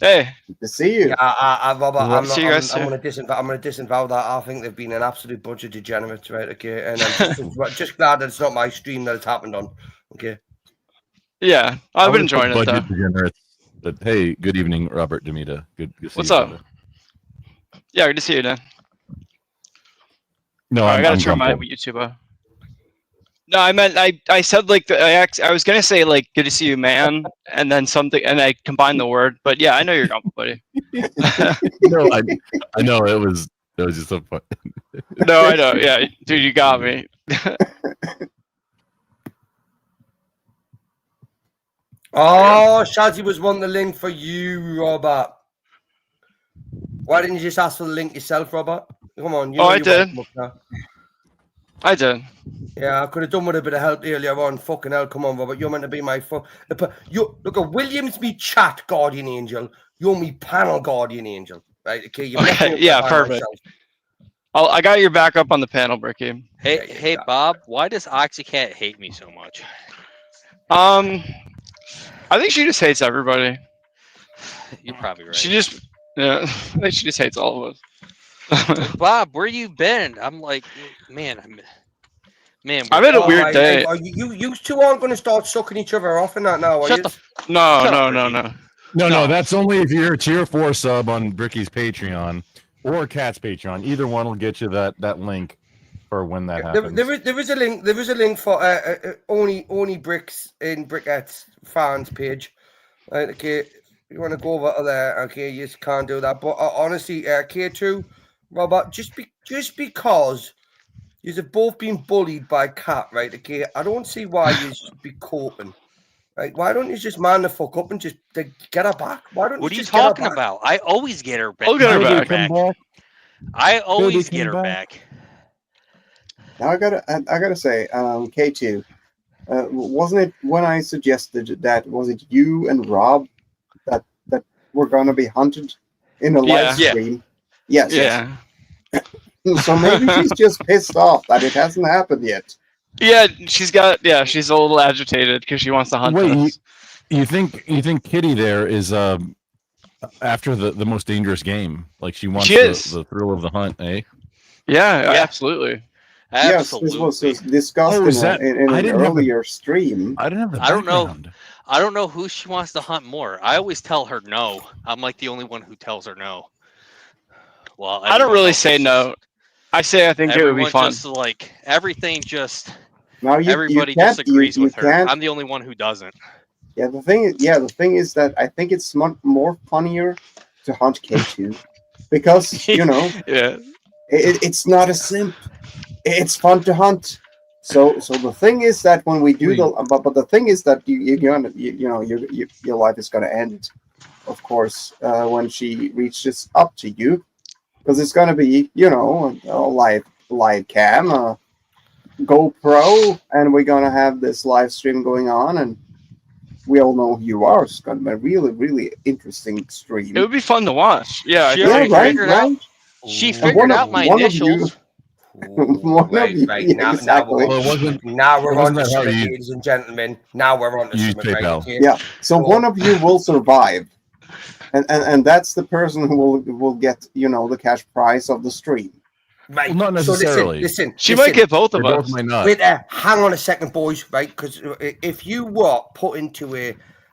Hey. Good to see you. Yeah, Robert, I'm See you guys going soon. to disavow that. I think they've been an absolute bunch of degenerates, right? Okay, and I'm just glad that it's not my stream that it's happened on. Okay. Yeah, I've been enjoying it though. Budget degenerates. But hey, good evening, Robert Demita. Good to see What's you, up? brother. Yeah, good to see you, Dan. No, I gotta I'm turn my crumpled. YouTube off. No, I meant I said like I was gonna say like good to see you, man, and then something, and I combined the word. But yeah, I know you're gone, buddy. No, I know it was just so fun. No, I know. Yeah, dude, you got me. Oh, Shazzy was wanting the link for you, Robert. Why didn't you just ask for the link yourself, Robert? Come on. Oh, I did. I did. Yeah, I could have done with a bit of help earlier on. Fucking hell, come on, Robert. You're meant to be my look at Williams, me chat guardian angel. You're me panel guardian angel, right? Okay. Okay, yeah, perfect. I got your back up on the panel, Bricky. Hey, Bob. Why does Oxycat hate me so much? I think she just hates everybody. You're probably right. I think she just hates all of us. Bob, where you been? I'm like, man. I've had a weird day. Are you two aren't going to start sucking each other off in that now? Are you? No. That's only if you're a tier 4 sub on Bricky's Patreon or Cat's Patreon. Either one will get you that link for when that happens. There is a link. There is a link for only bricks in Brickette's fans page. Right, okay, you want to go over to there? Okay, you just can't do that. But honestly, K2, Robert, just because you've both been bullied by Cat, right? Okay, I don't see why you should be coping. Right? Why don't you just man the fuck up and just get her back? Why don't What are you you just get her talking back? about? I always get her back. I'll get her I back. I always get her back. Now I gotta say, K2, wasn't it when I suggested that, was it you and Rob that were gonna be hunted in a live Yeah. stream? Yes. Yeah. So maybe she's just pissed off that it hasn't happened yet. Yeah, she's a little agitated because she wants to hunt Wait, us. you think Kitty there is after the most dangerous game? Like she wants She is. the thrill of the hunt, eh? Yeah, absolutely. Yes, this was discussed Oh, is that- in I an didn't have the- earlier stream. I didn't have the I don't know. background. I don't know who she wants to hunt more. I always tell her no. I'm like the only one who tells her no. Well, I don't really say no. I say I think it would be everyone fun. just like everything. Just Now everybody can't- disagrees you with her. can't- I'm the only one who doesn't. Yeah, the thing is that I think it's more funnier to hunt K2 because yeah, it's not a simp. It's fun to hunt. So the thing is that when we do but the thing is that your life is gonna end, of course, when she reaches up to you, because it's gonna be a live cam, GoPro, and we're gonna have this live stream going on, and we all know who you are. It's gonna be a really, really interesting stream. it would be fun to watch. Yeah, She Yeah, already right, figured right. out. She And figured out my one of you- initials. one of you, Right, yeah, now exactly. we're on, now we're on to something, ladies and gentlemen. Now we're on to Use something, right? PayPal. Okay? Yeah. So one of you will survive, and that's the person who will get the cash prize of the stream. Right. Well, not So necessarily. listen. She might get both of They both us. might not. Wait there. Hang on a second, boys. Right? Because if you were put into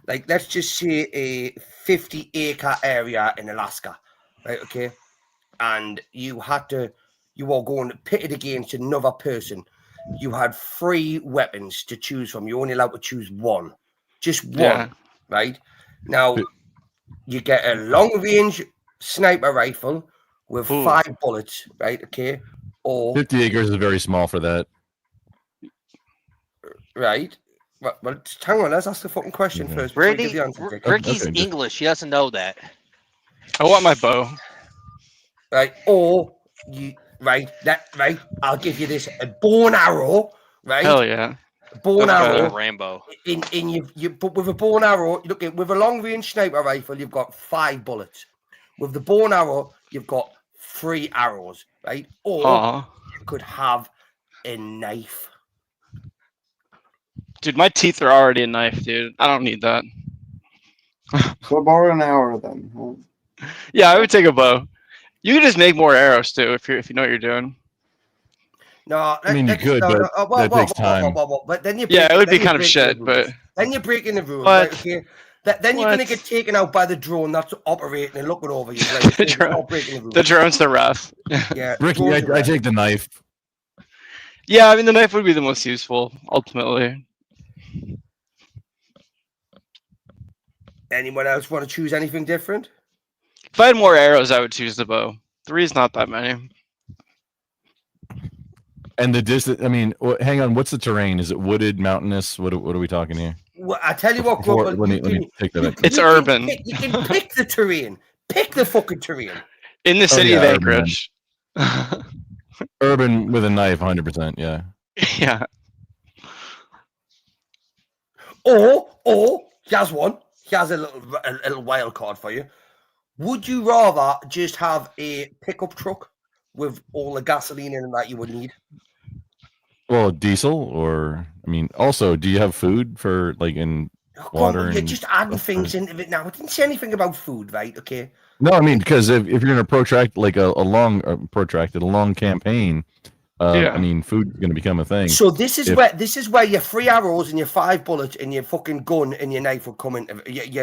let's just say a 50-acre area in Alaska, right? Okay, and you were going pitted against another person. You had 3 weapons to choose from. You're only allowed to choose one, just one, Yeah. right? Now you get a long-range sniper rifle with Ooh. 5 bullets, right? Okay, or 50 acres is very small for that. right. Well, just hang on. Let's ask the fucking question first. before you give the answer, Dick. Ricky's Okay, just- English. He doesn't know that. I want my bow. Right, or you right. I'll give you this: a bow and arrow, right? Hell yeah. Bow and That's arrow. better. Rambo. In you but with a bow and arrow, look at with a long range sniper rifle, you've got 5 bullets. With the bow and arrow, you've got 3 arrows, right? Or Aw. you could have a knife. Dude, my teeth are already a knife, dude. I don't need that. So borrow an arrow then. Huh? Yeah, I would take a bow. You can just make more arrows too if you know what you're doing. No, I mean, you could, but that takes time. But then you Yeah, it would be kind of breaking shit, the but rules. Then you're breaking the rules, What? right? Okay. Then you're gonna What? get taken out by the drone that's operating and looking over you. Right? the, Okay, drone, stop breaking the rules. the drone's the ref. Yeah, Ricky, drones are I right. take the knife. Yeah, I mean the knife would be the most useful ultimately. Anyone else want to choose anything different? If I had more arrows, I would choose the bow. 3 is not that many. And the distance, I mean, hang on, what's the terrain? Is it wooded, mountainous? What are we talking here? Well, I tell you what, Before- Grumble, let me take that. It's you can urban. you can pick the terrain. Pick the fucking terrain. In the city yeah, of urban. Anchorage. Urban with a knife, 100%. Yeah. Yeah. Or here's one. Here's a little wild card for you. Would you rather just have a pickup truck with all the gasoline in it that you would need? Well, diesel, or I mean, also, do you have food for like in water? You're And just adding stuff, things or- into it now. I didn't say anything about food, right? Okay. No, I mean, because if you're going to protract like a long campaign, Yeah. I mean, food's going to become a thing. So this is where your 3 arrows and your 5 bullets and your fucking gun and your knife would come into it.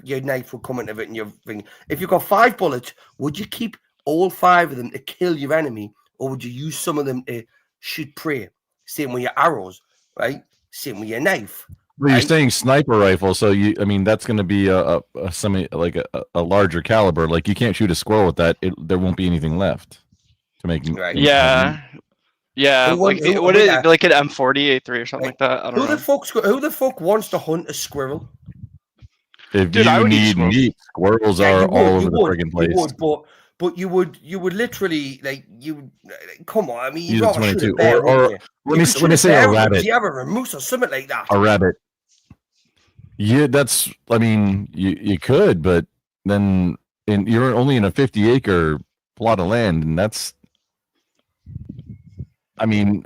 Your knife would come into it, and your thing. If you've got 5 bullets, would you keep all 5 of them to kill your enemy, or would you use some of them to shoot prey? Same with your arrows, right? Same with your knife. Well, you're right? saying sniper rifle, so I mean, that's going to be a larger caliber. Like you can't shoot a squirrel with that; there won't be anything left to make. Right. Yeah. Yeah, Who like won- who- what wait, is uh, it, like an M40 A3 or something like that? I don't know. Who the fuck wants to hunt a squirrel? If Dude, I you would eat need squirrels. meat, squirrels Yeah, are you all would, over the friggin' place. but you would literally like come on. I mean, you'd Use a rather shoot a 22, bear, wouldn't or you? let You me could let shoot me a say a bear, or a rabbit. deer, or a moose, or something like that. A rabbit. Yeah, that's. I mean, you could, but then you're only in a 50-acre plot of land, and that's. I mean,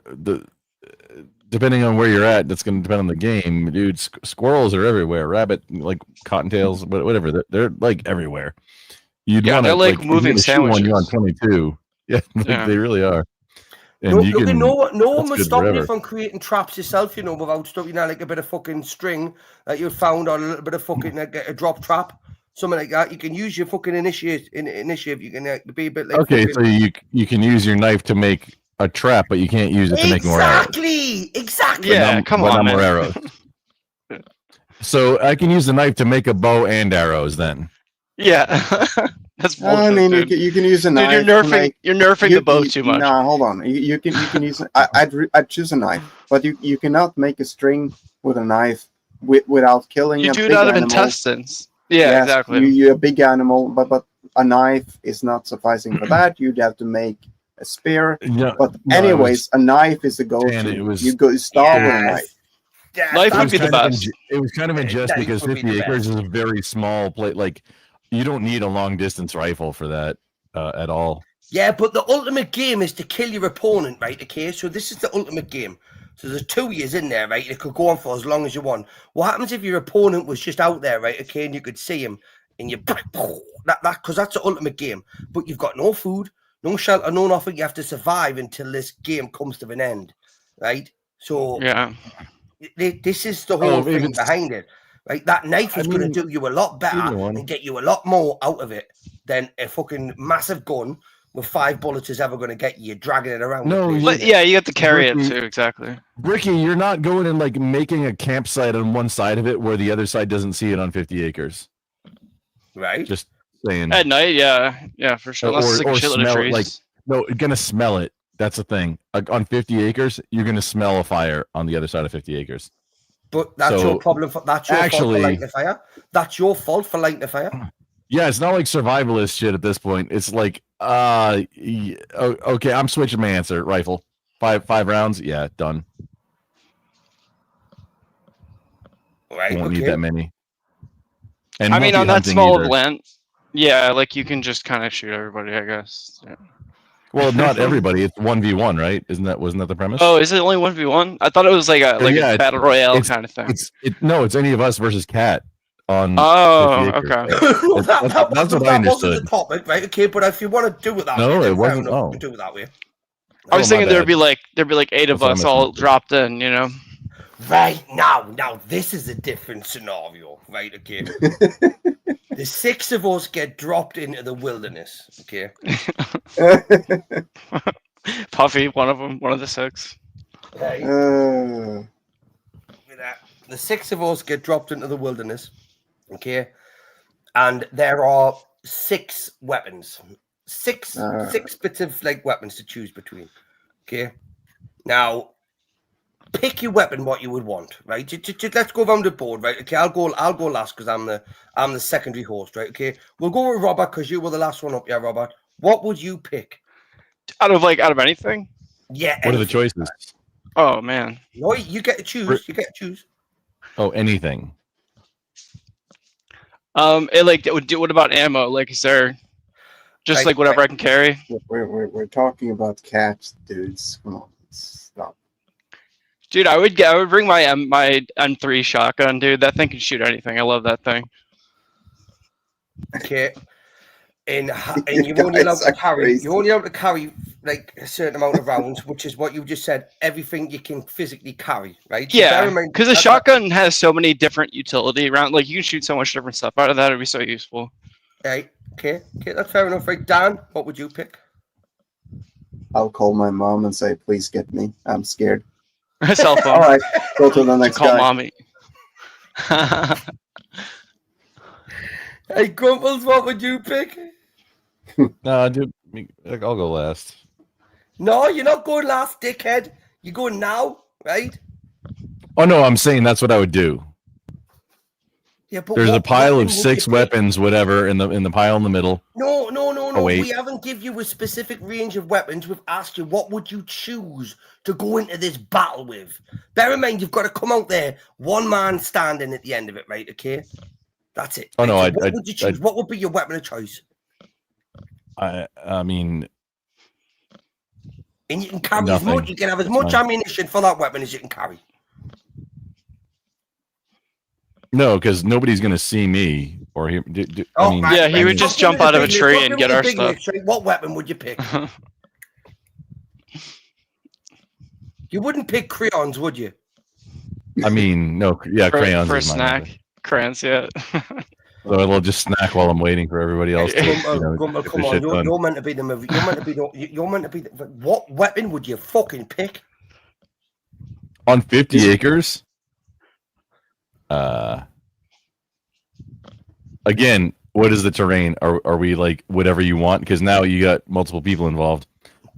depending on where you're at, that's going to depend on the game, dude. Squirrels are everywhere. Rabbit, like cottontails, whatever. They're like everywhere. You'd Yeah, want they're to like if moving you're gonna shoot one, you're on sandwiches. 22. Yeah, like Yeah. they really are. And No, you look, can. no one that's was good stopping you forever. from creating traps yourself, without stuff, like a bit of fucking string that you found, or a little bit of fucking a drop trap, something like that. You can use your fucking initiative. You can be a bit like Okay, fucking... so you can use your knife to make a trap, but you can't use it to make more arrows. Exactly. Yeah, come but on, not more man. arrows. So I can use the knife to make a bow and arrows. Then Yeah, that's bullshit, I mean, dude. you can use a Dude, knife. you're to nerfing make- you're nerfing you- the bow you- too much. Nah, hold on. You can use. I'd choose a knife, but you cannot make a string with a knife without killing You a do it big out of animal. intestines. Yeah, Yes, exactly. you're a big animal, but a knife is not sufficing for that. You'd have to make a spear. No, but no, it anyways, a knife is the Dan, go-to. it was- You go start with a knife. Knife it would was be the kind of best. it was kind of unjust Knife because would be 50 the acres best. is a very small plate. Like you don't need a long distance rifle for that at all. Yeah, but the ultimate game is to kill your opponent, right? Okay, so this is the ultimate game. So there's 2 years in there, right? It could go on for as long as you want. What happens if your opponent was just out there, right? Okay, and you could see him, and you that because that's the ultimate game. But you've got no food, no shelter, no nothing. You have to survive until this game comes to an end, right? So Yeah. this is the whole thing behind it, right? That knife is going to do you a lot better either one. and get you a lot more out of it than a fucking massive gun with 5 bullets is ever going to get you, dragging it around. No, the place. But yeah, you have to carry it Ricky- too. Exactly. Ricky, you're not going and like making a campsite on one side of it where the other side doesn't see it on 50 acres. Right. Just saying. At night, yeah, for sure. Unless it's like a shitload of smell it. trees. Like no, you're gonna smell it. That's the thing. Like on 50 acres, you're gonna smell a fire on the other side of 50 acres. But that's So, your problem. That's your fault for actually- lighting the fire. That's your fault for lighting the fire. Yeah, it's not like survivalist shit at this point. It's like, okay, I'm switching my answer. Rifle, five rounds. Yeah, done. Right. Won't need that many. And I mean, won't on be that hunting small either. of land, yeah, like you can just kind of shoot everybody, I guess. Yeah. Well, not everybody. It's 1v1, right? Wasn't that the premise? Oh, is it only 1v1? I thought it was like a Yeah, a battle royale kind of thing. No, it's any of us versus Cat on. Oh, 50 acres. okay. That's what I Wasn't understood. the topic, right? Okay, but if you want to do it that No, way, then it fair wasn't. enough, Oh. you can do it that way. I was Oh, my thinking there'd bad. be like 8 of That's what I us all misunderstood. dropped in, you know. Right now this is a different scenario, right? Okay, the 6 of us get dropped into the wilderness. Okay, Puffy, one of the 6. right? Uh, The 6 of us get dropped into the wilderness. Okay, and there are 6 weapons, six bits of like weapons to choose between. Okay, now pick your weapon, what you would want, right? Let's go around the board, right? Okay, I'll go last because I'm the secondary host, right? Okay, we'll go with Robert because you were the last one up. Yeah, Robert, what would you pick? Out of anything? Yeah. What are the anything. choices? Oh man. No, you get to choose. You get to choose. Oh, anything. What about ammo? Like, is there just Right, like whatever I can carry? we're talking about cats, dudes. Come on, stop. Dude, I would bring my my M3 shotgun, dude. That thing can shoot anything. I love that thing. Okay. And you're only allowed to carry. You're only allowed to carry like a certain amount of rounds, which is what you just said. Everything you can physically carry, right? So bear Yeah, in mind- because a shotgun has so many different utility around. Like you can shoot so much different stuff out of that. It'd be so useful. Right. Okay, that's fair enough. Right, Dan, what would you pick? I'll call my mom and say, "Please get me. I'm scared." Cell phone. All right, go to the next Call guy. mommy. Hey, Grumples, what would you pick? No, dude, I'll go last. No, you're not going last, dickhead. You're going now, right? Oh no, I'm saying that's what I would do. Yeah, but There's a what pile weapon of would you 6 pick? weapons, whatever, in the pile in the middle. No. Oh, wait. We haven't give you a specific range of weapons. We've asked you what would you choose to go into this battle with. Bear in mind, you've got to come out there, one man standing at the end of it, right? Okay, that's it. Oh right? no, So I what would you choose? What would be your weapon of choice? I mean, And you can carry nothing. as much. You can have as That's much fine. ammunition for that weapon as you can carry. No, because nobody's gonna see me or hear. I mean, Yeah, he would just jump out of a tree and get our stuff. What weapon would you pick? You wouldn't pick crayons, would you? I mean, no, yeah, crayons for a is mine. snack. Crayons, yeah. So I'll just snack while I'm waiting for everybody else to. Gumbo, get come their on, shit done. you're meant to be the movie. You're meant to be you're meant to be. What weapon would you fucking pick? On 50 acres. Again, what is the terrain? Are we like whatever you want? Because now you got multiple people involved.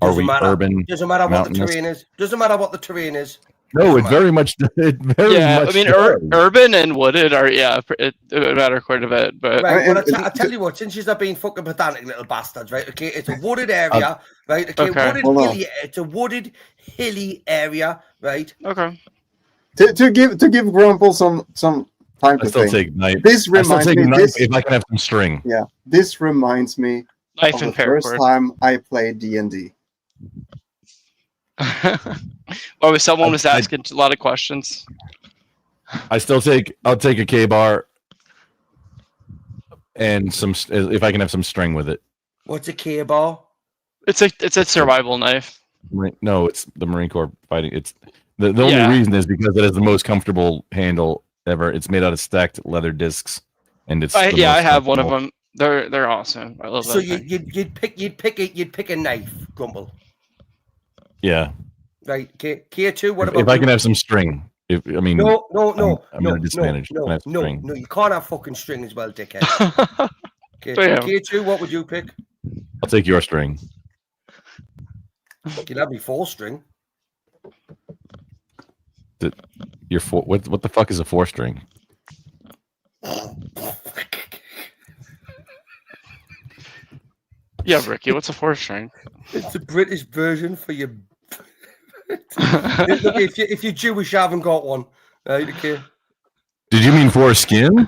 Are Doesn't we matter. urban? Doesn't matter what the mountainous? terrain is. Doesn't matter what the terrain is. No, it very much. It very Yeah, much. I mean, does. urban and wooded are it would matter quite a bit, but Right, well, I tell you what, since you're being fucking pedantic little bastards, right? Okay, it's a wooded area, right? Okay, okay. wooded Hold on. hilly. It's a wooded hilly area, right? Okay. To give Grumple some time I to still think. take knife. This I still reminds take me. knife This, if I can have some string. yeah, this reminds me Knife of and the first paracord. time I played D&D. Well, someone was asking a lot of questions. I'll take a K-bar and some if I can have some string with it. What's a K-bar? It's a survival knife. No, it's the Marine Corps fighting. It's the only Yeah. reason is because it has the most comfortable handle ever. It's made out of stacked leather discs, and it's I the most have one of comfortable. them. They're awesome. I love So that. thing. you'd pick a knife, Grumble. Yeah. Right, K2. What If about I you? can have some string, I'm I'm at a disadvantage. Can I have string? No, you can't have fucking string as well, dickhead. Okay, Damn. K2, what would you pick? I'll take your string. You'd have me 4-string. Your four. What the fuck is a 4-string? Yeah, Ricky, what's a 4-string? It's a British version for your. Look, if you're Jewish, I haven't got one. Right, okay. Did you mean foreskin?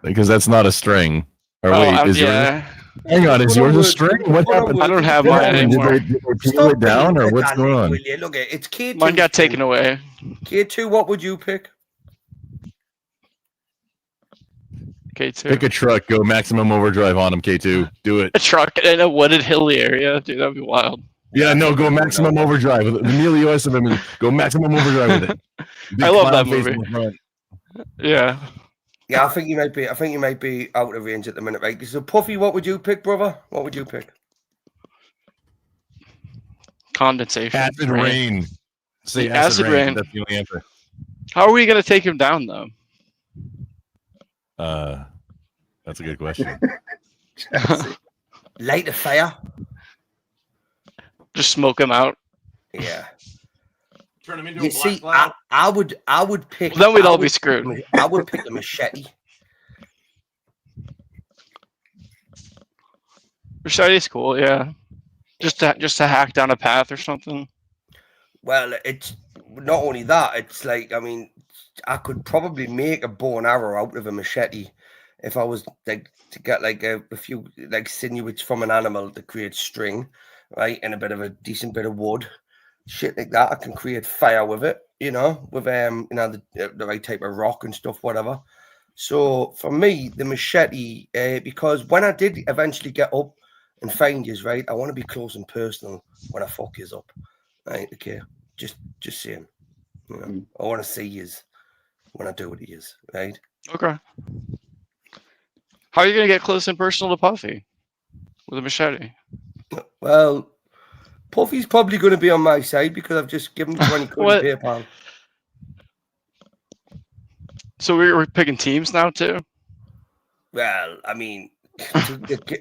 Because that's not a string. Or wait, is yours? Hang on, is yours a string? What happened? I don't have What mine happened? anymore. Did they peel it down, or what's going on? Look, it's K2. Mine got taken away. K2, what would you pick? K2. Pick a truck, go maximum overdrive on them, K2. Do it. A truck in a wooded hilly area, dude. That'd be wild. Yeah, no, go maximum overdrive. Emilio Estevez, go maximum overdrive with it. Big I love clown that face movie. in the front. Yeah. Yeah, I think you might be out of range at the minute, right? So Puffy, what would you pick, brother? What would you pick? Condensation. Acid rain. Say Acid rain. That's the only answer. How are we gonna take him down though? That's a good question. Light a fire. Just smoke him out. Yeah. Turn him into You a see, black cloud. I would pick. Well, then we'd I all be would- screwed. I would pick a machete. Machete's cool, yeah. Just to hack down a path or something. Well, it's not only that. It's like, I mean, I could probably make a bow and arrow out of a machete if I was like to get like a few like sinews from an animal to create string, right, and a bit of a decent bit of wood, shit like that. I can create fire with it, with the right type of rock and stuff, whatever. So for me, the machete, because when I did eventually get up and find yous, right, I want to be close and personal when I fuck yous up, right? Okay, just saying. I want to see yous when I do it, yous, right? Okay. How are you gonna get close and personal to Puffy with a machete? Well, Puffy's probably going to be on my side because I've just given him 20 quid in PayPal. So we're picking teams now too. Well, I mean,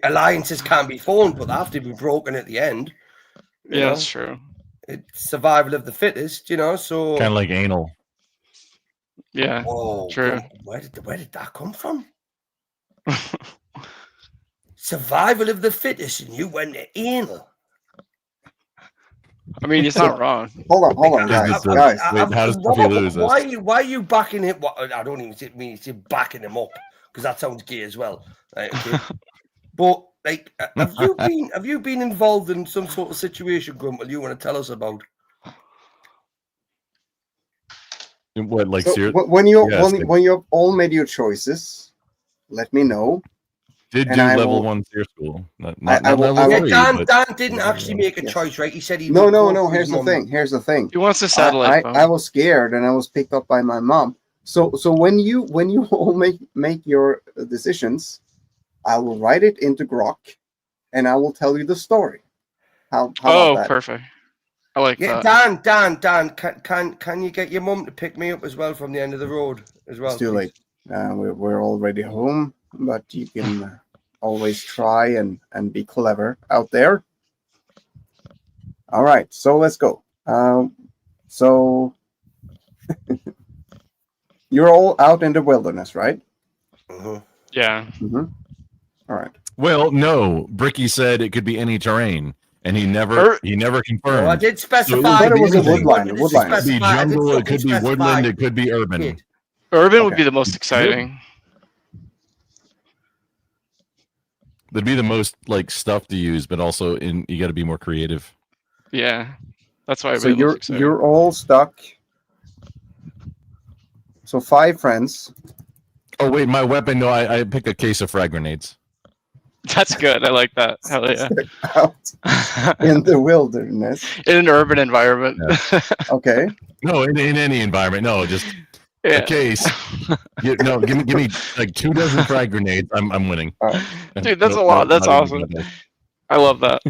alliances can be formed, but they have to be broken at the end. You Yeah, know, that's true. it's survival of the fittest. You know, so Kind of like anal. Yeah, oh, true. where did that come from? Survival of the fittest, and you went to anal. I mean, he's not wrong. Hold on, guys. How does Puffy lose this? Why are you backing him? I don't even mean to backing him up because that sounds gay as well. Right, okay. But like, have you been involved in some sort of situation, Grumble? You want to tell us about? What, like, So when you all made your choices, let me know. Did and do I level will- 1 tier school, not I will- level I will- 3. Dan but- didn't actually make a choice, right? He said he No. would go for his Here's the mum. thing. Here's the thing. He wants a satellite phone. I was scared and I was picked up by my mom. So when you all make your decisions, I will write it into Grok, and I will tell you the story. How about that? Perfect. I like Yeah, that. Dan, can you get your mum to pick me up as well from the end of the road as well? It's too please? late. We're already home, but you can always try and be clever out there. All right, so let's go. So you're all out in the wilderness, right? Yeah. Mm-hmm. All right. Well, no. Bricky said it could be any terrain, and he never confirmed. No, I did specify. But it was a anything. woodland. It could be jungle, it could be woodland, it could be urban. Urban would be the most exciting. That'd be the most like stuff to use, but also you got to be more creative. Yeah, that's why. So you're all stuck. So 5 friends. Oh wait, my weapon. No, I picked a case of frag grenades. That's good. I like that. Hell yeah. Out in the wilderness. In an urban environment. Okay. No, in any environment. No, just a case. Give me like 24 frag grenades. I'm winning. Dude, that's a lot. That's awesome. I love that.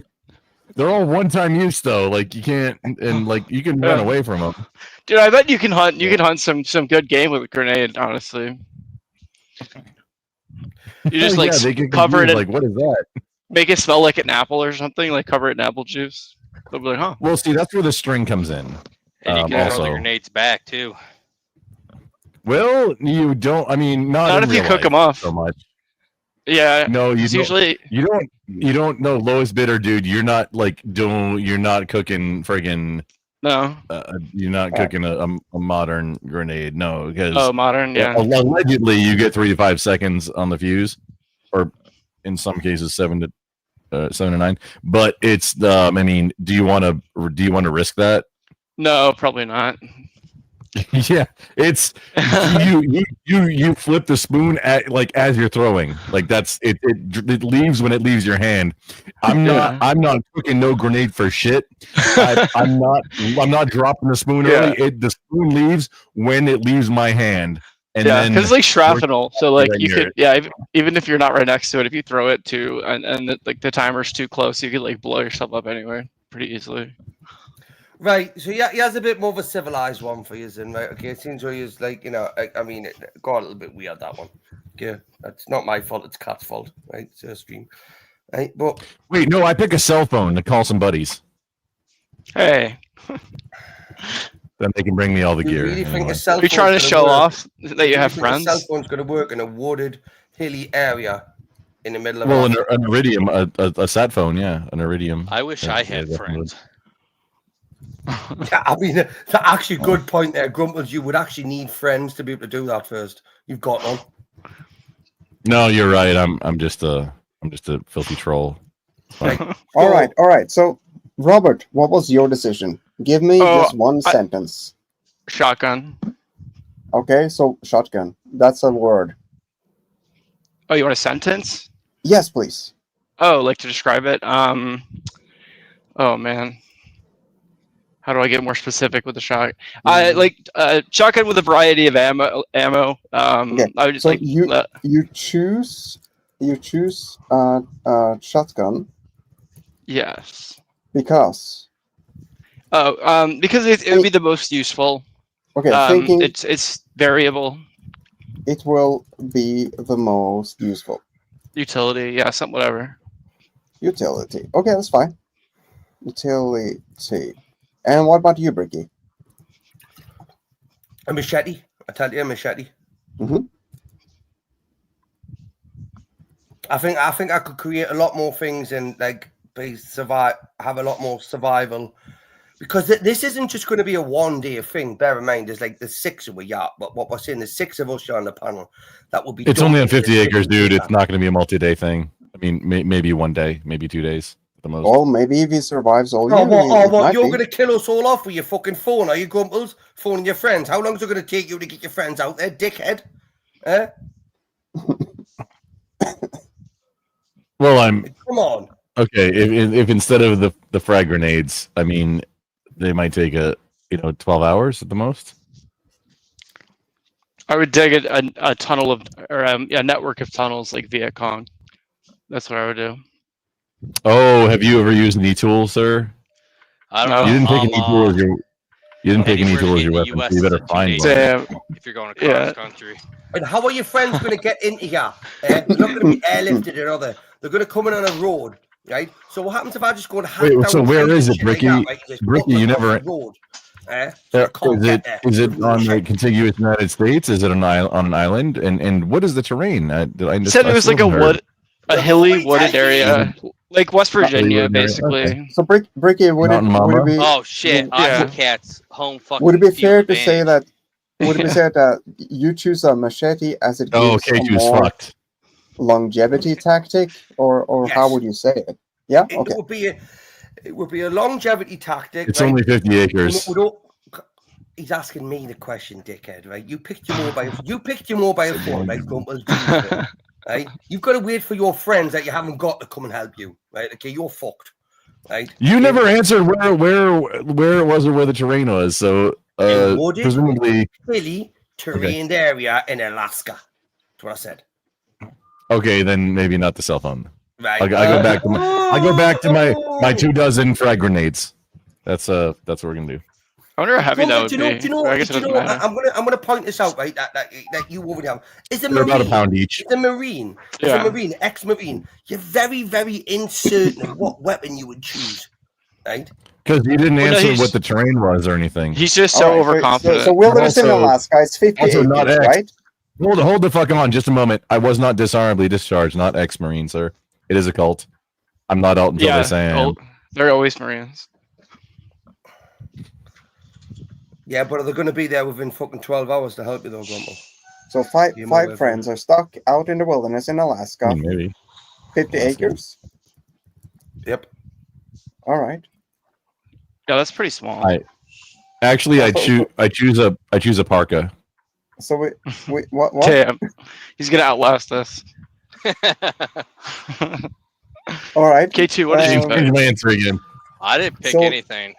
They're all one-time use though. Like you can't, and like you can run away from them. Dude, I bet you can hunt. You can hunt some good game with a grenade. Honestly. You just like they can cover it in, like, what is that? make it smell like an apple or something. Like cover it in apple juice. They'll be like, huh? Well, see, that's where the string comes in. And you can throw the also. grenades back too. Well, you don't. I mean, not in if you real cook life them off so much. Yeah. No, you it's don't, usually you don't know lowest bidder, dude. You're not like you're not cooking friggin' no. You're not cooking a modern grenade. No, because modern, yeah. Allegedly, you get 3 to 5 seconds on the fuse, or in some cases 7 to 9. But it's I mean, do you want to risk that? No, probably not. Yeah, it's you flip the spoon at like as you're throwing. Like that's it. It leaves when it leaves your hand. I'm not cooking no grenade for shit. I'm not dropping the spoon early. The spoon leaves when it leaves my hand. And yeah, then because it's like shrapnel. So like then you you're- could even if you're not right next to it, if you throw it too and the timer's too close, you could like blow yourself up anyway pretty easily. Right, so yeah, he has a bit more of a civilized one for you, then, right? Okay, it seems like he's like, I mean, it got a little bit weird, that one. Okay, that's not my fault, it's Cat's fault, right? It's her stream. Right, but Wait, no, I pick a cell phone to call some buddies. Hey. Then they can bring me all the you gear. really think anyway. a cell Are you trying to phone's show gonna work? off that you have think a friends? cell phone's going to work in a wooded, hilly area in the middle of Well, an Africa? iridium, a sat phone, yeah, an iridium. I wish I had friends. Yeah, I mean, that's actually a good point there, Grumples. You would actually need friends to be able to do that first. You've got one. No, you're right. I'm just a filthy troll. All right. So, Robert, what was your decision? Give me just one sentence. Shotgun. Okay, so shotgun. That's a word. Oh, you want a sentence? Yes, please. Oh, like to describe it? Oh man. How do I get more specific with the shot? I like shotgun with a variety of ammo. Okay. I would just So like you choose shotgun yes. because Because it would be the most useful. Okay, thinking it's variable. It will be the most useful. Utility, yeah, whatever. Utility. Okay, that's fine. Utility. And what about you, Bricky? A machete. I tell you, a machete. Mm-hmm. I think I could create a lot more things and like have a lot more survival, because this isn't just going to be a 1 day thing. Bear in mind, there's 6 of us, yeah, but what we're saying, there's 6 of us on the panel that will be. It's done only on in 50 this acres, dude. day. It's not going to be a multi-day thing. I mean, maybe 1 day, maybe 2 days at the most. Well, maybe if he survives all year. What? You're going to kill us all off with your fucking phone? Are you grumples? Phoning your friends? How long is it going to take you to get your friends out there, dickhead? Eh? Well, Come on. Okay, if instead of the frag grenades, I mean, they might take 12 hours at the most. I would dig a tunnel a network of tunnels like Viet Cong. That's what I would do. Oh, have you ever used an e-tool, sir? I don't No. know. You didn't pick an e-tool as your. You didn't pick an Anywhere e-tool as in your the weapon, US so you is better a find 2 day one. trip if you're going across country. And how are your friends going to get into here? They're not going to be airlifted or other. They're going to come in on a road, right? So what happens if I just go and hack Wait, down? so where is it, shit like Bricky? that, right? Just Bricky, put you them never. off the road. So you can't Is get it there. is it on the contiguous United States? Is it on an island? And what is the terrain? I Said it was like a hilly wooded area, like West Not really Virginia, wooded area, basically. okay. So, Bricky, would Mountain it Mama? be? Oh shit! Yeah. Iowa Cats home fucking. Would it be field fair to say advantage. that? Would it be fair that you choose a machete as it Oh, gives a K2's more fucked. longevity tactic, or how Yes. would you say it? Yeah. It Okay. would be a longevity tactic. It's right? only 50 acres. He's asking me the question, dickhead. Right? You picked your mobile. You picked your mobile phone, right? Grumples, right? You've got to wait for your friends that you haven't got to come and help you, right? Okay, you're fucked, right? You never answered where it was or where the terrain was. So wooded, presumably hilly, terrained area in Alaska. That's what I said. Okay, then maybe not the cell phone. Right. I go back to my 24 frag grenades. That's what we're gonna do. I wonder how heavy that would Do be. you know? I guess it doesn't matter. I'm gonna point this out, right? That you already have. Is a They're marine about a pound each. Is a marine. Is a marine, ex-marine. You're very, very uncertain of what weapon you would choose, right? Because you didn't Well, no, answer he's- what the terrain was or anything. He's just so All right, overconfident. So wilderness in Also- Alaska, it's 50 Also acres, not ex. right? Hold the fuck on, just a moment. I was not dishonorably discharged, not ex-marine, sir. It is a cult. I'm not out until they say I am. They're always Marines. Yeah, but they're going to be there within fucking 12 hours to help you, though, Grumble. So five You might have- friends are stuck out in the wilderness in Alaska. Maybe 50 acres. Yep. All right. Yeah, that's pretty small. I choose a parka. So we what? Damn, he's gonna outlast us. All right. K2, what did you Change my answer again. I didn't pick So- anything.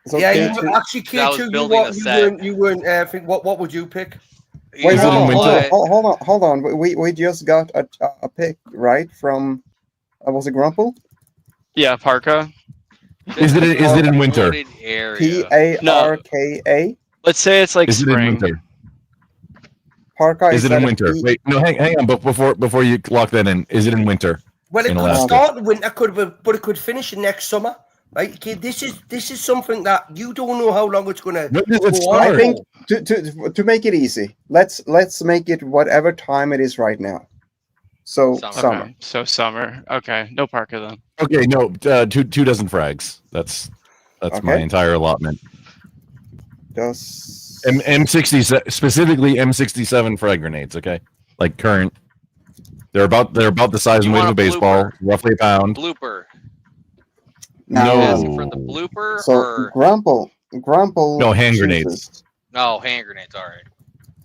So Yeah, K2 you actually, I was K2, building a set. you weren't. Think what would you pick? Wait, You hold know on, what? hold on. We just got a pick right from. Was it Grumple? Yeah, Parka. Is it in winter? Wooded area. Parka. Let's say it's like Is it in spring. winter? Parka. Is it that in a winter? P- Wait, no, hang on. But before you lock that in, is it in winter? Well, it In could Alaska. start in winter, but it could finish in next summer, right? Okay, this is something that you don't know how long it's going to When does it go on. I start? think to make it easy, let's make it whatever time it is right now. So summer. Okay, so summer. Okay, no Parka then. Okay, no, two dozen frags. That's my Okay. entire allotment. Just M60 specifically M67 frag grenades. Okay, like current. They're about the size and weight of a baseball, roughly a pound. Blooper. Now- Asking for the blooper So or Grumple. No, hand grenades. no hand grenades? All right.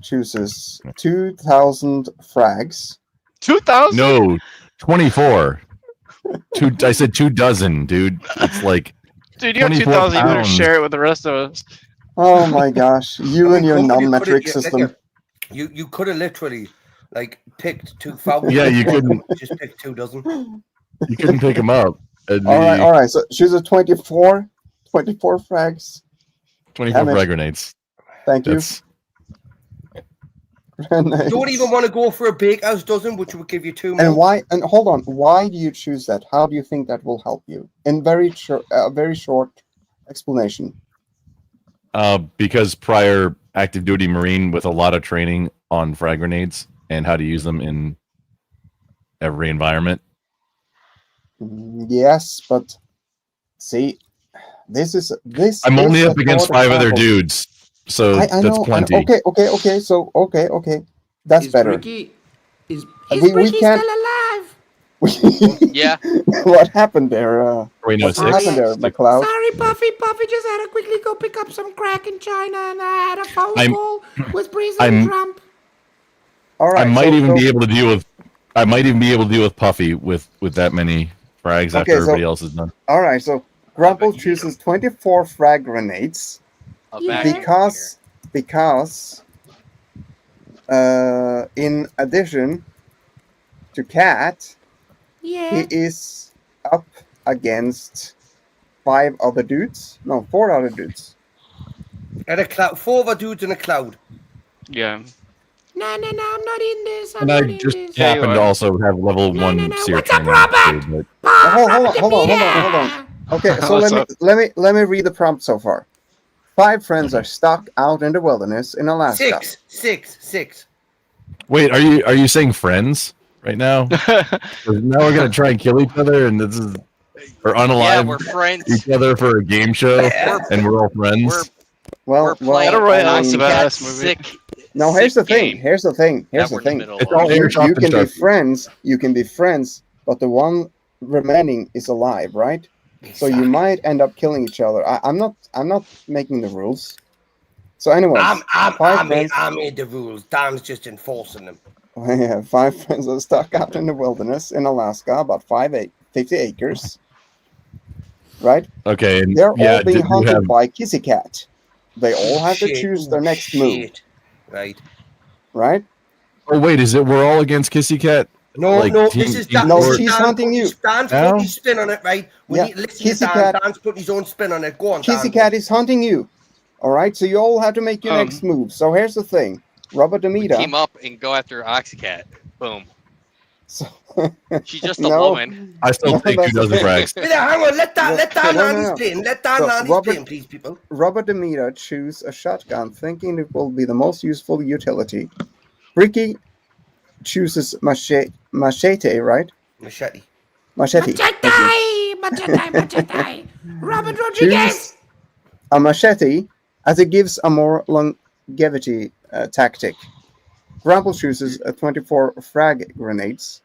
Chooses 2,000 frags. 2,000? No, 24. I said 2 dozen, dude. It's like Dude, you have 24 2,000. You better pounds. share it with the rest of us. Oh my gosh, you and your non-metric system. You could have literally like picked 2,000. Yeah, you couldn't. Just pick 2 dozen. You couldn't pick them up. All right. So chooses 24 frags. 24 Damage. frag grenades. Thank you. That's Grenades. Don't even want to go for a baker's dozen, which would give you 2 And more. why? And hold on. Why do you choose that? How do you think that will help you? In very short explanation. Because prior active duty Marine with a lot of training on frag grenades and how to use them in every environment. Yes, but see, this. I'm only is up a against thought 5 other example. dudes, so I that's know. plenty. Okay. So okay. That's Is better. Bricky is we can't. still alive? Yeah. What happened there? Wait, no, what 6. happened there, McLeod? Sorry, Puffy. Puffy just had to quickly go pick up some crack in China, and I had a phone call with President Trump. All right. I might even be able to deal with. I might even be able to deal with Puffy with that many frags after everybody else is done. All right. So Grumble chooses 24 frag grenades because in addition to Cat, Yeah. he is up against 5 other dudes. No, 4 other dudes. And a cloud, 4 other dudes in a cloud. Yeah. No, I'm not in this. And I just happen to also have level 1 seer What's up, training. Robert? too, Hold on. Okay, so let me read the prompt so far. 5 friends are stuck out in the wilderness in Alaska. 6. Wait, are you saying friends right now? 'Cause now we're gonna try and kill each other, and this is or unalive Yeah, we're friends. each other for a game show, and we're all friends. Well, Battle Royale's the badass movie. No, here's the thing. Here's the thing. we're in the middle It's all You airsoft can be instructors. friends. You can be friends, but the one remaining is alive, right? So you might end up killing each other. I'm not making the rules. So, anyways, I made the rules. Dan's just enforcing them. Yeah, 5 friends are stuck out in the wilderness in Alaska, about 50 acres. Right? Okay, and They're yeah, all being you hunted have- by Kissy Cat. They all have to Shit. choose their next move. Right. Right? Oh wait, is it we're all against Kissy Cat? No, Like, no, team- this is team Dan. No, this is she's Dan hunting putting you. Dan's Now? putting his spin on it, right? We Yeah, need to listen Kissy to Dan. Cat- Dan's putting his own spin on it. Go on, Kissy Dan. Cat is hunting you. All right, so you all have to make your next move. So here's the thing, Robert We Demita. team up and go after Oxycat. Boom. So, She's just a No. woman. I still No, take that's 2 dozen the thing. frags. Wait, hang on. Let Dan No, land no, his no. plane. Let Dan So, land his plane, please, people. Robert Demita choose a shotgun, thinking it will be the most useful utility. Ricky chooses machete, right? Machete. Machete. Machete. Robert Rodriguez. Choose a machete as it gives a more longevity tactic. Grumble chooses a 24 frag grenades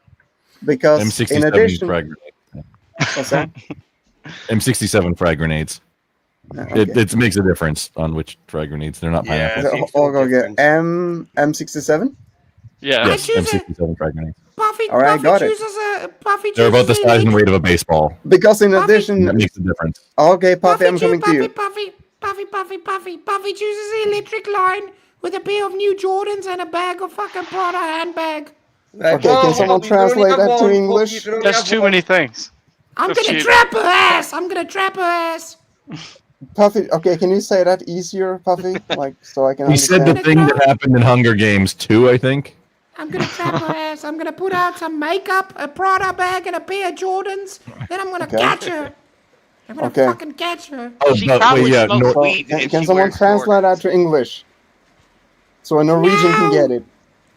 because M67 in addition, frag grenades. what's that? M67 frag grenades. Okay. It makes a difference on which frag grenades. They're not pineapples. Is it- okay. M67. Yeah. Yes, M67 frag grenades. Puffy, All right, Puffy got it. chooses a Puffy They're about the chooses a size and weight of a baseball. Because in addition, That makes a difference. okay, Puffy, I'm coming to you. Puffy chooses the electric line with a pair of new Jordans and a bag of fucking Prada handbag. Right, Okay, can someone translate that to English? That's too many things. I'm That's gonna cheap. trap her ass. Puffy, okay, can you say that easier, Puffy? Like, so I can He said understand. the thing that happened in Hunger Games 2, I think. I'm gonna trap her ass. I'm gonna put out some makeup, a Prada bag, and a pair of Jordans. Then I'm gonna Okay. catch her. I'm gonna Okay. fucking catch her. Oh, She but probably wait, yeah, smokes no, So, weed can, if can she someone wears translate that to English? So a Norwegian can get it.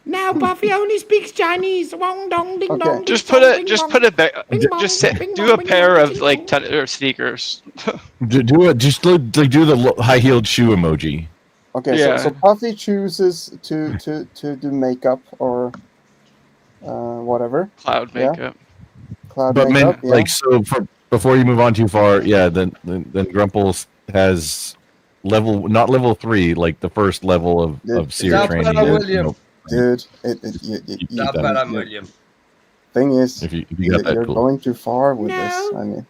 Now Puffy only speaks Chinese. Wong dong ding Okay. dong. Just ding put dong, a ding just dong. put a Bing bong, just bing do bong, a bing pair bong, of ding like dong. sneakers. do it. Just do the high heeled shoe emoji. Okay, Yeah. so Puffy chooses to do makeup or whatever. Cloud Yeah. makeup. Cloud But makeup, yeah. like so before you move on too far, yeah, then Grumples has not level 3, like the first level of seer that training. better, William? Dude, That better, William. thing is, If you got that, you're cool. going too far with No. this. I mean,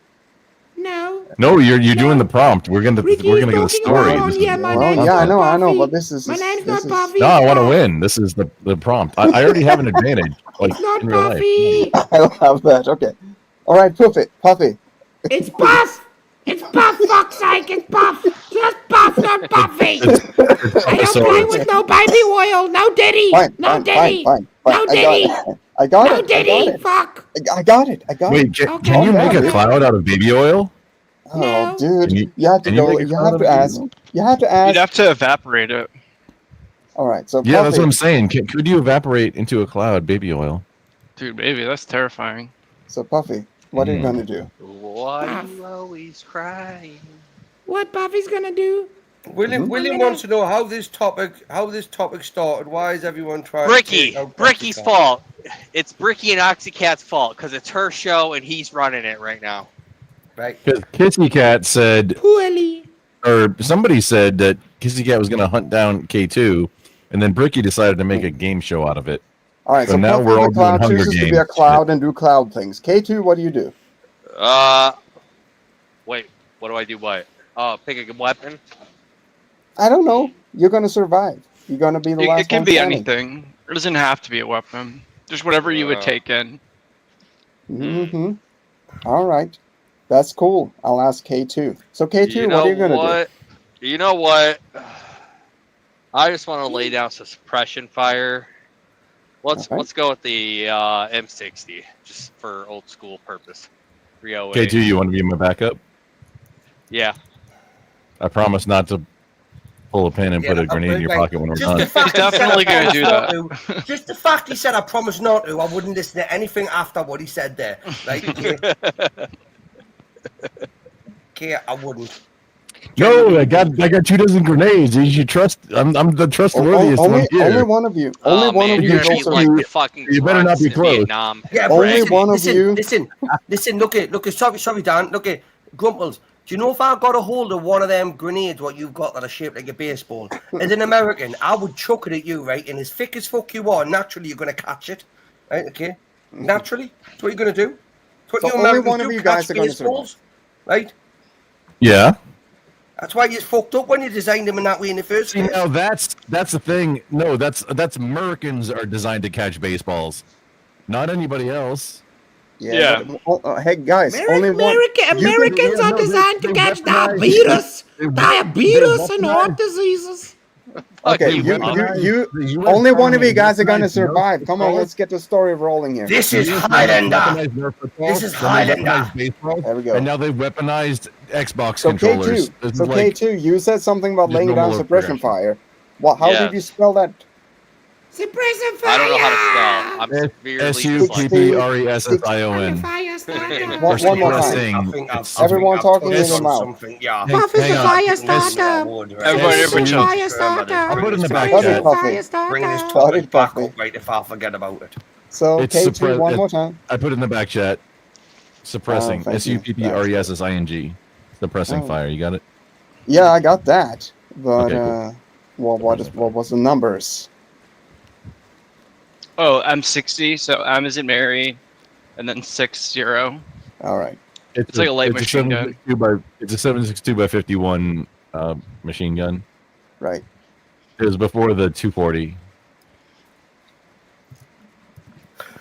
No, you're doing the prompt. We're gonna get a story. about This on, yeah, is- my well, name's yeah, not I know, Puffy. but this is My name's this not is Puffy. No, I it's want to Puff. win. This is the prompt. I already have an advantage. Like It's not in real life. Puffy. I love that. Okay, all right, Puffy. It's Puff. It's Buff, fuck's sake, it's Buff. Just Buff, not Buffy. I don't So play with no baby oil. No Diddy. Fine, No fine, Diddy. fine. No Diddy. I got No it. I got Diddy. it. Fuck. I got it. I got it. wait, can you make a cloud out of baby oil? Oh, No. dude, Can you have to can you go. make a You cloud have out to of baby ask. oil? You have to You'd ask. have to evaporate it. All right, so Yeah, that's Puffy. what I'm saying. Could you evaporate into a cloud baby oil? Dude, baby, that's terrifying. So Puffy, what are you gonna do? Why are you always crying? What Buffy's gonna do? William wants to know how this topic started. Why is everyone trying to take Bricky, out Bricky's Pussycat? fault. It's Bricky and Oxycat's fault because it's her show and he's running it right now. Right. Because Kissy Cat said, Poorly. or somebody said that Kissy Cat was going to hunt down K2, and then Bricky decided to make a game show out of it. All right, so now Puffy we're all the doing Cloud Hunger chooses to be Games a cloud and do cloud things. K2, what do you do? Wait, what do I do? What? Pick a weapon. I don't know. You're gonna survive. You're gonna be the last It can one be standing. anything. It doesn't have to be a weapon. Just whatever you would take in. Mm-hmm. All right, that's cool. I'll ask K2. So K2, what are you gonna do? You know what? I just want to lay down some suppression fire. Let's go with the M60 just for old school purpose. 308. K2, you want to be my backup? Yeah. I promise not to pull a pin and put a grenade in your pocket when we're done. Just the fact he said I promise not to, I wouldn't listen to anything after what he said there. Right? Okay, I wouldn't. No, I got 24 grenades. You should trust. I'm the trustworthiest one here. Only one of you. Only one of you you're will gonna be like survive. the fucking You better not be grunts in close. Vietnam. Yeah, Only but one of you. Listen. Look. Sorry, Dan. Look, Grumples. Do you know if I got a hold of one of them grenades, what you've got that are shaped like a baseball? As an American, I would chuck it at you, right? And as thick as fuck you are, naturally you're gonna catch it, right? Okay, naturally. That's what you're gonna do. That's what So you only Americans one of do, you guys catch are gonna baseballs, right? Yeah. That's why you fucked up when you designed them in that way in the first See, place. now that's the thing. No, that's Americans are designed to catch baseballs, not anybody else. Yeah. But, hey guys, only one. Americans are designed to catch diabetes, and heart diseases. Okay, you only one of you guys are gonna survive. Come on, let's get the story rolling here. This is Highlander. This is Highlander. There we go. And now they've weaponized Xbox So controllers. K2, This so is like K2, you said something about just laying down normal suppression progression. fire. Well, how Yeah. did you spell that? Suppressive fire. I don't know how to spell. I'm severely SUPPRESSION. Fire starter. One more time. Everyone talking in their mouth. Yeah. Buff is the fire starter. Everybody chill. Fire starter. I'll put it in the back Puffy, chat. Puffy. Bring this Got topic it, back Puffy. up, right? If I forget about it. So It's K2, suppre- one it- more time. I put it in the back chat. Suppressing. thank you. SUPPRESSING. Suppressing Oh. fire. You got it? Yeah, I got that. But Okay, cool. what was the numbers? Oh, M60. So M is in Mary, and then 60. All right. It's like a light machine gun. It's a 7.62 by 51 machine gun. Right. It was before the 240.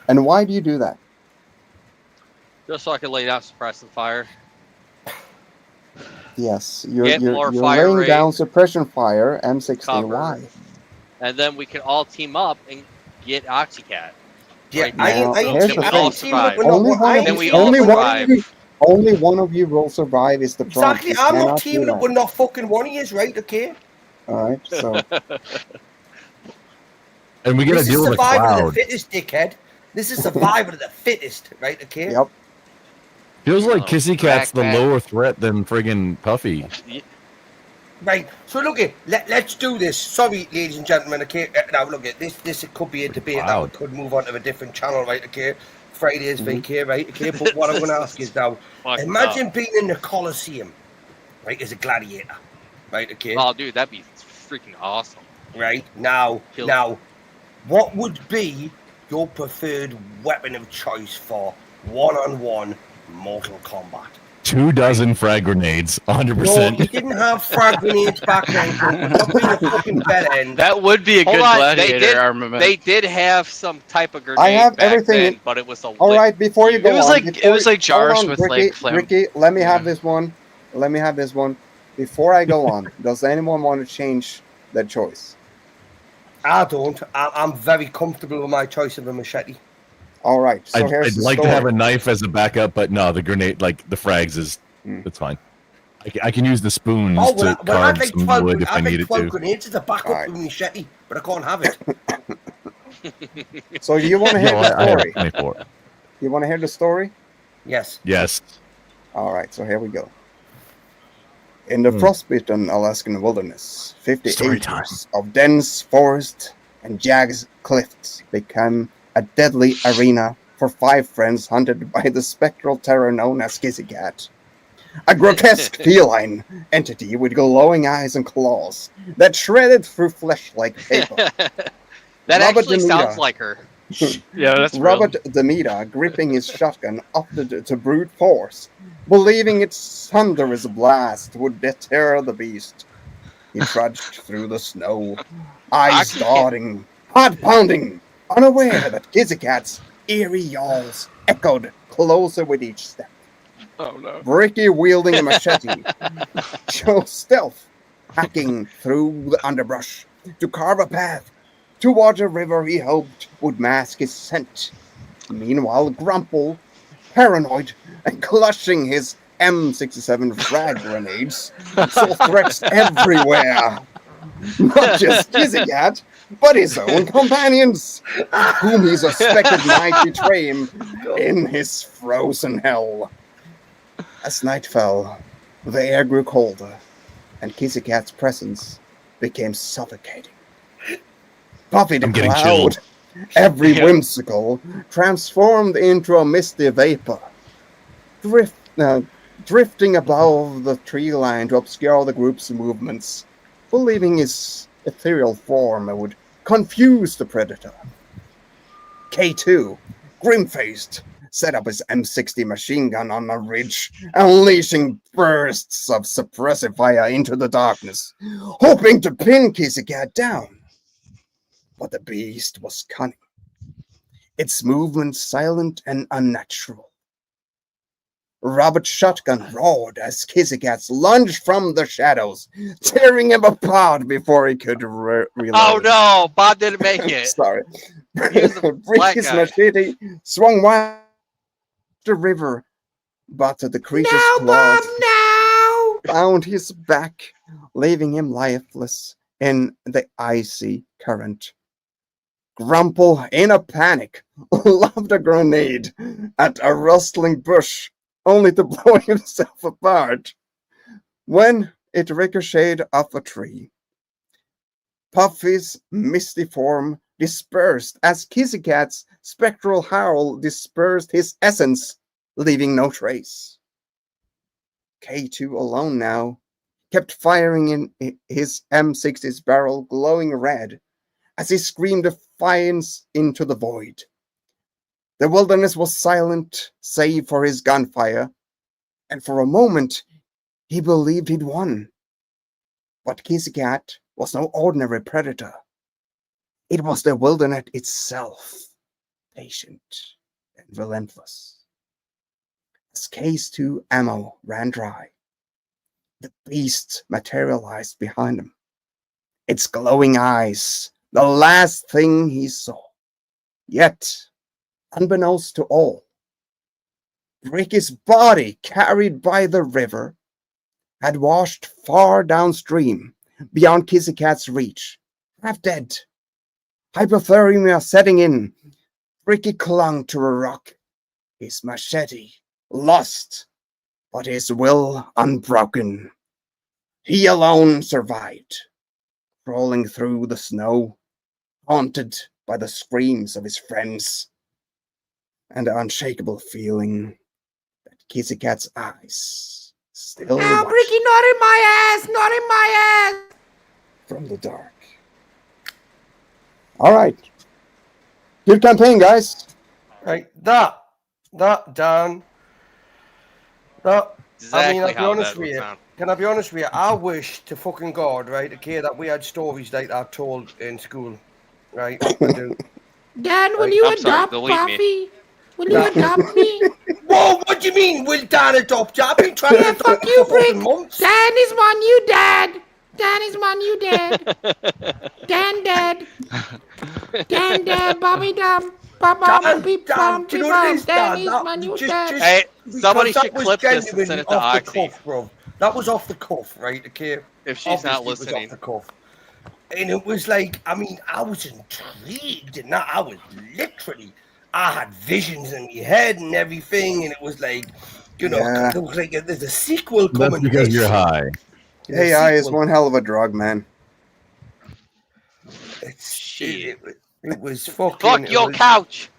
And why do you do that? Just so I can lay down suppressing fire. Yes, you're Get more you're fire laying rate. down suppression fire, M60. Cover. Why? And then we can all team up and get Oxycat. Yeah, Right I now. ain't here's Then the we thing. all survive. Only one of Then you- we all only one of survive. you- Only one of you will survive is the problem. Exactly. I'm not teaming up with not fucking one of you, right? Okay. All right, so And we got to This is deal with a survival of the cloud. fittest, dickhead. This is survival of the fittest, right? Okay. yep. Feels like Kissy Cat's the backpack. lower threat than friggin' Puffy. Right. So look at let's do this. Sorry, ladies and gentlemen. Okay. Now look at this. This could be a debate that we could move on to a different channel, right? Okay. Fridays VK, right? Okay. But what I'm going to ask is now, Fuck imagine being in the Colosseum, right, as a gladiator, right? Okay. Oh, dude, that'd be freaking awesome. Right now, what would be your preferred weapon of choice for one-on-one Mortal Kombat? 24 frag grenades, No, 100%. we didn't have frag grenades back then. So we're not being a fucking better end. That would be a Hold good on, gladiator armament. They did have some type of grenade I have back everything then, in- but it was a All right, before you go It was on, like- before it was you- like jars hold on, with, Ricky, like, flam- Ricky, let me have this one. let me have this one. Before I go on, does anyone want to change their choice? I don't. I'm very comfortable with my choice of a machete. All right, so here's I'd the like story. to have a knife as a backup, but no, the grenade, like the frags, is it's fine. I can use the spoons Oh, to carve I'd like some 12, wood if I I'd need like it 12 to. grenades as a backup Alright. for machete, but I can't have it. So you want to hear No, the I have story? 24. You want to hear the story? Yes. Yes. All right, so here we go. In the frostbitten Alaskan wilderness, 50 Story acres of dense forest and jagged cliffs become a deadly arena for 5 friends hunted by the spectral terror known as Kissy Cat. A grotesque feline entity with glowing eyes and claws that shredded through flesh like paper. That Robert actually sounds Demita. like her. Yeah, that's Robert Demita gripping his shotgun up to brute force, believing its thunderous blast would deter the beast. He trudged through the snow, eyes darting, heart pounding, unaware that Kissy Cat's eerie yawls echoed closer with each step. Oh no. Bricky wielding a machete, chose stealth, hacking through the underbrush to carve a path towards a river he hoped would mask his scent. Meanwhile, Grumple, paranoid and clutching his M67 frag grenades, saw threats everywhere. Not just Kissy Cat, but his own companions, whom he suspected might betray him in his frozen hell. As night fell, the air grew colder, and Kissy Cat's presence became suffocating. Puffy the I'm getting Cloud, chilled. every whimsical, transformed into a misty vapor, drifting above the tree line to obscure the group's movements, believing his ethereal form would confuse the predator. K2, grim-faced, set up his M60 machine gun on a ridge, unleashing bursts of suppressive fire into the darkness, hoping to pin Kissy Cat down. But the beast was cunning, its movements silent and unnatural. Robert's shotgun roared as Kissy Cat lunged from the shadows, tearing him apart before he could reload. Oh no, Bob didn't make it. Sorry. He was the black Ricky's guy. machete swung wide the river, but the creature's No, claws Bob, no! found his back, leaving him lifeless in the icy current. Grumple, in a panic, lobbed a grenade at a rustling bush, only to blow himself apart when it ricocheted off a tree. Puffy's misty form dispersed as Kissy Cat's spectral howl dispersed his essence, leaving no trace. K2 alone now kept firing in his M60's barrel glowing red as he screamed defiance into the void. The wilderness was silent save for his gunfire, and for a moment he believed he'd won. But Kissy Cat was no ordinary predator. It was the wilderness itself, patient and relentless. As K2 ammo ran dry, the beast materialized behind him. Its glowing eyes, the last thing he saw. Yet, unbeknownst to all, Ricky's body, carried by the river, had washed far downstream, beyond Kissy Cat's reach, half dead. Hypothermia setting in, Ricky clung to a rock, his machete lost, but his will unbroken. He alone survived, crawling through the snow, haunted by the screams of his friends, and the unshakable feeling that Kissy Cat's eyes still Now, watch Bricky, not in my ass! Not in my ass! from the dark. All right. Good campaign, guys. Right, Dan. That, I mean, I'll Exactly be how honest that with would you. sound. Can I be honest with you? I wish to fucking God, right, okay, that we had stories like that told in school, right? I do. Dad, will Right. you I'm sorry, adopt delete me. Puffy? Will you adopt me? Whoa, what'd do you mean, will Dan adopt you? I've been trying to adopt Fuck you you, for Brick. fucking months. Dan is my new dad. Dan is my new dad. Dan dad. Dan dad. Bobby Dum. Dan, do you know what it is, Dan Dan? is my new dad. Hey, somebody because that should was clip this and genuinely send it to off the Oxy. cuff, bro. That was off the cuff, right? Okay. If she's not Obviously, listening. it was off the cuff. And it was like, I mean, I was intrigued, and I was literally, I had visions in my head and everything, and it was like, you know, Yeah. it was like there's a sequel That's coming. to because this you're shit. high. There's a AI is sequel. one hell of a drug, man. It was fucking. Fuck it your was- couch.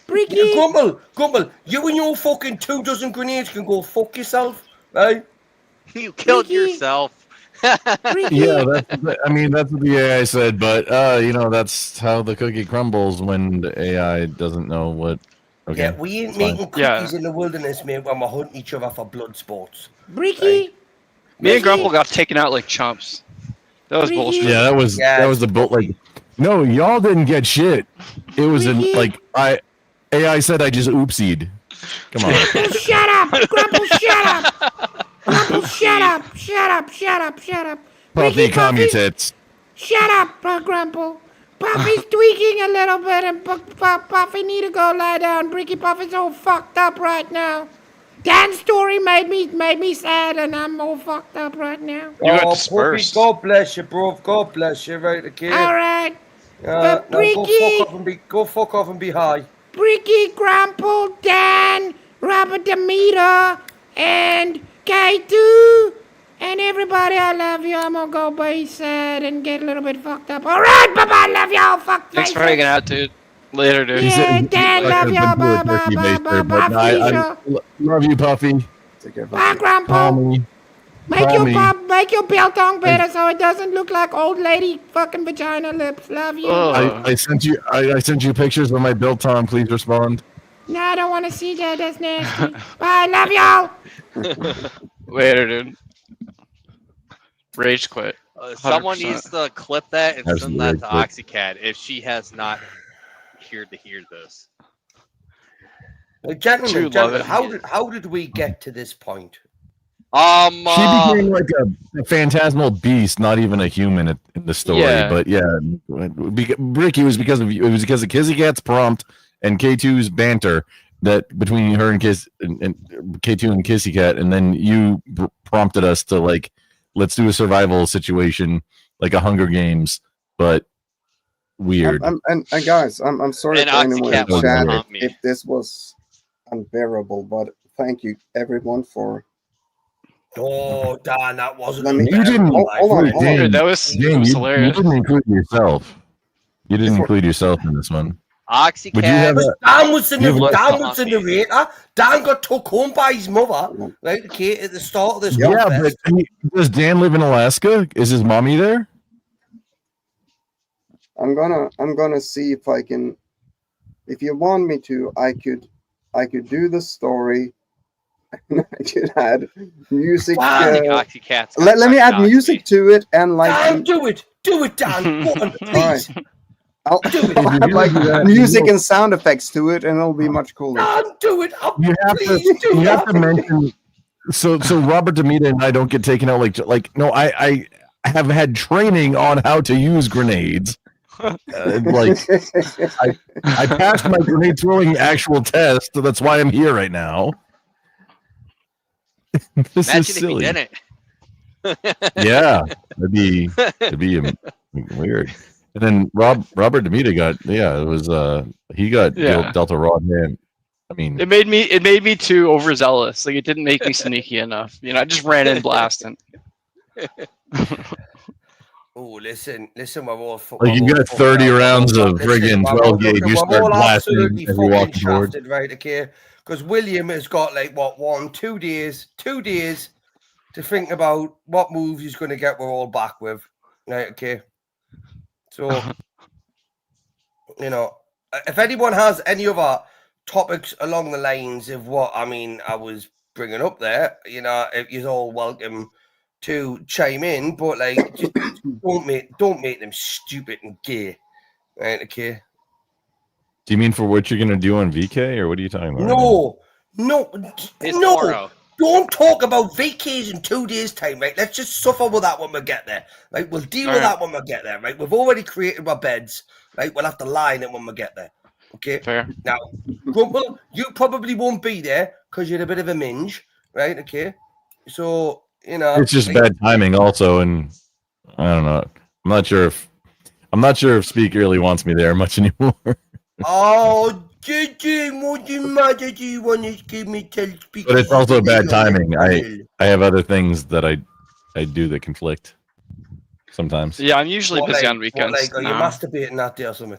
Bricky. Gumble, you and your fucking 2 dozen grenades can go fuck yourself, right? You killed yourself. Yeah, I mean that's what the AI said, but you know that's how the cookie crumbles when the AI doesn't know what. Okay, Yeah, we ain't it's fine. making cookies in the wilderness, mate, when we're hunting each other for blood sports. Bricky. Me and Grumple got taken out like chumps. That was bullshit. Yeah, that was the boat. Like, no, y'all didn't get shit. It was like AI said I just oopsied. Come on. Shut up. Grumple, shut up. Grumple, shut up. Shut up. Shut up. Shut up. Puffy, calm your tits. Shut up, Grumple. Puffy's tweaking a little bit, and Puffy need to go lie down. Bricky Puffy's all fucked up right now. Dan's story made me sad, and I'm all fucked up right now. You got Puppy, dispersed. God bless you, bro. God bless you, right, okay? All right. Now Bricky, go fuck off and be high. Bricky, Grumple, Dan, Robert Demeter, and K2, and everybody, I love you. I'm gonna go be sad and get a little bit fucked up. All right, bye-bye, love y'all, fuck Thanks faces. for hanging out, dude. Later, dude. Yeah, Dan, love y'all, bye-bye, Love you, Puffy. Bye, Grandpa. Make your biltong better so it doesn't look like old lady fucking vagina lips. Love you. I sent you pictures of my biltong. Please respond. No, I don't want to see that. That's nasty. Bye, love y'all. Later, dude. Rage quit. Someone 100%. needs to clip that and That's send that to very Oxycat if she has not heard to hear this. Gentlemen, love it. how did we get to this point? She became like a phantasmal beast, not even a human in the story. Yeah. But yeah, Ricky was because of Kizzy Cat's prompt and K2's banter that between her and K2 and Kissy Cat, and then you prompted us to like, let's do a survival situation like a Hunger Games, but weird. And guys, I'm sorry And for anyone in Oxycat won't chat prompt me. if this was unbearable, but thank you everyone for. Oh, Dan, that wasn't. Let me- You didn't. Hold on. Dan, That was Dan, you hilarious. didn't include yourself. You didn't include yourself in this one. Oxycat. Would you have a- Dan was the You have less narrator. Dan got took home by his mother, right? Okay, at the start of this. Yeah, contest. but does Dan live in Alaska? Is his mommy there? I'm gonna see if I can. If you want me to, I could do the story. I could add music. Oxycat's Let me add Oxy. music to it and like. Dan, do it, Dan. Go on, please. I'll add like music and sound effects to it, and it'll be much cooler. Dan, do it. You have Please to. You have to mention. So Robert Demita and I don't get taken out like no. I have had training on how to use grenades. Like I passed my grenade throwing actual test, so that's why I'm here right now. This Imagine is if he silly. didn't. Yeah, it'd be weird. And then Robert Demita got it was he got Yeah. Delta Rod hand. I mean, It made me too overzealous. Like it didn't make me sneaky enough. You know, I just ran in blasting. Oh, listen, we're all like you got 30 rounds of friggin' 12 gauge. You start blasting absolutely as you walk fucking the board. shafted, right? Okay, because William has got like what 2 days to think about what moves he's going to get. We're all back with, right? Okay, so you know, if anyone has any other topics along the lines of what I was bringing up there, you know, if you're all welcome to chime in, but like just don't make them stupid and gay, right? Okay. Do you mean for what you're gonna do on VK, or what are you talking about? No, No, It's no. tomorrow. Don't talk about VKs in 2 days' time, right? Let's just suffer with that when we get there, right? We'll deal with that when we get there, right? We've already created our beds, right? We'll have to lie in it when we get there, okay? Fair. Now, Grumple, you probably won't be there because you're a bit of a minge, right? Okay, so you know It's just bad timing, also, and I don't know. I'm not sure if Speak really wants me there much anymore. Oh, JJ, what the matter? Do you want to give me tell Speak? But it's also bad timing. I have other things that I do that conflict sometimes. Yeah, I'm usually busy on weekends. What, like, are you masturbating that day or something?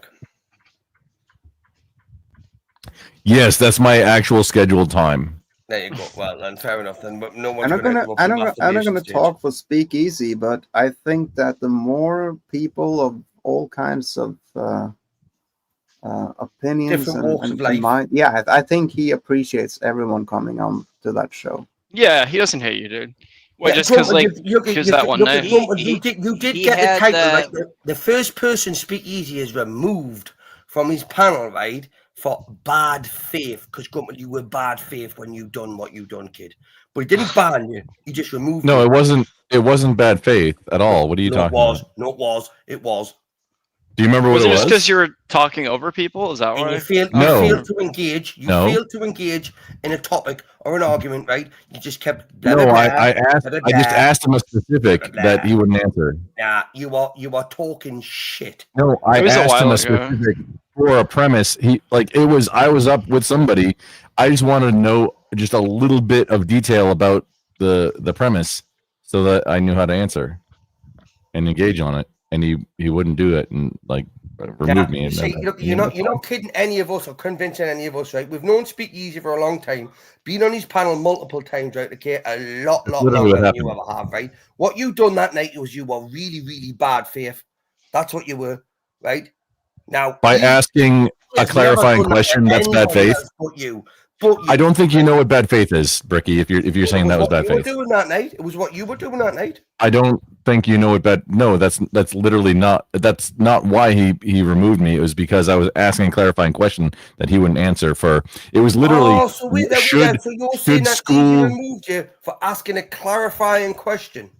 Yes, that's my actual scheduled time. There you go. Well, then fair enough. Then, but no one's I'm not going gonna, to. I'm not gonna talk for Speakeasy, but I think that the more people of all kinds of opinions Different walks of life. mind, yeah, I think he appreciates everyone coming on to that show. Yeah, he doesn't hate you, dude. Well, Yeah, just because Grumple, that one night. You did he get the had title, that- right? The first person Speakeasy is removed from his panel, right, for bad faith. Because Grumple, you were bad faith when you done what you done, kid. But he didn't ban you. He just removed No, you. it wasn't bad faith at all. What are you talking about? No, it was. It was. Do you remember what Was it it was? just because you were talking over people? Is that why? You failed to engage. You No. failed to engage in a topic or an argument, right? You just kept. No, I just asked him a specific that he wouldn't answer. Yeah, you are talking shit. No, I It was a asked him while a ago. specific for a premise. I was up with somebody. I just wanted to know just a little bit of detail about the premise so that I knew how to answer and engage on it. And he wouldn't do it and remove me. And See, look, you're not kidding any of us or convincing any of us, right? We've known Speakeasy for a long time, been on his panel multiple times, right? Okay, a lot literally longer what than you happened. ever have, right? What you done that night was you were really, really bad faith. That's what you were, right? Now, By asking a has clarifying never done that question, to that's bad anybody faith. else But you. But I don't think you know what bad faith is, Bricky. If you're saying that was bad you were faith, doing that night. It was what you were doing that night. I don't think you know what bad. No, that's literally not. That's not why he removed me. It was because I was asking a clarifying question that he wouldn't answer. For it was literally Oh, so wait, so you're saying that he school? removed you for asking a clarifying question?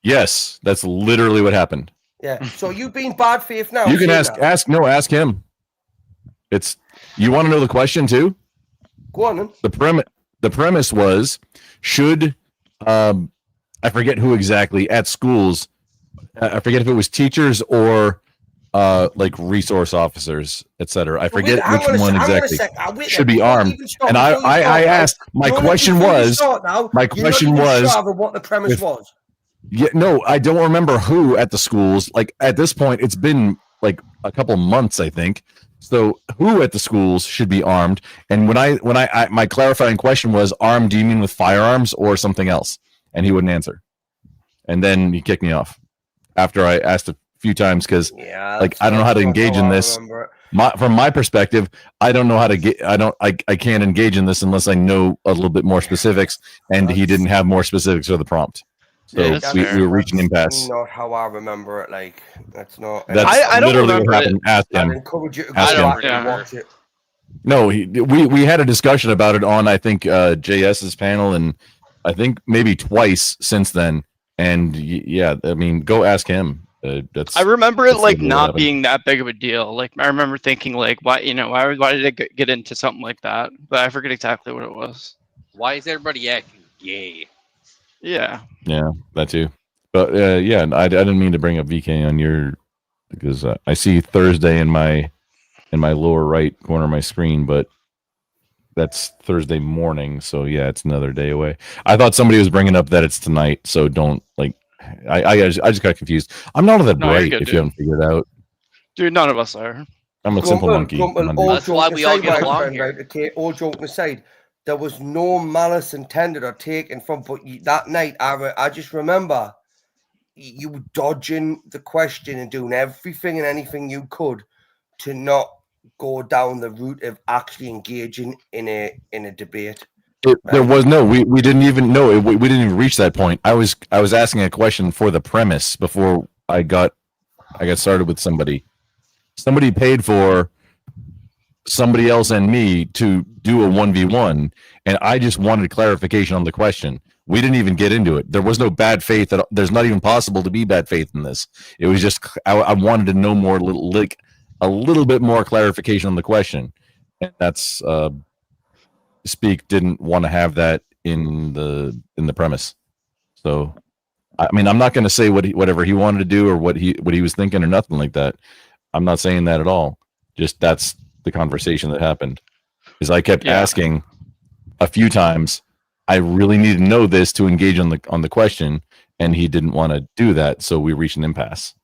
Yes, that's literally what happened. Yeah. So you being bad faith now? You can saying that? ask him. You want to know the question too? Go on then. The premise was, should I forget who exactly at schools, I forget if it was teachers or resource officers, etc. I forget which one exactly should be armed. And I asked, my question was what the premise was. Yeah, no, I don't remember who at the schools. Like at this point, it's been like a couple months, I think. So who at the schools should be armed? And when I my clarifying question was, armed, do you mean with firearms or something else? And he wouldn't answer. And then he kicked me off after I asked a few times because I don't know how to engage in this. From my perspective, I don't know how to get. I can't engage in this unless I know a little bit more specifics. And he didn't have more specifics for the prompt. So we were reaching impasse. Not how I remember it. Like that's not. That's I don't literally remember what happened. Ask him. I'd encourage you to go Ask back him. and watch it. No, we had a discussion about it on I think JS's panel, and I think maybe twice since then. And yeah, I mean, go ask him. I remember it like not being that big of a deal. Like I remember thinking like, why did it get into something like that? But I forget exactly what it was. Why is everybody acting gay? Yeah. Yeah, that too. But yeah, I didn't mean to bring up VK on your because I see Thursday in my lower right corner of my screen, but that's Thursday morning. So yeah, it's another day away. I thought somebody was bringing up that it's tonight, so don't like. I just got confused. I'm not all that bright if you haven't figured it out. Dude, none of us are. I'm a simple monkey. That's why we all get along here. Right? Okay, all joking aside, there was no malice intended or taken from. But that night, I just remember you were dodging the question and doing everything and anything you could to not go down the route of actually engaging in a debate. There was no. We didn't even know. We didn't even reach that point. I was asking a question for the premise before I got started with somebody. Somebody paid for somebody else and me to do a 1v1, and I just wanted clarification on the question. We didn't even get into it. There was no bad faith. There's not even possible to be bad faith in this. It was just I wanted to know more, a little bit more clarification on the question, and that's Speak didn't want to have that in the premise. So, I mean, I'm not going to say whatever he wanted to do or what he was thinking or nothing like that. I'm not saying that at all. Just that's the conversation that happened. Is I kept asking a few times. I really need to know this to engage on the question, and he didn't want to do that. So we reached an impasse,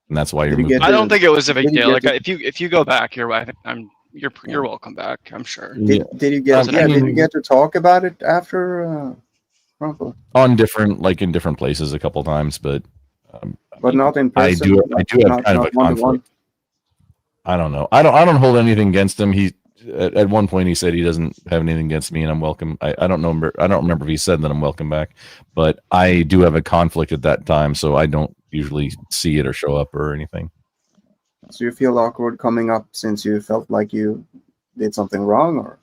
and that's why you're moving. I don't think it was a big deal. Like if you go back, you're welcome back. I'm sure. Did you get did you get to talk about it after Rumble? On in different places a couple times, but not in person. I do have kind of a conflict. I don't know. I don't hold anything against him. He at one point he said he doesn't have anything against me and I'm welcome. I don't know. I don't remember if he said that I'm welcome back, but I do have a conflict at that time, so I don't usually see it or show up or anything. So you feel awkward coming up since you felt like you did something wrong, or?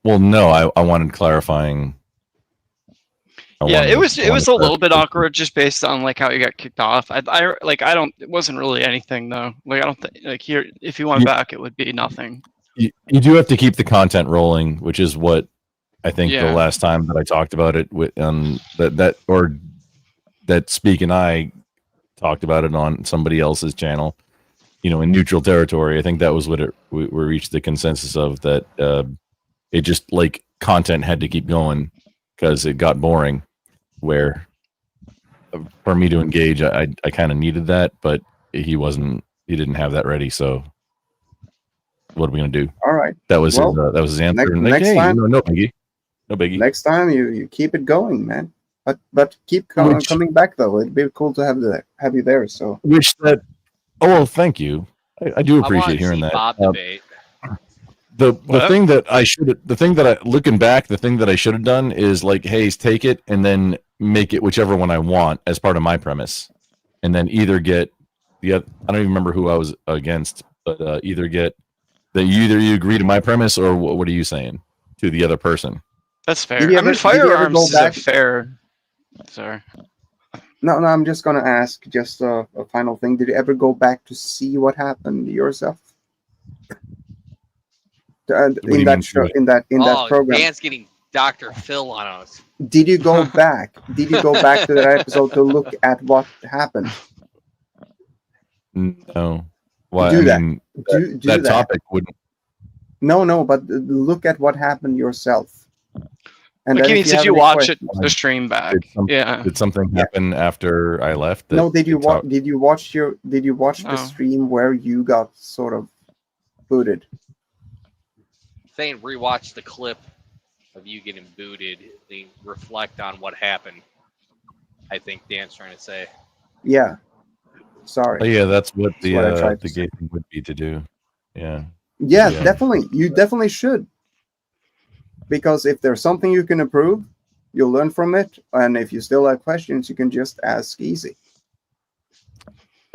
Well, no. I wanted clarifying. It was a little bit awkward just based on like how you got kicked off. It wasn't really anything though. Like I don't think like here if you went back it would be nothing. You do have to keep the content rolling, which is what I think the last time that I talked about it with that Speak and I talked about it on somebody else's channel, in neutral territory. I think that was what we reached the consensus of, that it just like content had to keep going because it got boring. Where for me to engage, I kind of needed that, but he didn't have that ready. So what are we gonna do? All right, that was his answer. Next time, no biggie. Next time you keep it going, man. But keep coming back though. It'd be cool to have you there. So well, thank you. I do appreciate hearing that. Bob debate. The thing that I should have done is like, hey, take it and then make it whichever one I want as part of my premise, and then either get I don't even remember who I was against, but either you agree to my premise or what are you saying to the other person? That's fair. I mean, firearms is a fair. Sorry. No, I'm just gonna ask just a final thing. Did you ever go back to see what happened yourself? In that program. Dan's getting Dr. Phil on us. Did you go back? Did you go back to that episode to look at what happened? No. Well, do that topic wouldn't. No, but look at what happened yourself. And did you watch the stream back? Did something happen after I left? No, did you watch the stream where you got sort of booted? Saying rewatch the clip of you getting booted, they reflect on what happened. I think Dan's trying to say. Yeah. Sorry. Oh, yeah, that's what the gay thing would be to do. Yeah. Yeah, definitely. You definitely should. Because if there's something you can improve, you'll learn from it. And if you still have questions, you can just ask easy.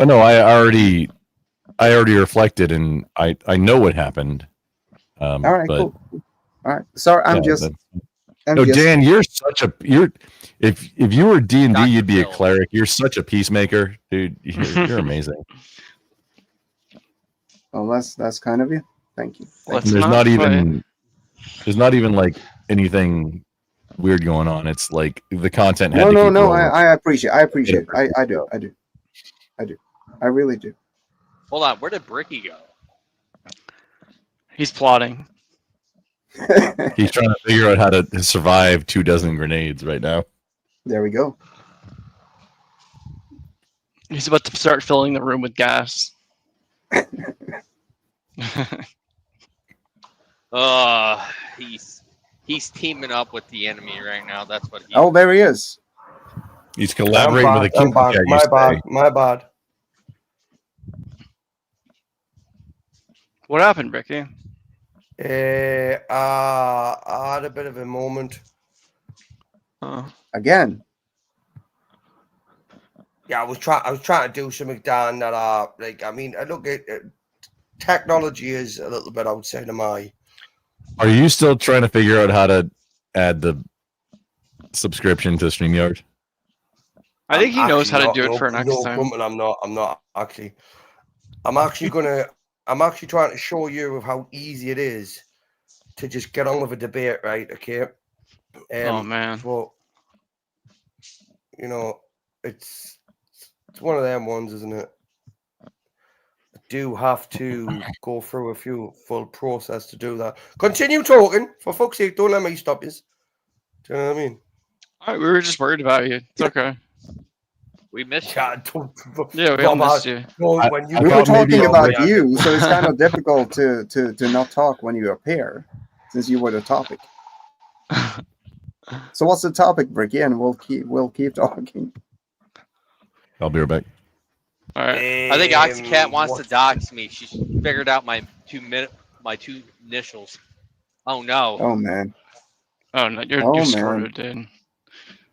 Oh no, I already reflected and I know what happened. All right, cool. All right. Sorry, Dan, if you were D&D, you'd be a cleric. You're such a peacemaker, dude. You're amazing. Well, that's kind of you. Thank you. There's not even like anything weird going on. It's like the content had No, I appreciate it. I do. I really do. Hold on, where did Bricky go? He's plotting. He's trying to figure out how to survive 24 grenades right now. There we go. He's about to start filling the room with gas. He's teaming up with the enemy right now. That's what he. Oh, there he is. He's collaborating with a king. My bad. What happened, Ricky? I had a bit of a moment. Again. Yeah, I was trying to do something down that like I mean, I look at technology is a little bit outside of my. Are you still trying to figure out how to add the subscription to StreamYard? I think he knows how to Not, do it no, for next no, time. I'm not actually. I'm actually trying to show you how easy it is to just get on with a debate, right? Okay. Oh man. But you know, it's one of them ones, isn't it? I do have to go through a few full process to do that. Continue talking, for fuck's sake! Don't let me stop you. Do you know what I mean? All right, we were just worried about you. It's okay. We missed you. Yeah, we all missed you. When you We were talking about me, you, so it's kind of difficult to not talk when you appear, since you were the topic. So what's the topic, Bricky? And we'll keep talking. I'll be right back. All right. I think Oxycat wants to dox me. She's figured out my two initials. Oh no. Oh man. Oh no, you're man. screwed, dude.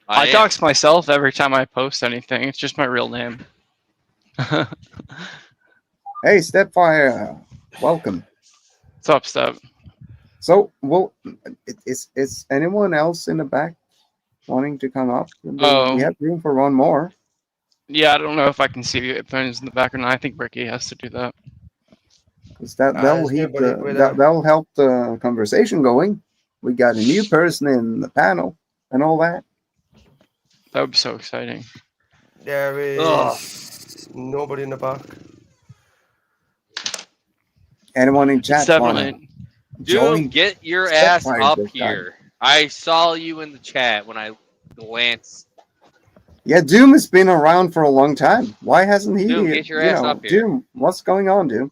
I dox myself every time I post anything. It's just my real name. Hey, Stepfire, welcome. What's up, Step? So, well, is anyone else in the back wanting to come up? We have room for one more. Yeah, I don't know if I can see if anyone's in the back or not. I think Ricky has to do that. Because that'll help the conversation going. We got a new person in the panel and all that. That would be so exciting. There is nobody in the back. Anyone in chat? Dude, get your ass up here. I saw you in the chat when I glanced. Yeah, Doom has been around for a long time. Why hasn't he? Doom, get your ass up here. Doom, what's going on, Doom?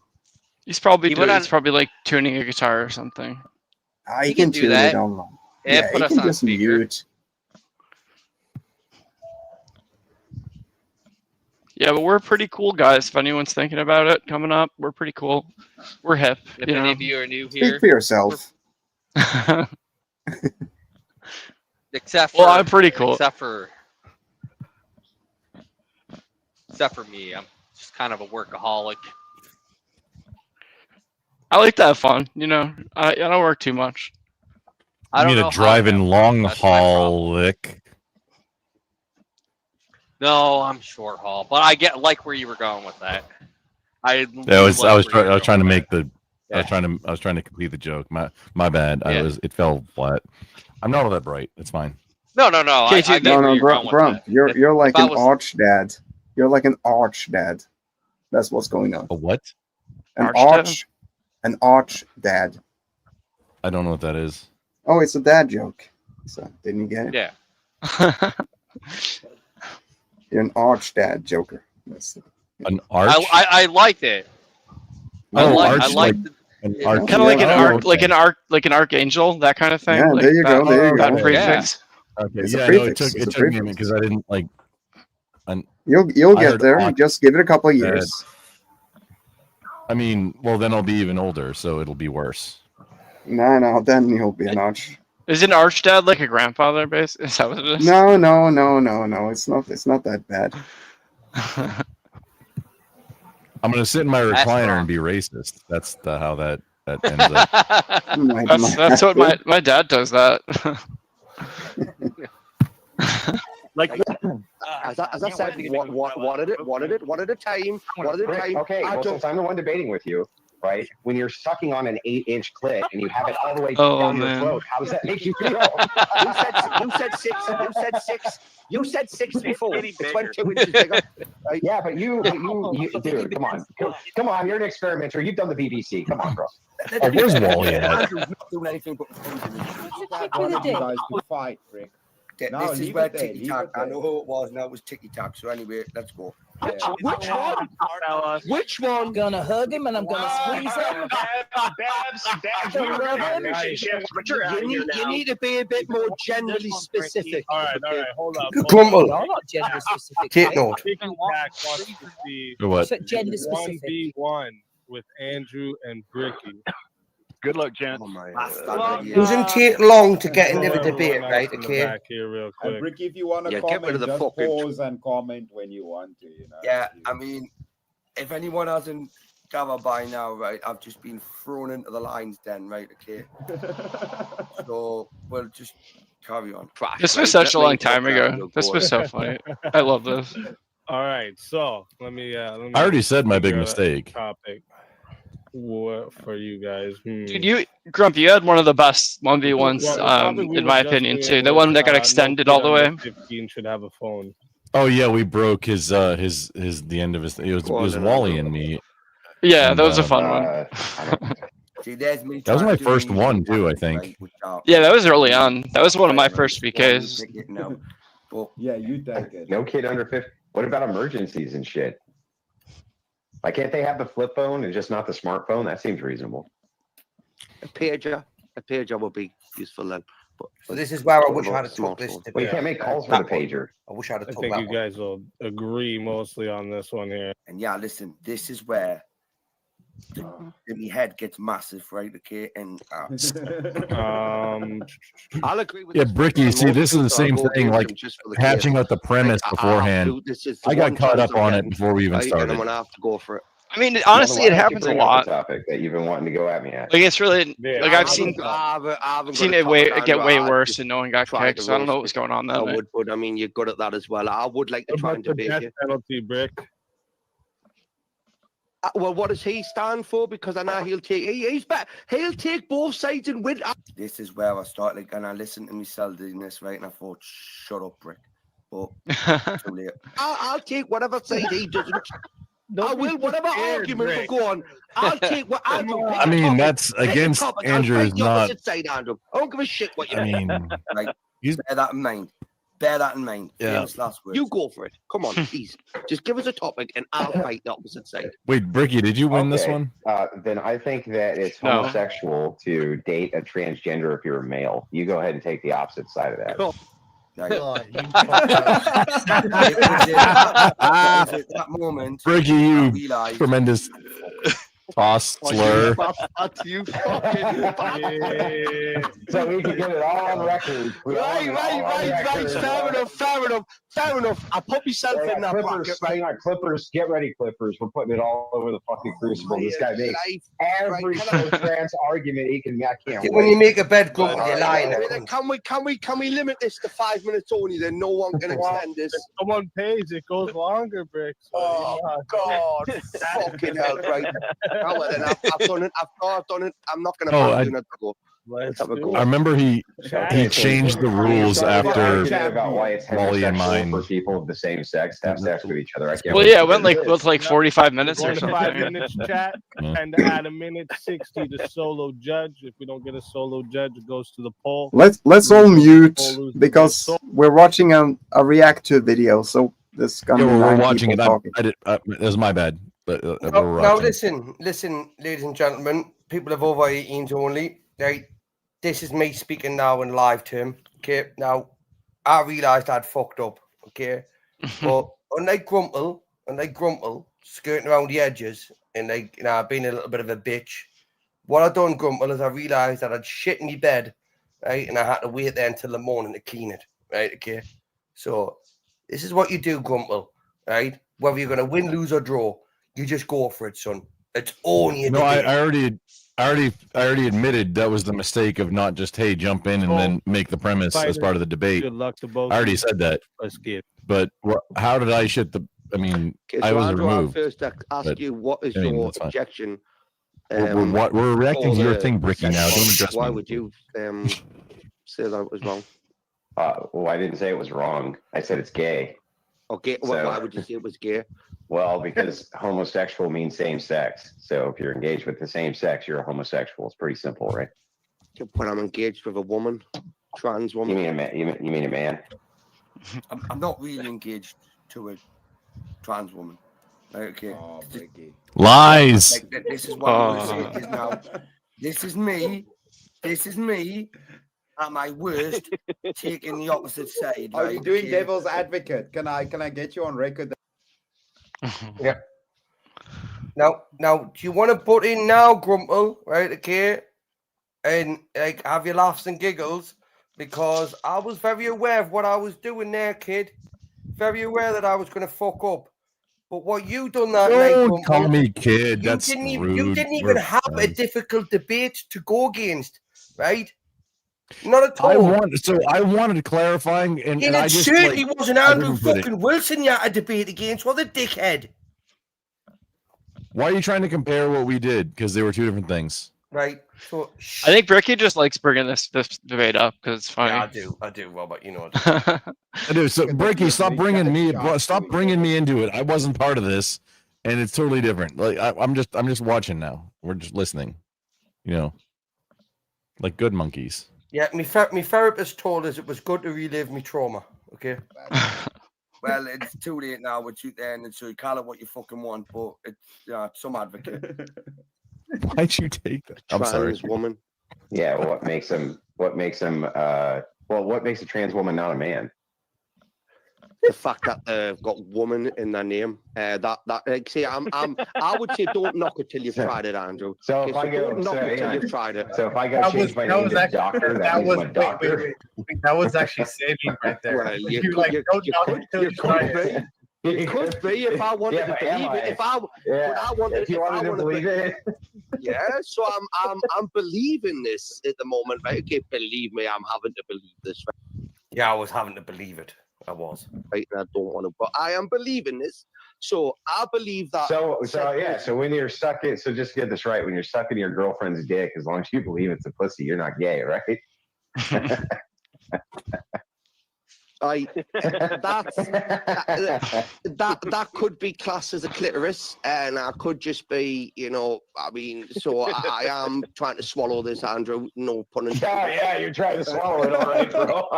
He's probably he's probably like tuning a guitar or something. He can do that. Yeah, put he us can on just speaker. mute. Yeah, but we're pretty cool guys. If anyone's thinking about it coming up, we're pretty cool. We're hip. If you any know? of you are new here, Speak for yourself. except for I'm pretty cool. Except for me, I'm just kind of a workaholic. I like to have fun. You know, I don't work too much. I mean, a driving long haul-ick. No, I'm short haul, but I like where you were going with that. I was trying to make the. I was trying to complete the joke. My bad. Yeah. It fell flat. I'm not all that bright. It's fine. No. I get where you're going with Grump, that. you're like if I an was- arch dad. You're like an arch dad. That's what's going on. A what? An Arch arch dad. I don't know what that is. Oh, it's a dad joke. So didn't you get it? Yeah. You're an arch dad joker. An arch. I liked it. Oh, I like an Kind of like an arc, like an archangel, that kind of thing. Yeah, like there you go. There you that go. prefix. Okay, It's a yeah, prefix, no, it's it a took me a minute prefix. because I didn't like. You'll I get there. heard Just give it a couple of dad. years. I mean, well, then I'll be even older, so it'll be worse. No, then you'll be an arch. Is an arch dad like a grandfather base? Is that what it is? No. It's not that bad. I'm gonna sit in my That's recliner wrong. and be racist. That's how that ends up. That's what my dad does that. Like, as I said, one at a time. Okay, well, since I'm the one debating with you, right? When you're sucking on an 8-inch clit and you have it all the way down your throat, how does that make you feel? You said six before. It's went 2 inches bigger. Yeah, but you, dude, come on, you're an experimenter. You've done the BBC. Come on, bro. Oh, where's Wally at? Andrew's not doing anything but One of you guys to fight, Rick. No, This is leave where it there, Tiki leave Tac. it I there. know who it was. Now it was Tiki Tac. So anyway, let's go. Which one? Which one? I'm gonna hug him and I'm gonna squeeze him. You need to be a bit more generally specific. All right, hold up. Grumble. No, not gender specific. Take note. Be What? Gender specific. 1v1 with Andrew and Bricky. Good luck, gents. Doesn't take long to get into the debate, right? Okay. And Ricky, if you want to Yeah, get rid comment, of the just fucking- pause and comment when you want to. You know. Yeah, I mean, if anyone hasn't gathered by now, right, I've just been thrown into the lines then, right? Okay. So we'll just carry on. This was such a long time ago. This was so funny. I love this. All right, so let me. I already said my big figure out a mistake. Topic. What for you guys? Dude, you Grump, you had one of the best 1v1s, Well, the topic we in were my just opinion, doing too. The was, one that got no extended kid all the way. under 15 should have a phone. Oh yeah, we broke his the end of his. It was Wally and me. Yeah, And, that was a fun one. See, there's me. That was trying my to do first the one usual too, I tactic, think. right, without- Yeah, that was early on. That was one of my Right, first right. BKs. Take it now. But Yeah, you take it. No kid under 50. What about emergencies and shit? Why can't they have the flip phone and just not the smartphone? That seems reasonable. A pager would be useful then. But so this is where I wish I had took this. Well, you can't make calls for the pager. I wish I'd have I took think that you one. guys will agree mostly on this one here. And yeah, listen, this is where my head gets massive, right? Okay, and I'll agree with Yeah, this. Bricky. See, Most this is the people same go thing. against Like them just for the hatching case. out the premise Like, beforehand. dude, this is the I got one caught chance up I'm on it getting, before we even right? And started. I'm gonna have to go for it. I mean, honestly, Why it don't you happens a bring up lot. the topic that you've been wanting to go at me at. Like it's really like I've seen I haven't seen got a it way topic get either. way I worse just and no one got tried kicked. to So I don't know what roast was going on that I night. would, but I mean, you're good at that as well. I would like to What try about and the debate death you. penalty, Brick? Well, what does he stand for? Because I know he'll take. He's back. He'll take both sides and win. this is where I start like, and I listened to myself doing this, right? And I thought, shut up, Brick. But too late. I'll take whatever side he doesn't. Don't I be will, whatever scared, argument Rick. we go on. I'll take what I'll do. Pick I a mean, topic, that's pick a against topic, I'll Andrew fight is the not. opposite side, Andrew. I don't give a shit what you I think. mean, Right. he's Bear that in mind. Bear that in mind. Yeah. Famous last words. You go for it. Come on, please. Just give us a topic and I'll fight the opposite side. wait, Bricky. Did you win this Okay, one? Then I think that it's No. homosexual to date a transgender if you're a male. You go ahead and take the opposite side of that. Cool. Right. God, you It was at that moment. Bricky, I you realised. tremendous toss slur. You fucking So we can get it all on record. Fair enough. I put myself in that bracket, right? Clippers, get ready, Clippers. We're putting it all over the fucking crucible. This guy makes every Right, trans argument he can. I can't When you wait. make a bed, go you're lying. Can we limit this to 5 minutes only? Then no one can extend this. If someone pays, it goes longer, Brick. So, Oh God, fucking hell! Right. Now then, I've done it. I've done it. I'm not gonna. Oh, Let's have a go. I remember he changed the rules after about why it's Wally and heterosexual mine. for people of the same sex to have sex with each other. I can't Well, wait yeah, to it went do like this. with 45 minutes or Going to 5 something. minutes chat Yeah. and add a minute 60 to solo judge. If we don't get a solo judge, it goes to the poll. Let's all mute Poll loses because we're watching a react to video, so there's gonna Yeah, be we're 9 watching people it. talking. I did. That was my bad. But we're Now watching. listen, ladies and gentlemen, people of over 18s only. Right, this is me speaking now in live term. Okay, now I realised I'd fucked up. Okay, but unlike Grumple, skirting around the edges and like being a little bit of a bitch. What I done, Grumple, is I realised that I'd shit in my bed, right, and I had to wait there until the morning to clean it. Right, okay. So this is what you do, Grumple. Right, whether you're gonna win, lose, or draw. You just go for it, son. It's only a No, I debate. already admitted that was the mistake of not just hey jump in and then make the premise as part of the debate. Good luck to both. I already said that. Let's get. But how did I shit the? I mean, Okay, I so was Andrew, I'll removed. first ask but, you what is I mean, your that's fine. objection? We're reacting to your thing, Bricky. Now, don't address Why me. would you say that it was wrong? Well, I didn't say it was wrong. I said it's gay. Okay, well, why would you say it was gay? Well, because homosexual means same sex. So if you're engaged with the same sex, you're a homosexual. It's pretty simple, right? When I'm engaged with a woman, trans woman. You mean a man? You mean a man? I'm not really engaged to a trans woman. Right, okay. Lies. Like, this is what I'm going to say now. This is me. This is me at my worst, taking the opposite side. Are right, you doing okay? devil's advocate? Can I get you on record? Yeah. Now, do you want to put in now, Grumple? Right, okay. and like have your laughs and giggles because I was very aware of what I was doing there, kid. Very aware that I was going to fuck up. But what you done that night, Don't call Grumble, me kid. you That's didn't rude. even We're have a friends. difficult debate to go against, right? Not at I all. wanted clarifying, and And I it just certainly like, wasn't I Andrew didn't put it. fucking Wilson you had a debate against. What a dickhead. Why are you trying to compare what we did? Because they were two different things. Right. So I think Ricky just likes bringing this debate up because it's funny. yeah, I do, Robert. You know. I do. So, Bricky, stop bringing me into it. I wasn't part of this, and it's totally different. Like I'm just watching now. We're just listening. You know, like good monkeys. Yeah, my therapist told us it was good to relive my trauma. Okay. Well, it's too late now with you then, and so you call it what you fucking want, but it's some advocate. Why'd you take that? I'm sorry. Woman. Yeah, what makes him? What makes a trans woman not a man? The fact that they've got woman in their name, I would say don't knock it till you've tried it, Andrew. So Okay, if I go, don't knock it till you've tried it. So if I go change my name to doctor, that means I'm a doctor. That was actually saving right there. Well, you don't knock it till you try it. It could be if I wanted to believe it. If I wanted to believe it. Yeah, so I'm believing this at the moment, right? Okay, believe me, I'm having to believe this. Right? Yeah, I was having to believe it. I was. Right, and I don't want to, but I am believing this. So I believe that. So when you're sucking, so just get this right. When you're sucking your girlfriend's dick, as long as you believe it's a pussy, you're not gay, right? That could be classed as a clitoris, and I could just be, I mean, so I am trying to swallow this, Andrew. No pun intended. Yeah, you're trying to swallow it, all right, bro.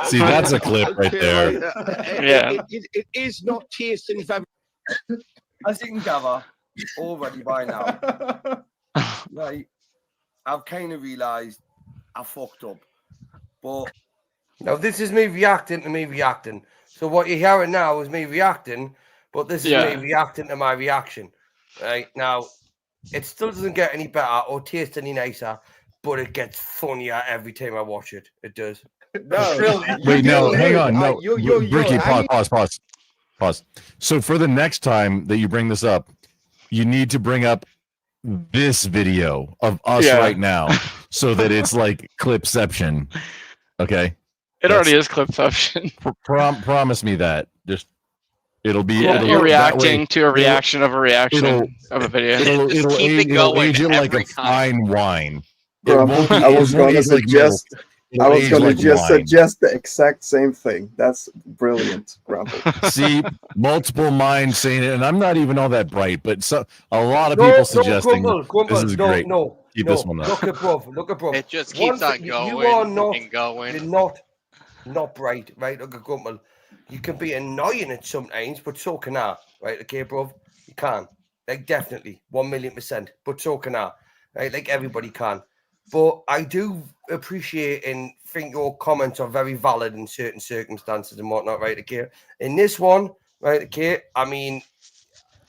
See, that's a clip right there. It is not tasting very. As you can gather already by now, right? I've kind of realised I fucked up, but. Now, this is me reacting to me reacting. So what you're hearing now is me reacting, but this is me reacting to my reaction. Right? Now, it still doesn't get any better or taste any nicer, but it gets funnier every time I watch it. It does. No, really. Wait, no, hang on. No, Ricky, pause. So for the next time that you bring this up, you need to bring up this video of us right now so that it's like clipception. Okay? It already is clipception. Promise me that. Just it'll be. You're reacting to a reaction of a reaction of a video. It'll age it like a fine wine. I was going to suggest the exact same thing. That's brilliant, Grumble. See, multiple minds saying it, and I'm not even all that bright, but a lot of people suggesting this is great. Keep this one up. Look above. It just keeps on going You are not, and going. You're not bright, right? Look at Grumble. You can be annoying at sometimes, but so can I, right? Okay, bro? You can. Like, definitely. 1,000,000%. But so can I, right? Like, everybody can. But I do appreciate and think your comments are very valid in certain circumstances and whatnot, right? Okay. In this one, right? Okay. I mean,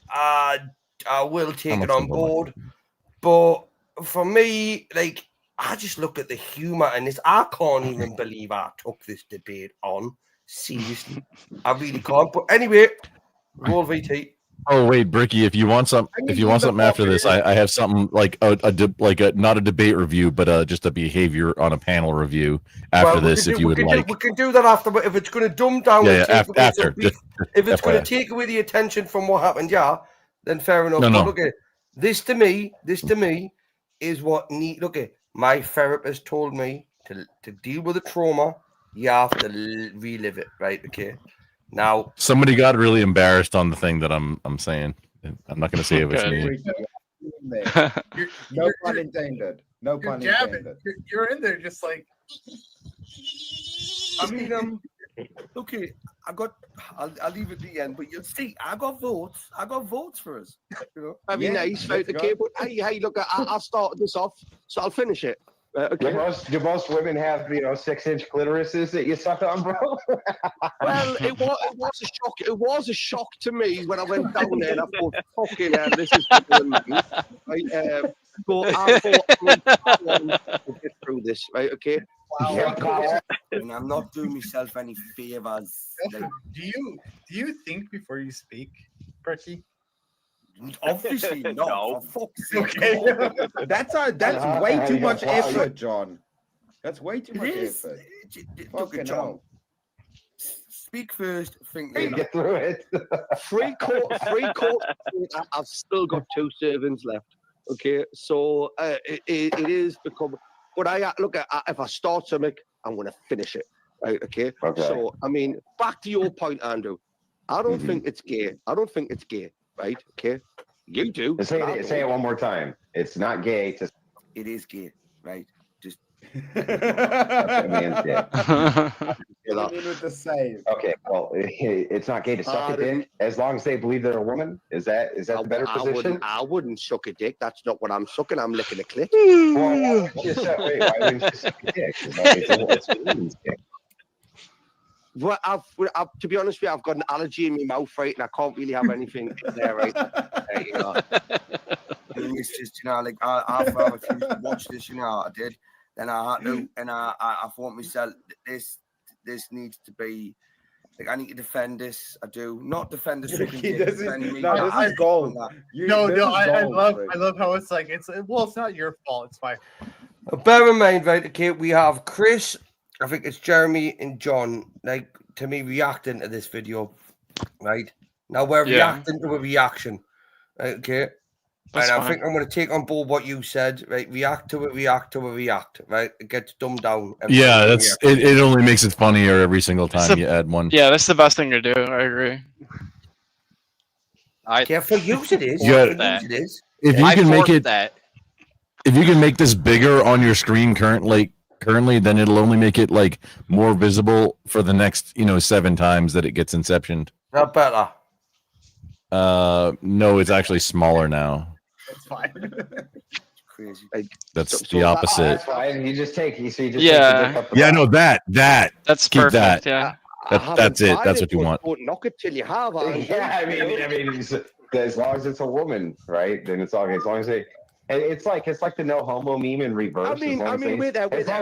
I will take it on board. But for me, like, I just look at the humor in this. I can't even believe I took this debate on. Seriously. I really can't. But anyway, roll VT. Oh wait, Bricky, if you want something after this, I have something like not a debate review, but just a behavior on a panel review after this, if you would like. We can do that after, but if it's going to dumb down, after. If it's going to take away the attention from what happened, then fair enough. No. Look at this to me is what look at. My therapist told me to deal with the trauma, you have to relive it, right? Okay. Now, somebody got really embarrassed on the thing that I'm saying. I'm not going to say if it's me. No pun intended. No pun intended. You're in there just like. I mean, okay. I'll leave it at the end, but you'll see. I got votes for us. You know? I mean, nice, right? Okay, but hey, look, I'll start this off, so I'll finish it. Okay. Do most women have 6-inch clitorises that you suck on, bro? Well, it was a shock. It was a shock to me when I went down there and I thought, fucking hell, this is doing me. So I thought we'll get through this, right? Okay. And I'm not doing myself any favors. Like, Do you think before you speak, Berkey? obviously not. For fuck's sake. Okay. That's way too much effort, John. That's way too much is. effort. Look Fucking at John. hell. Speak first, think You later. get through it. Three quarters. I've still got 2 servings left. Okay, so it is become. But I look at if I start something, I'm going to finish it. Right? Okay. So I mean, back to your point, Andrew. I don't think it's gay. I don't think it's gay. Right? Okay. You do. Say it one more time. It's not gay to. It is gay, right? Just. That man's gay. With the same. Okay, well, it's not gay to suck a dick as long as they believe they're a woman. Is that the better position? I wouldn't suck a dick. That's not what I'm sucking. I'm licking a clit. Well, why wouldn't you suck a dick? It's a woman's dick. Well, to be honest with you, I've got an allergy in my mouth, right, and I can't really have anything in there, right? You know. I mean, it's just, you know, like I refused to watch this, you know, I did. Then I had to, and I thought myself, this needs to be, like, I need to defend this. I do not defend this. This is gold. I love how it's like it's not your fault. It's fine. Bear in mind, right? Okay, we have Chris. I think it's Jeremy and John. Like, to me, reacting to this video, right? Now we're reacting to a reaction, right? Okay. That's and I fine. think I'm going to take on board what you said, right? React to a react, right? It gets dumbed down. Yeah, it only makes it funnier every single time you add one. Yeah, that's the best thing to do. I agree. Yeah, for you it is. Yeah. For you it is. If you can make it that. If you can make this bigger on your screen currently, then it'll only make it like more visible for the next 7 times that it gets inceptioned. Not better. No, it's actually smaller now. That's fine. Crazy. That's the opposite. That's fine. You just take. You take the Yeah. dick up the Yeah, butt. no, that. That's keep perfect, that. yeah. That's it. That's what you want. Don't knock it till you have. Yeah, I mean, as long as it's a woman, right? Then it's all okay. As long as it's like the no homo meme in reverse. As long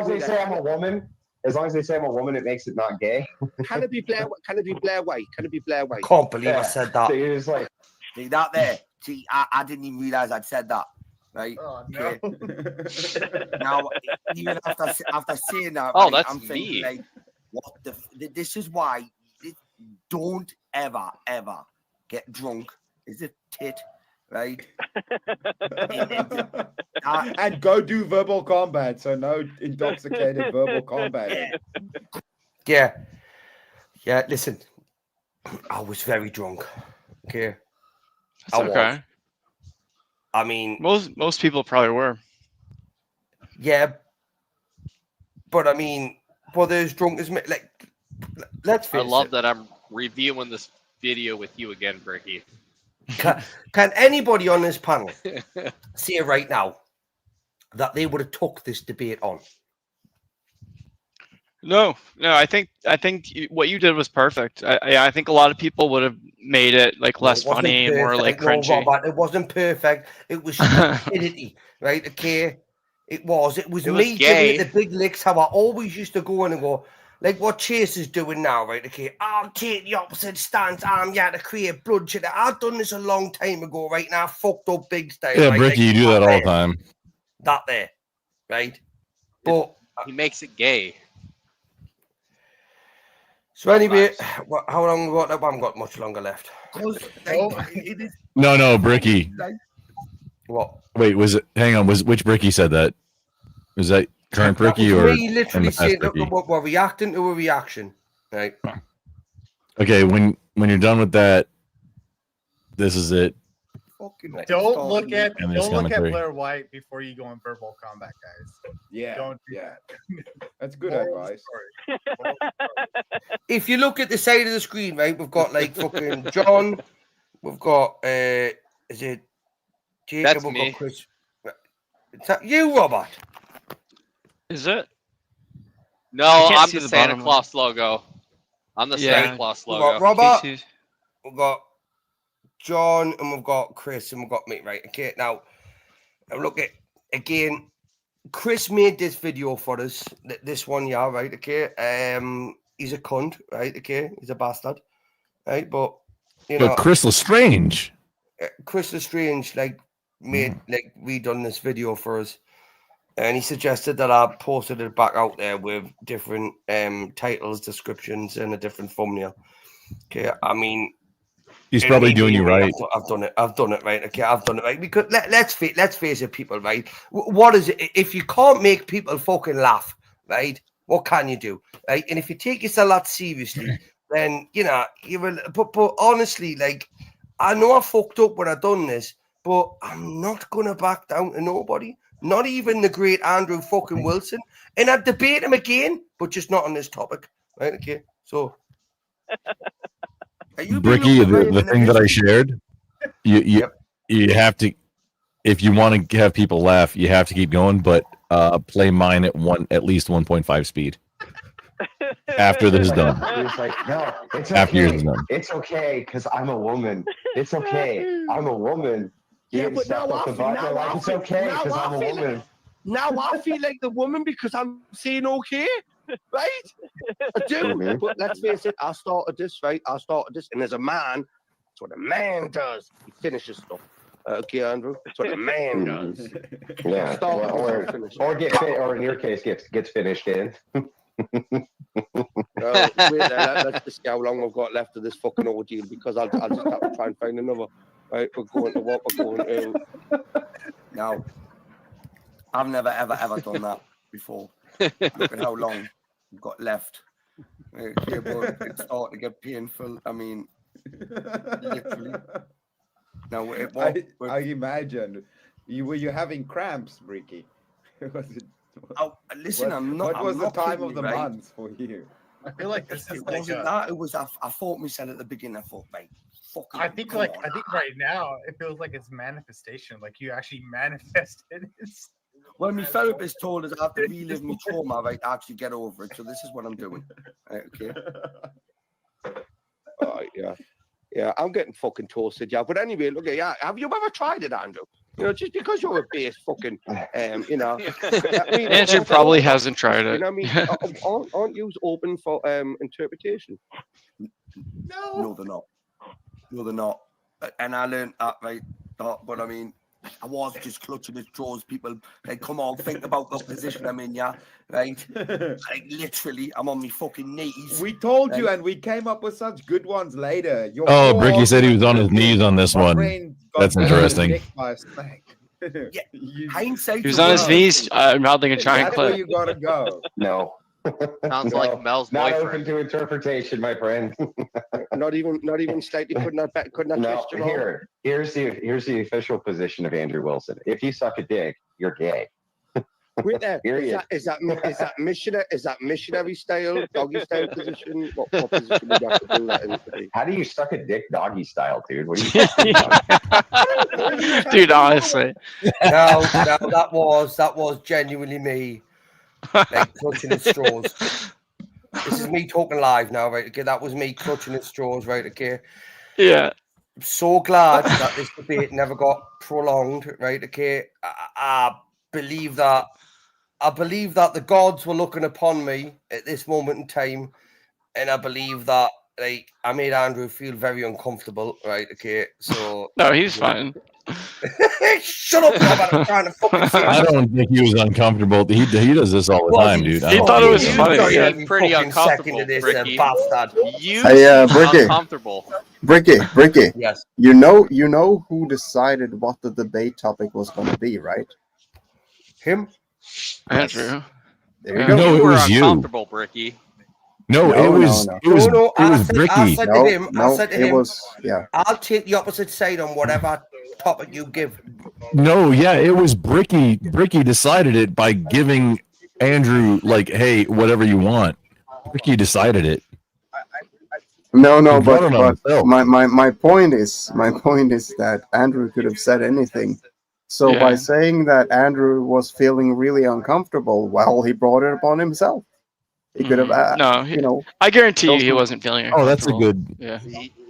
as they say I'm a woman, it makes it not gay. Can it be Blair? Can it be Blair White? Can it be Blair White? Can't believe I said that. So you're just like, see that there? See, I didn't even realize I'd said that. Right? Oh, no. Now, even after saying that, Oh, right, that's I'm thinking, me. like, what this is why don't ever get drunk. Is a tit, right? And go do verbal combat. So no intoxicated verbal combat. Yeah. Listen, I was very drunk. Okay. That's okay. I mean, most people probably were. Yeah, but I mean, there's drunk as me. Like, let's face I love it. that I'm reviewing this video with you again, Bricky. Can anybody on this panel say right now that they would have took this debate on? No. I think what you did was perfect. I think a lot of people would have made it like less It wasn't funny, more like perfect. No, cringy. Robert, it wasn't perfect. It was stupidity, right? Okay, it was me gay. giving it the big licks. How I always used to go in and go, like what Chase is doing now, right? Okay, I'll take the opposite stance. I'm here to create bloodshed. I've done this a long time ago, right? Now I fucked up big style. Yeah, right? Bricky, you do that all the time. That there, right? But he makes it gay. so anyway, how long we got? I haven't got much longer left. No, Bricky. What? Wait, was it? Hang on. Which Bricky said that? Was that current Bricky or me literally in the past saying Bricky? we're reacting to a reaction, right? Okay, when you're done with that, this is it. Don't look at And this commentary. Blair White before you go in verbal combat, guys. Yeah, Don't do that. That's good Moral advice. If you look at the side of the screen, right, we've got like fucking John, we've got is it Jacob? That's we've me. got Chris. Is that you, Robert? Is it? No, I can't I'm see the the Santa bottom Claus logo. I'm the Yeah. Santa Claus We've logo. got Robert, Casey. we've got John, and we've got Chris, and we've got me, right? Okay, now look at again, Chris made this video for us. This one, yeah, right, okay. He's a cunt, right, okay. He's a bastard, right? But you know, Chris Lestrange. Chris Lestrange, like redone this video for us, and he suggested that I posted it back out there with different titles, descriptions, and a different thumbnail. Okay, I mean. He's probably doing you right. I've done it. I've done it right. Okay, I've done it right. Because let's face it, people. Right? What is it? If you can't make people fucking laugh, right? What can you do? Right? And if you take yourself that seriously, then you know you will. But honestly, like I know I fucked up when I done this, but I'm not gonna back down to nobody. Not even the great Andrew fucking Wilson. And I'd debate him again, but just not on this topic. Right? Okay. So. Bricky, the thing that I shared, you have to, if you want to have people laugh, you have to keep going, but play mine at least 1.5 speed. After this is done. It's like, no, it's okay. After yours is done. It's okay because I'm a woman. It's okay. I'm a woman. Yeah, but now I feel it's okay because I'm a woman. Now I feel like the woman because I'm saying okay. Right? I do. But let's face it, I started this, right? And as a man, that's what a man does. He finishes stuff. Okay, Andrew? That's what a man does. Yeah. Or in your case, gets finished in. Wait, let's just see how long we've got left of this fucking ordeal because I'll just have to try and find another. Right, we're going to what we're going to. No. I've never, ever done that before. Look at how long we've got left. It's starting to get painful. I mean, literally. Now, I imagine were you having cramps, Bricky? Listen, What was the time of the right? month for you? I feel like this is like wasn't that. It was. I thought myself at the beginning. I thought, mate. I think right now it feels like it's manifestation. Like you actually manifested it. Well, my therapist told us I have to relive my trauma, right, to actually get over it. So this is what I'm doing. Right, okay. Yeah, I'm getting fucking toasted, yeah. But anyway, look, yeah, have you ever tried it, Andrew? You know, just because you're a base fucking, you know. I mean, Andrew probably hasn't tried it. You know what I mean? Aren't you open for interpretation? No, they're not. No, they're not. And I learned that, right? But I mean, I was just clutching at straws. People, like, come on, think about the position I'm in, yeah, right? Like, literally, I'm on my fucking knees. We told you, and we came up with such good ones later. Bricky said he was on his knees on this one. That's interesting. Hindsight. He was on his knees, mouthing a giant That's where clip. you gotta go. No. Sounds like Mel's not boyfriend. open to interpretation, my friend. not even slightly could not no, here's the official position of Andrew Wilson. If you suck a dick, you're gay. Wait there. Is that missionary style, doggy style position? What position would you have to do that in? How do you suck a dick doggy style, dude? What are you talking about? Dude, honestly. No, that was genuinely me. Like clutching at straws. This is me talking live now, right? Okay, that was me clutching at straws, right? Okay. Yeah. I'm so glad that this debate never got prolonged, right? Okay. I believe that the gods were looking upon me at this moment in time, and I believe that like I made Andrew feel very uncomfortable, right? Okay. So no, he's fine. Shut up, Robert. I'm trying to fucking say. I don't think he was uncomfortable. He does this all the time, dude. He thought it was funny. You're pretty uncomfortable, Bricky. You Hey, Bricky. uncomfortable. Bricky. Yes. You know who decided what the debate topic was going to be, right? Him. Andrew. There you go. No, it were was you. uncomfortable, Bricky. No, it was Bricky. I said to him, it was, yeah. I'll take the opposite side on whatever topic you give. No, yeah, it was Bricky. Bricky decided it by giving Andrew like, hey, whatever you want. Bricky decided it. No, but my point is that Andrew could have said anything. So by saying that Andrew was feeling really uncomfortable, well, he brought it upon himself. He could have, you know. I guarantee you he wasn't feeling Oh, that's a uncomfortable. good. Yeah.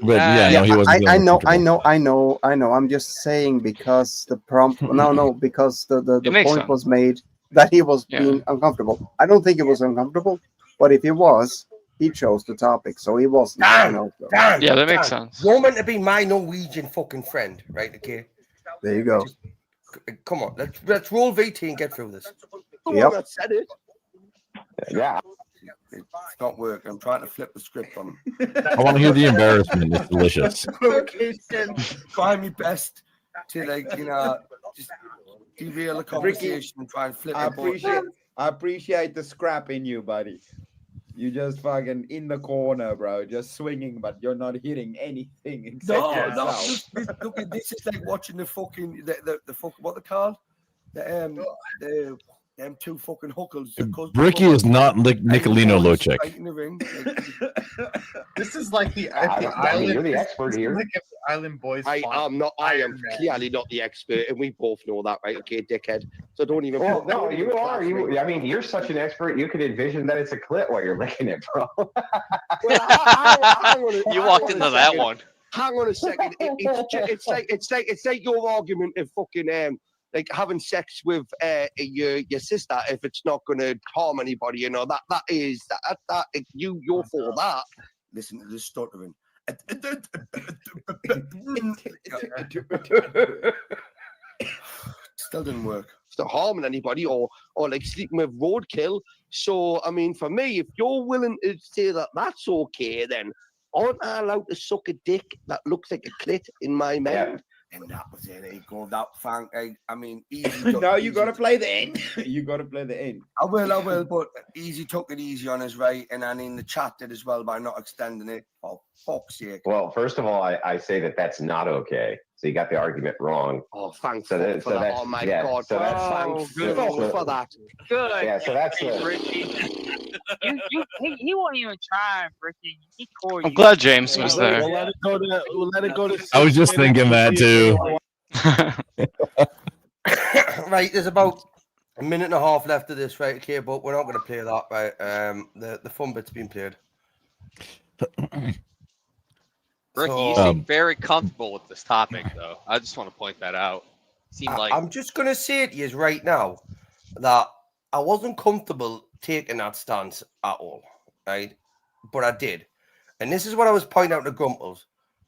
But yeah, no, he wasn't. I feeling know. comfortable. I'm just saying because the prompt. No, because the makes point sense. was made that he was being uncomfortable. I don't think it was uncomfortable, but if he was, he chose the topic, so he wasn't. Dan, You know, so. Dan, Yeah, that makes Dan, sense. You're meant to be my Norwegian fucking friend, right? Okay. There you go. Come on, let's roll VT and get through this. The one that said it. Yeah. It's not working. I'm trying to flip the script on him. I want to hear the embarrassment. It's delicious. Try my best to just derail the conversation and try and flip it. I appreciate the scrap in you, buddy. You just fucking in the corner, bro, just swinging, but you're not hitting anything except yourself. Look, this is like watching the fucking the fuck what they called the two fucking hookers. Bricky is not Nicolino Locek. This is like the Island. You're the expert here. Like if the Island Boys. I am not. I am clearly not the expert, and we both know that, right? Okay, dickhead. So don't even. Well, no, you are. I mean, you're such an expert. You could envision that it's a clit while you're licking it, bro. You walked into that one. Hang on a second. It's like your argument of fucking like having sex with your sister if it's not going to harm anybody. You know that is you're for that. Listen to this stuttering. Still didn't work. It's not harming anybody or like sleeping with roadkill. So I mean, for me, if you're willing to say that that's okay, then aren't I allowed to suck a dick that looks like a clit in my mind? And that was it. He called that fang. I mean, easy. No, you got to play the end. You got to play the end. I will. But Easy took it easy on us, right? And then in the chat did as well by not extending it. For fuck's sake. Well, first of all, I say that that's not okay. So you got the argument wrong. Oh, thanks for that. Oh my God! So that's thanks for that. Good. Yeah. So that's He won't even try, Ricky. He called you. I'm glad James was there. We'll let it go to. I was just thinking that too. Right, there's about a minute and a half left of this, right? Okay, but we're not going to play that, right? The fun bit's been played. Ricky, you seem very comfortable with this topic, though. I just want to point that out. I'm just going to say it to you right now that I wasn't comfortable taking that stance at all, right? But I did. And this is what I was pointing out to Grumples.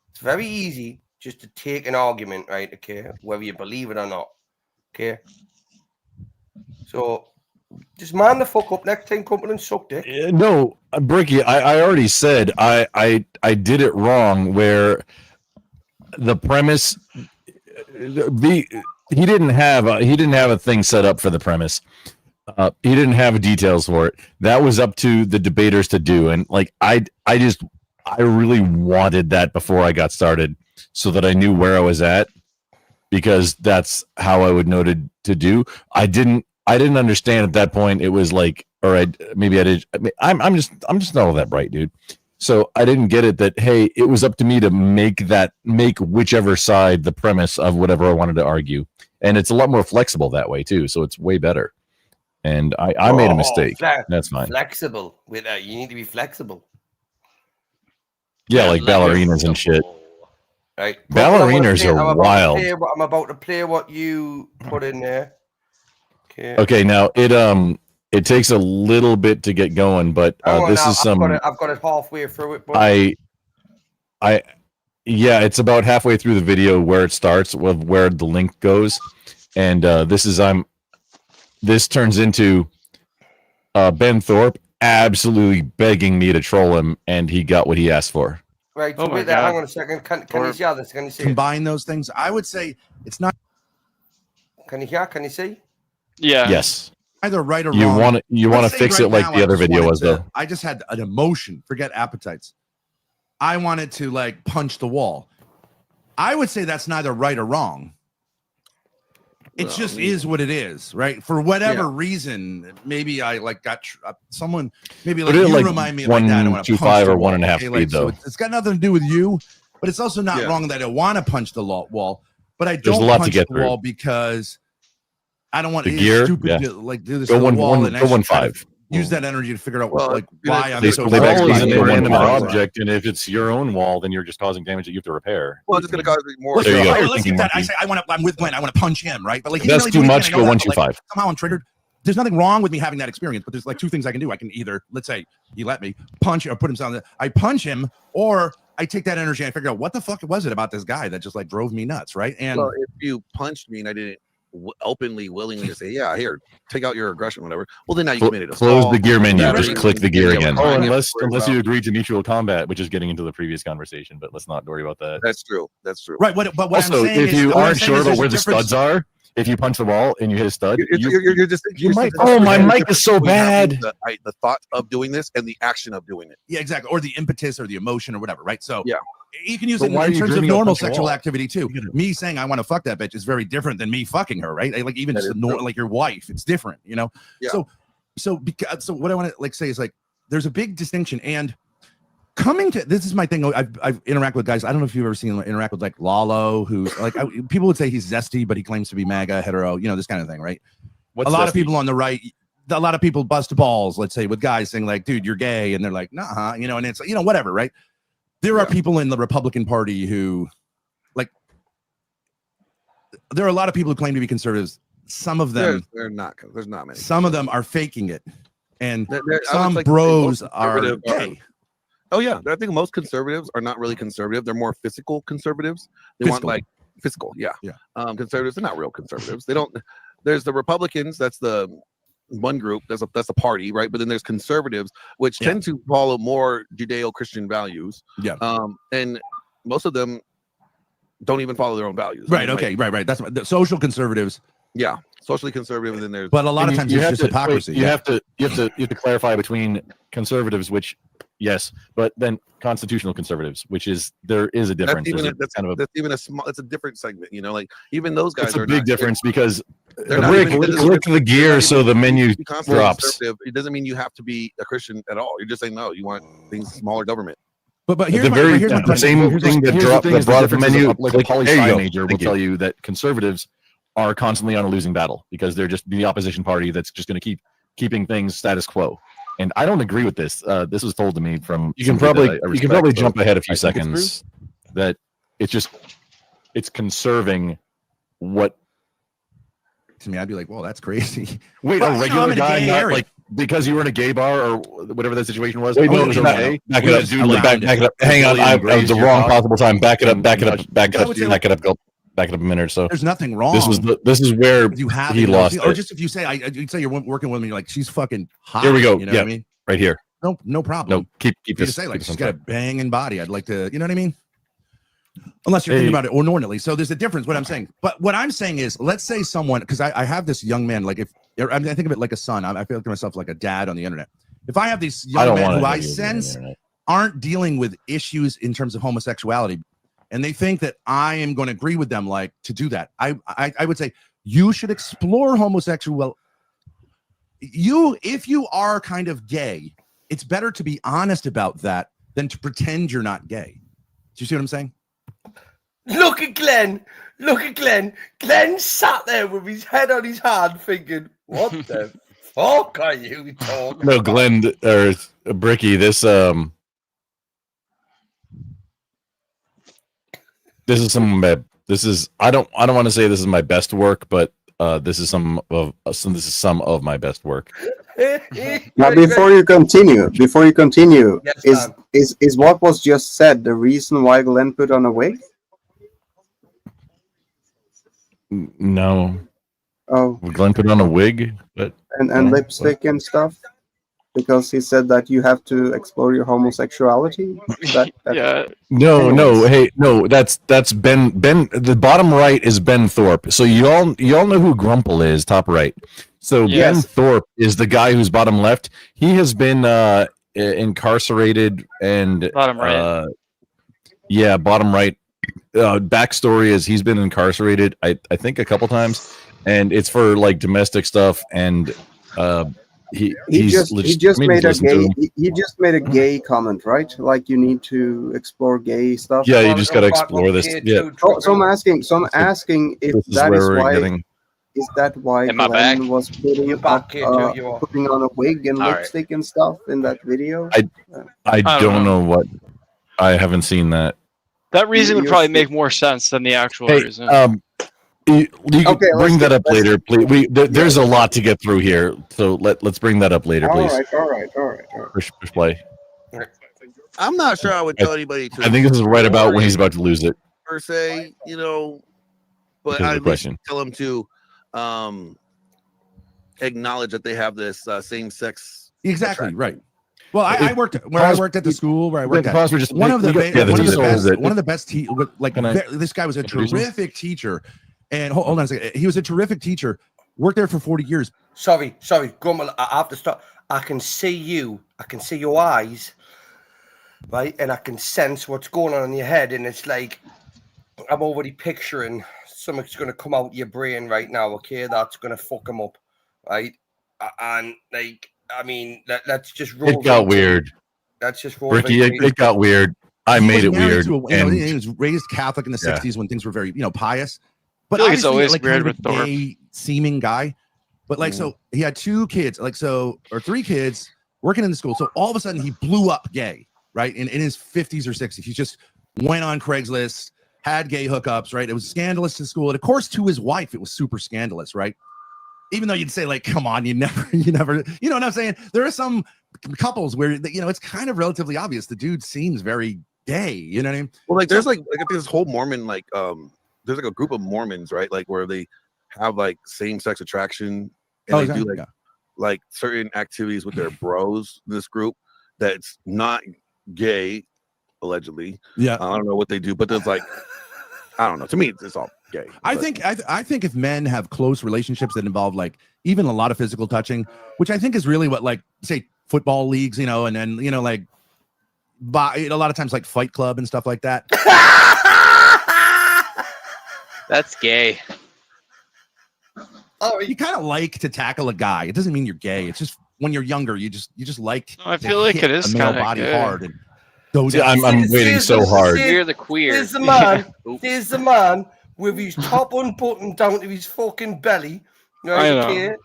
It's very easy just to take an argument, right? Okay, whether you believe it or not. Okay. So just man the fuck up next time, company and suck dick. No, Bricky, I already said I did it wrong where the premise he didn't have a thing set up for the premise. He didn't have details for it. That was up to the debaters to do. And like I really wanted that before I got started so that I knew where I was at, because that's how I would know to do. I didn't understand at that point. It was like, or I did. I'm just not all that bright, dude. So I didn't get it that, hey, it was up to me to make whichever side the premise of whatever I wanted to argue. And it's a lot more flexible that way too. So it's way better. And I made a mistake. That's fine. Flexible with that. You need to be flexible. Yeah, like ballerinas and shit. Right. Ballerinas are wild. I'm about to play what you put in there. Okay, now it takes a little bit to get going, but this is some. I've got it halfway through it. But... it's about halfway through the video where it starts with where the link goes, and this turns into Ben Thorpe absolutely begging me to troll him, and he got what he asked for. Right. So wait there. Hang on a second. Can you see this? Can you see? Combine those things. I would say it's not. Can you hear? Can you see? Yeah. Yes. Either right or wrong. You want to fix it like the other video was, though. I just had an emotion. Forget appetites. I wanted to like punch the wall. I would say that's neither right or wrong. It just is what it is, right? For whatever reason, maybe I like got someone. Maybe like you remind me like that. I want to punch 1.25 the or wall. 1.5 Okay, speed, though. So it's got nothing to do with you, but it's also not wrong that I want to punch the wall. But I don't punch the wall because I don't want the gear. Stupid to, like do this go to the wall and go 1.5. use that energy to figure out Well, like why I'm the so. wall is an frustrated. inanimate object, and if it's your own wall, then you're just causing damage that you have to repair. Well, it's going to cause more. There you go. Let's keep that. I say I'm with Glenn. I want to punch him, right? But like, he That's didn't really too do much. anything, I know Go that, but, 125. like, somehow I'm triggered. There's nothing wrong with me having that experience, but there's like two things I can do. I can either, let's say, he let me punch or put him down. I punch him, or I take that energy and I figure out what the fuck was it about this guy that just like drove me nuts, right? And well, if you punched me and I didn't openly, willingly say, "Yeah, here, take out your aggression, whatever," well, then now you committed assault. Close the gear menu. battery, Just click the gear again. yeah, Unless you agree to mutual combat, which is getting into the previous conversation. But let's not worry about that. That's true. That's true. Right. But what also, I'm saying if is, you what I'm aren't saying sure is about there's where a the difference- studs are, if you punch the wall and you hit a stud, You're just you might. Oh, my mic is so bad. The thought of doing this and the action of doing it. Yeah, exactly. Or the impetus or the emotion or whatever, right? So yeah, you can use But it why are in you terms of dreaming of normal punching a sexual wall? activity too. Me saying I want to fuck that bitch is very different than me fucking her, right? Like even just like your wife, it's different, you know. Yeah. So what I want to like say is like there's a big distinction, and coming to this is my thing. I've interacted with guys. I don't know if you've ever seen him interact with like Lalo, who's like people would say he's zesty, but he claims to be MAGA hetero, you know, this kind of thing, right? What's a lot of zesty? people on the right. A lot of people bust balls, let's say, with guys saying like, dude, you're gay. And they're like, nah, you know, and it's, you know, whatever, right? There are people in the Republican Party who, like, there are a lot of people who claim to be conservatives. Some of them, they're not. There's not many. some of them are faking it. And I would some like to say bros most are conservative gay. Oh yeah, I think most conservatives are not really conservative. They're more physical conservatives. They want Fiscal. like fiscal, yeah. Yeah. Conservatives, they're not real conservatives. They don't. There's the Republicans. That's the one group. That's a party, right? But then there's conservatives, which tend to follow more Judeo-Christian values. Yeah. And most of them don't even follow their own values. Right. Like, Okay. Right. That's the social conservatives. yeah, socially conservative, and then there's. But a lot of And times you it's have just to- hypocrisy. You have to clarify between conservatives, which yes, but then constitutional conservatives, which is there is a difference. That's even, There's that's, kind of a, that's even a small. It's a different segment, you know. Like even those guys it's a are big not- difference because they're not even- click the gear so the menu be constantly drops. conservative. It doesn't mean you have to be a Christian at all. You're just saying no. You want things smaller government. But The very the same thing that brought up the menu, like like poly there you go. major will Thank you. tell you that conservatives are constantly on a losing battle because they're just the opposition party that's just going to keeping things status quo. And I don't agree with this. This was told to me from You can somebody probably that I you can probably respect, so jump ahead a few I think it's seconds. that it's conserving what. To me, I'd be like, well, that's crazy. Wait, Well, a you know, regular I'm in a guy, gay not area. like because you were in a gay bar or whatever that situation was. Wait, oh, no, it was no, okay. back it up. Dude, I'm like, back it up. Hang on, I was the wrong possible time. Back it up. Back it up. Back it I up. would say, Back it up. Go. Back it up a minute or so. There's nothing wrong. This is where You have he it, you know, lost or it. just if you say you'd say you're working with me, you're like she's fucking hot. Here we go. You know Yeah, what I mean? right here. No problem. No, keep You this. just say keep like this she's on got a track. banging body. I'd like to, you know what I mean? Unless you're Hey. thinking about it normally. So there's a difference. What I'm saying, but what I'm saying is, let's say someone, because I have this young man, like if I think of it like a son, I feel like myself like a dad on the internet. If I have these I young don't men wanna who have I you on the sense internet. aren't dealing with issues in terms of homosexuality, and they think that I am going to agree with them, like to do that, I would say you should explore homosexual. If you are kind of gay, it's better to be honest about that than to pretend you're not gay. Do you see what I'm saying? Look at Glenn. Look at Glenn. Glenn sat there with his head on his hand thinking, what the fuck are you talking No, about? Glenn or Bricky. This is some. This is. I don't want to say this is my best work, but this is some of my best work. Now, before you continue, Yes, is what was just said the reason why Glenn put on a wig? No. Oh, Glenn put on a wig, but and lipstick and stuff, because he said that you have to explore your homosexuality. Yeah. No, Anyways. hey, no. That's Ben. The bottom right is Ben Thorpe. So you all know who Grumple is, top right. So Yes. Ben Thorpe is the guy who's bottom left. He has been incarcerated and Bottom right. Yeah, bottom right. Backstory is he's been incarcerated, I think a couple times, and it's for like domestic stuff. And he just made a listened to gay him. he just made a gay comment, right? Like you need to explore gay stuff. Yeah, you just got to explore this. Yeah, So I'm asking if this is that where is we're why getting. Is that why Am I back? Glenn was putting You're back, kid. You are. putting on a wig and All right. lipstick and stuff in that video? I don't know what. I haven't seen that. That reason would You're probably sti- make more sense than the actual Hey, reason. you can Okay, let's bring that get- up let's- later, please. There's a lot to get through here, so let's bring that up later, please. All right. Push play. I'm not sure I would tell anybody to. I think this is right about when he's about to lose it. Per se, you know, but Because of I the question. tell them to acknowledge that they have this same-sex. Exactly right. Well, I worked where I worked at the school where I worked pause for at. just- One of the yeah, one of this the is best it. one of the best like Can I this guy was a introduce him? terrific teacher, and hold on a second. He was a terrific teacher. Worked there for 40 years. Sorry, Gummel, I have to stop. I can see you. I can see your eyes, right? And I can sense what's going on in your head. And it's like, I'm already picturing something's going to come out your brain right now, okay? That's going to fuck him up, right? And, like, I mean, let's just roll. It got weird. Let's just roll. Ricky, it got weird. I He made it was married weird. to And he was raised Catholic in the Yeah. 60s when things were very, pious. But I feel like it's obviously, always like, weird kind of with a Thorpe. gay seeming guy. But like, so he had 2 kids, or 3 kids working in the school. So all of a sudden he blew up gay, right? In his 50s or 60s. He just went on Craigslist, had gay hookups, right? It was scandalous to school. And of course, to his wife, it was super scandalous, right? Even though you'd say, like, come on, you never, you know what I'm saying? There are some couples where, it's kind of relatively obvious. The dude seems very gay, you know what I mean? Well, like, there's I think this whole Mormon, there's like a group of Mormons, right? Like, where they have like same-sex attraction, and they do like certain activities with their bros. This group that's not gay, allegedly. Yeah, I don't know what they do, but there's like, I don't know. To me, it's all gay. I think if men have close relationships that involve like even a lot of physical touching, which I think is really what, like, say football leagues, and then like a lot of times like Fight Club and stuff like that. That's gay. Oh, you kind of like to tackle a guy. It doesn't mean you're gay. It's just when you're younger, you just like. I feel like it is a male kinda body gay. hard and go See, down. I'm waiting so hard. You're the queer. There's the man. There's the man with his top unbuttoned down to his fucking belly. I know. Okay?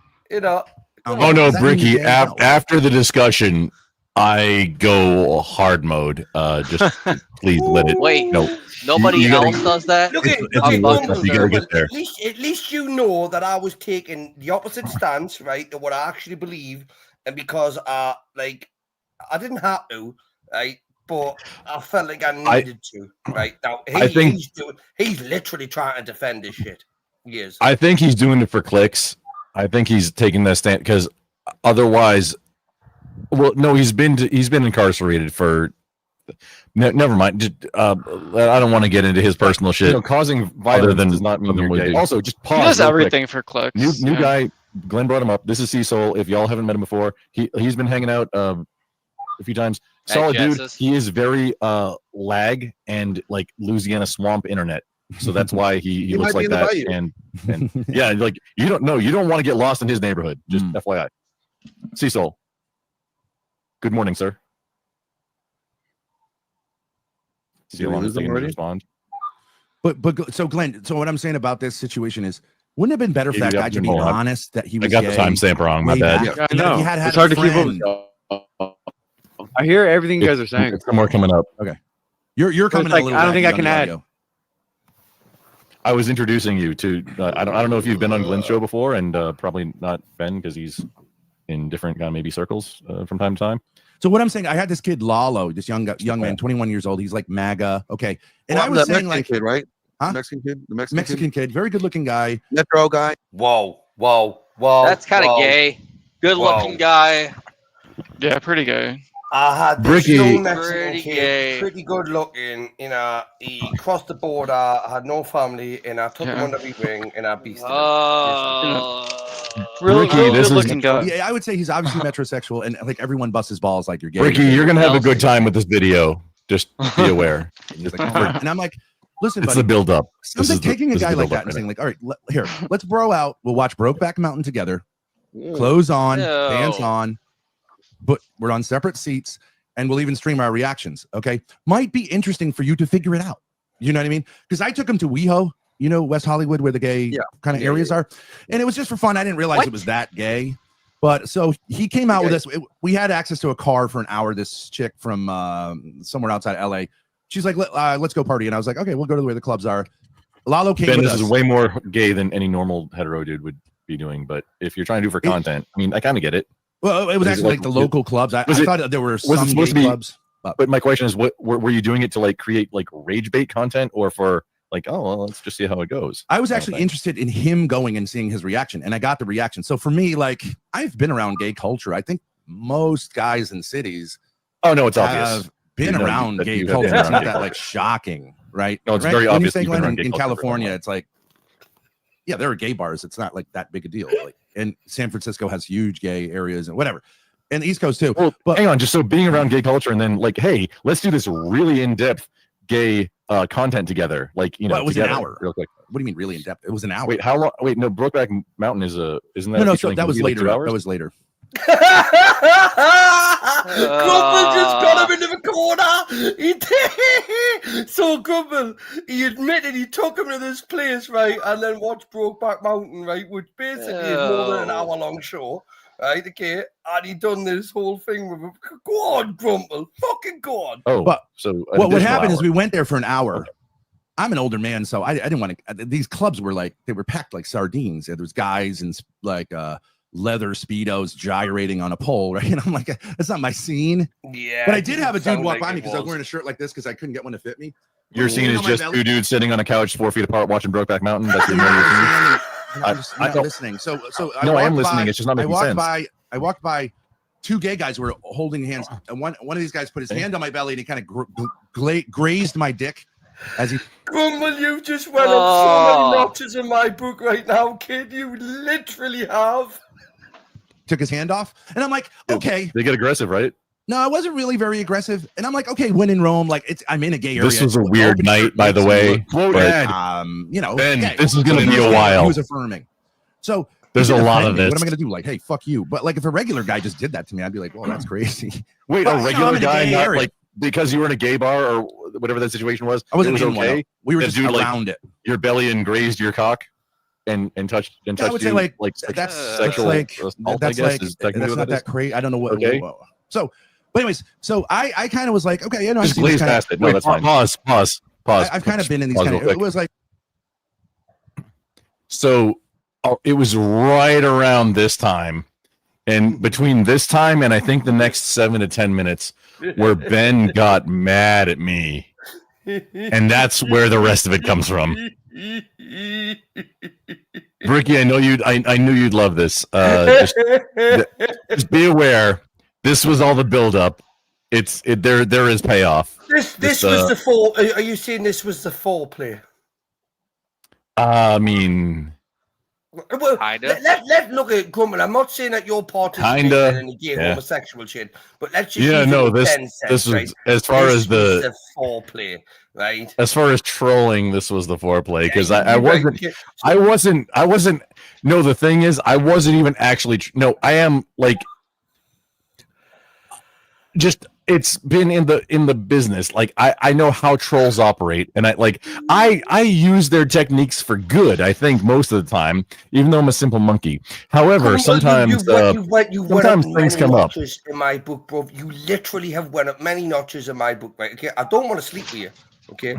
Oh no, Bricky! After the discussion, I go hard mode. Just please let it. Wait, no. nobody You gotta- else does that? Look at It's Gumbel, you gotta get there. At least you know that I was taking the opposite stance, right? To what I actually believe, and because I didn't have to, right? But I felt like I needed to, right? Now he's literally trying to defend this shit. He is. I think he's doing it for clicks. I think he's taking that stand because otherwise, well, no, he's been incarcerated for. Never mind. Just, I don't want to get into his personal shit. Causing violence does not mean you're gay. Also, just pause. He does real everything quick. for clicks. New guy. Glenn brought him up. This is Cecil. If y'all haven't met him before, he's been hanging out a few times. Hey, Solid dude. Jesus. He is very lag and like Louisiana swamp internet. So that's why he He looks might be like in the that. bayou. And yeah, like you don't want to get lost in his neighborhood. Just FYI. Cecil. Good morning, sir. Did we lose him already? Respond. But so Glenn, so what I'm saying about this situation is, wouldn't it have been better for Maybe that guy up to be your hole. honest that he was I got the gay timestamp wrong. My way bad. back, Yeah, and that he had It's hard a to keep friend. up. I hear everything you guys are saying. Some more coming up. Okay, you're coming like, a little. I don't think I laggy can on the add. audio. I was introducing you to. I don't know if you've been on Glenn's show before, and probably not Ben because he's in different kind of maybe circles from time to time. So what I'm saying, I had this kid Lalo, this young man, 21 years old. He's like MAGA. Okay, and I was that saying Mexican like, kid, right? Huh? Mexican kid, the Mexican kid, very good looking guy. Metro guy. Whoa. That's kind of gay. Good looking guy. Yeah, pretty gay. I had this Bricky. young Mexican Pretty kid, gay. pretty good looking. He crossed the border, had no family, and I took him under my wing and I beasted him. Really, Ricky, really this good is- looking guy. Yeah, I would say he's obviously metrosexual, and like everyone busts his balls like you're gay. Ricky, you're gonna have a good time with this video. Just be aware. He's like, "Oh," and I'm like, listen, It's buddy, the build up. I'm like taking a guy like that and saying like, all right, here, let's bro out. We'll watch Brokeback Mountain together. Clothes on, Ew. pants on, but we're on separate seats, and we'll even stream our reactions. Okay, might be interesting for you to figure it out. You know what I mean? Because I took him to WeHo, West Hollywood, where the gay kind of areas are. And it was just for fun. I didn't realize it was that gay. But so he came out with us. We had access to a car for an hour. This chick from somewhere outside LA. She's like, let's go party. And I was like, okay, we'll go to where the clubs are. Lalo came with this us. is way more gay than any normal hetero dude would be doing. But if you're trying to do for content, I mean, I kind of get it. Well, it was actually like the local clubs. I thought there were some gay clubs. But my question is, what were you doing it to like create like rage bait content, or for like, oh, well, let's just see how it goes? I was actually interested in him going and seeing his reaction, and I got the reaction. So for me, like, I've been around gay culture. I think most guys in cities, it's have obvious. been around gay culture. It's not that like shocking, right? No, it's right? very when obvious. You think in California, it's like, yeah, there are gay bars. It's not like that big a deal. Like, and San Francisco has huge gay areas and whatever. And the East Coast too. Well, but hang on, just so being around gay culture and then like, hey, let's do this really in-depth gay content together. Like, it was together, an hour. real quick. What do you mean really in depth? It was an hour. Wait, how long? Wait, no, Brokeback Mountain is isn't that? No, so that was like later. 2 hours? That was later. Grumble just got him into the corner. He did. So Grumble, he admitted he took him to this place, right, and then watched Brokeback Mountain, right, which basically is more than an hour-long show, right? Okay, and he done this whole thing with him. Go on, Grumble, fucking go on. Oh, but so what happened is we went there for an hour. Okay. I'm an older man, so I didn't want to. These clubs were like they were packed like sardines. There was guys in like leather speedos gyrating on a pole, right? And I'm like, that's not my scene. Yeah. But I did have a dude walk by me because I was wearing a shirt like this because I couldn't get one to fit me. Your scene is just two dudes sitting on a couch 4 feet apart watching Brokeback Mountain. That's your I'm just not listening. So I am listening. It's just not making sense. I walked by two gay guys who were holding hands, and one of these guys put his hand on my belly and he kind of grazed my dick. As he Grumble, you just went up so many notches in my book right now, kid. You literally have. Took his hand off, and I'm like, okay. They get aggressive, right? No, I wasn't really very aggressive, and I'm like, okay, when in Rome, like I'm in a gay area. This was a weird night, by the way. Ben, Ben, this is going to be a while. He was affirming. So there's a lot of this. What am I going to do? Like, hey, fuck you. But like, if a regular guy just did that to me, I'd be like, well, that's crazy. Wait, a regular guy, not like. Because you were in a gay bar or whatever that situation was, I wasn't it was okay. We were just around it. Your belly and grazed your cock, and touched I would say you like that's sexual. That's not that crazy. I don't know what. Okay. So, but anyways, so I kind of was like, okay, you know, just glaze past it. No, that's fine. Pause. I've kind of been in these kind of. It was like. So, it was right around this time, and between this time and I think the next 7 to 10 minutes. Where Ben got mad at me, and that's where the rest of it comes from. Ricky, I know I knew you'd love this. Just be aware, this was all the build-up. There is payoff. This was the fall. Are you saying this was the foreplay? I mean. Well, let's look at Grumble. I'm not saying that you're participating in any gay homosexual shit, but let's just this was right? As far this as the foreplay, right? As far as trolling, this was the foreplay because I wasn't. No, the thing is, I wasn't even actually. No, I am like. Just it's been in the business. Like I know how trolls operate, and I use their techniques for good. I think most of the time, even though I'm a simple monkey. However, sometimes things come up. In my book, bro, you literally have went up many notches in my book, right? Okay, I don't want to sleep with you. Okay,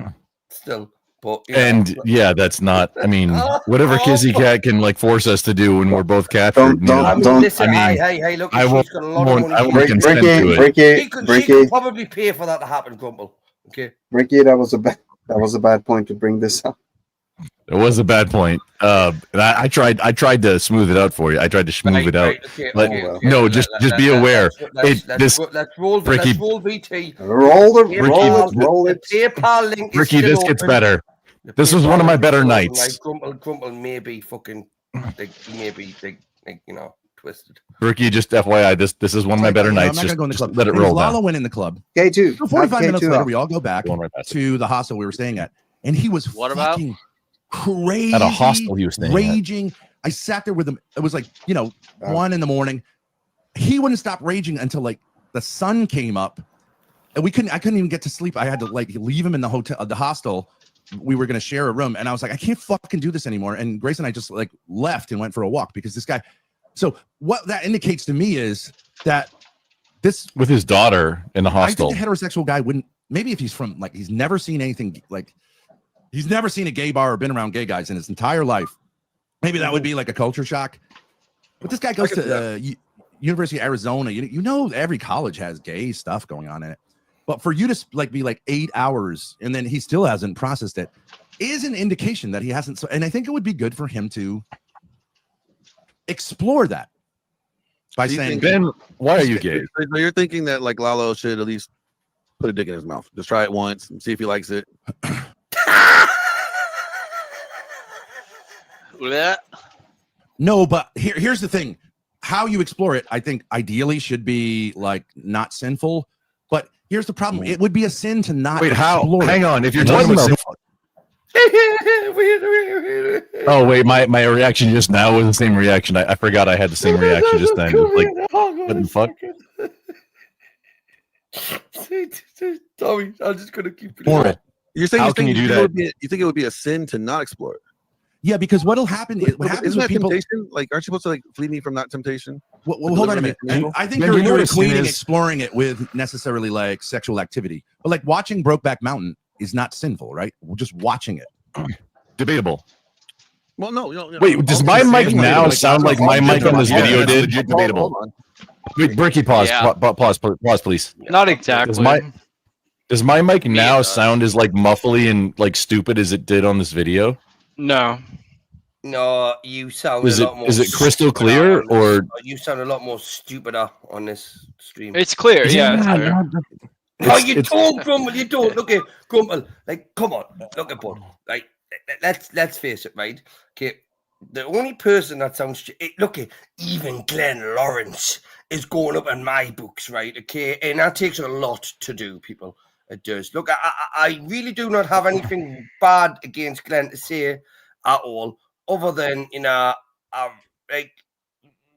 still. But, yeah, that's not. I mean, whatever Kizzy Cat can like force us to do when we're both captured. Listen, hey, look, I she's got a lot of money. I won't consent to it. She could probably pay for that to happen, Grumble. Okay, Ricky, that was a bad point to bring this up. It was a bad point. I tried to smooth it out for you. I tried to smooth it out. No, just be aware. Let's roll VT. Roll it. PayPal link. Ricky, this gets better. This was one of my better nights. Grumble maybe fucking, maybe twisted. Ricky, just FYI, this is one of my better nights. I'm not going to go in the club. Let it roll Lalo down. went in the club. K2. So 45 minutes later, we all go back to the hostel we were staying at, and he was fucking crazy. At a hostel he was staying raging. at. I sat there with him. It was like 1 a.m. He wouldn't stop raging until like the sun came up, and I couldn't even get to sleep. I had to like leave him in the hostel we were going to share a room, and I was like, I can't fucking do this anymore. And Grace and I just like left and went for a walk because this guy. So what that indicates to me is that this with his daughter in the hostel. I think a heterosexual guy wouldn't. Maybe if he's from like he's never seen anything like he's never seen a gay bar or been around gay guys in his entire life. Maybe that would be like a culture shock. But this guy goes to University of Arizona. You know, every college has gay stuff going on in it. But for you to like be like 8 hours and then he still hasn't processed it is an indication that he hasn't. So, and I think it would be good for him to explore that by saying, Ben, why are you gay? So you're thinking that like Lalo should at least put a dick in his mouth. Just try it once and see if he likes it. No, but here's the thing. How you explore it, I think ideally should be like not sinful. But here's the problem. It would be a sin to not explore. Hang on. If you're talking talking about oh wait, my reaction just now was the same reaction. I forgot I had the same reaction just then. Like, what the fuck? Tommy, I'm just gonna keep it. You're saying How can you do that? You think it would be a sin to not explore it? Yeah, because what'll happen is what happens Isn't with that people. temptation? Like, aren't you supposed to like flee me from that temptation? Well, hold on a minute. I think Yeah, you're the sin equating is- exploring it with necessarily like sexual activity. But like watching Brokeback Mountain is not sinful, right? We're just watching it. Debatable. Well, no. Wait, does my mic now sound like my mic on this video did? Debatable. Wait, Bricky, pause. Yeah. Pause, please. Not exactly. Does my mic now sound as like muffly and like stupid as it did on this video? No. No, you sound Is a it lot more. is it crystal stupider clear on this- or you sound a lot more stupider on this stream? It's clear. Yeah. It's clear. No, you don't, Grumble. You don't. Look at Grumble. Like, come on. Look at Bud. Like, let's face it, right? Okay, the only person that sounds look at even Glenn Lawrence is going up in my books, right? Okay, and that takes a lot to do, people. It does. Look, I really do not have anything bad against Glenn to say at all, other than like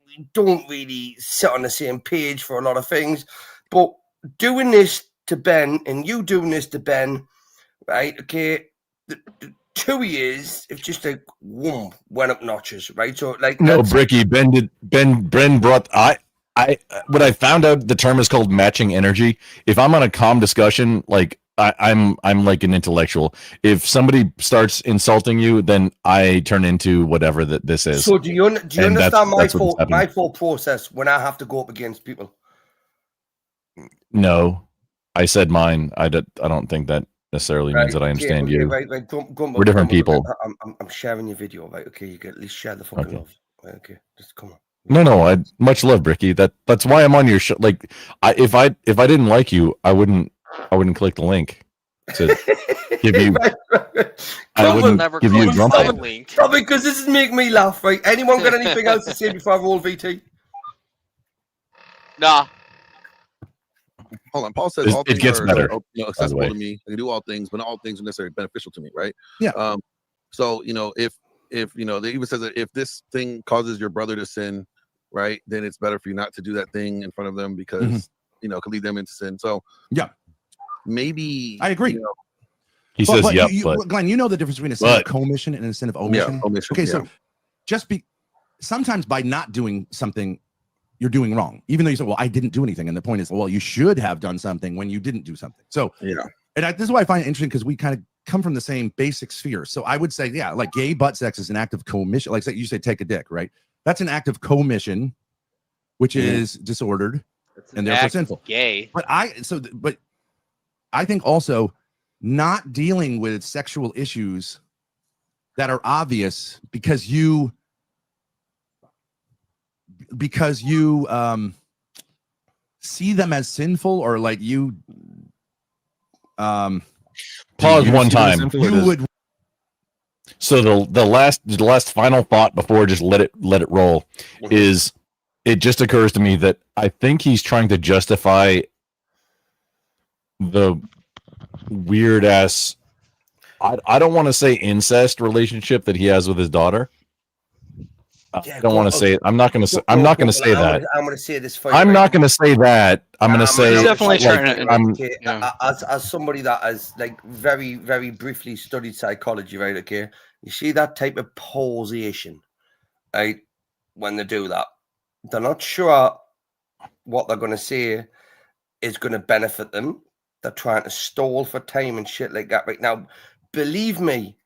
we don't really sit on the same page for a lot of things. But doing this to Ben and you doing this to Ben, right? Okay, the 2 years, it's just like whoom, went up notches, right? So like no, Bricky? Ben brought when I found out the term is called matching energy. If I'm on a calm discussion, like I'm like an intellectual. If somebody starts insulting you, then I turn into whatever that this is. So do you understand that's my full process when I have to go up against people? No, I said mine. I don't think that necessarily means that I understand you. Right, We're different people. I'm sharing your video, right? Okay, you can at least share the fucking love. Right, okay, just come on. No, I much love, Bricky. That's why I'm on your show. Like, if I didn't like you, I wouldn't click the link to give you. I wouldn't give you a grumpy link. Probably because this is making me laugh. Right? Anyone got anything else to say before I roll VT? Nah. Hold on. Paul says all it things gets are better. Accessible to me. I can do all things, but not all things are necessarily beneficial to me, right? Yeah. So if they even says that if this thing causes your brother to sin, right, then it's better for you not to do that thing in front of them because could lead them into sin. So yeah, maybe I agree. He says, "Yep." But Glenn, you know the difference between a sin of commission and a sin of omission. Yeah, omission. Okay, so sometimes by not doing something, you're doing wrong, even though you say, "Well, I didn't do anything," and the point is, well, you should have done something when you didn't do something. So this is why I find it interesting because we kind of come from the same basic sphere. So I would say, yeah, like gay butt sex is an act of commission. Like you say, take a dick, right? That's an act of commission, which is disordered and therefore sinful. Gay. But I think also not dealing with sexual issues that are obvious because you see them as sinful or like you pause one time. You would. So the last final thought before just let it roll is it just occurs to me that I think he's trying to justify the weird ass I don't want to say incest relationship that he has with his daughter. I don't want to say it. I'm not going to say. I'm not going to say that. I'm going to say this for you. I'm not going to say that. I'm going to say. He's definitely as somebody that has like very, very briefly studied psychology, right? Okay, you see that type of pausation, right? When they do that, they're not sure what they're going to say is going to benefit them. They're trying to stall for time and shit like that right now. Believe me,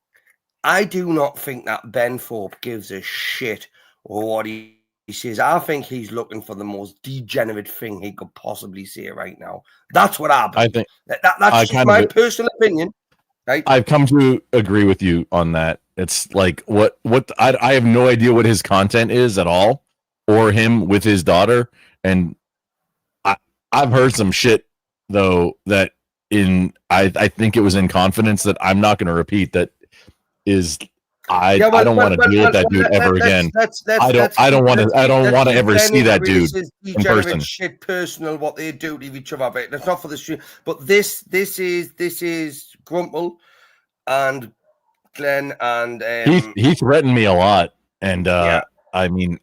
I do not think that Ben Thorpe gives a shit what he says. I think he's looking for the most degenerate thing he could possibly say right now. That's what I believe. I think that's just my personal opinion. Right? I've come to agree with you on that. It's like what I have no idea what his content is at all, or him with his daughter. And I've heard some shit though that I think it was in confidence that I'm not going to repeat. That is. I don't want to deal with that dude ever again. I don't want to ever see that dude in person. Shit, personal what they do to each other. But that's not for the stream. But this is Grumple and Glenn and he threatened me a lot, and I mean,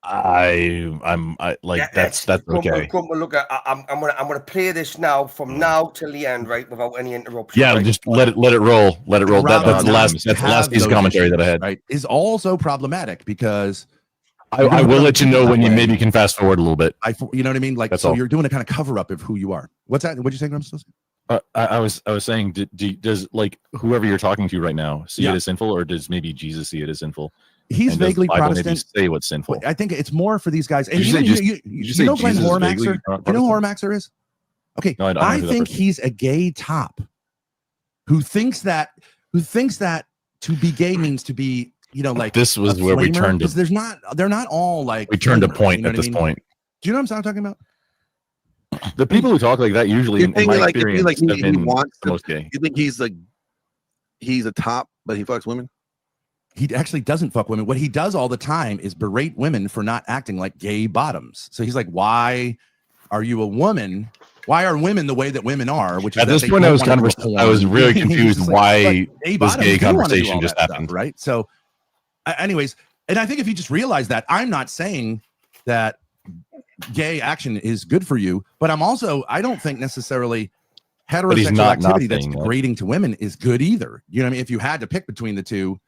I'm like that's okay. Grumple, look, I'm gonna play this now from now till the end, right, without any interruption. Yeah, right? just let it roll. Let it roll. That's the last piece of commentary that I had. Right, is also problematic because I will let you know when you maybe can fast forward a little bit. You know what I mean? Like, that's so all. you're doing a kind of cover up of who you are. What's that? What'd you say, Grumps? I was saying, does like whoever you're talking to right now see it as sinful, or does maybe Jesus see it as sinful? He's and vaguely Protestant. Maybe say what's sinful. I think it's more for these guys. And you know Glenn Hormaxer? You know who Hormaxer is? Okay, no, I think he's a gay top who thinks that to be gay means to be, like this was where we turned to. They're not all like we turned a point at this point. Do you know what I'm talking about? The people who talk like that usually, in my experience, have been the most gay. You think he's a top, but he fucks women? He actually doesn't fuck women. What he does all the time is berate women for not acting like gay bottoms. So he's like, why are you a woman? Why are women the way that women are? Which is at this point, I was really confused why this gay conversation just happened. Stuff, right? So, anyways, and I think if you just realize that, I'm not saying that gay action is good for you, but I don't think necessarily heterosexual activity that's degrading to women is good either. You know what I mean? If you had to pick between the two.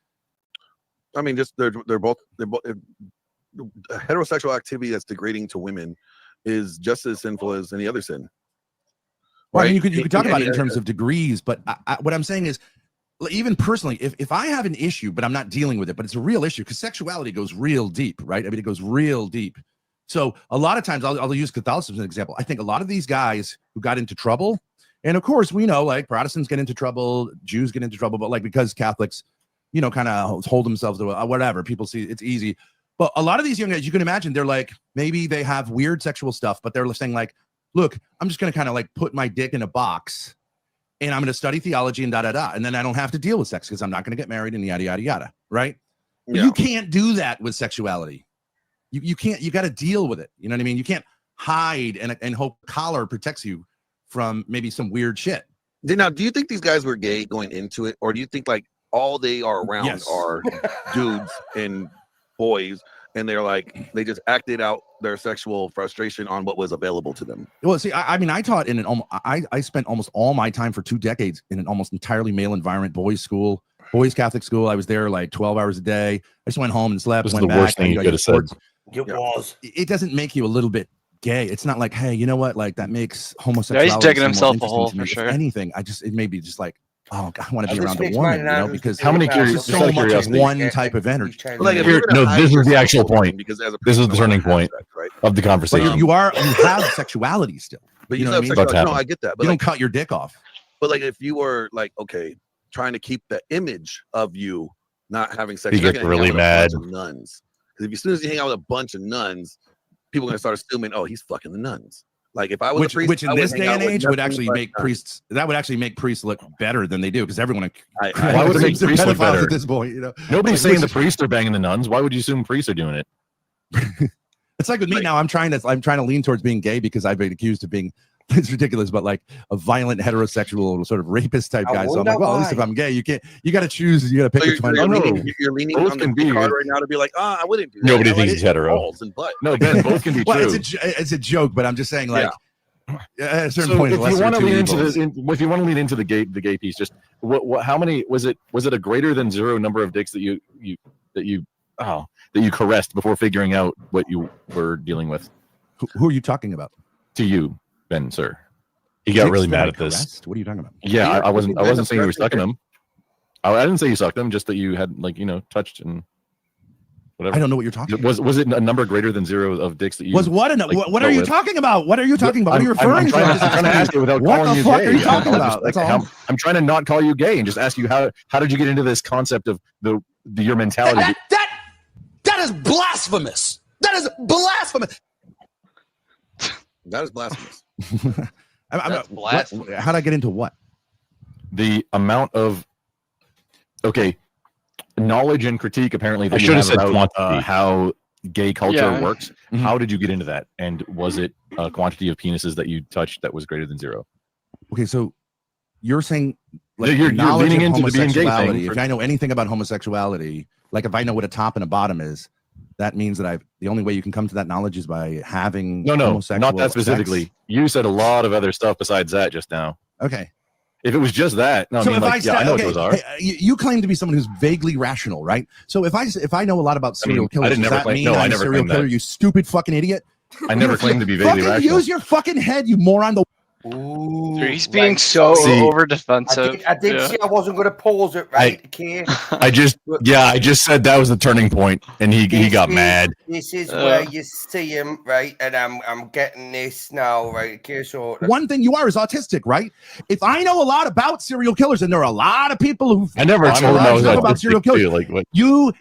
I mean, just they're both heterosexual activity that's degrading to women is just as sinful as any other sin. Well, right? I mean, you could talk about it in terms of degrees, but what I'm saying is, even personally, if I have an issue, but I'm not dealing with it, but it's a real issue because sexuality goes real deep, right? I mean, it goes real deep. So a lot of times, I'll use Catholicism as an example. I think a lot of these guys who got into trouble, and of course, we know like Protestants get into trouble, Jews get into trouble, but like because Catholics, kind of hold themselves to whatever. People see it's easy. But a lot of these young guys, you can imagine, they're like, maybe they have weird sexual stuff, but they're saying like, look, I'm just going to kind of like put my dick in a box and I'm going to study theology and da-da-da. And then I don't have to deal with sex because I'm not going to get married and yada, yada, yada. Right? Yeah. But you can't do that with sexuality. You can't, you got to deal with it. You know what I mean? You can't hide and hope collar protects you from maybe some weird shit. Now, do you think these guys were gay going into it? Or do you think like all they are around are dudes and boys, and they're like they just acted out their sexual frustration on what was available to them? Well, see, I mean, I taught in I spent almost all my time for 2 decades in an almost entirely male environment, boys Catholic school. I was there like 12 hours a day. I just went home and slept. This is the worst thing you could have said. It doesn't make you a little bit gay. It's not like, hey, you know what? Like that makes homosexuality. Yeah, he's digging himself a hole for sure. If anything, it may be just like, oh, I want to be around a woman, because how many there's so much of one type of energy. No, this is the actual point. This is the turning point of the conversation. But you have sexuality still. But you know what I mean? No, I get that. But you don't cut your dick off. But like, if you were like, okay, trying to keep the image of you not having sex, you get really mad. Nuns, because as soon as you hang out with a bunch of nuns, people are gonna start assuming, oh, he's fucking the nuns. Like if I was which in this day and age would actually make priests look better than they do, because everyone why would it make priests look better at this point? Nobody's saying the priests are banging the nuns. Why would you assume priests are doing it? It's like with me now. I'm trying to lean towards being gay because I've been accused of being it's ridiculous, but like a violent heterosexual sort of rapist type guy. So I'm like, well, at least if I'm gay, you got to choose. You got to pick which one. You're leaning on the card right now to be like, I wouldn't do that. Nobody I thinks like he's hetero. balls and butt. No, Ben, both can be Well, true. it's a joke, but I'm just saying, like, at a certain point, if you want to lean into this, if you want to lean into the gay piece, just how many was it a greater than 0 number of dicks that you caressed before figuring out what you were dealing with? Who are you talking about? To you, Ben, sir. He got really mad at this. What are you talking about? Yeah, I wasn't saying you were sucking him. I didn't say you sucked him, just that you had touched and whatever. I don't know what you're talking about. Was it a number greater than 0 of dicks that you what are you talking about? What are you talking about? What are you referring to? I'm trying to ask you without what calling the you fuck gay. are you talking about? That's all. I'm trying to not call you gay and just ask you how did you get into this concept of your mentality? That is blasphemous. That is blasphemous. That is blasphemous. How'd I get into what? The amount of knowledge and critique apparently that I you should have said about, quantity. How gay culture works. Mm-hmm. How did you get into that? And was it a quantity of penises that you touched that was greater than 0? Okay, so you're saying like you're knowledge leaning of into the being gay homosexuality. thing. If I know anything about homosexuality, like if I know what a top and a bottom is, that means that the only way you can come to that knowledge is by having No, homosexual not that specifically. sex. You said a lot of other stuff besides that just now. Okay. If it was just that, no, So I mean, I know what those are. hey, you claim to be someone who's vaguely rational, right? So if I know a lot about serial killers, does that mean I'm a serial killer? You stupid fucking idiot! I never claimed to be vaguely fucking rational. Use your fucking head, you moron! Dude, he's being so over defensive. I did say I wasn't going to pause it, right? Okay. I just said that was the turning point, and he got mad. This is where you see him, right? And I'm getting this now, right? Okay, so One thing you are is autistic, right? If I know a lot about serial killers, and there are a lot of people who I never told him I was about serial killers, too, like what?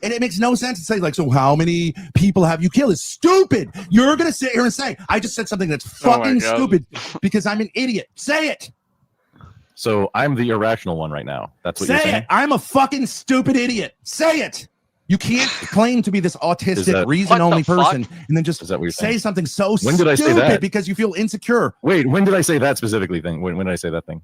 And it makes no sense to say like, so how many people have you killed? It's stupid. You're gonna sit here and say I just said something that's fucking stupid because I'm an idiot. Say it. So I'm the irrational one right now. That's what you're Say saying. it. I'm a fucking stupid idiot. Say it. You can't claim to be this autistic, reason-only person and then just say something so When did I say stupid that? because you feel insecure. Wait, when did I say that specifically thing? When did I say that thing?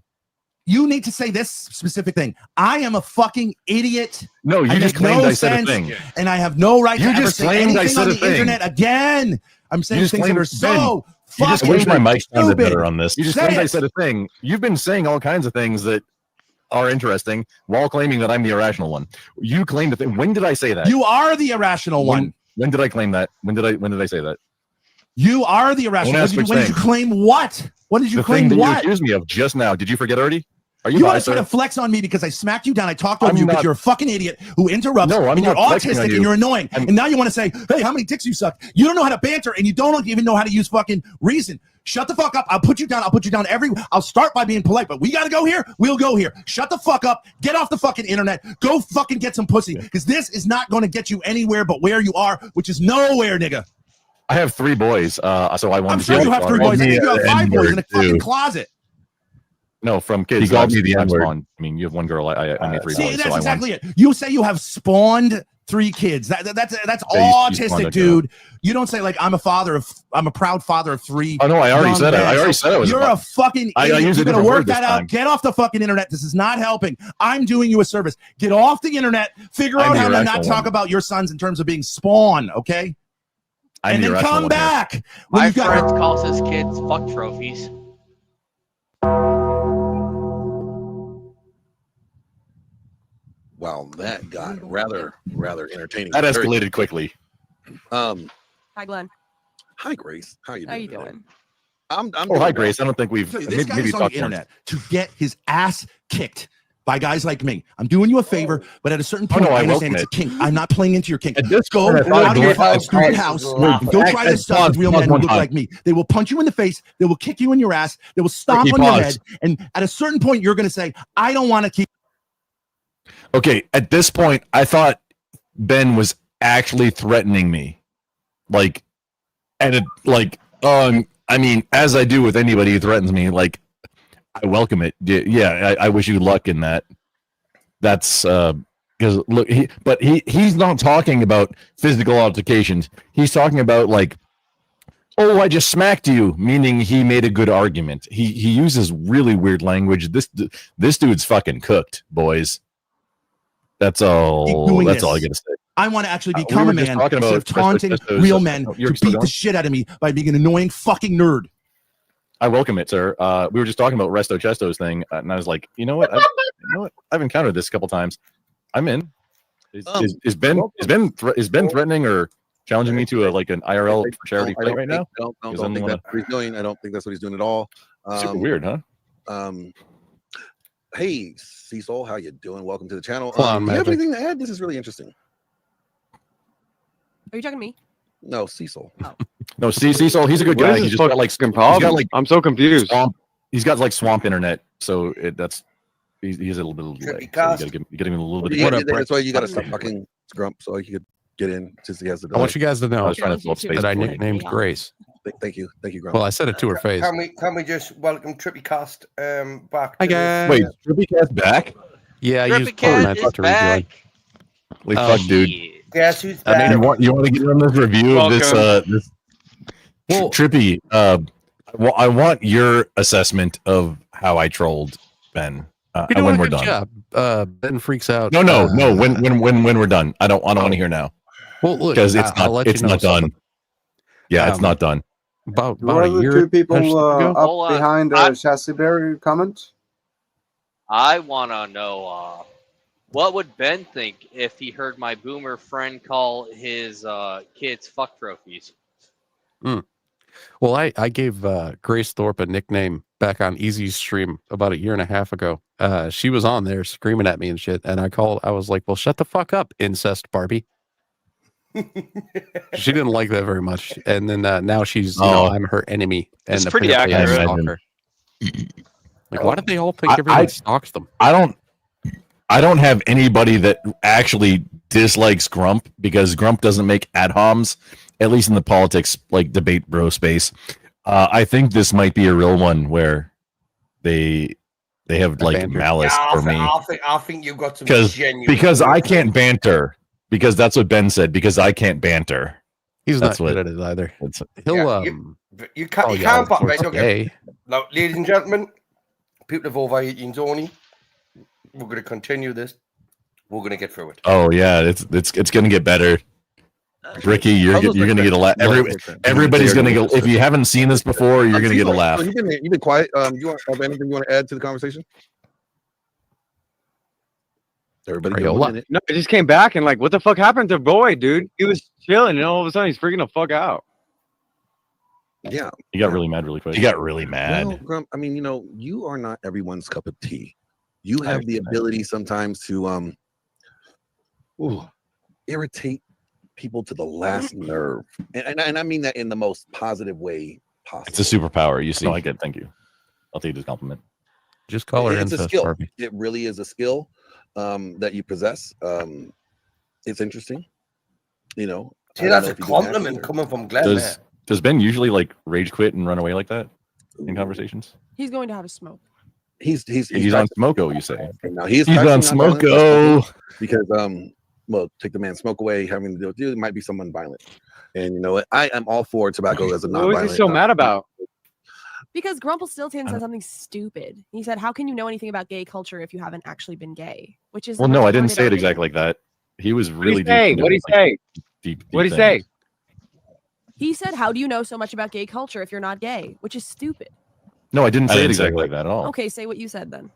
You need to say this specific thing. I am a fucking idiot. No, you just claimed I said a thing. And I have no right You to ever just say claimed I anything said on a the thing. internet again. I'm saying things that are so You just fucking wish my mic sounded stupid. better on this. You just Say claimed I it. said a thing. You've been saying all kinds of things that are interesting while claiming that I'm the irrational one. You claimed a thing. When did I say that? You are the irrational one. When did I claim that? When did I say that? You are the irrational. Don't ask When which did you thing. claim what? What did you The claim thing that what? you accused me of just now. Did you forget already? Are you You bi, want to try sir? to flex on me because I smacked you down. I talked over I'm you because not- you're a fucking idiot who interrupts No, I'm and you're not flexing on autistic you. and you're annoying. And now you want to say, hey, how many dicks you suck? You don't know how to banter and you don't even know how to use fucking reason. Shut the fuck up. I'll put you down. I'll start by being polite, but we got to go here. We'll go here. Shut the fuck up. Get off the fucking internet. Go fucking get some pussy because this is not going to get you anywhere but where you are, which is nowhere, nigga. I have 3 boys, so I wanted I'm to sure see you how have far- 3 boys. I think you have 5 N-word, boys in a fucking too. closet. No, from kids. He called me I've- the I've N-word. spawned. I mean, you have 1 girl. I made 3 See, boys. that's so exactly it. You say you have spawned 3 kids. That's Yeah, you spawned autistic, a dude. You don't say like I'm a proud father of 3. Oh no, I already young said it. I men. already said it was. You're a fucking I idiot. used a You're gonna different work word this that out. time. Get off the fucking internet. This is not helping. I'm doing you a service. Get off the internet. Figure I'm out the how to not irrational talk one. about your sons in terms of being spawn, okay? I'm And the then irrational come one here. back. When My you got friend calls his kids fuck trophies. Wow, that got rather entertaining. That Very- escalated quickly. Hi, Glenn. Hi, Grace. How you doing? How you today? doing? I'm Oh, doing hi, well. Grace. I don't think we've So this maybe, guy maybe is on the talked once. internet to get his ass kicked by guys like me. I'm doing you a favor, but at a certain Oh, point, no, I I understand welcome it's a kink. I'm not playing into your kink. At this Go point, I thought out of it your was- fucking stupid Wait, house wait, and go try this stuff with real men who one look time. like me. They will punch you in the face. They will kick you in your ass. They will stomp Ricky, on your pause. head. And at a certain point, you're going to say, I don't want to keep. Okay, at this point, I thought Ben was actually threatening me, like, and it, like, I mean, as I do with anybody who threatens me, like, I welcome it. Yeah, I wish you luck in that. That's because look, he's not talking about physical altercations. He's talking about like Oh, I just smacked you, meaning he made a good argument. He uses really weird language. This dude's fucking cooked, boys. That's all. That's all I gotta say. I want to actually We become were a just man talking instead about of taunting Presto real Testo's- men Oh, you're to still beat the going? shit out of me by being an annoying fucking nerd. I welcome it, sir. We were just talking about Resto Chesto's thing, and I was like, you know what? I've encountered this a couple times. I'm in. Is Ben threatening or challenging me to like an IRL charity fight right now? I don't think that's what he's doing. I don't think that's what he's doing at all. Super weird, huh? Hey, Cecil, how you doing? Welcome to the channel. Clown Do you have magic. anything to add? This is really interesting. Are you talking to me? No, Cecil. No, Cecil, he's a good What guy. is He this just got like fucking problem? I'm so confused. He's got like swamp internet, so he's a little bit of delay. So you gotta give him a little bit. That's why you got to stop fucking Grump so he could get in since he has the I want you guys to know I was trying to fill up space that I for you. nicknamed Grace. Thank you, Grump. Well, I said it to her face. Can we just welcome Trippy Cast back? Hi, to guys. Wait, Trippy Cat's back? Yeah, I Trippy used Cat format is to rejoin. Holy fuck, dude. Guess who's I mean, back? you want to get on this review of this Trippy? I want your assessment of how I trolled Ben. You're doing when a we're good done. job. Ben freaks out. No. When we're done. I don't want to hear now. Well, look, because it's I'll not. let It's you know not done. something. Yeah, it's not done. About Who are a the year. two people ago? up behind Chassis Berry comment? I want to know what would Ben think if he heard my boomer friend call his kids fuck trophies. Well, I gave Grace Thorpe a nickname back on Easy's stream about a year and a half ago. She was on there screaming at me and shit, and I was like, well, shut the fuck up, incest Barbie. She didn't like that very much, and then now she's, I'm her enemy, and It's pretty apparently I accurate. stalk her. Like, why did they all think everyone stalks them? I don't have anybody that actually dislikes Grump because Grump doesn't make ad homs, at least in the politics like debate bro space. I think this might be a real one where they have like malice for me. I think you've got some genuine. Because I can't banter. Because that's what Ben said. Because I can't banter. He's that's not good at it either. He'll you can't back right. Okay. Now, ladies and gentlemen, people of over 18s only, we're going to continue this. We're going to get through it. Oh yeah, it's going to get better. Ricky, you're going to get a laugh. Everybody's going to go. If you haven't seen this before, you're going to get a laugh. You've been quiet. You have anything you want to add to the conversation? Everybody, No, I just came back and like, what the fuck happened to Boy, dude? He was chilling, and all of a sudden he's freaking the fuck out. Yeah, he got really mad really quick. He got really mad. Well, Grump, I mean, you are not everyone's cup of tea. You have the ability sometimes to irritate people to the last nerve, and I mean that in the most positive way possible. It's a superpower. You see, I get. Thank you. I'll take this compliment. Just call her It's a incest skill. Barbie. It really is a skill that you possess. It's interesting. See, that's a compliment coming from Glenn. Does Ben usually like rage quit and run away like that in conversations? He's going to have a smoke. He's on Smoko, you say? Now he's on Smoko because well, take the man's smoke away, having to deal with you, it might be someone violent. And you know what? I am all for tobacco as a non-violent. What was he so mad about? Because Grumpelstiltskin said something stupid. He said, "How can you know anything about gay culture if you haven't actually been gay?" Which is well, no, I didn't say it exactly like that. He was really deep. What did he say? What did he say? He said, "How do you know so much about gay culture if you're not gay?" Which is stupid. No, I didn't say it exactly like that at all. Okay, say what you said then.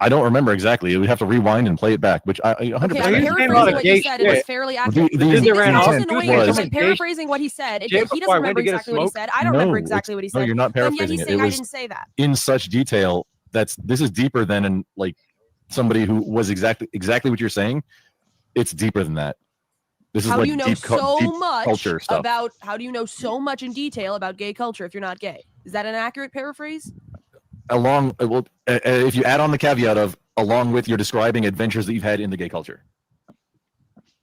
I don't remember exactly. We have to rewind and play it back, which I 100%. Okay, I'm paraphrasing what you said. It was fairly accurate. The It's intent annoying. was- I'm paraphrasing what he said. He Jay, doesn't before I went remember to get a exactly what he smoke? said. I don't remember exactly what he said. No, you're not And yet paraphrasing he's it. saying It I was didn't say that. in such detail. This is deeper than in like somebody who was exactly what you're saying. It's deeper than that. This is How like do you know deep so much culture stuff. about? How do you know so much in detail about gay culture if you're not gay? Is that an accurate paraphrase? If you add on the caveat of along with your describing adventures that you've had in the gay culture.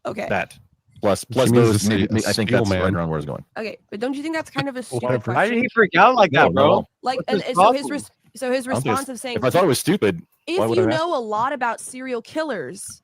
Okay. That plus means those. to say Maybe, a I think skill that's right man. around where it's going. Okay, but don't you think that's kind of a stupid Why question? did he freak out like that, bro? Like, What's and his so his problem? so his I don't think response it's- of saying, if I thought it was stupid, why if would you I ask? know a lot about serial killers,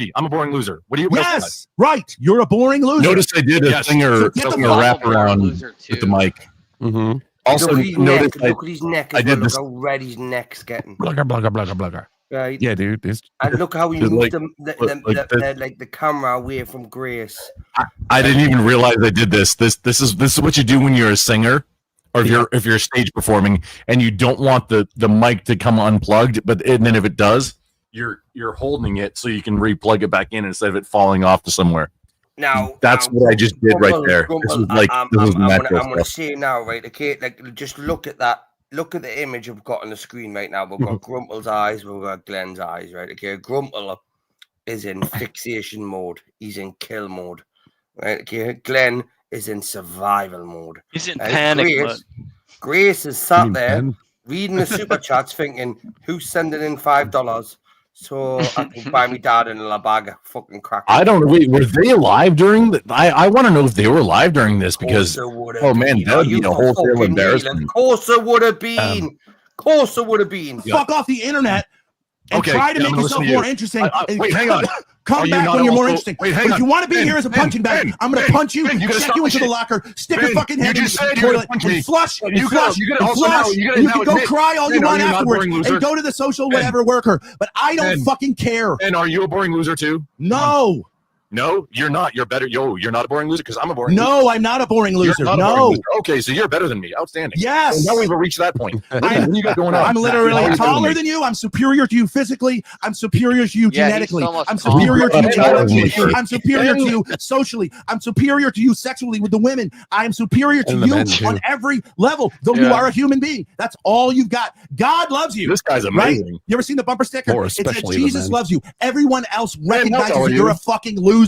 Rookie. I'm a boring loser. What do you? Yes, right. You're a boring loser. Notice I did a singer, So get the wrap boring around loser, with the mic. Also, Look at his notice neck. Look at his neck as I well. did Look this. how red his neck's getting. Blugger, blugger, blugger, blugger. Right. Yeah, dude. And look how he Just moved like the camera away from Grace. I didn't even realize I did this. This is what you do when you're a singer, or if you're stage performing, and you don't want the mic to come unplugged. And then if it does, you're holding it so you can replug it back in instead of it falling off to somewhere. Now that's what I just did right there. This was like I'm gonna say now, right? Okay, like just look at that. Look at the image we've got on the screen right now. We've got Grumple's eyes, we've got Glenn's eyes, right? Okay, Grumple is in fixation mode. He's in kill mode, right? Okay, Glenn is in survival mode. He's in Right? panic mode. Grace is sat there reading the super chats, thinking, "Who's sending in $5 so I can buy me dad in a bag of fucking crack?" I don't know. Wait, were they live during the? I want to know if they were live during this because oh man, that would be a wholesale embarrassment. Of course it would have been. Of course it would have been. Fuck off the internet and try to make yourself more interesting. Wait, hang on. Come back when you're more interesting. Wait, but if you want to be here as a punching bag, I'm going to punch you, check you into the locker, stick your fucking head in the toilet, and flush, and flush, and flush. You can go cry all you want afterwards and go to the social whatever worker. But I don't fucking care. And are you a boring loser too? No. No, you're not. You're better. You're not a boring loser because I'm a boring loser. No, I'm not a boring loser. No. Okay, so you're better than me. Outstanding. Yes. So now we've reached that point. What do you got going on? I'm literally taller than you. I'm superior to you physically. I'm superior to you genetically. I'm superior to you intellectually. I'm superior to you socially. I'm superior to you sexually with the women. I am superior to you on every level, though you are a human being. That's all you've got. God loves you. This guy's right? amazing. You ever seen the bumper sticker? More It said especially the Jesus men. loves you. Everyone else recognizes all that you're you. a fucking loser.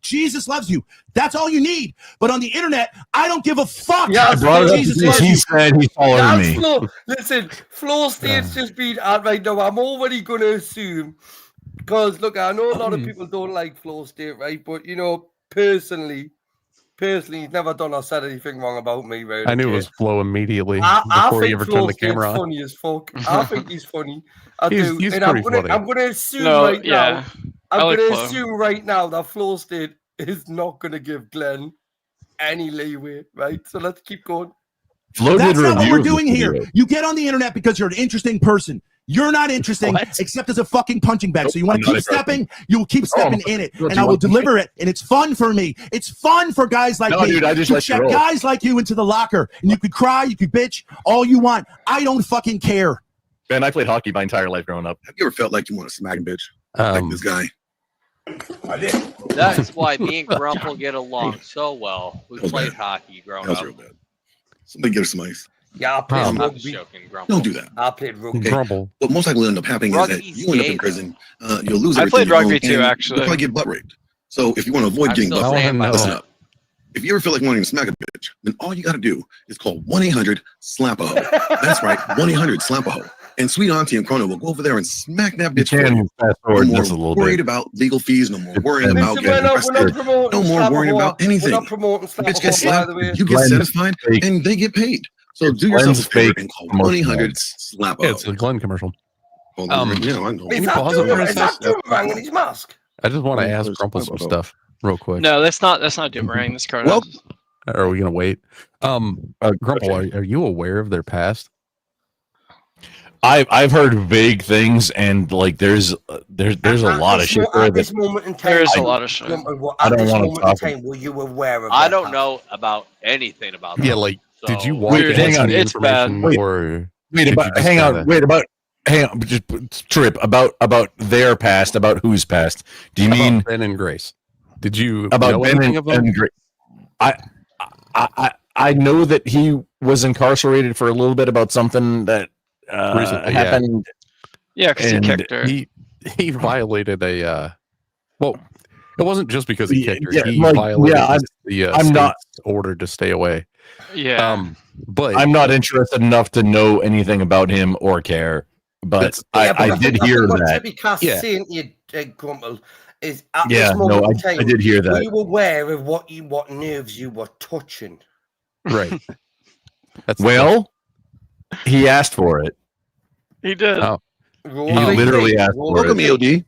Jesus loves you. That's all you need. But on the internet, I don't give a fuck. I brought it up Jesus because loves he you. said he's taller than me. Listen, Floor State's just been out right now. I'm already going to assume, because look, I know a lot of people don't like Floor State, right? But you know, personally, he's never done or said anything wrong about me, right? I knew it was Flo immediately I before think you ever Floor turned the State's camera on. funny as fuck. I think he's funny. I He's- do. he's And I'm pretty gonna, funny. I'm gonna assume No, right yeah. now. I I'm like gonna Flo. assume right now that Floor State is not gonna give Glenn any leeway, right? So let's keep going. Flo That's did a not what review we're of this doing here. video. You get on the internet because you're an interesting person. You're not interesting except as a fucking punching bag. So you want I'm to not keep interesting. stepping, you'll keep stepping in it. Look, And you I will want- deliver it. And it's fun for me. It's fun for guys like No, me dude, I just to let you check roll. guys like you into the locker. And you could cry, you could bitch, all you want. I don't fucking care. Ben, I played hockey my entire life growing up. Have you ever felt like you want to smack a bitch? Like this guy. That's why me and Grumple get along so well. We was played bad. hockey growing That was up. real bad. Somebody get her some ice. Yeah, I played I'm rugby. just joking, Grumple. Don't do that. I played rugby. Okay. Grumble. What most likely will end up happening is that Rugby's you end up gay, in prison. You'll lose I everything. played you own, rugby too, and actually. You'll probably get butt raped. So if you want to avoid I'm getting still butt saying raped, my listen butt. up. If you ever feel like wanting to smack a bitch, then all you got to do is call 1-800-SLAP-A-HOE. That's right, 1-800-SLAP-A-HOE. And sweet auntie and Chrono will go over there and smack that bitch for can you. fast No forward more this a little worried bit. about legal fees. No more worrying about Listen, getting we're arrested. not promoting No more worrying about anything. We're not promoting The bitch gets Slap-a-Hole, by slapped, the way. you get Glenn's satisfied, fake. and they get paid. So do Glenn's yourself a favor fake and call commercial. 1-800-SLAP-A-HOE. It's a Glenn commercial. Hold on, Um, you know, I know. Is you that pause it for a Is that sec? Boomerang in his mask? I just want to Oh, ask there's Grumple some Slap-A-Hole. stuff real quick. No, that's not Doomerang. This card. Well- Or are we gonna wait? Grumple, are you aware of their past? I've heard vague things, and like there's a lot of shit there. At this That, moment in time, There's a lot of shit. I At don't this wanna moment in talk time, were you aware of I that don't past? know about anything about that. Yeah, like did you So- want Dude, to it's- hang on it's bad. information or wait, did about you just hang on, kinda- wait about hang on, just Trip about their past, about whose past? Do you about mean Ben and Grace? Did you about know Ben anything and, of them? and I know that he was incarcerated for a little bit about something that Recently, yeah. happened. Yeah, because he And kicked her. He violated a well, it wasn't just because he Yeah, kicked her. yeah, He like, violated yeah, the I'm not- state's order to stay away. Yeah. But I'm not interested enough to know anything about him or care, but I did hear what that. Tippy Cass Yeah. saying to you, Grumple, is at Yeah, this moment no, in time, I did hear were that. you aware of what nerves you were touching? right. That's the Well, he Oh, asked for it. He did. Oh. Roll He like literally this. asked Roll for Welcome, it. EOD.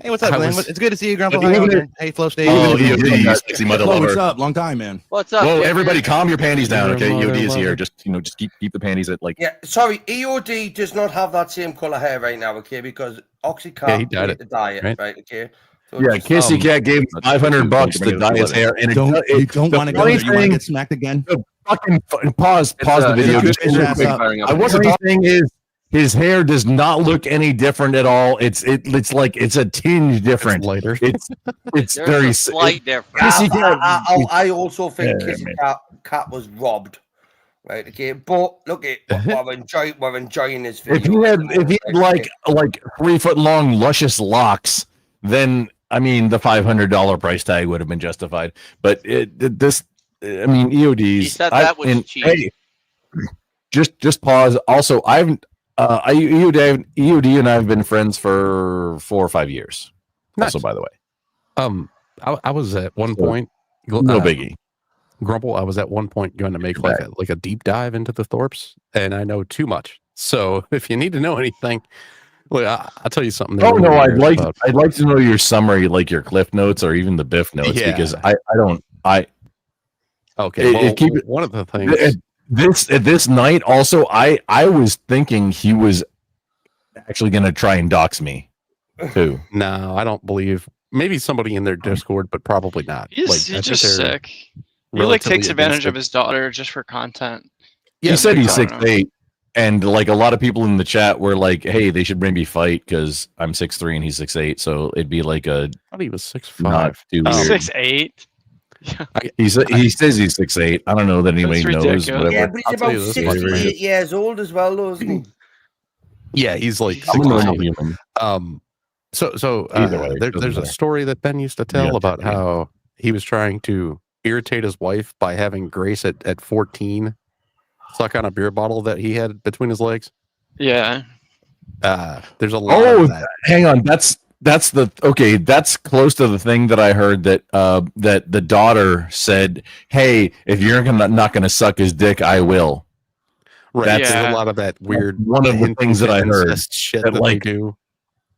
Hey, what's up, I Glenn? was- It's good to see you, Grandpa. But How you even doing? Hey, Flow State. Oh, Hey, EOD, you sexy mother Flo, lover. what's up? Long time, man. What's up? Whoa, Jeffrey? everybody, calm your panties down, okay? Mother EOD is here. lover. Just just keep the panties at like. Yeah, sorry, EOD does not have that same color hair right now, okay? Because Oxycat Yeah, he dyed it, to dye it, right? right? Okay. So Yeah, just, Kissy Cat gave him $500 to dye his hair, and You don't want to go there. You want to get smacked again? Fucking pause the video. Just bitch real ass quick. up. I wasn't saying is his hair does not look any different at all. It's like it's a tinge different. It's lighter. It's There's very a slight difference. Kissy Cat. I also think Yeah, Kissy man. Cat was robbed, right? Okay, but look at we're enjoying this If video. he had like 3 foot long luscious locks, then I mean the $500 price tag would have been justified. But EODs. He said that was cheap. Hey, just pause. Also, EOD and I have been friends for 4 or 5 years. Nice. Also, by the way, I was at one point. no biggie. Grumble. I was at one point going to make like a deep dive into the Thorpes, and I know too much. So if you need to know anything, look, I'll tell you something. Oh no, I'd like to know your summary, like your cliff notes or even the Biff notes, Yeah. because I don't. Okay, well, one of the things. This night also, I was thinking he was actually going to try and dox me too. No, I don't believe. Maybe somebody in their Discord, but probably not. He's I think just they're sick. He relatively takes advantage against of his daughter just for content. He said he's I don't know. 6'8", and like a lot of people in the chat were like, "Hey, they should maybe fight because I'm 6'3" and he's 6'8", so it'd be like a." I thought he was 6'5". Not too He's weird. 6'8". He says he's 6'8". I don't know that anybody knows. ridiculous. Whatever. Yeah, but I'll he's tell about you this, 68 years old as well, though, isn't he? Yeah, he's like I'm a 6'5". normal human. So Either way, there's doesn't a matter. story that Ben used to tell Yeah, about yeah. how he was trying to irritate his wife by having Grace at 14 suck on a beer bottle that he had between his legs. Yeah. There's a lot Oh, of that. hang on. That's That's close to the thing that I heard that that the daughter said, "Hey, if you're not gonna suck his dick, I will." Right. That's There's a lot of that weird one of the things that I heard. incest shit that, that like, they do.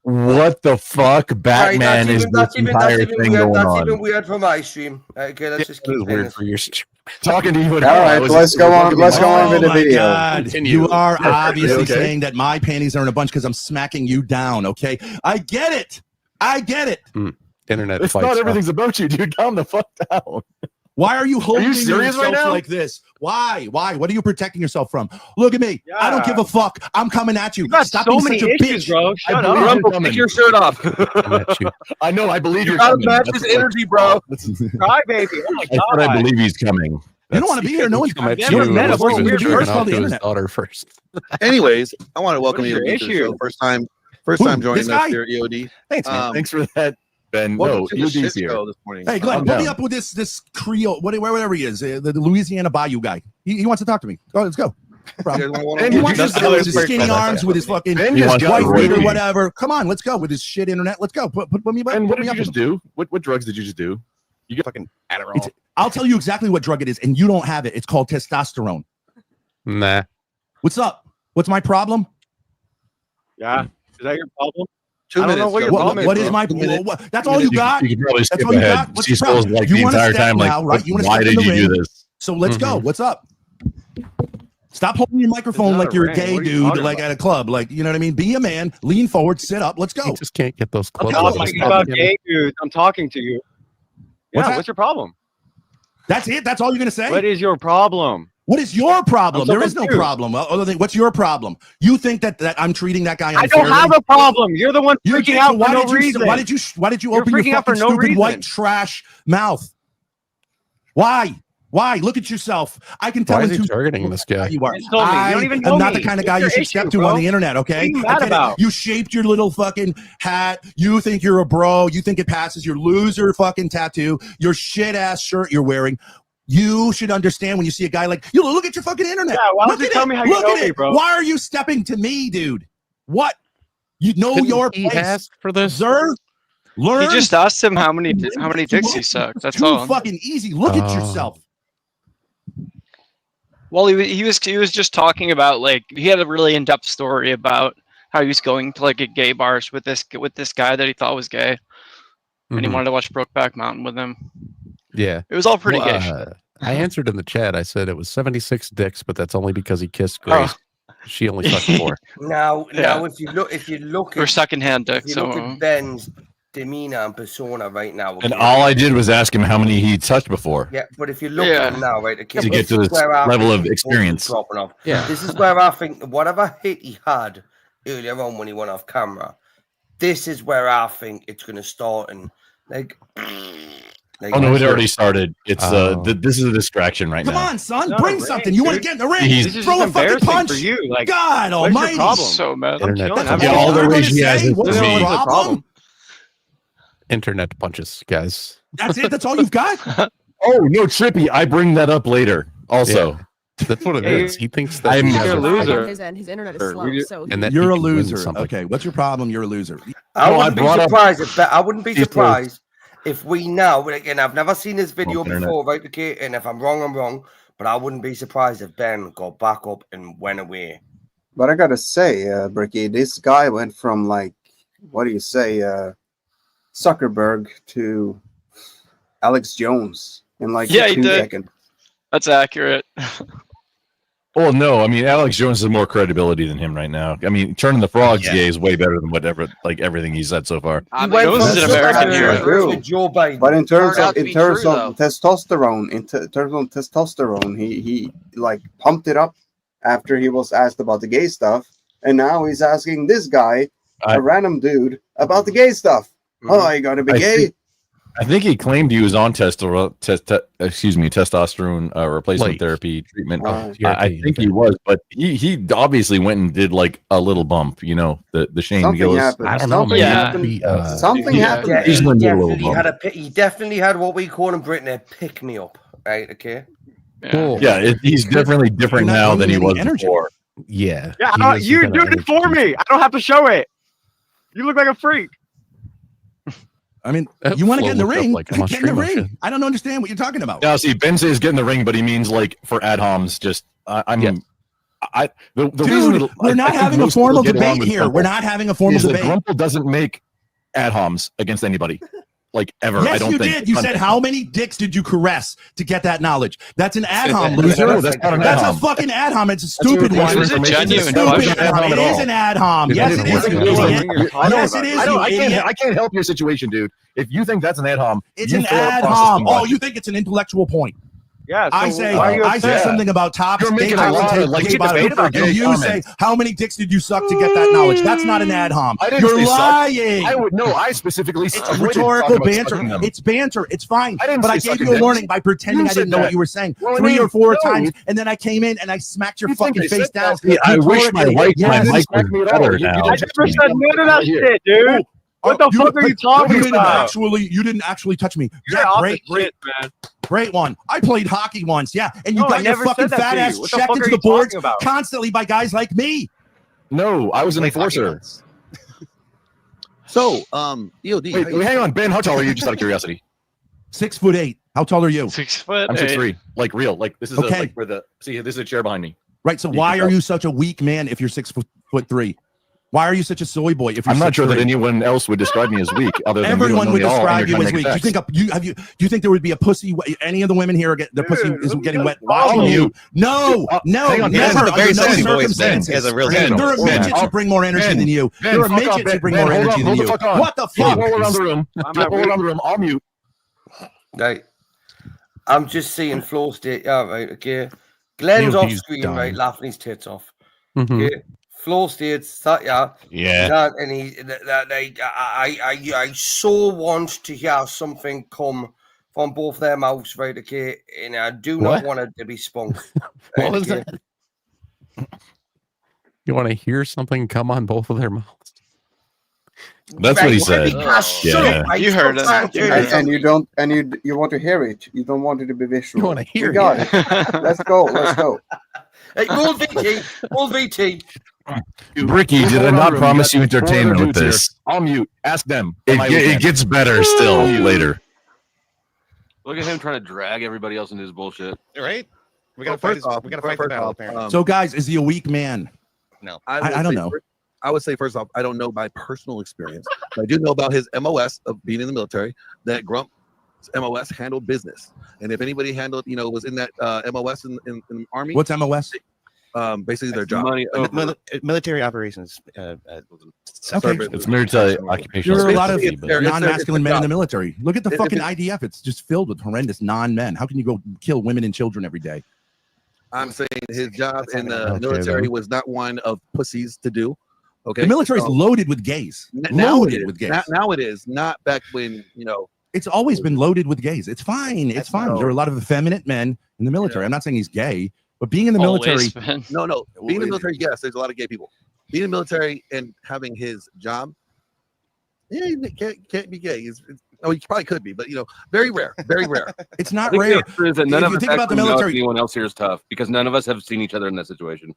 What the fuck, Batman is this entire thing weird. going That's on? even weird for my stream. Okay, let's just keep It is playing weird this. for your Talking to you. All right, let's go on. Let's go on with the my video. God. You are obviously Okay. saying that my panties are in a bunch because I'm smacking you down. Okay, I get it. I get it. Internet It's fights. not huh? everything's about you, dude. Calm the fuck down. Why are you holding serious yourself right now? like this? Why? What are you protecting yourself from? Look at me. I don't Yeah. give a fuck. I'm coming at you. You got Stop so being many such a issues, bitch. bro. Shut I up. believe you're Rumble, coming. take your shirt off. I'm at you. I know. I believe You you're gotta coming. match That's his what- energy, bro. Cry baby. Oh my I god. said I believe he's coming. You don't want to be here. No one's Come at never you. met a Let's voice do weird it. Jerking person off on the to his internet. daughter first. Anyways, I want to welcome What is you your to the issue? show. First time Who? joining This us guy? here at EOD. Thanks, man. Thanks for that, Ben. Welcome No, to the EOD's shit here. show this morning. Hey, Glenn, I'm put me down. up with this Creole, whatever he is, the Louisiana Bayou guy. He wants to talk to me. Oh, let's go. No problem. And He wants just to got with his his break skinny from that. arms, with his fucking Ben his just got wife beater, roided. whatever. Come on, let's go with his shit internet. Let's go. Put me up. And what put did me you up just with him. do? What drugs did you just do? You get fucking Adderall. I'll tell you exactly what drug it is, and you don't have it. It's called testosterone. Nah. What's up? What's my problem? Yeah. Is that your problem? 2 I don't know minutes. what your Joe. problem What is, is bro. my? That's all you got. You can probably That's skip all you ahead. got. What's the C-Skull's problem? like You the wanna entire step time, like, now, right? You wanna why step in did the you do ring. this? So let's go. What's up? Stop holding your microphone not like a you're a ring. gay What are you dude, talking like about? at a club. Like, you know what I mean? Be a man. Lean forward. Sit up. Let's go. You just can't get those close. I'm I'm talking talking about gay dudes. I'm talking to you. What's Yeah, that? what's your problem? That's it. That's all you're gonna say. What is your problem? What is your problem? I'm There so is no confused. problem. Other than what's your problem? You think that I'm treating that guy I unfairly? don't have a problem. You're the one You freaking did, out so why for no did you? reason. Why did you You're open your freaking out for fucking no stupid reason. white trash mouth? Why? Why? Look at yourself. I can tell Why in is he 2 targeting seconds this guy? how you are. You just told me. You I don't even am know not me. the kind of What's guy you your should step issue, to bro? on the internet, What okay? are you I mad get it. about? You shaped your little fucking hat. You think you're a bro. You think it passes your loser fucking tattoo, your shit ass shirt you're wearing. You should understand when you see a guy like you. Look at your fucking internet. Yeah, why look don't you at tell it. me how you Look know at me, it. bro? Why are you stepping to me, dude? What? You know Didn't your he place. ask for this? Sir, learn. He just asked him how many dicks he sucked. That's Too all. fucking easy. Look at Oh. yourself. Well, he was just talking about, like, he had a really in-depth story about how he was going to like a gay bars with this guy that he thought was gay, and he wanted to watch Brokeback Mountain with him. Yeah. It was all pretty gay. I answered in the chat. I said it was 76 dicks, but that's only because he kissed Grace. She only sucked 4. Now, Yeah. if you look Or at secondhand dick. if you So look at Ben's demeanor and persona right now, And okay, all I did was ask him how many he touched before. yeah, but if you look at him now, right, okay, To get this to is this where I level think of he's experience. dropping off. Yeah. This is where I think whatever hit he had earlier on when he went off camera, this is where I think it's going to start and like. Oh no, it already started. It's this is a distraction right Come now. on, son, No, bring Ray, something. You want to dude. get in the ring? He's- This is Throw just a fucking embarrassing punch. for you. Like, God what's your Almighty! problem? so mad. Internet chilling. punches. That's all the you're rage gonna he has say? is What's to your me. problem? Internet punches, guys. That's it. That's all you've got. Oh no, Trippy! I bring that up later. Also, That's what it Hey, is. He thinks that I'm he a has You're a lying loser. on his end. His internet is Or slow. we- So and that You're a he can win loser. something. Okay, what's your problem? You're a loser. I No, I wouldn't be brought up surprised if I wouldn't be these surprised if we now again. I've never seen this video Internet. before, right? Okay, and if I'm wrong, I'm wrong. But I wouldn't be surprised if Ben got back up and went away. But I gotta say, Bricky, this guy went from like, what do you say, Zuckerberg to Alex Jones in like Yeah, he 2 did. seconds. That's accurate. well, no, I mean Alex Jones has more credibility than him right now. I mean, turning the frogs gay is way better than whatever, like everything he said so far. I He mean, went Jones from is an Zuckerberg American hero. to Joe Biden. But in terms Turned out of to be true, though. testosterone, testosterone, he like pumped it up after he was asked about the gay stuff, and now he's asking this guy, a random dude, about the gay stuff. Oh, you gotta be gay. I think he claimed he was on testosterone replacement Like, therapy treatment. TRT, I think he was, but he obviously went and did like a little bump, you know, the Shane Something Gillis. happened. I don't know, Something man. happened. He, Something happened. Yeah, He's he gonna need a little definitely bump. he definitely had what we call in Britain a pick me up, right? Okay. Cool. Yeah, he's definitely different You're not now than he bringing was any energy. before. Yeah. Yeah, he is you gonna do it energy for me. I don't have to show it. You look like a freak. I mean, That you want to flow get in the looked up ring? like I'm on Get in the stream and ring. I don't understand what you're talking about. Now, see, Ben says get in the ring, but he means like for ad homs. Just I'm. Yeah. The Dude, reason that we're I not think having a most people formal get along debate with here. Grumple We're not having a formal is that debate. Grumple doesn't make ad homs against anybody, like ever. I Yes, don't you think. did. You said how many dicks did you caress to get that knowledge? That's an ad hom, loser. No, that's not an That's ad a hom. fucking ad hom. It's a stupid That's one. your It was a information. genuine It's not question. an ad hom It at is all. an ad hom. Yes, it is, you idiot. Yes, it is, you idiot. I can't help your situation, dude. If you think that's an ad hom, It's you an fail ad processing hom. Oh, logic. you think it's an intellectual point? Yeah. So I say why are you upset? something about topics. You're making a lot of, like, gay debate body, about and gay you comments. say how many dicks did you suck to get that knowledge? That's not an ad hom. I didn't You're say suck. lying. I would no. I specifically It's avoided rhetorical talking about banter. sucking them. It's banter. It's fine. I didn't But I say gave sucking you a dicks. warning by pretending You I didn't said know what that. you were saying Well, 3 no, or 4 no. times, and then I came in and I smacked your You think fucking I said face down. that? See, I You wish called my it- mic Yes. was Yes. better now. I never said none of that shit, dude. What the fuck are you talking You didn't about? you didn't actually touch me. You're Yeah, off great, the great, shit, man. great one. I played hockey once, yeah, and you No, I got your never fucking said that fat to you. ass What the checked fuck into are the you boards talking about? constantly by guys like me. No, I was an enforcer. So, EOD. Wait, hang on, Ben. How tall are you? Just out of curiosity. 6'8". How tall are you? 6 foot. I'm 6'3". Like real. Like this is Okay. like where the see. This is a chair behind me. Right. So You why can are tell. you such a weak man if you're 6'3"? Why are you such a soy boy if you're I'm not sure that 6'3"? anyone else would describe me as weak, other than Everyone you would don't know me all, and describe you're you as trying weak. to Do you think do you think there would be a pussy? Any of the women here get the pussy is getting wet watching you? No, no, hang on, never. Ben. Under no Ben, circumstances. Ben, There are midgets who bring more energy than you. There are midgets who bring more energy than you. What the fuck? All around the room. All around the room. I'll mute. Right. I'm just seeing floor state. Yeah, right. Okay. Glenn's Dude, off he's screen, dying. right, laughing his tits off. Mhm. Okay. Floor states that yeah. Yeah. That, and I so want to hear something come from both their mouths, right? Okay. And I do not What? want it to be spunk. What was okay? that? You want to hear something come on both of their mouths? That's what he said. Yeah. You heard it. And you don't, and you want to hear it. You don't want it to be visual. You want to hear We got it? it. Let's go. Let's go. Hey, roll VT. Roll VT. Bricky, did I not promise you entertainment with this? I'll mute. Ask them. It gets better still later. Look at him trying to drag everybody else into his bullshit. Right? We gotta fight. We gotta fight the battle. Apparently. So guys, is he a weak man? No. I don't know. I would say first off, I don't know by personal experience, but I do know about his MOS of being in the military. That Grump's MOS handled business, and if anybody handled, was in that MOS in the Army. What's MOS? Basically their job. Military operations. Okay. It's military occupation. There are a lot of It's non-masculine men in job. the military. Look at the fucking IDF. It's just filled with horrendous non-men. How can you go kill women and children every day? I'm saying his job in the military was not one of pussies to do. Okay, The military is loaded with gays. Now Loaded it is. with gays. Now it is not back when It's always been loaded with gays. It's fine. It's fine. There are a lot of effeminate men in the military. I'm not saying he's gay, but being in the military. No. Being in the military, yes, there's a lot of gay people. Being in the military and having his job, yeah, he can't be gay. Oh, he probably could be, but very rare, very rare. It's not I think rare. the answer is that none If of you us think about the actually know if military- anyone else here is tough because none of us have seen each other in that situation.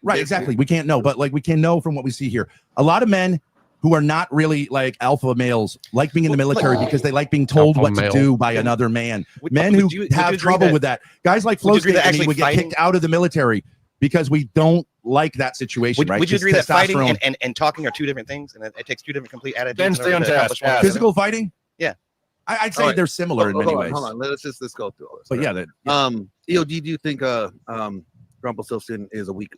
Right, exactly. We can't know, but like we can know from what we see here. A lot of men who are not really like alpha males like being in the military because they like being told Alpha what male. to do by another man. Men would who you have agree trouble that- with that. Guys like would you agree Flowskate that and me actually would get fighting- kicked out of the military because we don't like that situation, right? Would you Just agree that fighting testosterone. and talking are two different things, and it takes two different complete attitudes? Ben, in stay order on to task. accomplish one or the Physical fighting? Yeah. I'd say All right. they're similar in many Hold on, ways. hold on. Let's just go through all this. But all yeah, right? that, EOD, do you think Rumpelstiltskin is a weak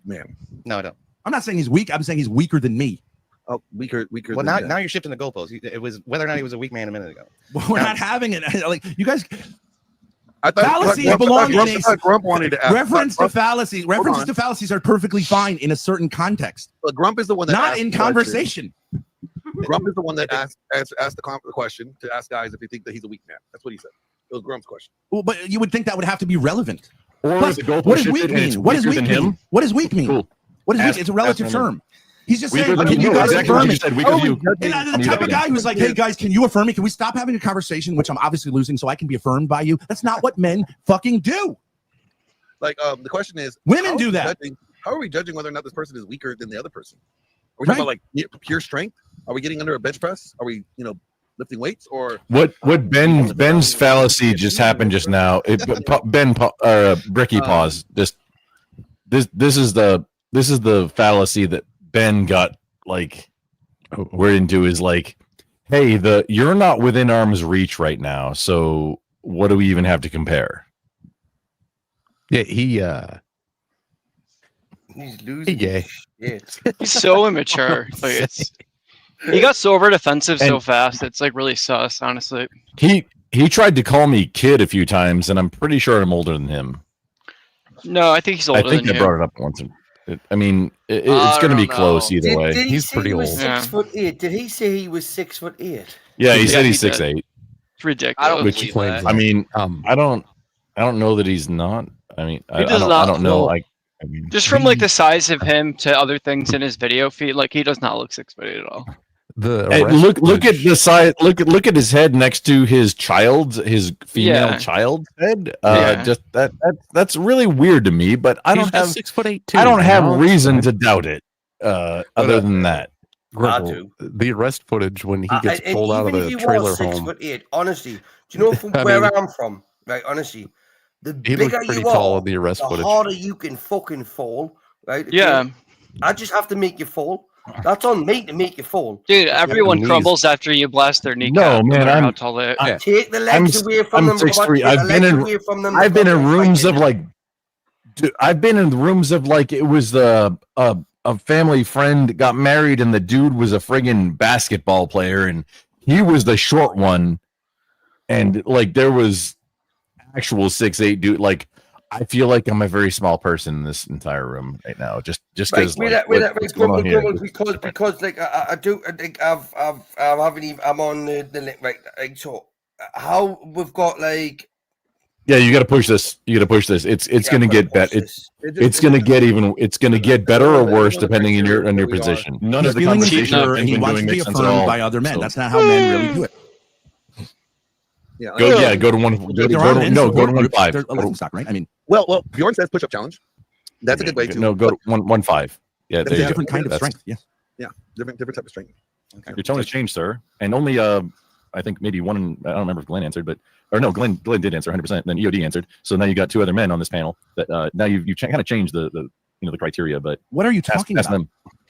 man? other. No, I don't. I'm not saying he's weak. I'm saying he's weaker than me. Oh, weaker. Well, than now, that. now you're shifting the goalposts. It was whether or not he was a weak man a minute ago. We're not having it. Like you guys, I thought fallacies belong in a Grump wanted to ask. reference to fallacies. References to fallacies are perfectly fine in a certain context, But Grump is the one that not asked in the question. conversation. Grump is the one that asked the question to ask guys if they think that he's a weak man. That's what he said. It was Grump's question. Well, but you would think that would have to be relevant. Or Plus, the goalpost what does shifted weak and it's mean? What does weaker weak than mean? him? What does weak mean? Cool. What is Ask- weak? It's a relative ask him. term. He's just Weaker saying, than can you. you guys Exactly what affirm you me? said, weaker than you. And the type of guy who's like, hey guys, can you affirm me? Can we stop having a conversation, which I'm obviously losing, so I can be affirmed by you? That's not what men fucking do. Like, the question is, Women how are do we that. how are we judging whether or not this person is weaker than the other person? Are we talking about like pure strength? Are we getting under a bench press? Are we, lifting weights or What Ben's fallacy just happened just now? Bricky pause. This is the fallacy that Ben got like we're into is like, hey, you're not within arm's reach right now, so what do we even have to compare? Yeah, he's losing. gay. He's so immature. Like he got so over defensive so fast. It's like really sus, honestly. He tried to call me kid a few times, and I'm pretty sure I'm older than him. No, I think he's older I think than I you. brought it up once. It's going to be close either way. Did he He's say pretty he was old. 6'8"? Did he say he was 6'8"? Yeah, he said he's he did. 6'8". It's ridiculous. I don't Which believe claims that. I mean, I don't know that he's not. I mean, I does don't, not- I don't know. well, Like, I mean, Just from like the size of him to other things in his video feed, like he does not look 6'8" at all. The hey, arrest look at footage- the size. Look at his head next to his female Yeah. child's head. Yeah. Just that's really weird to me. But I He's don't just have 6'8" too. I don't have you know? reason to doubt it. Other than that, Grumble, the arrest footage when he gets And pulled out of even the if he trailer was home. 6'8", honestly, do you know from I where mean- I'm from? Right, honestly, the He looked bigger pretty you tall are, in the arrest the footage. harder you can fucking fall. Right? Yeah. I just have to make you fall. That's on me to make you fall. Dude, everyone knees. crumbles after you blast their kneecap. No, man, matter how I'm- tall they Yeah. Take the legs away from them. 6'3". Take the I've been legs in away from them. I've been in Fucking rooms fight of like, dude, I've been in rooms of like it was a family friend got married and the dude was a friggin' basketball player and he was the short one, and like there was actual 6'8" dude. Like I feel like I'm a very small person in this entire room right now. Just because because like I think I'm on the link right. Like, so how we've got like yeah, you got to push this. You got to push this. It's going to get better. It's going to get It's going to get better or worse depending on your position. None He's of the feeling conversation insecure I've and he been wants doing to be makes sense at affirmed all. by other men. So- That's not how men really do it. Yeah. Go to one. Go to 1.5. They're a laughing stock, right? I mean, Well, Bjorn says push-up challenge. That's a good way to. No, go to 1.5. Yeah, that's there a you go. different kind of That's- strength. Yes. Yeah, different type of strength. Your tone has changed, sir, and only I think maybe one. I don't remember if Glenn answered, but or no, Glenn did answer 100%. Then EOD answered. So now you got two other men on this panel that now you kind of changed the the criteria. But what are you talking ask about? them.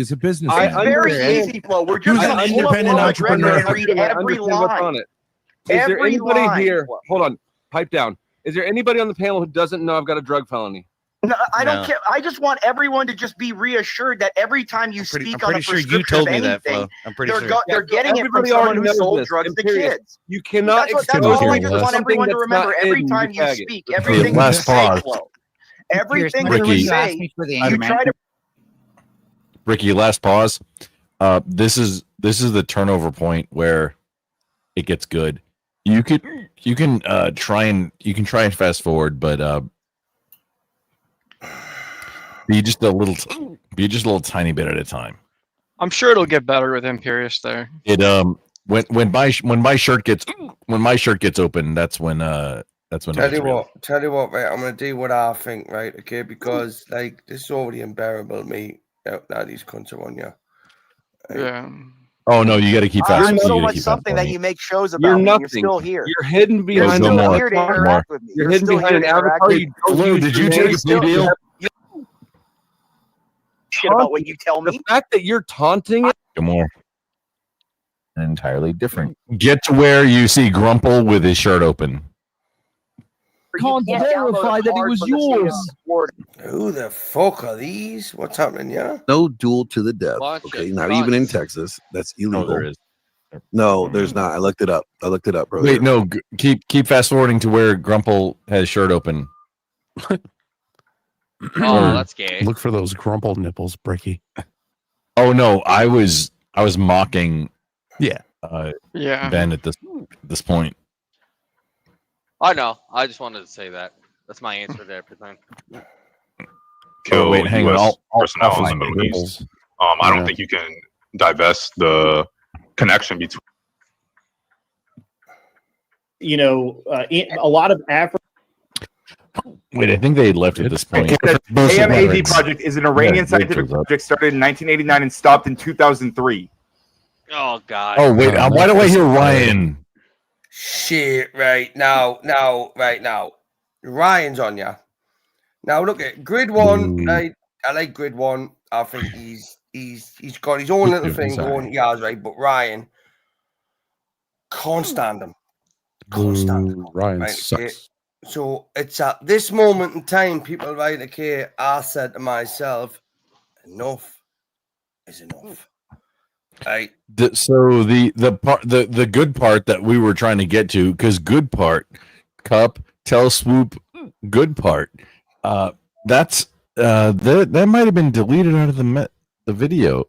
is a business. It's very easy, Flo. We're just an independent entrepreneur. and read every line. Is there Every anybody line. here? Hold on, pipe down. Is there anybody on the panel who doesn't know I've got a drug felony? No, I No. don't care. I just want everyone to just be reassured that every time you speak on a pretty sure you prescription told of me that, Flo. anything, I'm pretty they're, sure. they're getting it from Everybody someone already who knows sold this. drugs to Imperious. kids. You cannot That's expose all I just want something everyone to that's remember. not Every hidden, time you faggot. speak, everything you Last say, pause. Flo. Everything that Ricky. you say, you try to. Ricky, last pause. This is the turnover point where it gets good. You can try and fast forward, but be just a little tiny bit at a time. I'm sure it'll get better with Imperious there. It when my shirt gets open, that's when it Tell gets you real. what, right? I'm gonna do what I think, right? Okay, because like this is already unbearable. Me, now these cunts are on you. Yeah. Oh no, you got to keep fast. I'm You so gotta much keep something that fast you make shows You're about me. nothing. You're still here. You're hidden You're behind still an here to avatar. interact with me. You're You're hidden still behind here an to interact avatar. with You me. don't Flo, use did your you take name. a plea deal? Shit about what you tell me. The fact that you're taunting it. More entirely different. Get to where you see Grumple with his shirt open. Can't verify that it was yours. Who the fuck are these? What's happening? Yeah. No duel to the death. Bunch Okay, of not even in cunts. Texas. That's illegal. No, there is. No, there's not. I looked it up. Brother. Wait, no. Keep fast forwarding to where Grumple has shirt open. Oh, that's gay. Look for those grumple nipples, Bricky. Oh no, I was mocking. Yeah. Ben at this point. I know. I just wanted to say that. That's my answer to everything. Kill wait, hang on. US I'll personnel in find the Middle nipples. East. I don't think you can divest the connection between. You know, a lot of Africa. Wait, I think they left at this point. AMAD project is an Iranian scientific project started in 1989 and stopped in 2003. Oh God. Oh wait, why do I hear Ryan? Shit! Right now, Ryan's on ya. Now look at Grid One. I like Grid One. I think he's got his own little thing going. Yeah, right. But Ryan, can't stand him. Can't stand him. Ryan Right, sucks. okay? So it's at this moment in time, people, right? Okay, I said to myself, enough is enough. Right. So the good part that we were trying to get to, because good part, Cup, Tell Swoop, good part. That's that might have been deleted out of the video.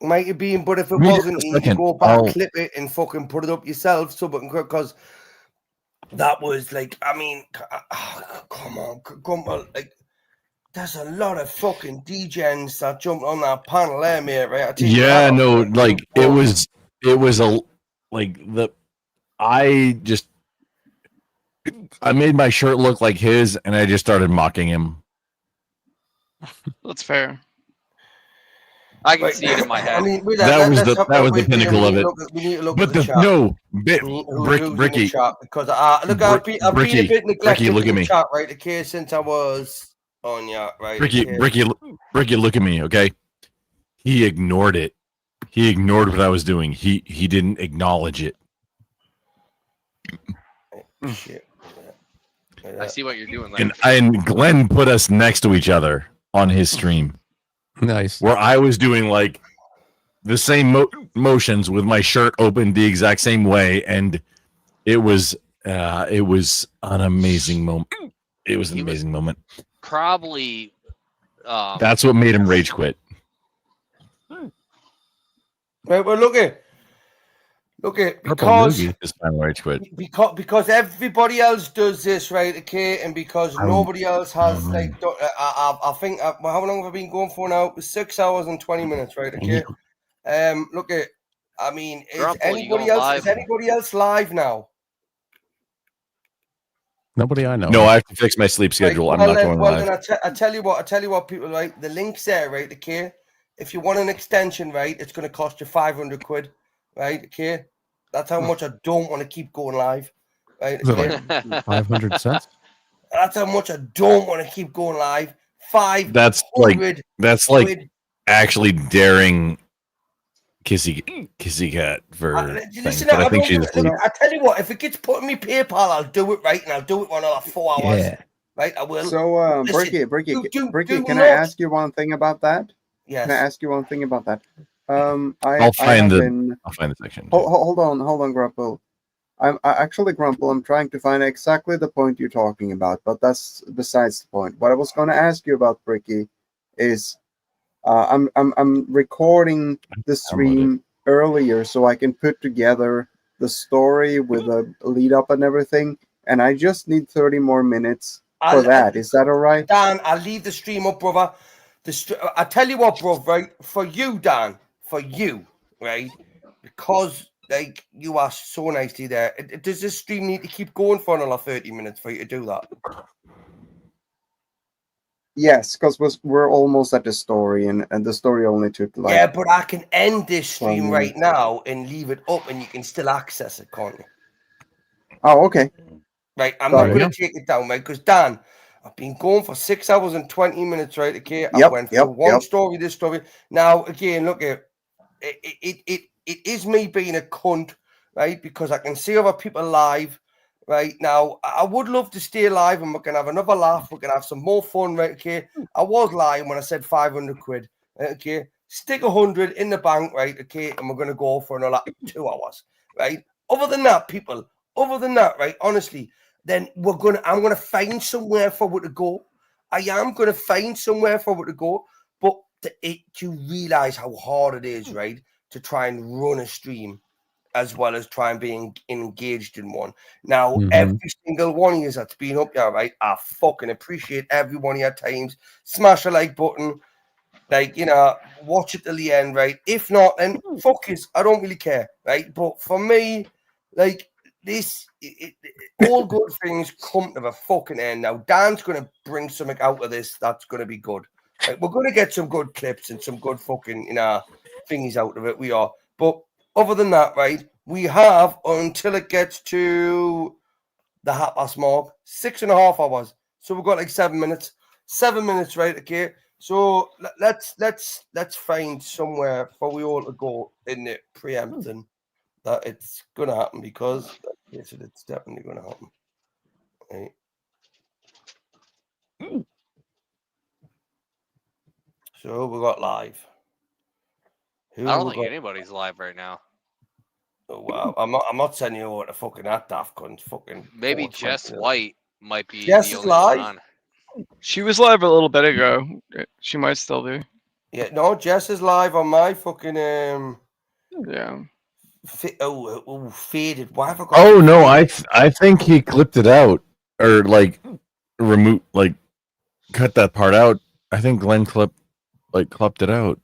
Might have been, but if it Read it wasn't, for a you can second. go back, I'll- clip it, and fucking put it up yourself. So, because that was like, I mean, come on, like, there's a lot of fucking DJs that jumped on that panel there, mate. Right? I tell you Yeah, that. no, like it was a like I made my shirt look like his, and I just started mocking him. That's fair. I can see it in my head. I mean, That was the pinnacle of it. We need to look But at the the chat. no, Who's in the Bricky, chat, because look, I've been a Bricky, bit neglected look in at the me. chat, right? Okay, since I was on, yeah, right. Bricky, okay. Bricky, look at me, okay? He ignored it. He ignored what I was doing. He didn't acknowledge it. Shit. I see what you're doing there. And Glenn put us next to each other on his stream. Nice. Where I was doing like the same motions with my shirt open the exact same way, and it was an amazing moment. It was an amazing moment. Probably. That's what made him rage quit. Right, well, look at Because is finally rage quit. because everybody else does this, right? Okay, and because nobody else has like, I think well, how long have I been going for now? 6 hours and 20 minutes, right? Okay. Look at, I mean, is Grumple, you anybody going else? live? Is anybody else live now? Nobody I know. No, I have to fix my sleep schedule. Right, I'm not going live. Then I tell you what, people, right? The link's there, right? Okay. If you want an extension, right, it's going to cost you 500 quid, right? Okay. That's how much I don't want to keep going live, right? Is it Okay? like 500 cents? That's how much I don't want to keep going live. 500 That's like quid. actually daring Kissy Cat for things. Listen, But I think she's asleep. I tell you what, if it gets put in me PayPal, I'll do it, right? And I'll do it for another 4 hours. Yeah. Right, I will. So, Listen, Bricky, do can I not- ask you one thing about that? Yes. Can I ask you one thing about that? I'll find the section. Hold on, Grumple. Actually, Grumple, I'm trying to find exactly the point you're talking about, but that's besides the point. What I was going to ask you about, Bricky, is I'm recording the stream earlier so I can put together the story with a lead up and everything, and I just need 30 more minutes for that. Is that all right? Dan, I'll leave the stream up, brother. I tell you what, bro, right? For you, Dan, for you, right? Because like you are so nicely there. Does this stream need to keep going for another 30 minutes for you to do that? Yes, because we're almost at the story, and the story only took like. Yeah, but I can end this stream 12 right minutes. now and leave it up, and you can still access it, can't you? Oh, okay. Right, I'm Sorry. not going to take it down, right? Because Dan, I've been going for 6 hours and 20 minutes, right? Okay, I Yep, went yep, through one yep. story, this story. Now, again, look at it is me being a cunt, right? Because I can see other people live, right? Now, I would love to stay live and we can have another laugh. We can have some more fun, right? Okay, I was lying when I said 500 quid, right? Okay, stick 100 in the bank, right? Okay, and we're going to go for another 2 hours, right? Other than that, people, right? Honestly, then I'm going to find somewhere for it to go. I am going to find somewhere for it to go, but to realize how hard it is, right, to try and run a stream as well as try and be engaged in one. Now, every single one of you that's been up there, right, I fucking appreciate every one of your times. Smash a like button, like, you know, watch it till the end, right? If not, then fuck it, I don't really care, right? But for me, like, this, all good things come to the fucking end. Now, Dan's going to bring something out of this that's going to be good. Like, we're going to get some good clips and some good fucking, you know, thingies out of it. We are. But other than that, right, we have until it gets to the 1/2 mark, 6.5 hours. So we've got like 7 minutes. 7 minutes, right? Okay. So let's find somewhere for we all to go in it, preempting that it's gonna happen because yes, it's definitely gonna happen. Right. So we got live. I don't think anybody's live right now. Oh wow! I'm not telling you what the fucking that daft cunt fucking. Maybe Jess White might be Jess the is only one live. on. She was live a little bit ago. She might still be. Yeah, no, Jess is live on my fucking Yeah. Faded. Why have I got? Oh no, I think he clipped it out or like cut that part out. I think Glenn clipped it out.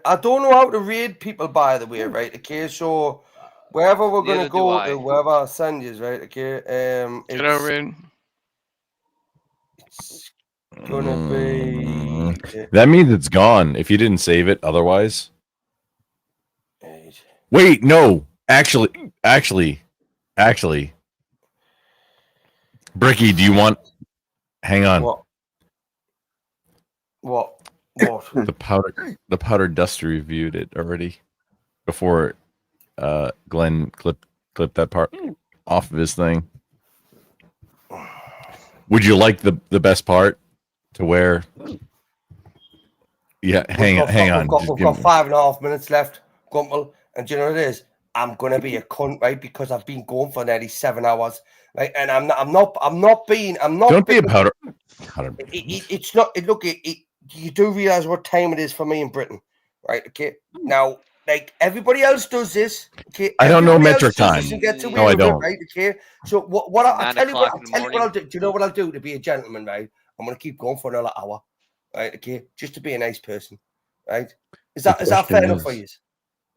I don't know how to read people, by the way, right? Okay, so wherever we're gonna Neither do go I. to, wherever I send you, right? Okay, it's gonna be. That means it's gone if you didn't save it otherwise. Wait, no. Actually. Bricky, do you want hang on. What? The powder duster reviewed it already before Glenn clipped that part off of his thing. Would you like the best part to where? Yeah, hang on. We've got 5.5 minutes left, Gumpel, and do you know what it is? I'm gonna be a cunt, right? Because I've been going for nearly 7 hours, right? And I'm not being. Don't be a powder. It's not. Look, you do realize what time it is for me in Britain, right? Okay. Now, like everybody else does this. Okay. I don't know Everybody metric else does this time. and gets away No, I with it, don't. right? Okay. So what I'll 9 tell you what o'clock in the morning. I'll do. Do you know what I'll do to be a gentleman, right? I'm gonna keep going for another hour, right? Okay, just to be a nice person, right? Is that fair enough for you?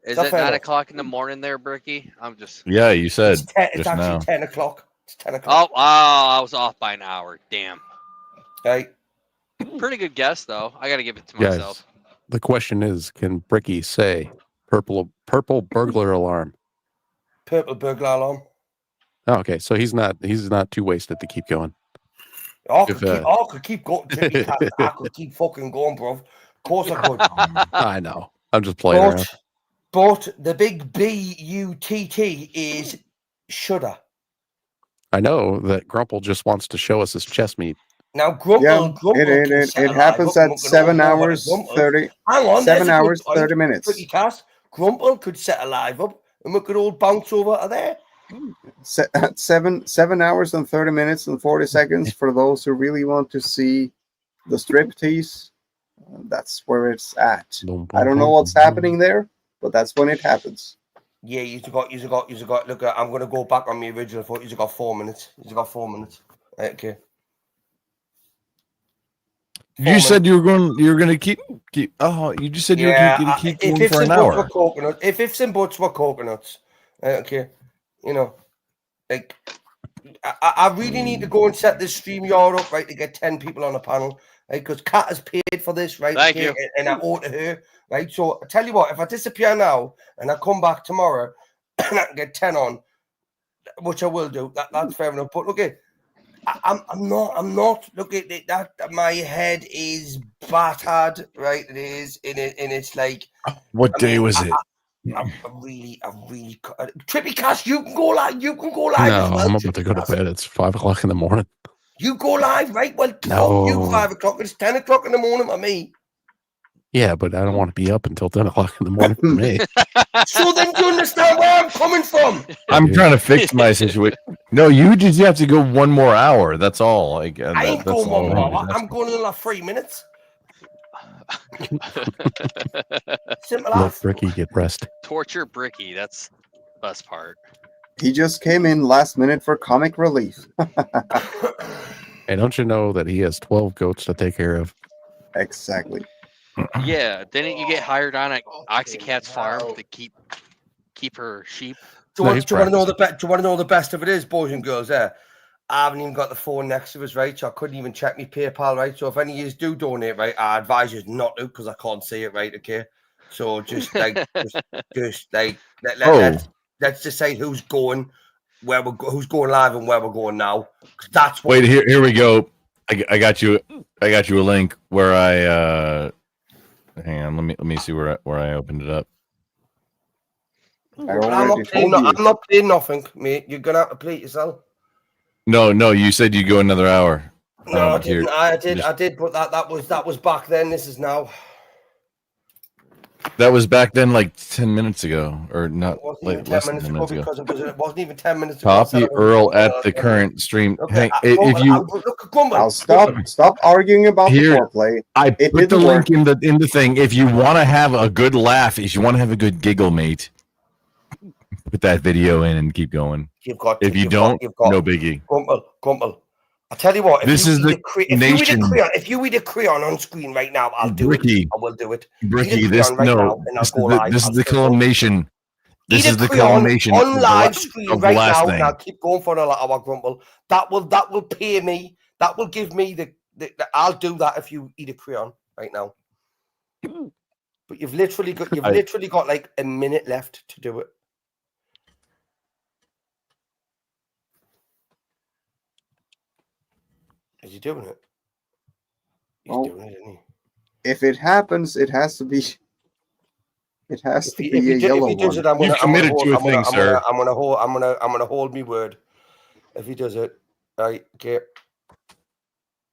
Is it 9 o'clock in the morning there, Bricky? I'm just. Yeah, you said It's just actually now. 10 o'clock. It's 10 o'clock. Oh, I was off by an hour. Damn. Right. Pretty good guess, though. I got to give it to Guys, myself. the question is, can Bricky say purple burglar alarm? Purple burglar alarm. Oh, okay, so he's not too wasted to keep going. I could keep going. I could keep fucking going, bro. Of course I could. I know. I'm just playing around. But the big B-U-T-T is shudder. I know that Grumple just wants to show us his chest meat. Now, Grumple it happens at 7 hours 30. Hang on, 7 hours 30 minutes. Pretty cast. Grumple could set a live up, and we could all bounce over to there. 7 hours and 30 minutes and 40 seconds for those who really want to see the striptease. That's where it's at. I don't know what's happening there, but that's when it happens. Yeah, you've got. Look, I'm gonna go back on my original thought. You've got 4 minutes. You've got 4 minutes. Right, okay. You said you were going to keep. Oh, you just said you were going to keep going for an hour. If ifs and buts were coconuts, okay, you know, like I really need to go and set this StreamYard up, right, to get 10 people on the panel, right, because Kat has paid for this, right? Thank you. And I owe to her, right? So I tell you what, if I disappear now and I come back tomorrow and I can get 10 on, which I will do, that's fair enough. But look at, I'm not. Look at it, that. My head is battered, right? It is, and it's like. What day was it? I really. Trippy Cash, you can go live. You can go live. No, as well, I'm about to go to bed. It's 5 o'clock in the morning. You go live, right? Well, No. you 5 o'clock. It's 10 o'clock in the morning for me. Yeah, but I don't want to be up until 10 o'clock in the morning for me. So then you understand where I'm coming from. I'm trying to fix my situation. No, you just have to go one more hour. That's all. Like, I ain't going one more hour. I'm going in like 3 minutes. Simple Let as. Bricky get rest. Torture Bricky. That's the best part. He just came in last minute for comic relief. Hey, don't you know that he has 12 goats to take care of? Exactly. Yeah, didn't you get hired on at Oxycat's farm to keep her sheep? Do you want to know the best? Do you want to know the best of it is, boys and girls? There, I haven't even got the phone next to us, right? So I couldn't even check my PayPal, right? So if any of you do donate, right, I advise you not to because I can't see it, right? Okay, so just like, just like let's decide who's going, who's going live and where we're going now. That's what. Wait, here we go. I got you. I got you a link where I. Hang on, let me see where I opened it up. I'm not playing nothing, mate. You're gonna have to play it yourself. No, you said you go another hour. No, I didn't. I did, but that was back then. This is now. That was back then, like 10 minutes ago, or not? It wasn't Like even 10 less than minutes 10 ago minutes ago. because it wasn't even 10 minutes ago. I said Copy I was Earl going at the current stream. Okay, Hey, if you I'll stop arguing about the foreplay. I It put the didn't link work. in the thing. If you want to have a good laugh, if you want to have a good giggle, mate, put that video in and keep going. If you don't, no biggie. Gumpel. I tell you what, This is the nation. If you read a crayon on screen right now, I'll do Bricky. it. I will do it. Bricky, Read a this crayon right now, and I'll go live. this is I'll the still go. culmination. This Read is a the crayon culmination on live screen right now, thing. and I'll keep going for another hour, Grumple. That will pay me. That will give me the I'll do that if you eat a crayon right now. But you've literally got like a minute left to do it. Is he doing it? He's doing it, isn't he? If it happens, it has to be. It has to be a yellow one. You've committed to a thing, sir. I'm gonna hold me word. If he does it, right? Okay.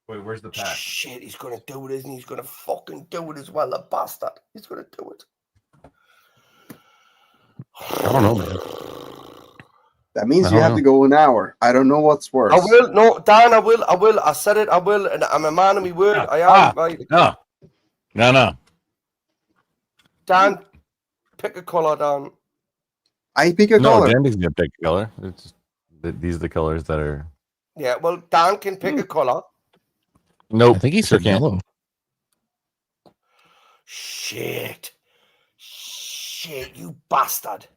Wait, where's the pack? Shit, he's gonna do it, isn't he? He's gonna fucking do it as well, the bastard. He's gonna do it. I don't know, man. That means you have to go an hour. I don't know what's worse. I will. No, Dan, I will. I said it. I will. And I'm a man of my word. I am. Right. No. Dan, pick a color, Dan. I pick a color. No, Dan doesn't get to pick a color. It's just, these are the colors that are. Yeah, well, Dan can pick a color. Nope. I think he said yellow. Shit, you bastard.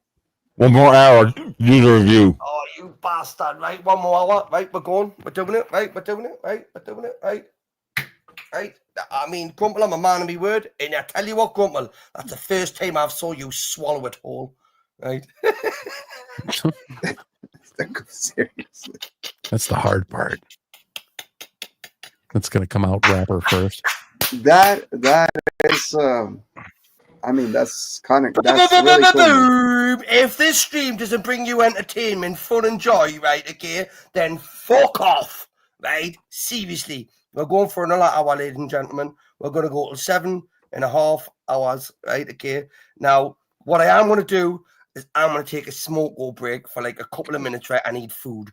One more hour. Do the review. Oh, you bastard. Right, one more hour. Right, we're going. We're doing it. Right, we're doing it. Right, we're doing it. Right. Right. I mean, Grumple, I'm a man of my word. And I tell you what, Grumple, that's the first time I've saw you swallow it whole. Right. Seriously. That's the hard part. That's gonna come out rapper first. That is I mean that's really cool. If this stream doesn't bring you entertainment, fun and joy, right, okay, then fuck off. Right? Seriously. We're going for another hour, ladies and gentlemen. We're gonna go to 7.5 hours, right? Okay. Now, what I am gonna do is I'm gonna take a smoke go break for like a couple of minutes, right? I need food.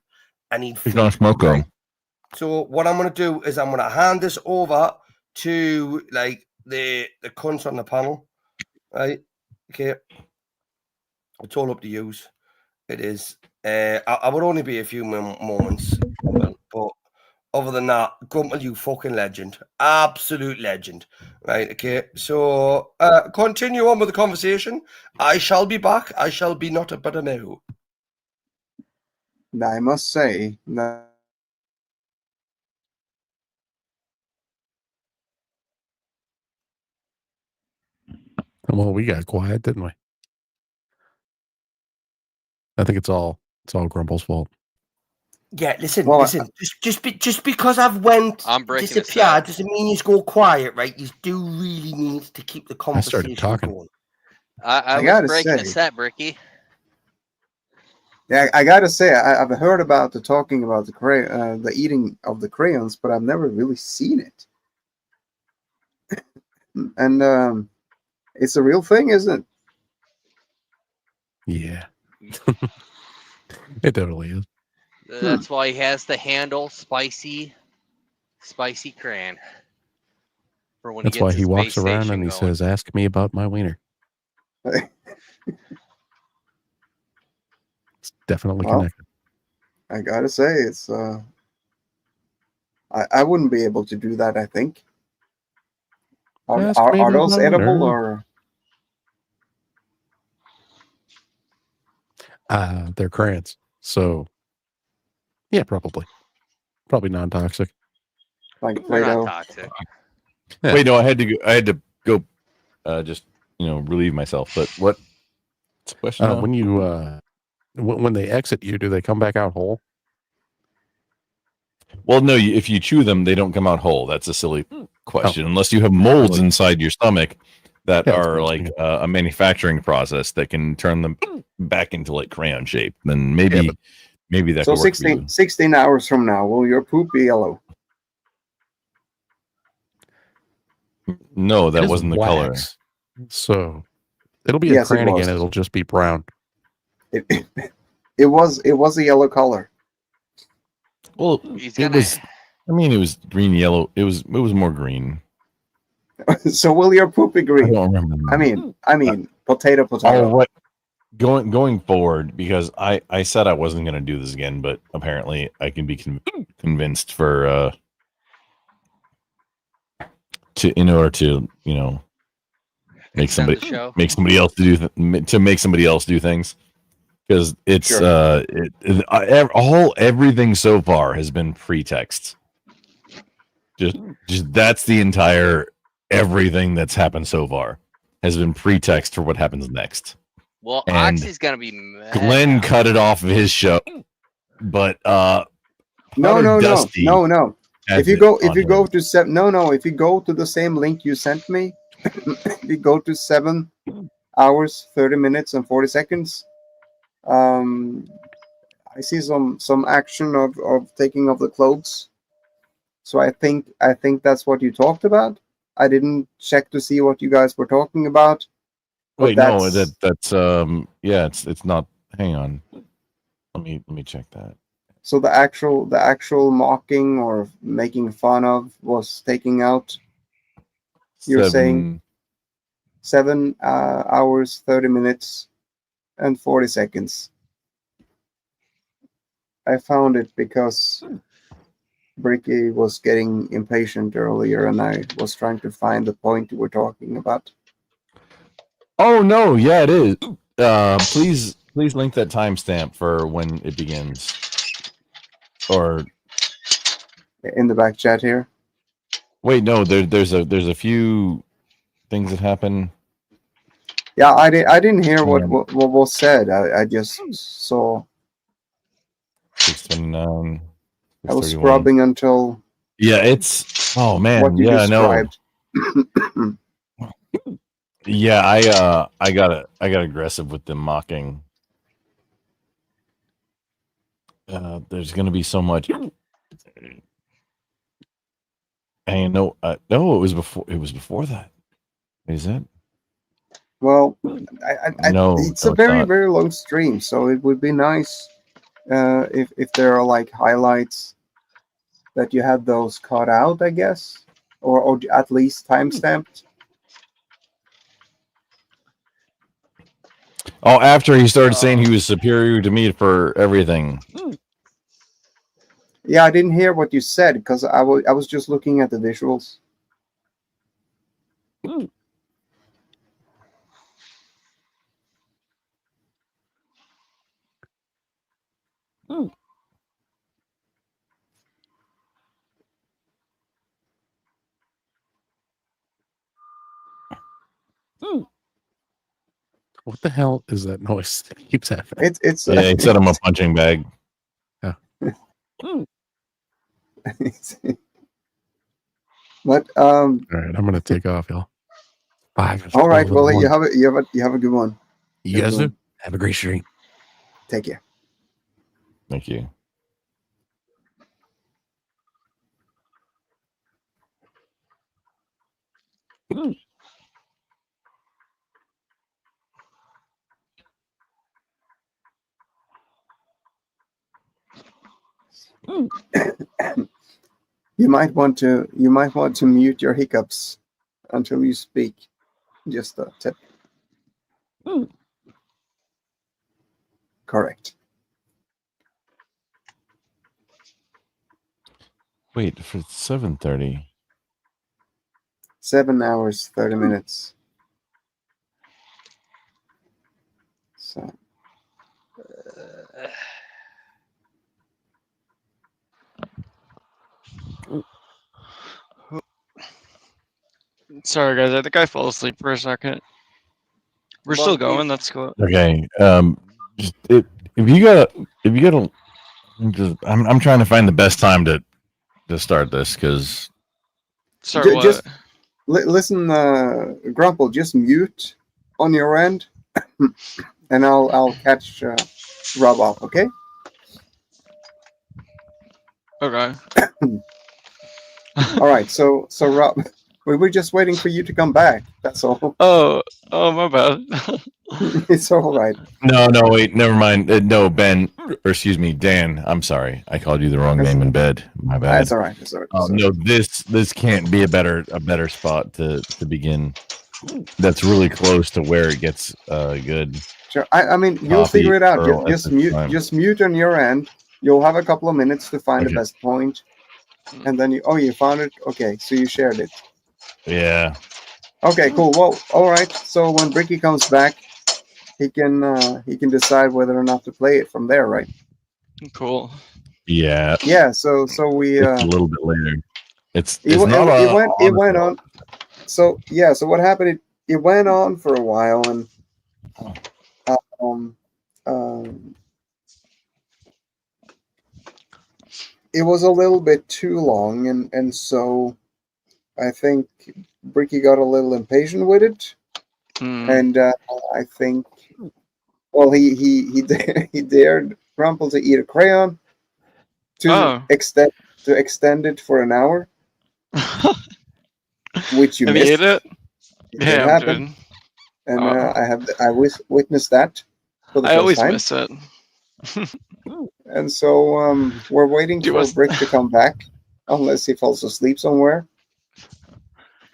He's gonna smoke right? So what I'm gonna do is I'm gonna hand this over to like the cunts on the panel, right? Okay, it's all up to you. It is. I would only be a few moments, but other than that, Grumple, you fucking legend, absolute legend, right? Okay, so continue on with the conversation. I shall be back. I shall be not a better now. I must say that. Well, we got quiet, didn't we? I think it's all Grumple's fault. Yeah, listen. Just because I've went disappeared doesn't mean you go quiet, right? You do really need to keep the conversation going. I gotta was breaking say- a set, Bricky. Yeah, I gotta say, I've heard about the talking about the eating of the crayons, but I've never really seen it. And it's a real thing, isn't it? Yeah, it definitely is. That's why he has the handle spicy crayon. For when That's he why gets he his walks base around station and he going. says, "Ask me about my wiener." It's definitely Well, connected. I gotta say, it's I wouldn't be able to do that. I think. Ask me Are about those my edible wiener. or? They're crayons, so yeah, probably non-toxic. Like They're not Play-Doh? toxic. Yeah. Wait, no, I had to go, just relieve myself. But what's the question now? When you when they exit you, do they come back out whole? Well, no, if you chew them, they don't come out whole. That's a silly question. Unless you have molds inside your stomach that Yeah, that's are what I was like thinking. a manufacturing process that can turn them back into like crayon shape, then maybe that So could work for you. 16 hours from now, will your poop be yellow? No, It that is wasn't the color. wax, so it'll be Yes, a it crayon again. was. It'll just be brown. It was a yellow color. Well, it was. I mean, it was green, yellow. It was more green. So will your poop be green? I don't remember. I mean, potato. Oh, what? Going forward, because I said I wasn't going to do this again, but apparently I can be convinced for in order to make somebody else make somebody else do things, because it's everything so far has been pretext. Just that's the entire everything that's happened so far has been pretext for what happens next. Well, And Oxy's gonna be mad. Glenn cut it off of his show, but No. Dusty has If you it go on to if you go to the same link you sent me, if you go to 7 hours 30 minutes and 40 seconds, I see some action of taking off the clothes. So I think that's what you talked about. I didn't check to see what you guys were talking about. but Wait, no, that's- that's yeah, it's not. Hang on, let me check that. So the actual mocking or making fun of was taking out. You're saying 7 hours 30 minutes and 40 seconds. I found it because Bricky was getting impatient earlier, and I was trying to find the point you were talking about. Oh no, yeah, it is. Please link that timestamp for when it begins, or in the back chat here. Wait, no, there's a few things that happen. Yeah, I didn't hear what was said. I just saw. 629. I was scrubbing until. Yeah, it's. Oh man, what you yeah, described. no. Yeah, I got aggressive with the mocking. There's gonna be so much. And no, it was before that. Is it? Well, No, it's no, a very not. very long stream, so it would be nice if there are like highlights that you had those cut out, I guess, or at least timestamped. Oh, after he started saying he was superior to me for everything. Yeah, I didn't hear what you said because I was just looking at the visuals. What the hell is that noise that keeps happening? It's Yeah, he said I'm a punching bag. Yeah. But All right, I'm gonna take off, y'all. Bye. all right. Well, you have a good one. You guys do. Have a great stream. Take care. Thank you. You might want to mute your hiccups until you speak. Just a tip. Correct. Wait, for 7:30. 7 hours, 30 minutes. So. Sorry, guys. I think I fell asleep for a second. We're still going. That's cool. Okay. If you gotta, I'm trying to find the best time to start this because. Sorry, what? Just listen, Grumple. Just mute on your end, and I'll catch Rob off. Okay. Okay. All right. So Rob, we were just waiting for you to come back. That's all. Oh, my bad. It's all right. No, wait, never mind. No, Ben, or excuse me, Dan. I'm sorry, I called you the wrong name in bed. My bad. That's all right. That's all right. No, this can't be a better spot to begin. That's really close to where it gets good. Sure. I mean, you'll Coffee, figure it out. Earl, Just mute. time. Just mute on your end. You'll have a couple of minutes to find the best point, and then you found it. Okay, so you shared it. Yeah. Okay, cool. Well, all right. So when Bricky comes back, he can decide whether or not to play it from there, right? Cool. Yeah. Yeah. So we It's a little bit later. It went on. So yeah. So what happened? It went on for a while, and it was a little bit too long, and so I think Bricky got a little impatient with it, and I think, well, he dared Crumple to eat a crayon to extend it for an hour, which you Have missed. you ate it? It Yeah, happened, and I witnessed that for the I first always time. miss it. And so we're waiting for Brick to come back, unless he falls asleep somewhere.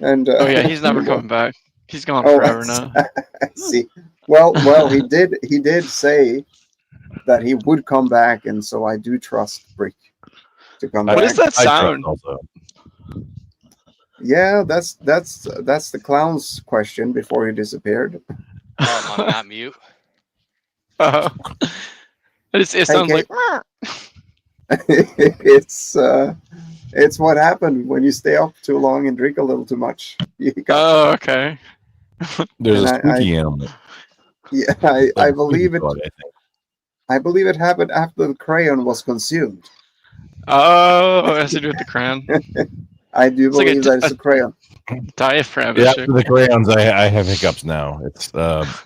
And Oh yeah, he's never coming back. He's gone forever now. I see. Well, he did say that he would come back, and so I do trust Brick to come back. What is that sound? Yeah, that's the clown's question before he disappeared. Oh, I'm not mute. It sounds like. It's what happened when you stay up too long and drink a little too much. Oh, okay. There's a spooky animal. Yeah, I believe it. I believe it happened after the crayon was consumed. Oh, it has to do with the crayon. I do believe that it's a crayon. Diaphragm. Yeah, after the crayons, I have hiccups now. It's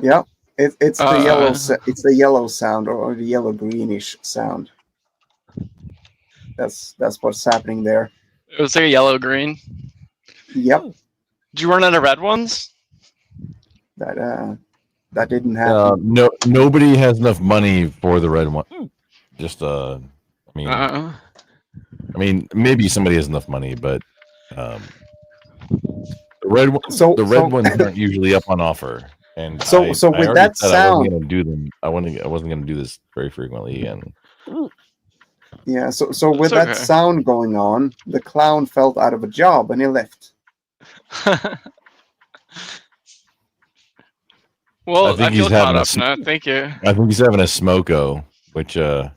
yeah, it's the yellow. It's the yellow sound or the yellow greenish sound. That's what's happening there. It was like a yellow green. Yep. Did you run out of red ones? That didn't happen. Nobody has enough money for the red one. Just I mean, maybe somebody has enough money, but the red ones aren't usually up on offer, And So I with already that said I wasn't sound, going to do them. I wasn't going to do this very frequently, and yeah. So with It's that okay. sound going on, the clown felt out of a job and he left. Well, I think feel he's having caught a up now. Thank you. I think he's having a smoko, which I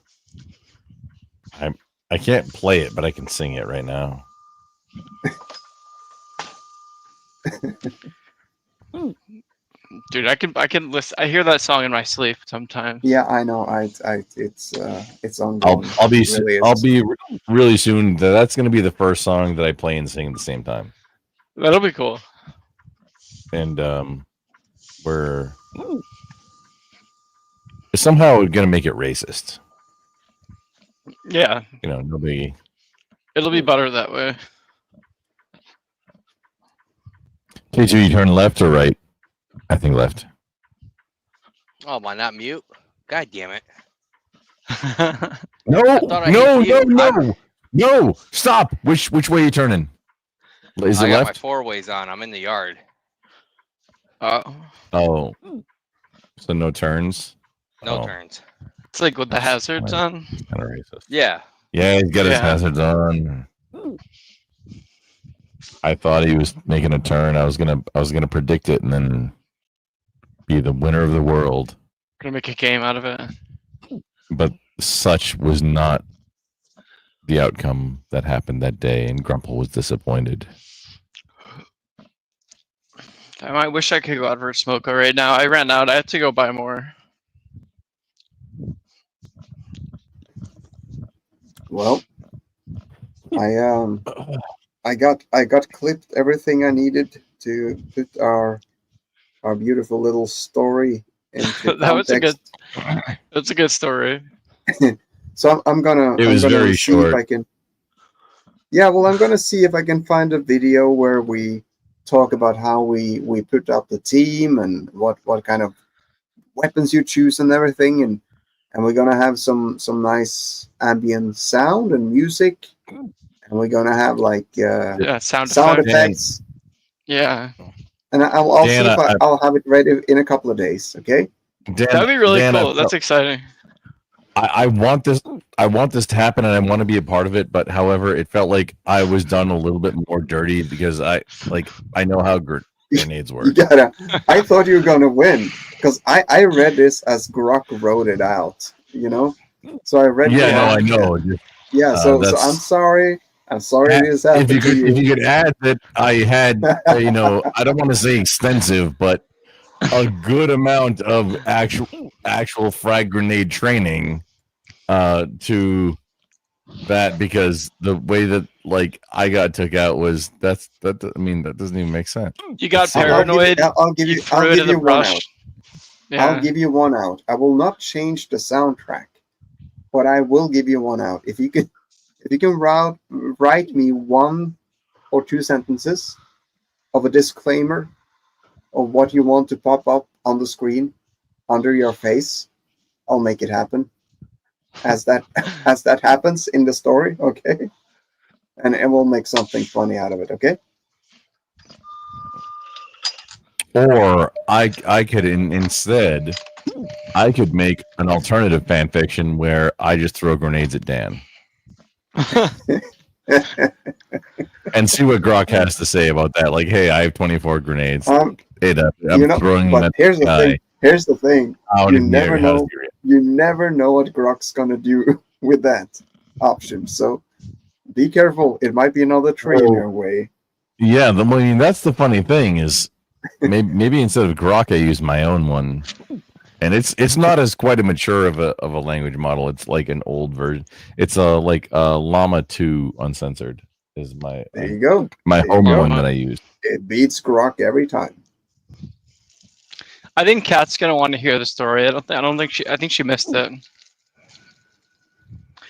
can't play it, but I can sing it right now. Dude, I can listen. I hear that song in my sleep sometimes. Yeah, I know. It's ongoing. I'll be It really I'll is. be really soon. That's going to be the first song that I play and sing at the same time. That'll be cool. And we're somehow going to make it racist. Yeah, You know, nobody. it'll be better that way. K2, you turn left or right? I think left. Oh, am I not mute? God damn it. No, thought I no, hit no, mute. no. Stop. Which way are you turning? Is I it got left? my four ways on. I'm in the yard. Oh. So no turns? No Oh. turns. It's like with the hazards on. Kind of racist. Yeah. Yeah, he's got his Yeah. hazards on. I thought he was making a turn. I was gonna predict it and then be the winner of the world. Gonna make a game out of it. But such was not the outcome that happened that day, and Grumple was disappointed. I might wish I could go out for a smoke right now. I ran out. I have to go buy more. Well, I got clipped everything I needed to put our beautiful little story into That's a good story. So I'm gonna. It was I'm gonna very see short. If I can. Yeah, well, I'm gonna see if I can find a video where we talk about how we put up the team and what kind of weapons you choose and everything, and we're gonna have some nice ambient sound and music, and we're gonna have like sound effects. Yeah. And I'll see Dan, if I'll have it ready in a couple of days. Okay. Dan, That'd be really Dan, cool. That's exciting. I want this. I want this to happen, and I want to be a part of it. But however, it felt like I was done a little bit more dirty because I know how grenades work. You gotta. I thought you were gonna win because I read this as Grok wrote it out. You know, so I read. Yeah, no, Grok. I know. Yeah, so I'm sorry. I'm sorry this happened If you to could add that I had, I don't want to say extensive, but a good amount of actual frag grenade training to that, because the way that I got took out was that doesn't even make sense. You got paranoid. I'll give you one out. Yeah. I'll give you one out. I will not change the soundtrack, but I will give you one out. If you can write me 1 or 2 sentences of a disclaimer of what you want to pop up on the screen under your face, I'll make it happen. As that happens in the story, okay? And we'll make something funny out of it, okay? Or I could instead I could make an alternative fan fiction where I just throw grenades at Dan. And see what Grok has to say about that. Like, hey, I have 24 grenades. I'm throwing them at here's the guy. Here's the thing. Out You in the never air, how does know. he react? You never know what Grok's gonna do with that option. So be careful. It might be another tree in your way. Yeah, that's the funny thing is maybe instead of Grok, I use my own one. And it's not as quite a mature of a language model. It's like an old version. It's a Llama 2 uncensored is my There you go. my There you home go. one that I use. It beats Grok every time. I think Kat's gonna want to hear the story. I think she missed it.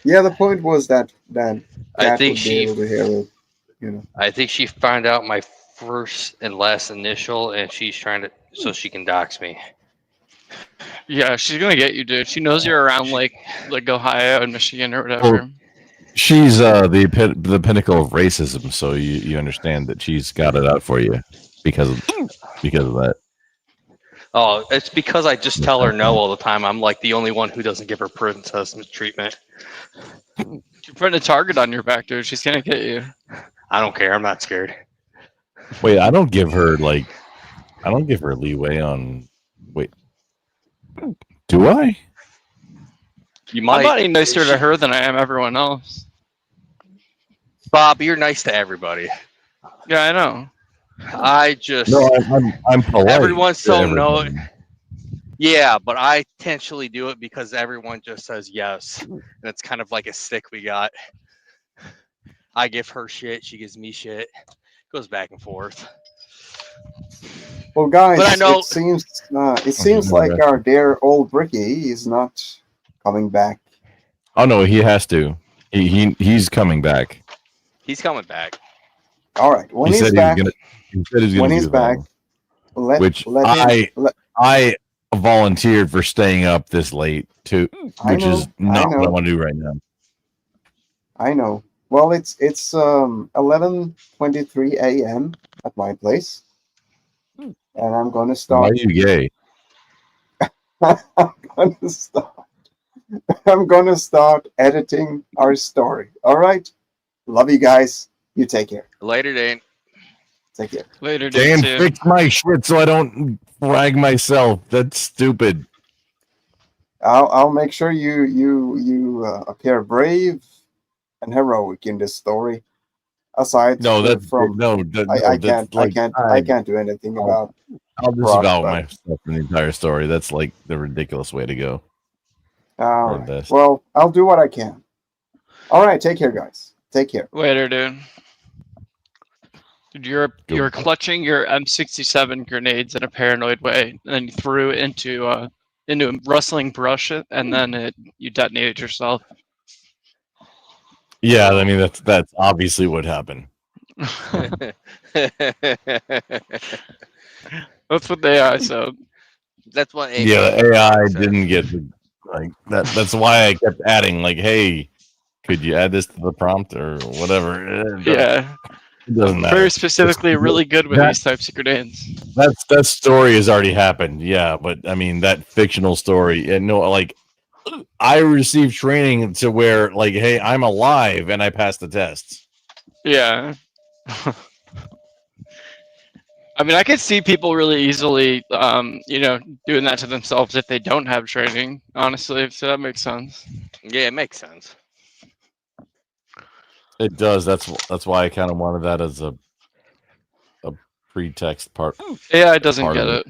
Yeah, the point was that I Kat think would be able to hear it. You know. I think she found out my first and last initial, and she's trying to so she can dox me. Yeah, she's gonna get you, dude. She knows you're around like Ohio and Michigan or whatever. She's the pinnacle of racism, so you understand that she's got it out for you because of that. Oh, it's because I just tell her no all the time. I'm like the only one who doesn't give her princess treatment. You're putting a target on your back, dude. She's gonna get you. I don't care. I'm not scared. Wait, I don't give her leeway on. Wait, do I? You I'm might. not any nicer to her than I am everyone else. Bob, you're nice to everybody. Yeah, I know. I just No, I'm polite. everyone's to so everybody. no. Yeah, but I intentionally do it because everyone just says yes, and it's kind of like a stick we got. I give her shit, she gives me shit. Goes back and forth. Well, guys, But I know- it seems like our dear old Ricky is not coming back. Oh no, he has to. He's coming back. He's coming back. All right, when He he's said back, he said he was when gonna he's do back, that. Which I volunteered for staying up this late too, which is not what I want to do right now. I know. Well, it's 11:23 a.m. at my place, and I'm going to Why start. are you gay? I'm going to start editing our story. All right. Love you guys. You take care. Later, Dane. Take care. Later, Dan, Dane. fix my shit so I don't frag myself. That's stupid. I'll make sure you appear brave and heroic in this story. Aside from I can't do anything about. I'll Brock, disavow but- myself in the entire story. That's like the ridiculous way to go. All for right. this. Well, I'll do what I can. All right. Take care, guys. Take care. Later, dude. Dude, you're clutching your M67 grenades in a paranoid way, and then you threw it into a rustling brush, and then you detonated yourself. Yeah, I mean that's obviously what happened. That's what the AI said. That's what AI Yeah, the AI didn't get like that. That's why I kept adding like, "Hey, could you add this to the prompt or whatever?" Yeah. It doesn't matter. Very specifically, really good with these types of grenades. That story has already happened. Yeah, but I mean that fictional story. And no, like I received training to where like, hey, I'm alive and I passed the tests. Yeah. I mean, I could see people really easily, doing that to themselves if they don't have training. Honestly, so that makes sense. Yeah, it makes sense. It does. That's why I kind of wanted that as a pretext part. AI doesn't part get of it.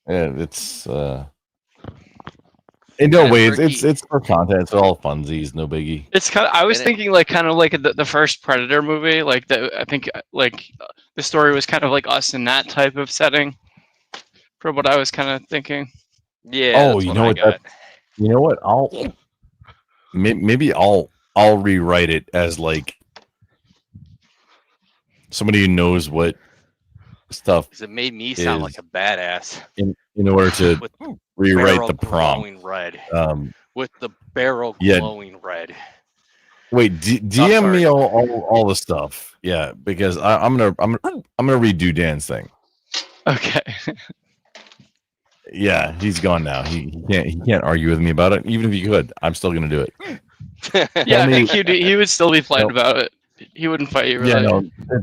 Yeah, it's in no way it's for content. It's all funsies, no biggie. It's kind of. I was thinking like the first Predator movie. Like I think like the story was kind of like us in that type of setting. From what I was kind of thinking. Yeah. Oh, you know what? You know what? Maybe I'll rewrite it as like somebody who knows what stuff. Because it made me sound like a badass. In order to rewrite the prompt. Glowing red. With the barrel Yeah. glowing red. Wait, DM me all the stuff. Yeah, because I'm gonna redo Dan's thing. Okay. Yeah, he's gone now. He can't argue with me about it. Even if he could, I'm still gonna do it. Yeah, I think he would still be fine about it. He wouldn't fight you. Really. Yeah,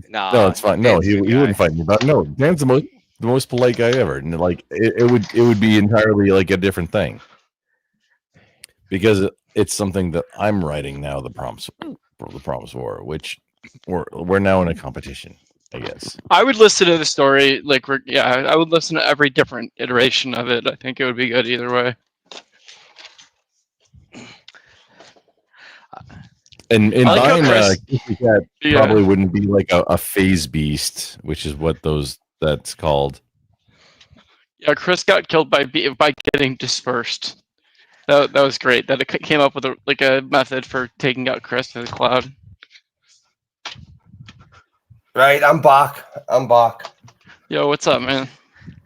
no, it's fine. No, he wouldn't fight me about it. No, Dan's the most polite guy ever. And like it would be entirely like a different thing. Because it's something that I'm writing now, the prompts for, which we're now in a competition, I guess. I would listen to the story, I would listen to every different iteration of it. I think it would be good either way. And I like how mine, Chris- that Yeah. probably wouldn't be like a phase beast, which is what that's called. Yeah, Chris got killed by getting dispersed. That was great. That it came up with a method for taking out Chris to the cloud. Right, I'm back. Yo, what's up, man?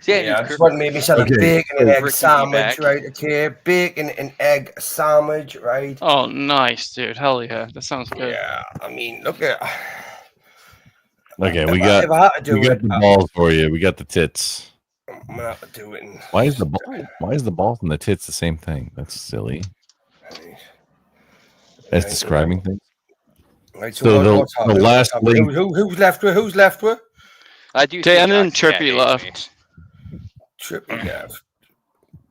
Yeah, I just want to make myself a bacon and egg sandwich, right? Okay, bacon and egg sandwich, right? Oh, nice, dude. Hell yeah, that sounds good. Yeah, I mean, look at. Okay, If we I got had to do the it, balls for you. We got the tits. I'm gonna have to do it. Why is the balls and the tits the same thing? That's silly. That's describing things. Right, So what's the last link. Who's left with? Who's left with? I do. Dan think and Oxycat Trippy hates left. Trippy left.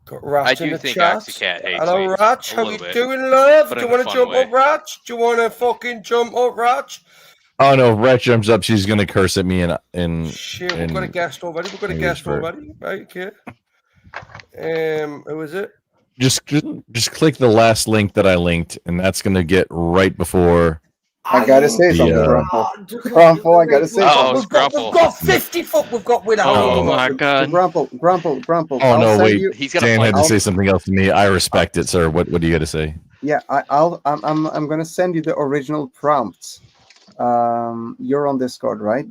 Got Ratch I in do the think chat. Oxycat hates Hello, me Ratch. a How you little bit, doing, love? but Do you in a want to fun jump way. up, Ratch? Do you want to fucking jump up, Ratch? Oh no! If Rhett jumps up, she's gonna curse at me in. Shit, we've got a guest already. We've got a guest already. Right, okay. Who is it? Just click the last link that I linked, and that's gonna get right before. I gotta say something, Grumple. Grumple, I gotta say something. We've got 50 foot. We've got with our Oh my god. Grumple. Oh no! I'll send Wait, you- Dan had to say something else to me. I respect it, sir. What do you got to say? Yeah, I'm gonna send you the original prompts. You're on Discord, right?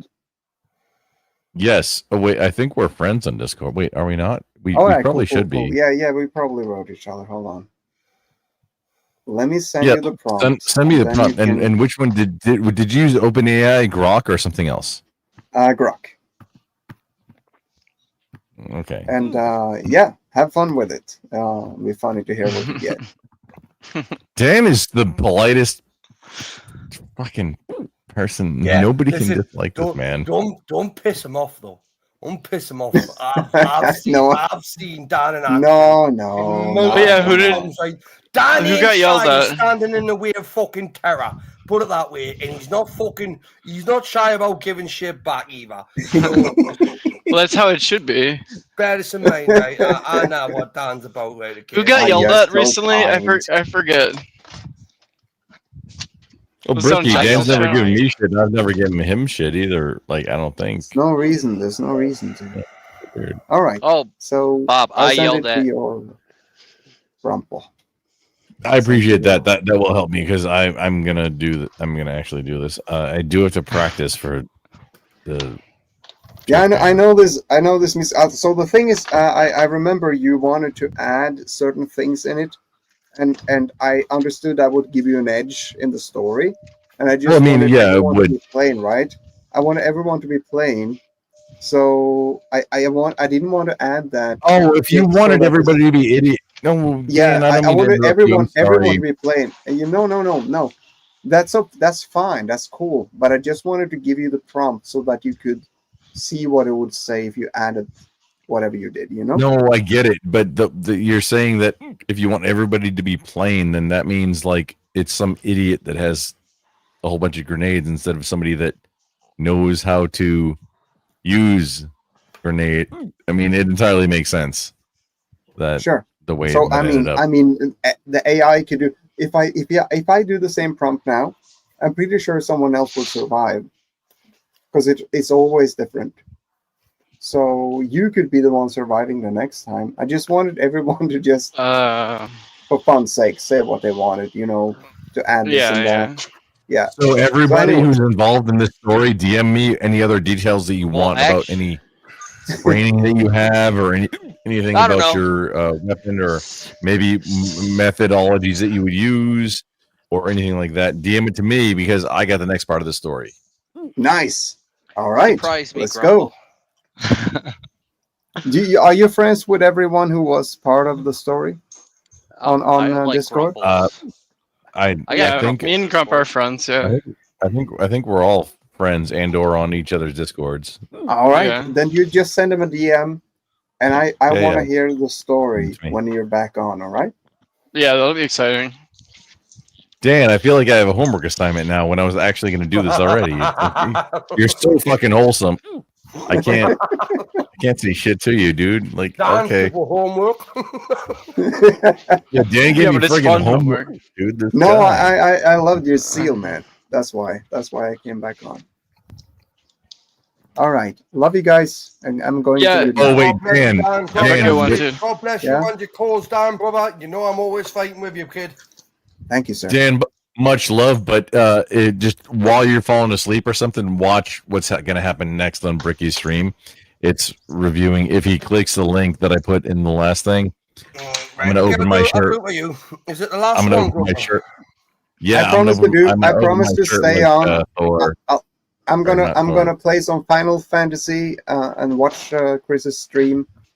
Yes. Oh wait, I think we're friends on Discord. Wait, are we not? We probably should be. Yeah, we probably wrote each other. Hold on. Let me send you the prompt. Send me the then prompt. you can- And which one did you use? OpenAI, Grok, or something else? Grok. Okay. And yeah, have fun with it. It'll be funny to hear what you get. Dan is the politest fucking person. Yeah, Nobody listen, can dislike this man. Don't piss him off though. Don't piss him off. I've seen Dan and Andy. No. Yeah, who did? Dan Who got yelled is at? standing in the way of fucking terror. Put it that way, and he's not shy about giving shit back either. So, Well, that's how it should be. bear this in mind, right? I know what Dan's about, right? Okay? Who got yelled at recently? I forget. Well, What's on Bricky, chat Dan's channel? never given me shit. I've never given him shit either. Like, I don't think. There's no reason to. Weird. All right. Oh, so Bob, I'll I send yelled it at to your Grumple. I appreciate that. That will help me because I'm gonna actually do this. I do have to practice for the. Yeah, I know this. So the thing is, I remember you wanted to add certain things in it, and I understood that would give you an edge in the story, and I just wanted everyone to be plain, right? I wanted everyone to be plain, so I didn't want to add that. Oh, if you wanted everybody to be idiot, no, yeah, Dan, I don't mean to wanted interrupt you, I'm everyone sorry. to be plain. And no. That's fine. That's cool. But I just wanted to give you the prompt so that you could see what it would say if you added whatever you did. You know? No, I get it, but you're saying that if you want everybody to be plain, then that means like it's some idiot that has a whole bunch of grenades instead of somebody that knows how to use grenade. I mean, it entirely makes sense that Sure. the way So that ended up. I mean, the AI could do if I do the same prompt now, I'm pretty sure someone else will survive because it's always different. So you could be the one surviving the next time. I just wanted everyone to just, for fun's sake, say what they wanted, to add this and that. Yeah. So everybody anyway. who's involved in this story, DM me any other details that you want about any training that you have or anything I don't about know. your weapon or maybe methodologies that you would use or anything like that. DM it to me because I got the next part of the story. Nice. All right. Surprise me, Let's Grumple. go. Are you friends with everyone who was part of the story on like Discord? I think me and Grump are friends. Yeah. I think we're all friends and or on each other's discords. All right, Yeah. then you just send him a DM, and I want to yeah. hear the story when you're back on. All right. Yeah, that'll be exciting. Dan, I feel like I have a homework assignment now when I was actually going to do this already. You're so fucking wholesome. I can't say shit to you, dude. Like, Dan, okay. homework. Yeah, Dan gave me but it's friggin' fun homework, homework. dude. This No, guy. I loved your seal, man. That's why I came back on. All right, love you guys, and I'm going to. Oh wait, God bless Dan. you, Dan. Dan, God bless you, Yeah. and your cause, Dan, brother. You know I'm always fighting with you, kid. Thank you, sir. Dan, much love, but it just while you're falling asleep or something, watch what's going to happen next on Bricky's stream. It's reviewing. If he clicks the link that I put in the last thing, I'm going to open my shirt. Is it the last I'm one? going to open my shirt. Yeah, I promise to do. I promise to stay on. Thor. I'm Or not gonna play some Final Fantasy and watch Chris's stream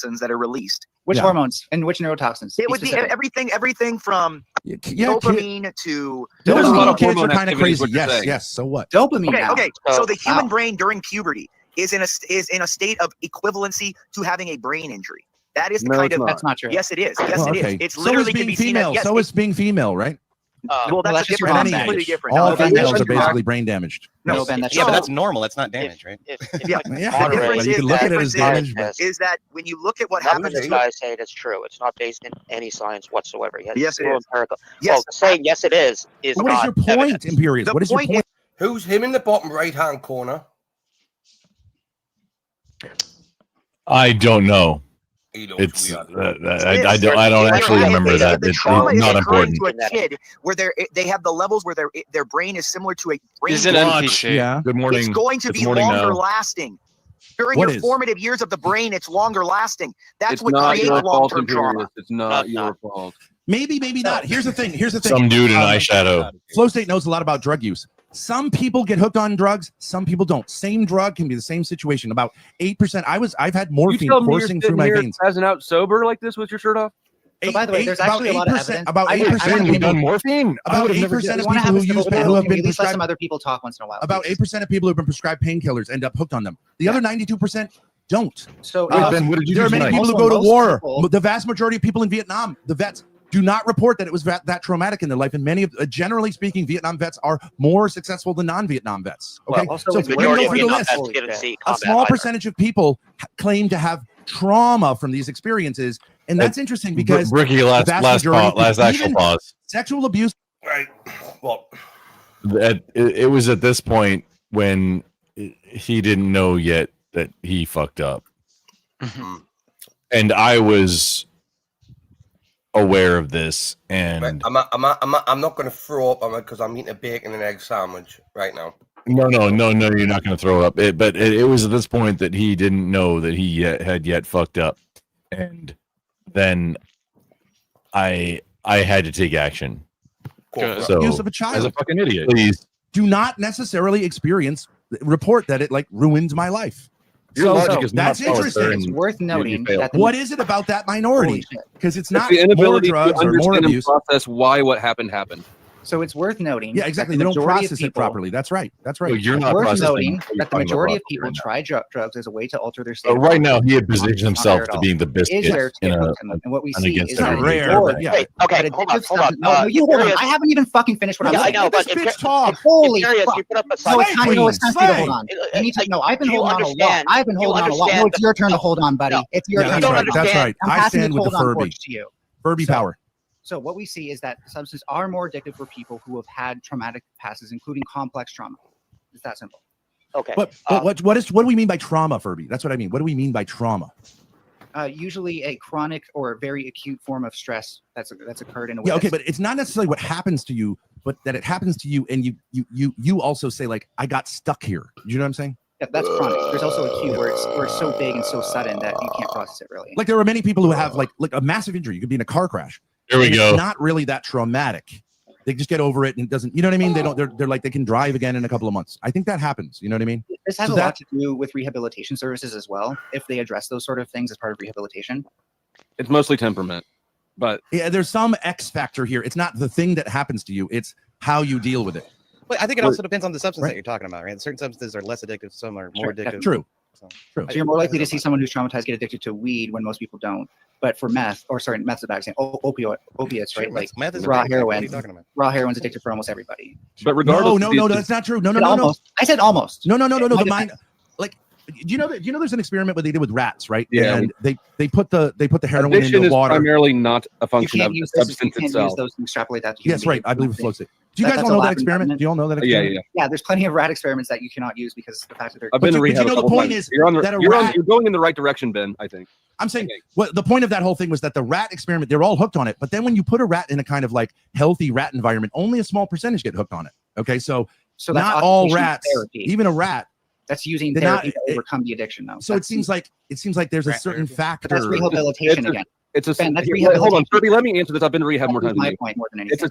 toxins that are released Which hormones and which neurotoxins? It would be everything from dopamine to There's a lot of kids hormone kind of crazy. Yes. So what? Dopamine. Okay. So the human brain during puberty is in a state of equivalency to having a brain injury. That is the kind of. That's not true. Yes, it is. Yes, it is. It's so literally is being can be seen female. as, yes, so is being female, right? well, that's just different. wrong, That's Ben. completely different. All No, Ben, females that's are basically wrong. brain damaged. No, Ben, that's Yeah, but that's normal. That's not damage, right? Yeah, Yeah, the difference you is can look at it as damage, is that when you look at what None of happens these to guys say it's true. It's not based in any science whatsoever. Yes, it no is. empirical. Yes. Well, saying yes, it is What is not your point, evidence. Imperious? The What is your point point? Who's him in the bottom right-hand corner? I don't know. It's I don't actually remember that. The It's trauma is not occurring important. to a kid where they have the levels where their brain is similar to a brain. Is it NPC? Yeah. Good morning. It's going to It's be morning longer now. lasting. During What your is? formative years of the brain, it's longer lasting. That's It's what not creates your fault, long-term trauma. Imperius. It's not your fault. Maybe not. Here's the thing. Some dude in eyeshadow. Flow State knows a lot about drug use. Some people get hooked on drugs. Some people don't. Same drug can be the same situation. About 8%. I've had You morphine tell me you're coursing sitting through my here veins. passing out sober like this with your shirt off? So by the way, there's actually a lot of evidence. About 8% of You've done people. morphine. I About would have never 8% You of want to people have who a use civil who have Can been we at least let prescribed. some other people talk once in a while? About please? 8% of people who've been prescribed painkillers end up hooked on them. The other 92% don't. So Ben, what did you There do are many tonight? people who Also, go to most war. people- The vast majority of people in Vietnam, the vets, do not report that it was that traumatic in their life. And many of, generally speaking, Vietnam vets are more successful than non-Vietnam vets. Okay, Well, also, so it's when you majority go of through the Vietnam list, vets didn't see a combat small either. percentage of people claim to have trauma from these experiences, and that's interesting because Ricky, the last vast last majority of pause, last people, actual even pause. sexual abuse. Right. Well, It was at this point when he didn't know yet that he fucked up, and I was aware of this. And I'm not going to throw up because I'm eating a bacon and egg sandwich right now. no, you're not going to throw up. But it was at this point that he didn't know that he had yet fucked up, and then I had to take action. So Abuse of a child. as a fucking idiot, please. Do not necessarily report that it like ruined my life. Your logic is that's not interesting. solid, It's and worth noting that What is it about that minority? Because it's not the more inability drugs to or more understand and abuse. process why what happened. So it's worth noting. Yeah, exactly. that They the don't majority of process it people- properly. That's right. That's right. Well, you're It's not worth processing noting what you're that the talking majority of about people right now. try drugs as a way to alter their state. But of right mind. now, he had It's positioned not himself rare at to all. being the It is rare biscuit to in get a hooked on them. And what we an see against is that Not rare, more- but yeah. Wait, okay, but hold on, addictive hold on. substance- No, you hold on. Imperius- I haven't even fucking finished what I Yeah, was I know, saying. but This bitch talk. Holy Imperius, fuck. you put up a No, side. it's time. No, it's time for you to hold on. Slay. You need to. No, I've been Do you holding on a lot. understand- I've been do you holding on a lot. No, understand it's your turn the- to hold on, buddy. No. It's your Yeah, turn. that's to right. hold on. That's right. I'm I passing stand the with the hold on Furby. torch to you. Furby So- power. So what we see is that substances are more addictive for people who have had traumatic passes, including complex trauma. It's that simple. Okay. But what do we mean by trauma, Furby? That's what I mean. What do we mean by trauma? Usually a chronic or very acute form of stress that's occurred in a way. Yeah, okay, that's- but it's not necessarily what happens to you, but that it happens to you, and you also say like, I got stuck here. You know what I'm saying? Yeah, that's chronic. There's also acute where it's so big and so sudden that you can't process it really. Like there are many people who have like a massive injury. You could be in a car crash. There we and go. It's not really that traumatic. They just get over it and it doesn't. You know what I mean? They don't. They're like they can drive again in a couple of months. I think that happens. You know what I mean? This has So a that- lot to do with rehabilitation services as well. If they address those sort of things as part of rehabilitation. It's mostly temperament, but Yeah, there's some X factor here. It's not the thing that happens to you. It's how you deal with it. Well, I think it Right. also depends on the substance Right. that you're talking about, right? Certain substances are less addictive, some are more Sure, yeah, addictive. True. So, True. So you're more likely to see someone who's traumatized get addicted to weed when most people don't. But for meth's a bad example. Opiates, Sure, right? Like meth is raw addictive. What are heroin. you talking about? Raw heroin's addictive for almost everybody. but regardless, No, of no, these- no, that's not true. No, no, I said no, no. almost. I said almost. No, no, no, no, no. My The mind, defense. like, do you know there's an experiment what they did with rats, right? Yeah, And they put the heroin addiction in the is water. primarily not a You function can't of the use those, you substance can't use itself. those and extrapolate that to human Yes, right. I believe behavior. it flows it. Do you guys That's all a know that lab experiment? environment. Do you all know that Yeah, experiment? yeah. Yeah, there's plenty of rat experiments that you cannot use because of the fact that they're. I've been to But rehab. you know a the couple point times. is you're on the, that a you're, on, rat- you're going in the right direction, Ben. I think. I'm saying well, the point of that whole thing was that the rat experiment, they're all hooked on it. But then when you put a rat in a kind of like healthy rat environment, only a small percentage get hooked on it. Okay, so So that's not all occupational rats, therapy. even a rat. That's using They're therapy not- to overcome the addiction, though. So it seems like there's a certain factor. But that's rehabilitation It's a- again. It's a Ben, that's hold on, rehabilitation. Kirby. Let me answer this. I've been to rehab more That times was than my you. point more than It's anything.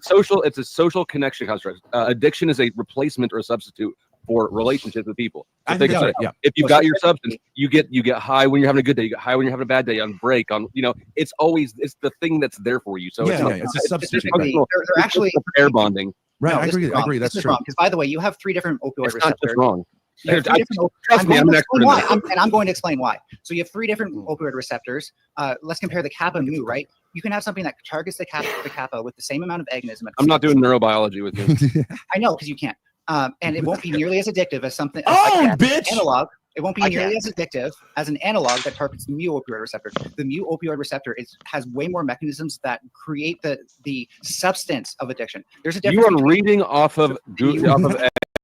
a social connection construct. Addiction is a replacement or a substitute for relationships with people. I If, think they that's got, right, yeah. if you've got your substance, you get high when you're having a good day, you get high when you're having a bad day, on break, on it's the thing that's there for you. So it's a substitute. They're actually air bonding. Right, No, I this agree. is I wrong. agree. This That's is true. wrong. Because by the way, you have 3 different opioid It's not receptors. just wrong. You have 3 different Trust me, I'm an expert in why. this. And I'm going to explain why. So you have 3 different opioid receptors. Let's compare the kappa and mu, right? You can have something that targets the kappa with the same amount of agonism. I'm not doing neurobiology with you. I know, because you can't. And it won't be nearly as addictive as something. Bitch! Analog. It won't be nearly as addictive as an analog that targets the mu opioid receptor. The mu opioid receptor has way more mechanisms that create the substance of addiction. There's a difference. You are reading off of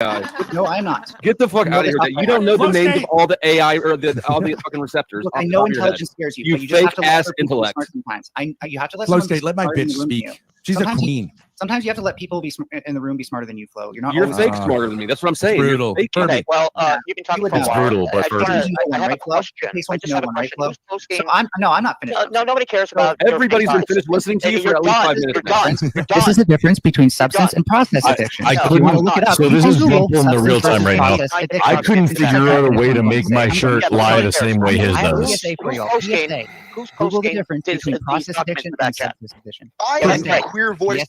AI. No, I'm not. Get the fuck No, out of here. that's not You don't know the right. names of all the AI or all the fucking receptors. Look, off I the know top of your head. intelligence scares you. You but you just have fake to let ass other people be intellect. smart sometimes. You have to let Flow someone be State, let my smarter in bitch the room than speak. you. She's a Sometimes queen. Sometimes you have to let people in the room be smarter than you, Flo. You're not. You're always fake smart. smarter than me. That's what I'm saying. Brutal. You're fake. Okay, well, you've been talking for a It's while. brutal, but I have a Right, Flo? question. Case I wants to just know have a one, right, question. Flo? Who's posting? So I'm not finished. No, nobody cares about. your Everybody's been fake finished listening to you You're for at least done. 5 minutes. You're now. done. You're This done. is the difference between substance and process I addiction. I If you couldn't. want to look it up, So you this can is Google Gumple in the real substance time right now. versus process addiction. I couldn't It's exactly figure out a what way I'm to going make say. my I'm going shirt to say lie it. the same way his I have a does. PSA for you all. posting? PSA. Who's Google the posting difference these between process documents addiction in the back and chat? substance addiction. I am PSA. a queer voice. Yes.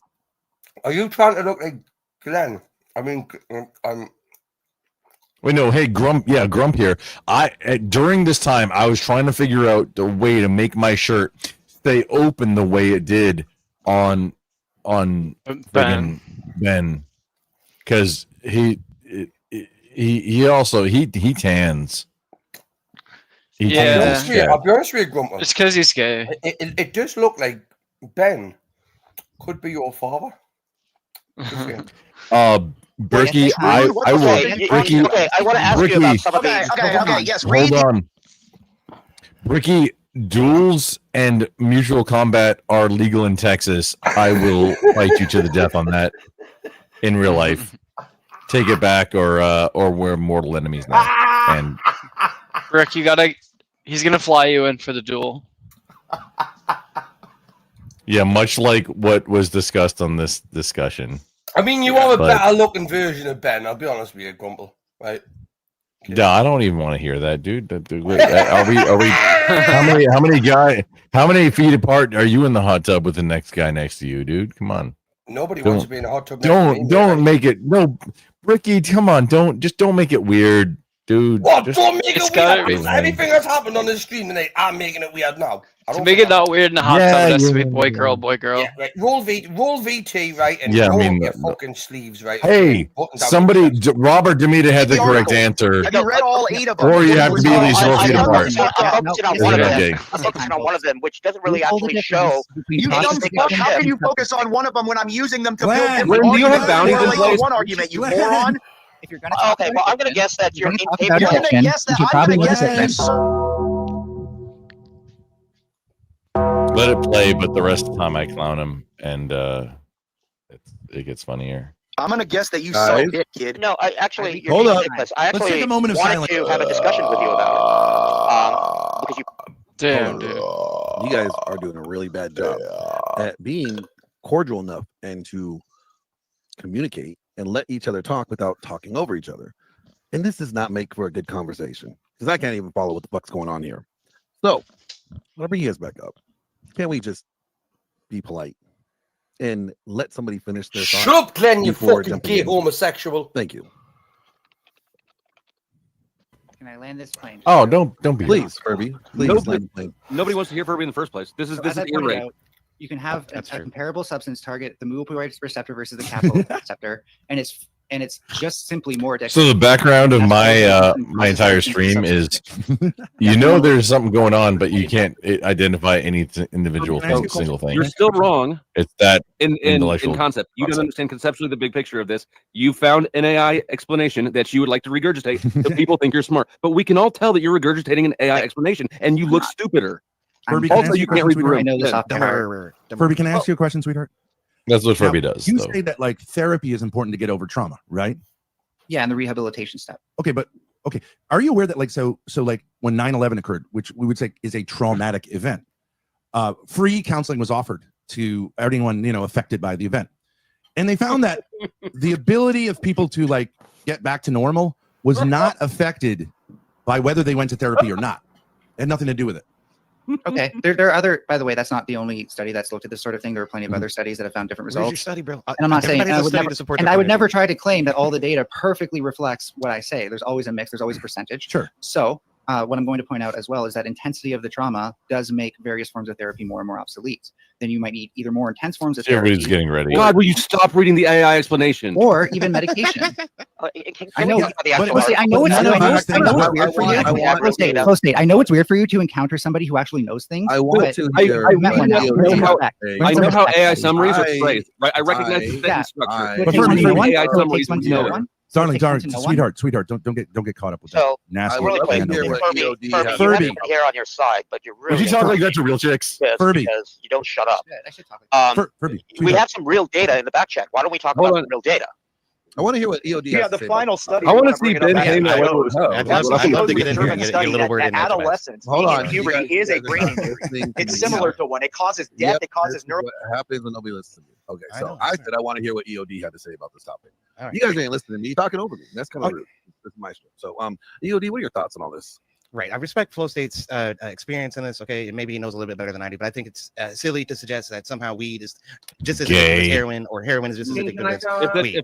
Are you trying to look like Glenn? I mean, Wait, no, hey, Grump, yeah, Grump here. During this time, I was trying to figure out the way to make my shirt stay open the way it did on friggin' Ben, because he also tans. He tans his chat. I'll be honest with you, Grump. It's because he's gay. It does look like Ben could be your father. Berkey, I will. Bricky, Okay, I want to ask you about some of these. Okay, yes. Hold on. Bricky, duels and mutual combat are legal in Texas. I will fight you to the death on that in real life. Take it back, or we're mortal enemies now. And Rick, he's gonna fly you in for the duel. yeah, much like what was discussed on this discussion. I mean, you are a but- better looking version of Ben. I'll be honest with you, Grumple. Right? Yeah, I don't even want to hear that, dude. Are we? How many feet apart are you in the hot tub with the next guy next to you, dude? Come on. Nobody wants to be in a hot tub. Don't make it. No, Ricky, come on. Don't make it weird, dude. What? Just- Don't make It's it gotta weird. be- Everything that's happened on this stream tonight, I'm making it weird now. To make it not weird in the hot Yeah, tub, it has to be yeah, boy, girl, boy, girl. Yeah, right. Roll VT, right? And Yeah, I roll mean, your no. fucking sleeves, right? Hey, Button down somebody, your chest. Robert Demita had the correct answer. Have you read all 8 of them? Or you have to be at least 4 feet apart. I'm focusing on Is one it of them. okay? I'm focusing on one of them, which doesn't really Google the actually show. difference between You process dumb fuck! addiction How can and you substance focus on one of them when I'm using them to Glenn, build different when do you have arguments? bounties in Correlate place? one argument, you Glenn. moron. If you're gonna talk Okay, about well, I'm going to addiction, guess that if you're you're gonna talk incapable. about You're gonna addiction, guess that you should I'm probably gonna look guess at that. Let it play, but the rest of the time I clown him, and it gets funnier. I'm gonna guess that you Guys. suck dick, kid. No, I actually, you're Hold being up. ridiculous. I Let's actually take a moment of wanted silence. to have a discussion with you about it. Because you Damn, dude. You guys are doing a really bad job at being cordial enough and to communicate and let each other talk without talking over each other. And this does not make for a good conversation because I can't even follow what the fuck's going on here. So, I'll bring you guys back up. Can't we just be polite and let somebody finish their thought? Shut up, Glenn, you before fucking jumping gay in? homosexual. Thank you. Can I land this plane? Oh, don't be. Please, Furby. Please Nobody- land the plane. Nobody wants to hear Furby in the first place. This is So this as is I pointed irate. out, you can have a That's true. comparable substance target the mu opioid receptor versus the kappa receptor, and it's just simply more addictive. So the background of That's my why it's my entire stream is, you know, there's something going on, but you can't identify any individual Can I ask you a single thing. You're still wrong It's that in intellectual concept. You don't concept. understand conceptually the big picture of this. You found an AI explanation that you would like to regurgitate so people think you're smart. But we can all tell that you're regurgitating an AI explanation and you look stupider. Furby, can I Also, ask you you a can't question, read the room. I know this Yeah. off by heart. Furby, can I ask you a question, sweetheart? That's what Furby Now, does. You though. say that like therapy is important to get over trauma, right? Yeah, and the rehabilitation step. Okay, but okay, are you aware that like so like when 9/11 occurred, which we would say is a traumatic event, free counseling was offered to anyone affected by the event, and they found that the ability of people to like get back to normal was not affected by whether they went to therapy or not. It had nothing to do with it. Okay, there are other. By the way, that's not the only study that's looked at this sort of thing. There are plenty of other studies that have found different Where's results. your study, bro? And I'm not saying, Everybody and I has a would study never, to support and their I would point of never try to claim that all the data perfectly reflects what I say. There's always a mix. There's always a percentage. Sure. So what I'm going to point out as well is that intensity of the trauma does make various forms of therapy more and more obsolete. Then you might need either more intense forms of therapy. Everybody's getting ready. God, will you stop reading the AI explanation? Or even medication. I know. But But I know it's weird for you. Close date. I know it's weird for you to encounter somebody who actually knows things. I want to hear. I know how AI summaries are phrased, right? I recognize the sentence structure. But But Furby, AI summaries know. Darling, sweetheart, don't get caught up with that. So, Nasty. really quick, I know Furby, that. you have been here on your side, but you're really Would you talk like that to real chicks? Furby. because you don't shut up. I should talk. We Furby, sweetheart. have some real data in the back check. Why don't we talk about some real data? I want to hear what EOD Yeah, has the to say final about study. I want to we see bring Ben up name that that shows- word. That's I'd love to get in determined here and get a study little that word in there, adolescence, Hold being on, in you puberty, guys- is a you guys brain are injury. listening to It's me. similar to one. It causes death. Yep, It causes this is neuro. what happens when nobody listens to me. Okay, I so know. I said I want to hear what EOD had to say about this topic. All right. You guys ain't listening to me. You're talking over me. That's kind of rude. This is my show. So, EOD, what are your thoughts on all this? Right. I respect Flow State's experience in this. Okay. Maybe he knows a little bit better than I do, but I think it's silly to suggest that somehow weed is just as addictive as heroin, or heroin is just as addictive as weed.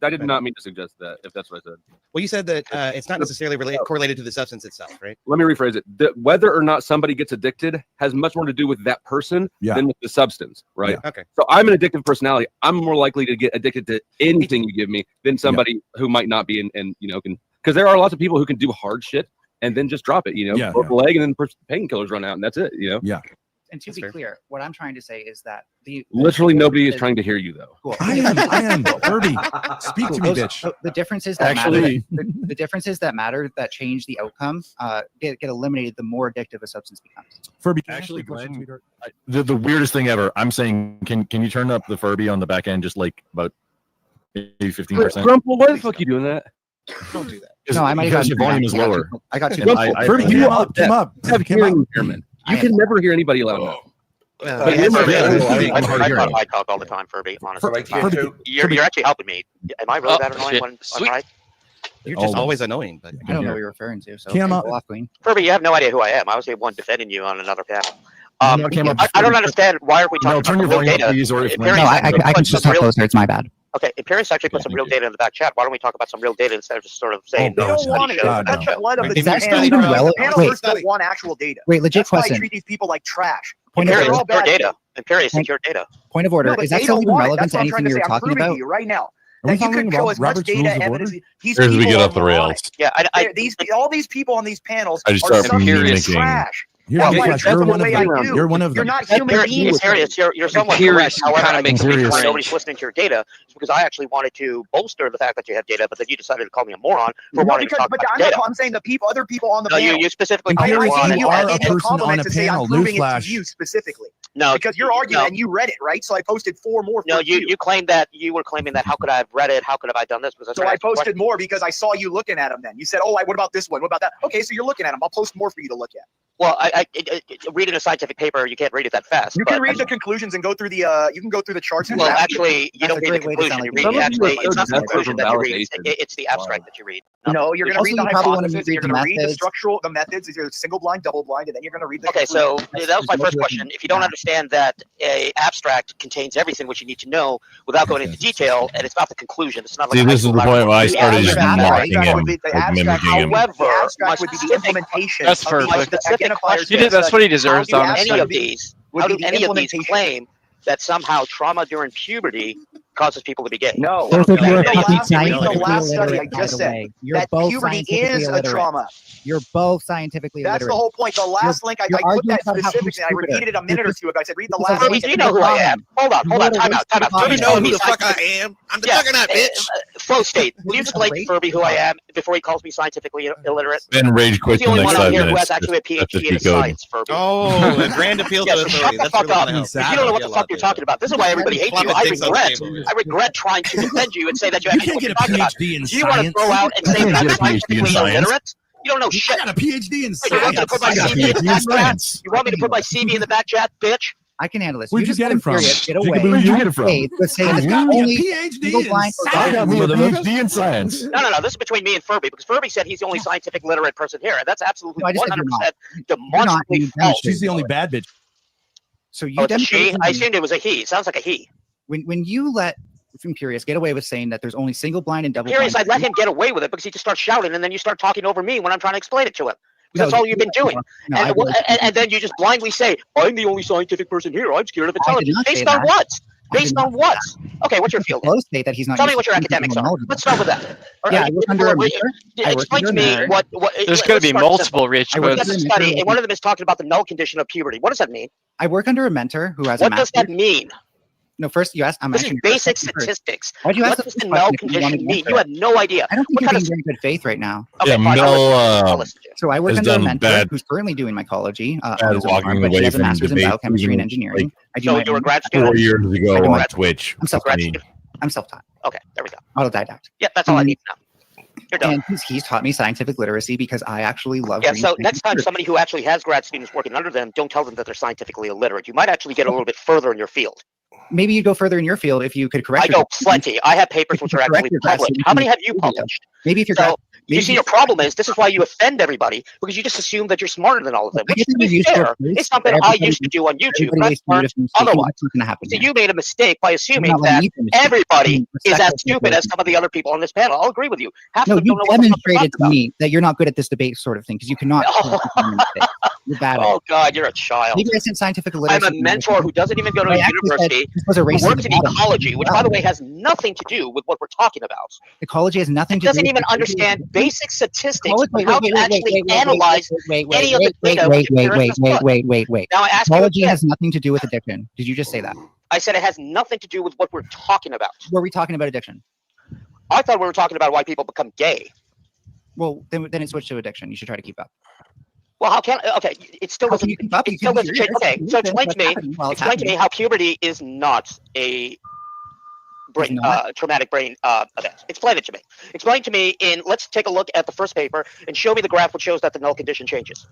I did not mean to suggest that, if that's what I said. Well, you said that it's not necessarily correlated to the substance itself, right? Let me rephrase it. Whether or not somebody gets addicted has much more to do with that person than with the substance, right? Yeah. Okay. So I'm an addictive personality. I'm more likely to get addicted to anything you give me than somebody who might not be, and because there are lots of people who can do hard shit and then just drop it, broke the leg, and then painkillers run out, and that's it, Yeah. And to be clear, what I'm trying to say is that literally nobody is trying to hear you, though. Cool. I am. Furby, speak to me, bitch. The differences that Actually- matter, the differences that matter that change the outcome get eliminated the more addictive a substance becomes. Furby, Actually, Glenn, the weirdest thing ever. I'm saying, can you turn up the Furby on the back end just like about maybe 15%? Grumple, why the fuck are you doing that? Don't do that. No, I might have because gotten your volume is lower. I got you. And I Furby, Came up. have hearing impairment. You can never hear anybody loud enough. I talk all the time, Furby. Honestly, you're actually helping me. Am I really that annoying when I'm right? You're just always annoying, but I don't know what you're referring to. So Cam up. Furby, you have no idea who I am. I was the one defending you on another panel. No, Cam up. I don't understand. Why are we talking turn about your real volume up, data? please, or if No, I can just talk closer. It's my bad. Okay, Imperius actually put some real data in the back chat. Why don't we talk about some real data instead of just sort of saying They don't want it. God, That's no. the blood of the Is that still panel. even The relevant? panelists don't want actual data. Wait, legit That's why I question. treat these people like trash. Point of They're order. all bad. Imperius, it's your data. Point of order. No, but Is that they still don't even want it. relevant That's to what I'm trying anything to you're say. I'm talking proving to about? you right now. Are we That you talking can show about as much Robert's data Rules of evidence. Order? These Here's we people get are off the rails. Yeah, all these people on these panels I just are start mimicking. trash. You're, That's why I you're treat them one the of way I them. do. You're one of You're them. not human beings. You're somewhat Imperius correct. However, kinda I makes think me because cringe. nobody's listening to your data, it's because I actually wanted to bolster the fact that you have data, but then you decided to call me a moron for wanting to talk about data. I'm saying the people, other people on the No, panel. you specifically I called me a moron. gave you are a a person compliment on a to say I'm panel. proving it Newsflash. to you specifically. No, because you're arguing no. and you read it, right? So I posted 4 more. No, for you claimed that you were claiming that how could I have read it? How could have I done this? Because So I posted more because I saw you looking at them. Then you said, "Oh, what about this one? What about that?" Okay, so you're looking at them. I'll post more for you to look at. Well, reading a scientific paper, you can't read it that fast. You can read the conclusions and go through the. You can go through the charts. And Well, graphs. actually, you don't read the conclusion. You read actually. It's not the conclusion that you read. It's the abstract that you read. No, you're going to Also, read the you probably wanna hypothesis. read You're the going to read the methods. structural, the methods. These are single blind, double blind, and then you're going to read the. Okay, so conclusions. that was my first question. If you don't understand that a abstract contains everything which you need to know without going into detail, and it's not the conclusion, it's not like See, this is the point where I started just mocking him, The like abstract, mimicking him. However, the my abstract would be the specific, implementation. That's of these perfect. specific identifiers. question That's what he deserves, how do honestly. any of these, Would how be do the any of these implementation. claim that somehow trauma during puberty causes people to be gay? No. Both of you are The fucking last scientifically study I illiterate, by just the said. way. You're That both puberty scientifically is a illiterate. trauma. You're both scientifically That's illiterate. the whole point. The last link, I put arguing that about how specifically. I stupid repeated it a minute or two ago. I said, read the Because last Furby, link. do you know who I am? Hold on, time out. You know who the fuck I am? I'm the juggernaut, bitch. Flow State, will you explain to Furby who I am before he calls me scientifically illiterate? Then rage quit He's the the only next one out 5 here who minutes. has actually a That's the PhD in cheat code. science, Furby. Oh, a grand appeal to Yes, authority. shut the That's fuck really up. gonna help. If you don't know what the fuck you're talking about, this is why everybody hates you. I regret trying to defend you and say that you You actually know can't what get you're a talking about. PhD in Do you want to science. throw out and I say can't that get I'm a PhD in scientifically science. illiterate? You don't know I shit. got a PhD in You want me to science. put my I got a CV in the PhD in back chat? science. You want me to put my CV in the back chat, bitch? I can handle this. Where'd you get it from? Get away. Where'd you get it from? Let's say that only single blind. I got me a PhD in science. No. This is between me and Furby because Furby said he's the only scientific literate person here, and that's absolutely 100% demonstrably false. She's the only bad bitch. So you it's a she? I assumed it was a he. It sounds like a he. When you let Imperious get away with saying that there's only single blind and double Imperious, blind. I let him get away with it because he just starts shouting, and then you start talking over me when I'm trying to explain it to him. That's all you've been doing. And then you just blindly say, I'm the only scientific person here. I'm scared of intelligence. Based on what? Based on what? Okay, what's your field? State that he's not. Tell me what your academics are. Let's start with that. Explain to me what. There's going to be multiple rich codes. Study, and one of them is talking about the null condition of puberty. What does that mean? I work under a mentor who has a master's. What does that mean? No, first you ask. This is basic statistics. What does the null condition mean? You have no idea. I don't think you're being very good faith right now. Okay, so I work under a mentor who's currently doing mycology. Walking but away he has a from master's in debate biochemistry and engineering. So you were a grad student? 4 years ago on Twitch. I'm self-taught. Okay, there we go. Autodidact. Yeah, that's all I need to know. You're done. And he's taught me scientific literacy because I actually love. Yeah. So next time somebody who actually has grad students working under them, don't tell them that they're scientifically illiterate. You might actually get a little bit further in your field. Maybe you go further in your field if you could correct. I go plenty. I have papers which are actually published. How many have you published? Maybe if you're. You see, your problem is this is why you offend everybody because you just assume that you're smarter than all of them. Which, to be fair, is something I used to do on YouTube. Otherwise, so you made a mistake by assuming that everybody is as stupid as some of the other people on this panel. I'll agree with you. No, you demonstrated to me that you're not good at this debate sort of thing because you cannot. You're bad. Oh God, you're a child. Maybe I said scientific literacy. I'm a mentor who doesn't even go to a university. Who works in ecology, which, by the way, has nothing to do with what we're talking about. Ecology has nothing to do. Doesn't even understand basic statistics of how to actually analyze any of the data. Wait. Now I ask ecology has nothing to do with addiction. Did you just say that? I said it has nothing to do with what we're talking about. Were we talking about addiction? I thought we were talking about why people become gay. Well, then it switched to addiction. You should try to keep up. Well, how can okay? It still doesn't. It still doesn't change. Okay, so explain to me how puberty is not a traumatic brain event. Explain it to me. Explain to me let's take a look at the first paper and show me the graph which shows that the null condition changes.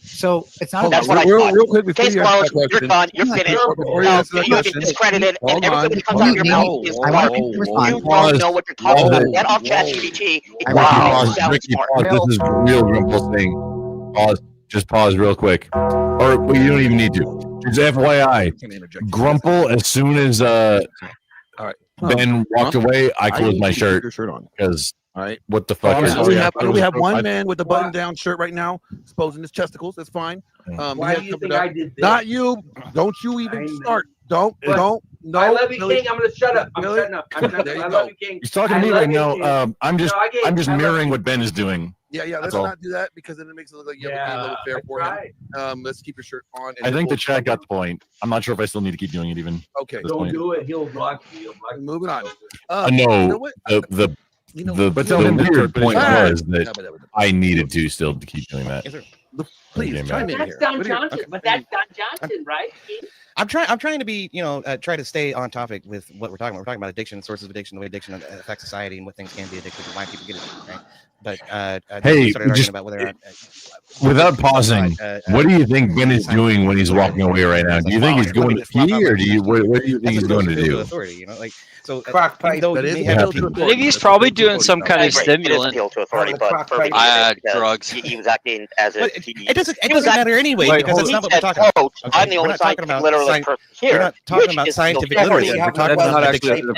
So it's not. That's what I thought. Real quick, case closed. You're done. You're finished. You've been discredited, and everything that comes out of your mouth is garbage. You don't know what you're talking about. Get off ChatGPT. This is a real Grumple thing. Just pause real quick. Or you don't even need to. Just FYI, Grumple, as soon as Ben walked away, I closed my shirt because what the fuck? We have one man with a button-down shirt right now, exposing his testicles. That's fine. Why do you think I did this? Not you. Don't you even start. Don't. No. I love you, King. I'm gonna shut up. I'm shutting up. I love you, King. He's talking to me right now. I'm just mirroring what Ben is doing. Yeah. Let's not do that because then it makes it look like you have a little fair for him. Let's keep your shirt on. I think the chat got the point. I'm not sure if I still need to keep doing it even. Okay. Don't do it. He'll block you. Moving on. No. The weird point was that I needed to still to keep doing that. Please chime in here. That's Don Johnson, but that's Don Johnson, right? I'm trying to be, try to stay on topic with what we're talking about. We're talking about addiction, sources of addiction, the way addiction affects society, and what things can be addictive, and why people get it. Right? But hey, just about whether without pausing, what do you think Ben is doing when he's walking away right now? Do you think he's going to pee, or what do you think he's going to do? Authority, So maybe he's probably doing some kind of stimulant. Drugs. He was acting as if it doesn't matter anyway because that's not what we're talking about. I'm the only scientific literate person here. We're not talking about scientific literacy. We're talking about addiction.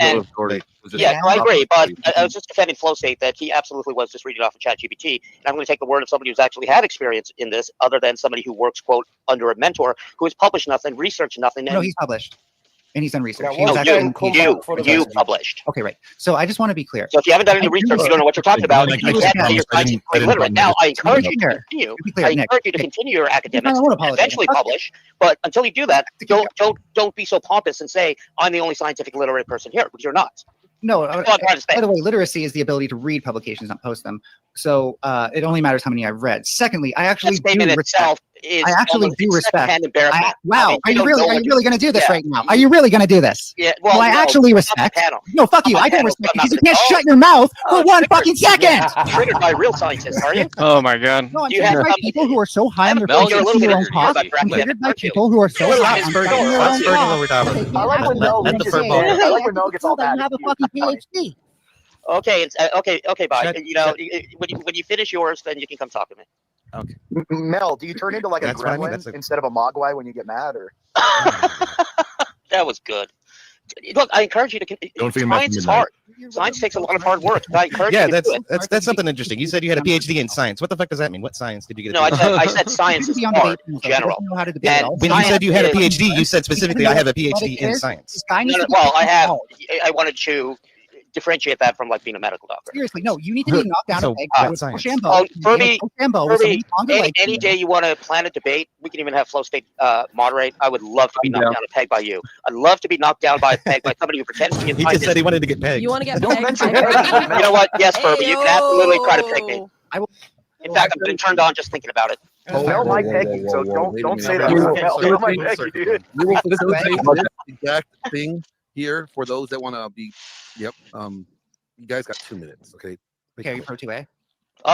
Yeah, I agree, but I was just defending Flow State that he absolutely was just reading off of ChatGPT, and I'm going to take the word of somebody who's actually had experience in this, other than somebody who works, quote, under a mentor, who has published nothing, researched nothing. No, he's published. And he's done research. You published. Okay, right. So I just want to be clear. So if you haven't done any research, you don't know what you're talking about. You can't be your scientifically literate. Now, I encourage you to continue. I encourage you to continue your academics and eventually publish. But until you do that, don't be so pompous and say I'm the only scientific literate person here, because you're not. No, by the way, literacy is the ability to read publications, not post them. So it only matters how many I've read. Secondly, I actually that statement itself is I actually almost do respect. secondhand embarrassment. Wow, I mean, are you really going to do this Yeah. right now? Are you really going to do this? Yeah, well, I no, actually not respect. the panel. No, fuck you. Not my I don't panel, respect I'm not because you gonna- can't oh, shut your mouth for oh, 1 triggered. fucking second. Triggered by real scientists, are you? Oh my god. No, I'm Do you triggered have by people who are so high on their Mel, you're a little bit own triggered. talk. You're I'm about triggered by aren't you? people who are so high on Let's their Fergie own what talk. we're talking about. I like when Mel Let the say, furball. hey, I I like when can Mel gets prove all that mad you have at a you. fucking PhD. Okay, okay, bye. Shut- You know, shut- when you finish yours, then you can come talk to me. Okay. Mel, do you turn into like a That's what I mean, gremlin that's a- instead of a mogwai when you get mad, or? That was good. Look, I encourage you to. Don't feed him after Science is midnight. hard. Science takes a lot of hard work. I encourage Yeah, you to do it. that's something interesting. You said you had a PhD in science. What the fuck does that mean? What science did you get? No, I said science is hard in general. And When you said you had a science PhD, you said specifically I have a PhD in science. Well, I wanted to differentiate that from like being a medical doctor. Seriously, no, you need to be knocked down So, a peg. what science? Oh, Furby, Furby, any day you want to plan a debate, we can even have Flow State moderate. I would love to be knocked down a peg by you. I'd love to be knocked down by a peg by somebody who pretends to be a He just scientist. said he wanted to get pegged. You want to get Don't pegged? mention by pegging. Furby? You know what? Yes, Furby, you can absolutely try to peg me. I will. In fact, I'm getting turned on just thinking about it. Mel might peg you, so don't say that. Mel might peg you, dude. We will facilitate this exact thing here for those that want to be. Yep. You guys got 2 minutes. Okay. Okay, are you pro 2A?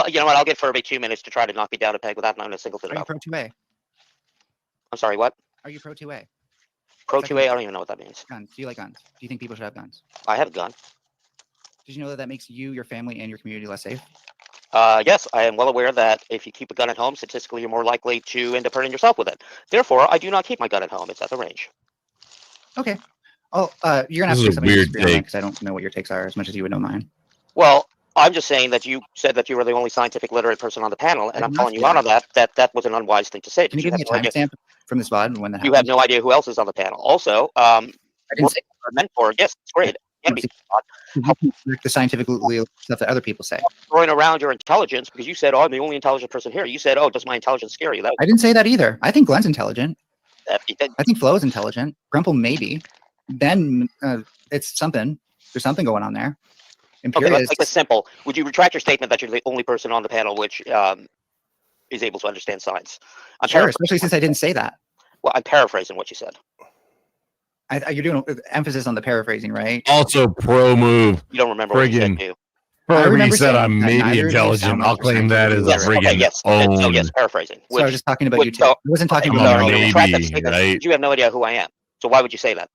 You know what? I'll give Furby 2 minutes to try to knock me down a peg without knowing a single thing Are you about pro it. 2A? I'm sorry, what? Are you pro 2A? Pro 2A? I don't even know what that means. Guns. Do you like guns? Do you think people should have guns? I have a gun. Did you know that that makes you, your family, and your community less safe? Yes, I am well aware that if you keep a gun at home, statistically, you're more likely to end up hurting yourself with it. Therefore, I do not keep my gun at home. It's at the range. Okay. Oh, you're gonna have This to is a something to weird disagree on that take. because I don't know what your takes are as much as you would know mine. Well, I'm just saying that you said that you were the only scientific literate person on the panel, and I I'm did calling not you say out on that was an unwise thing to say. Can you because give me a have no idea- timestamp from this VOD when that You happened? have no idea who else is on the panel. Also, I didn't say meant for yes, it's great. Can be the scientific stuff that other people say. throwing around your intelligence because you said, "Oh, I'm the only intelligent person here." You said, "Oh, does my intelligence scare you?" That I didn't say that either. I think Glenn's intelligent. you did. I think Flo is intelligent. Grumple maybe. Ben, it's something. There's something going on there. Okay, Imperious. let's make this simple. Would you retract your statement that you're the only person on the panel which is able to understand science? I'm Sure, paraphrasing. especially since I didn't say that. Well, I'm paraphrasing what you said. You're doing emphasis on the paraphrasing, right? Also, pro move. You don't remember what you said, Friggin' do you? I Furby remember said saying I'm that maybe neither of you intelligent. sound I'll like claim that as a Yes, okay, friggin' yes. own. So yes, paraphrasing. So I was just talking about you two. so- I wasn't talking Okay, about no, you. retract that maybe, statement. right? You have no idea who I am. So why would you say that?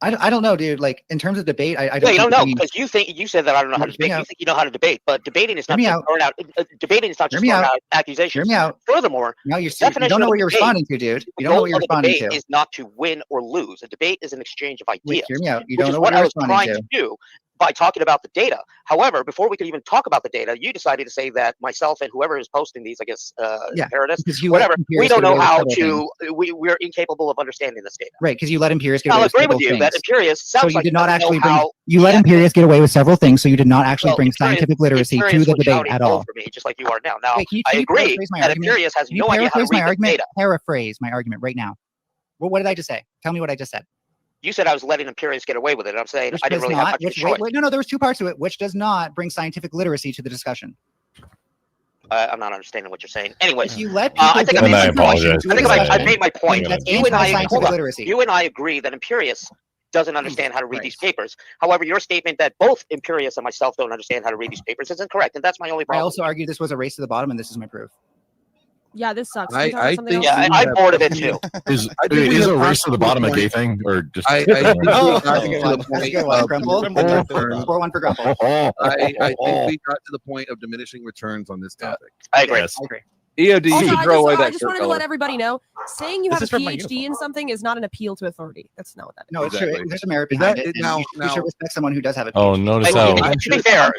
I don't know, dude. Like in terms of debate, I No, don't. you don't think- know I mean, because you said that I don't know how to Hear me debate. You out. think you know how to debate, but debating is not Hear me just out. throwing out. Debating is not Hear just me throwing out. out accusations. Hear me out. Furthermore, No, you definition don't know of what you're debate, responding to, dude. the You don't know goal what you're of a responding debate to. is not to win or lose. A debate is an exchange of Wait, ideas. hear me out. You which don't is know what what I you're was trying responding to to. do by talking about the data. However, before we could even talk about the data, you decided to say that myself and whoever is posting these, I guess, Yeah, Paradis, because you let whatever, we Imperius don't get away know with how several to. We're incapable of understanding this data. Right, because you let Imperius get I'll away with agree several with you things. that Imperius So sounds you like did not doesn't know actually bring. how. You let Imperius get away with several things, so you did not actually Well, bring Imperius- scientific literacy Imperius to the was debate shouting at bull all. for me, just like you are now. Now, Wait, can I you agree paraphrase my that argument? Imperius has Can you no idea how to paraphrase my read the argument? data. Paraphrase my argument right now. Well, what did I just say? Tell me what I just said. You said I was letting Imperius get away with it. And I'm saying Which I didn't does really have not. much of a Which choice. wait, no, there was two parts to it. Which does not bring scientific literacy to the discussion. I'm not understanding what you're saying. Anyways, If you let I think I people made bring my point. information I to a think I discussion, made my point. that's You and I, anti-scientific hold on. literacy. You and I agree that Imperius doesn't understand how to read these papers. However, your statement that both Imperius and myself don't understand how to read these papers is incorrect, and that's my only I problem. also argue this was a race to the bottom, and this is my proof. Yeah, this sucks. I- Can we talk about I something think- else? Yeah, I'm bored of it too. Is I think we is have a race to the gotten bottom a to the gay thing or just? I think we got to the That's a point good one, of Grumble. diminishing 4-1 for Grumble. I think we got to the point of diminishing returns on this topic. I agree. Yes. I agree. EOD, you Also, should I throw away just, I that just shirt wanted to color. let everybody know, saying you This have a is from my PhD in something is not an appeal to authority. That's not what that is. No, it's true. Exactly. There's a merit Is behind that- it. and now- you now- should respect someone who does have a PhD. Oh, notice Like, how. to be fair,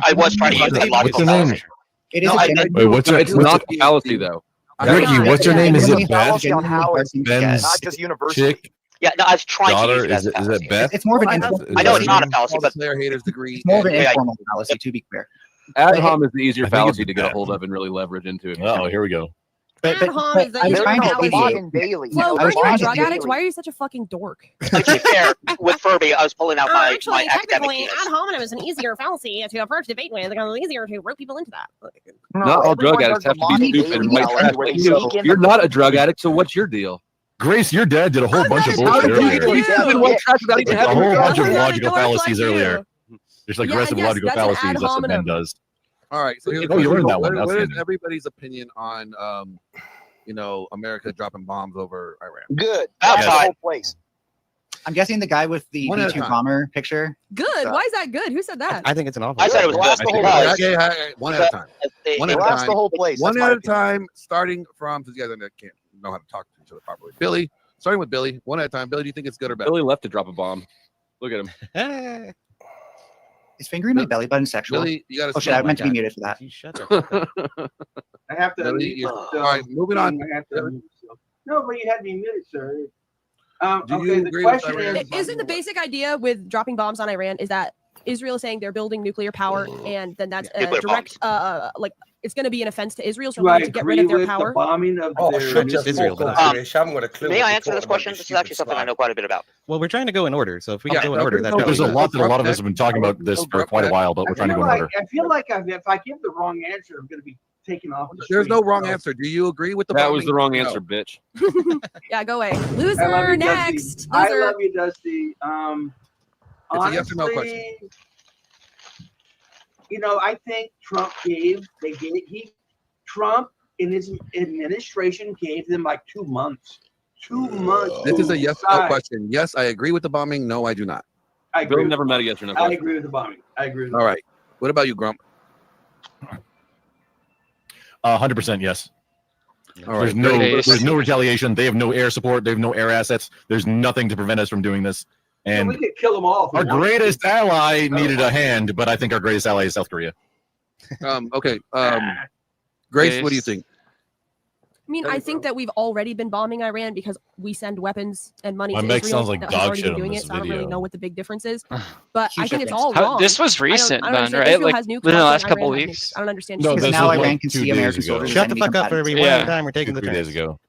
I was trying to use that What's logical your name? fallacy. It is No, a I- genuine- Wait, what's your? It's what's not your- a fallacy though. Ricky, what's your name? Is genuinely it Beth? Fallacy on how it's Ben's not just university. chick Yeah, no, I was trying to daughter? use it as Is a it fallacy. Beth? It's more of an Well, informal. I know it's not a All fallacy, the but Slayer haters agree. It's more of an Yeah, informal fallacy, to be clear. Ad hom is the easier I think it's fallacy to get a bad. hold of and really leverage into it. Oh, here we go. But Ad hominem is I'm easier trying to fallacy. alleviate. Bailey. Well, I was aren't you a trying to drug addict? alleviate- Why are you such a fucking dork? To be fair, with Furby, I was pulling out my Actually, academic technically, penis. ad hominem is an easier fallacy to approach debate with because it's easier to rope people into that. Not all drug addicts have to be stupid and white trash like you. You're not a drug addict, so what's your deal? Grace, your dad did a whole bunch of How bullshit did you earlier. get stupid white trash without even A having whole a bunch of gun? logical Dork like fallacies you. earlier. There's like Yeah, aggressive yes, logical that's an fallacies. ad That's what Ben hominem. does. All right. So here's Oh, you learned that what one. is Outstanding. everybody's opinion on America dropping bombs over Iran? Good. That's the whole place. I'm guessing the guy with the One at a B-2 time. bomber picture. Good. Why is that good? Who said that? I think it's an awful. I said it was Blast good the whole because place. One at a time. One at a Blast time. the whole place. One That's my at a opinion. time, starting from, because you guys can't know how to talk to each other properly. Billy, starting with Billy, one at a time. Billy, do you think it's good or bad? Billy left to drop a bomb. Look at him. Is fingering my belly button sexual? Billy, you got to. Oh shit! I meant to be muted for that. I have to. Billy, unmute all myself. right, moving on. I have to unmute myself. No, but you had me muted, sir. Do you Okay, the agree with question Iran? is. Isn't the basic idea with dropping bombs on Iran is that Israel is saying they're building nuclear power, and then that's a Nuclear direct, like, it's going to be an offense to Israel, so Do they I need to get rid agree of their with power. the bombing of Oh, their shut your just Israel, fuck up, but- Grace. I haven't got a clue. may what I you're answer this talking about, question? you This is actually stupid something I slag. know quite a bit about. Well, we're trying to go in order, so if we Okay. can go in order, that's There's a probably lot that a lot of us have been talking about this for quite a while, but we're trying to go in order. I feel like if I give the wrong answer, I'm going to be taken off. The There's no street, wrong so- answer. Do you agree with the That bombing? was the wrong No. answer, bitch. Yeah, go away. I love Loser you, next. Dusty. I Loser. love you, Dusty. It's a yes or no question. Honestly, I think Trump Trump in his administration gave them like 2 months. 2 months. This is a to yes or no decide. question. Yes, I agree with the bombing. No, I do not. I agree. Bill with never the met a bombing. yes or no I question. agree with the bombing. I agree with the All right. What about you, Grump? 100% yes. All right. There's no retaliation. They have no air support. They have no air assets. There's nothing to prevent us from doing this. bombing. And We could kill them all. if we our wanted to. greatest ally needed a hand, but I think our greatest ally is South Korea. Okay. Grace, what do you think? I mean, I think that we've already been bombing Iran because we send weapons and money My to mech Israel sounds like that dog has already shit been on doing this it, so I don't really video. know what the big difference is. But I Huge think it's difference. all How- wrong. this was I don't- recent, I don't Ben, understand. right? Israel Like, has nukes, within the why last can't couple Iran have weeks? nukes? I don't understand. No, shit. Because this now was Iran like can 2 see days American ago. soldiers. Shut and the become fuck up, bad. Furby. One at a time. We're taking the 3 days turns. ago.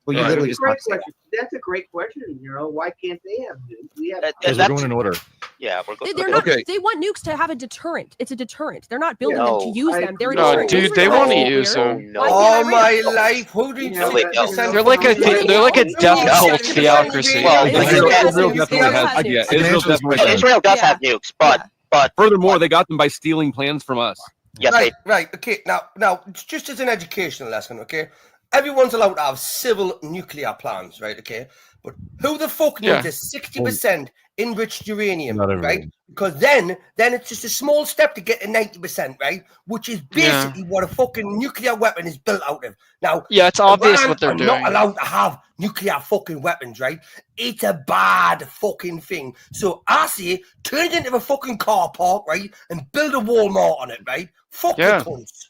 Well, you All right. literally That's just a great talked about question. That's a great question. Why can't they have nukes? We have. Because we're going in order. Yeah, we're good. They're not. Okay. They want nukes to have a deterrent. It's a deterrent. They're not building No. them to use them. They're a No, deterrent. dude, Israel they has wanna nuclear. use them. Why All can't my Iran? life, who do you No, think they don't. sent They're like a fucking they're like a nukes? death No. cult theocracy. Well, Israel Israel has Israel nukes. definitely Israel has. has Yeah, nukes. Israel Financial definitely support. has. Israel does Yeah. have nukes, but Furthermore, they got them by stealing plans from us. yes, Right, right. Okay, now, just as an educational lesson, okay, everyone's allowed to have civil nuclear plans, right? Okay, but who the fuck Yeah. needs a 60% enriched uranium, Not right? everyone. Because then it's just a small step to get to 90%, right? Which is basically what a fucking nuclear weapon is built out of. Now, Yeah, it's obvious Iran what they're are doing. not allowed to have nuclear fucking weapons, right? It's a bad fucking thing. So I say, turn it into a fucking car park, right? And build a Walmart on it, right? Fuck Yeah. the cunts.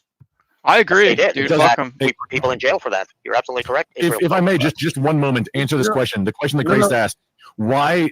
I agree, they did. dude. In Fuck fact, 'em. we put people in jail for that. You're absolutely correct. If I may, just one moment, answer this question. The question that Grace asked: why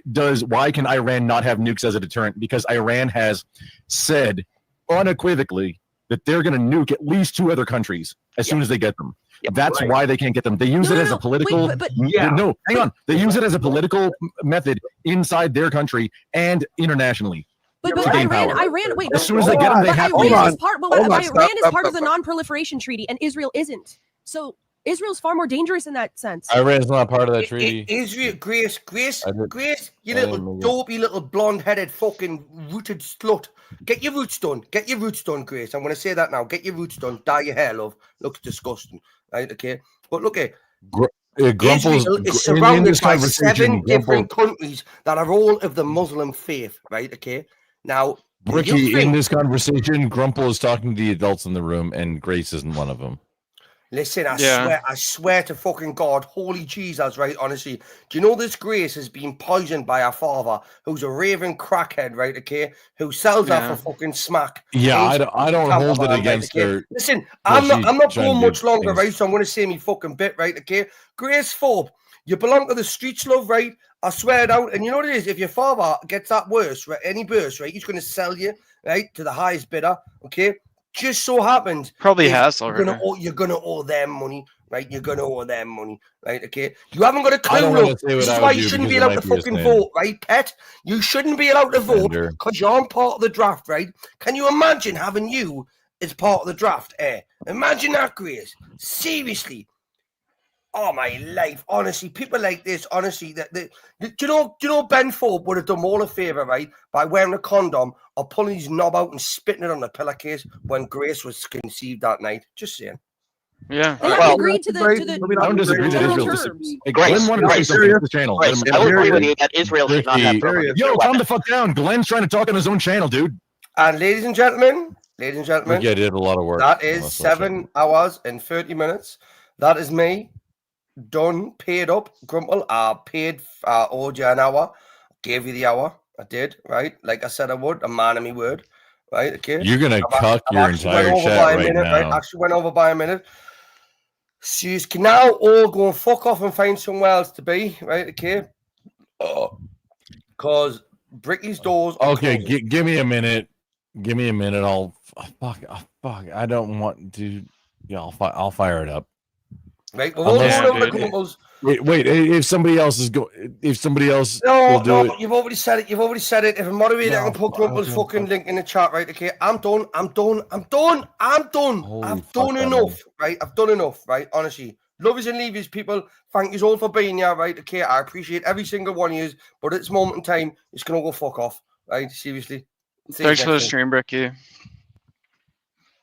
can Iran not have nukes as a deterrent? Because Iran has said unequivocally that they're going to nuke at least 2 other countries as soon as they get them. That's right. why they can't get them. They use it as a political. Wait, but Yeah. No, hang on. They use it as a political method inside their country and internationally. But to gain Iran, power. wait. As soon as they get them, they but have to. Iran is part. But Hold on, Iran stop, is stop, part of the stop. non-proliferation treaty, and Israel isn't. So Israel's far more dangerous in that sense. Iran's not part of that treaty. Israel, Grace, I did- you I little didn't make it. dopey little blonde-headed fucking rooted slut. Get your roots done. Get your roots done, Grace. I'm going to say that now. Get your roots done. Dye your hair, love. Looks disgusting, right? Okay, but look at Grumple's Israel is in surrounded this by conversation. 7 Grumple, different countries that are all of the Muslim faith, right? Okay, now Ricky, you in think- this conversation, Grumple is talking to the adults in the room, and Grace isn't one of them. Listen, Yeah. I swear to fucking God, holy Jesus, right? Honestly, do you know this Grace has been poisoned by her father, who's a raving crackhead, right? Okay, who sells her Yeah. for fucking smack. Yeah, He's I don't camp hold of it her, against right, okay? her. Listen, Well, I'm not she's going trying to much do longer, things. right? So I'm going to say me fucking bit, right? Okay, Grace Forbes, you belong to the streets, love, right? I swear it out. And you know what it is? If your father gets that worse, right, any burst, right, he's going to sell you, right, to the highest bidder. Okay, just so happens Probably is has you're already. gonna owe them money. right? You're going to owe them money, right? Okay. You haven't got a I don't clue. wanna Look. say what This I is would why do you shouldn't because be it allowed might to be a fucking sin. vote, right, pet? You shouldn't be allowed to vote Offender. because you aren't part of the draft, right? Can you imagine having you as part of the draft? Imagine that, Grace. Seriously. Oh my life, honestly, people like this, honestly, do you know Ben Ford would have done all a favour, right, by wearing a condom or pulling his knob out and spitting it on the pillowcase when Grace was conceived that night. Just saying. Yeah. They haven't agreed to the I don't disagree that general Israel terms. Hey, Grace, Glenn wanted to say Grace, something on the channel. Grace, Let him- I will agree with Ricky, you that Israel should not have permanent Yo, nuclear calm the weapons. fuck down. Glenn's trying to talk on his own channel, dude. And ladies and gentlemen, Ricky, I did a lot of work. that is 7 hours and 30 minutes. That is me. Done, paid up, Grumple. I paid, owed you an hour, gave you the hour. I did, right? Like I said, I would. A man of my word, right? Okay. You're gonna I've cuck I've your actually went entire over chat by a right minute, right? now. Actually went over by a minute. So you can now all go and fuck off and find somewhere else to be, right? Okay. Because Bricky's doors. Are Okay, closing. give me a minute. Give me a minute. Fuck. I don't want to. Yeah, I'll fire it up. Right, we're all going over the Grumples. Wait. If somebody else will No, do it. you've already said it. You've already said it. If a moderator can put Grumple's fucking link in the chat, right? Okay, I'm done. I've done enough, right? I've done enough, right? Honestly, lovers and leavers, people. Thank you all for being here, right? Okay, I appreciate every single one of you, but at this moment in time, it's gonna go fuck off, right? Seriously. See you Thanks for the next time. stream, Ricky.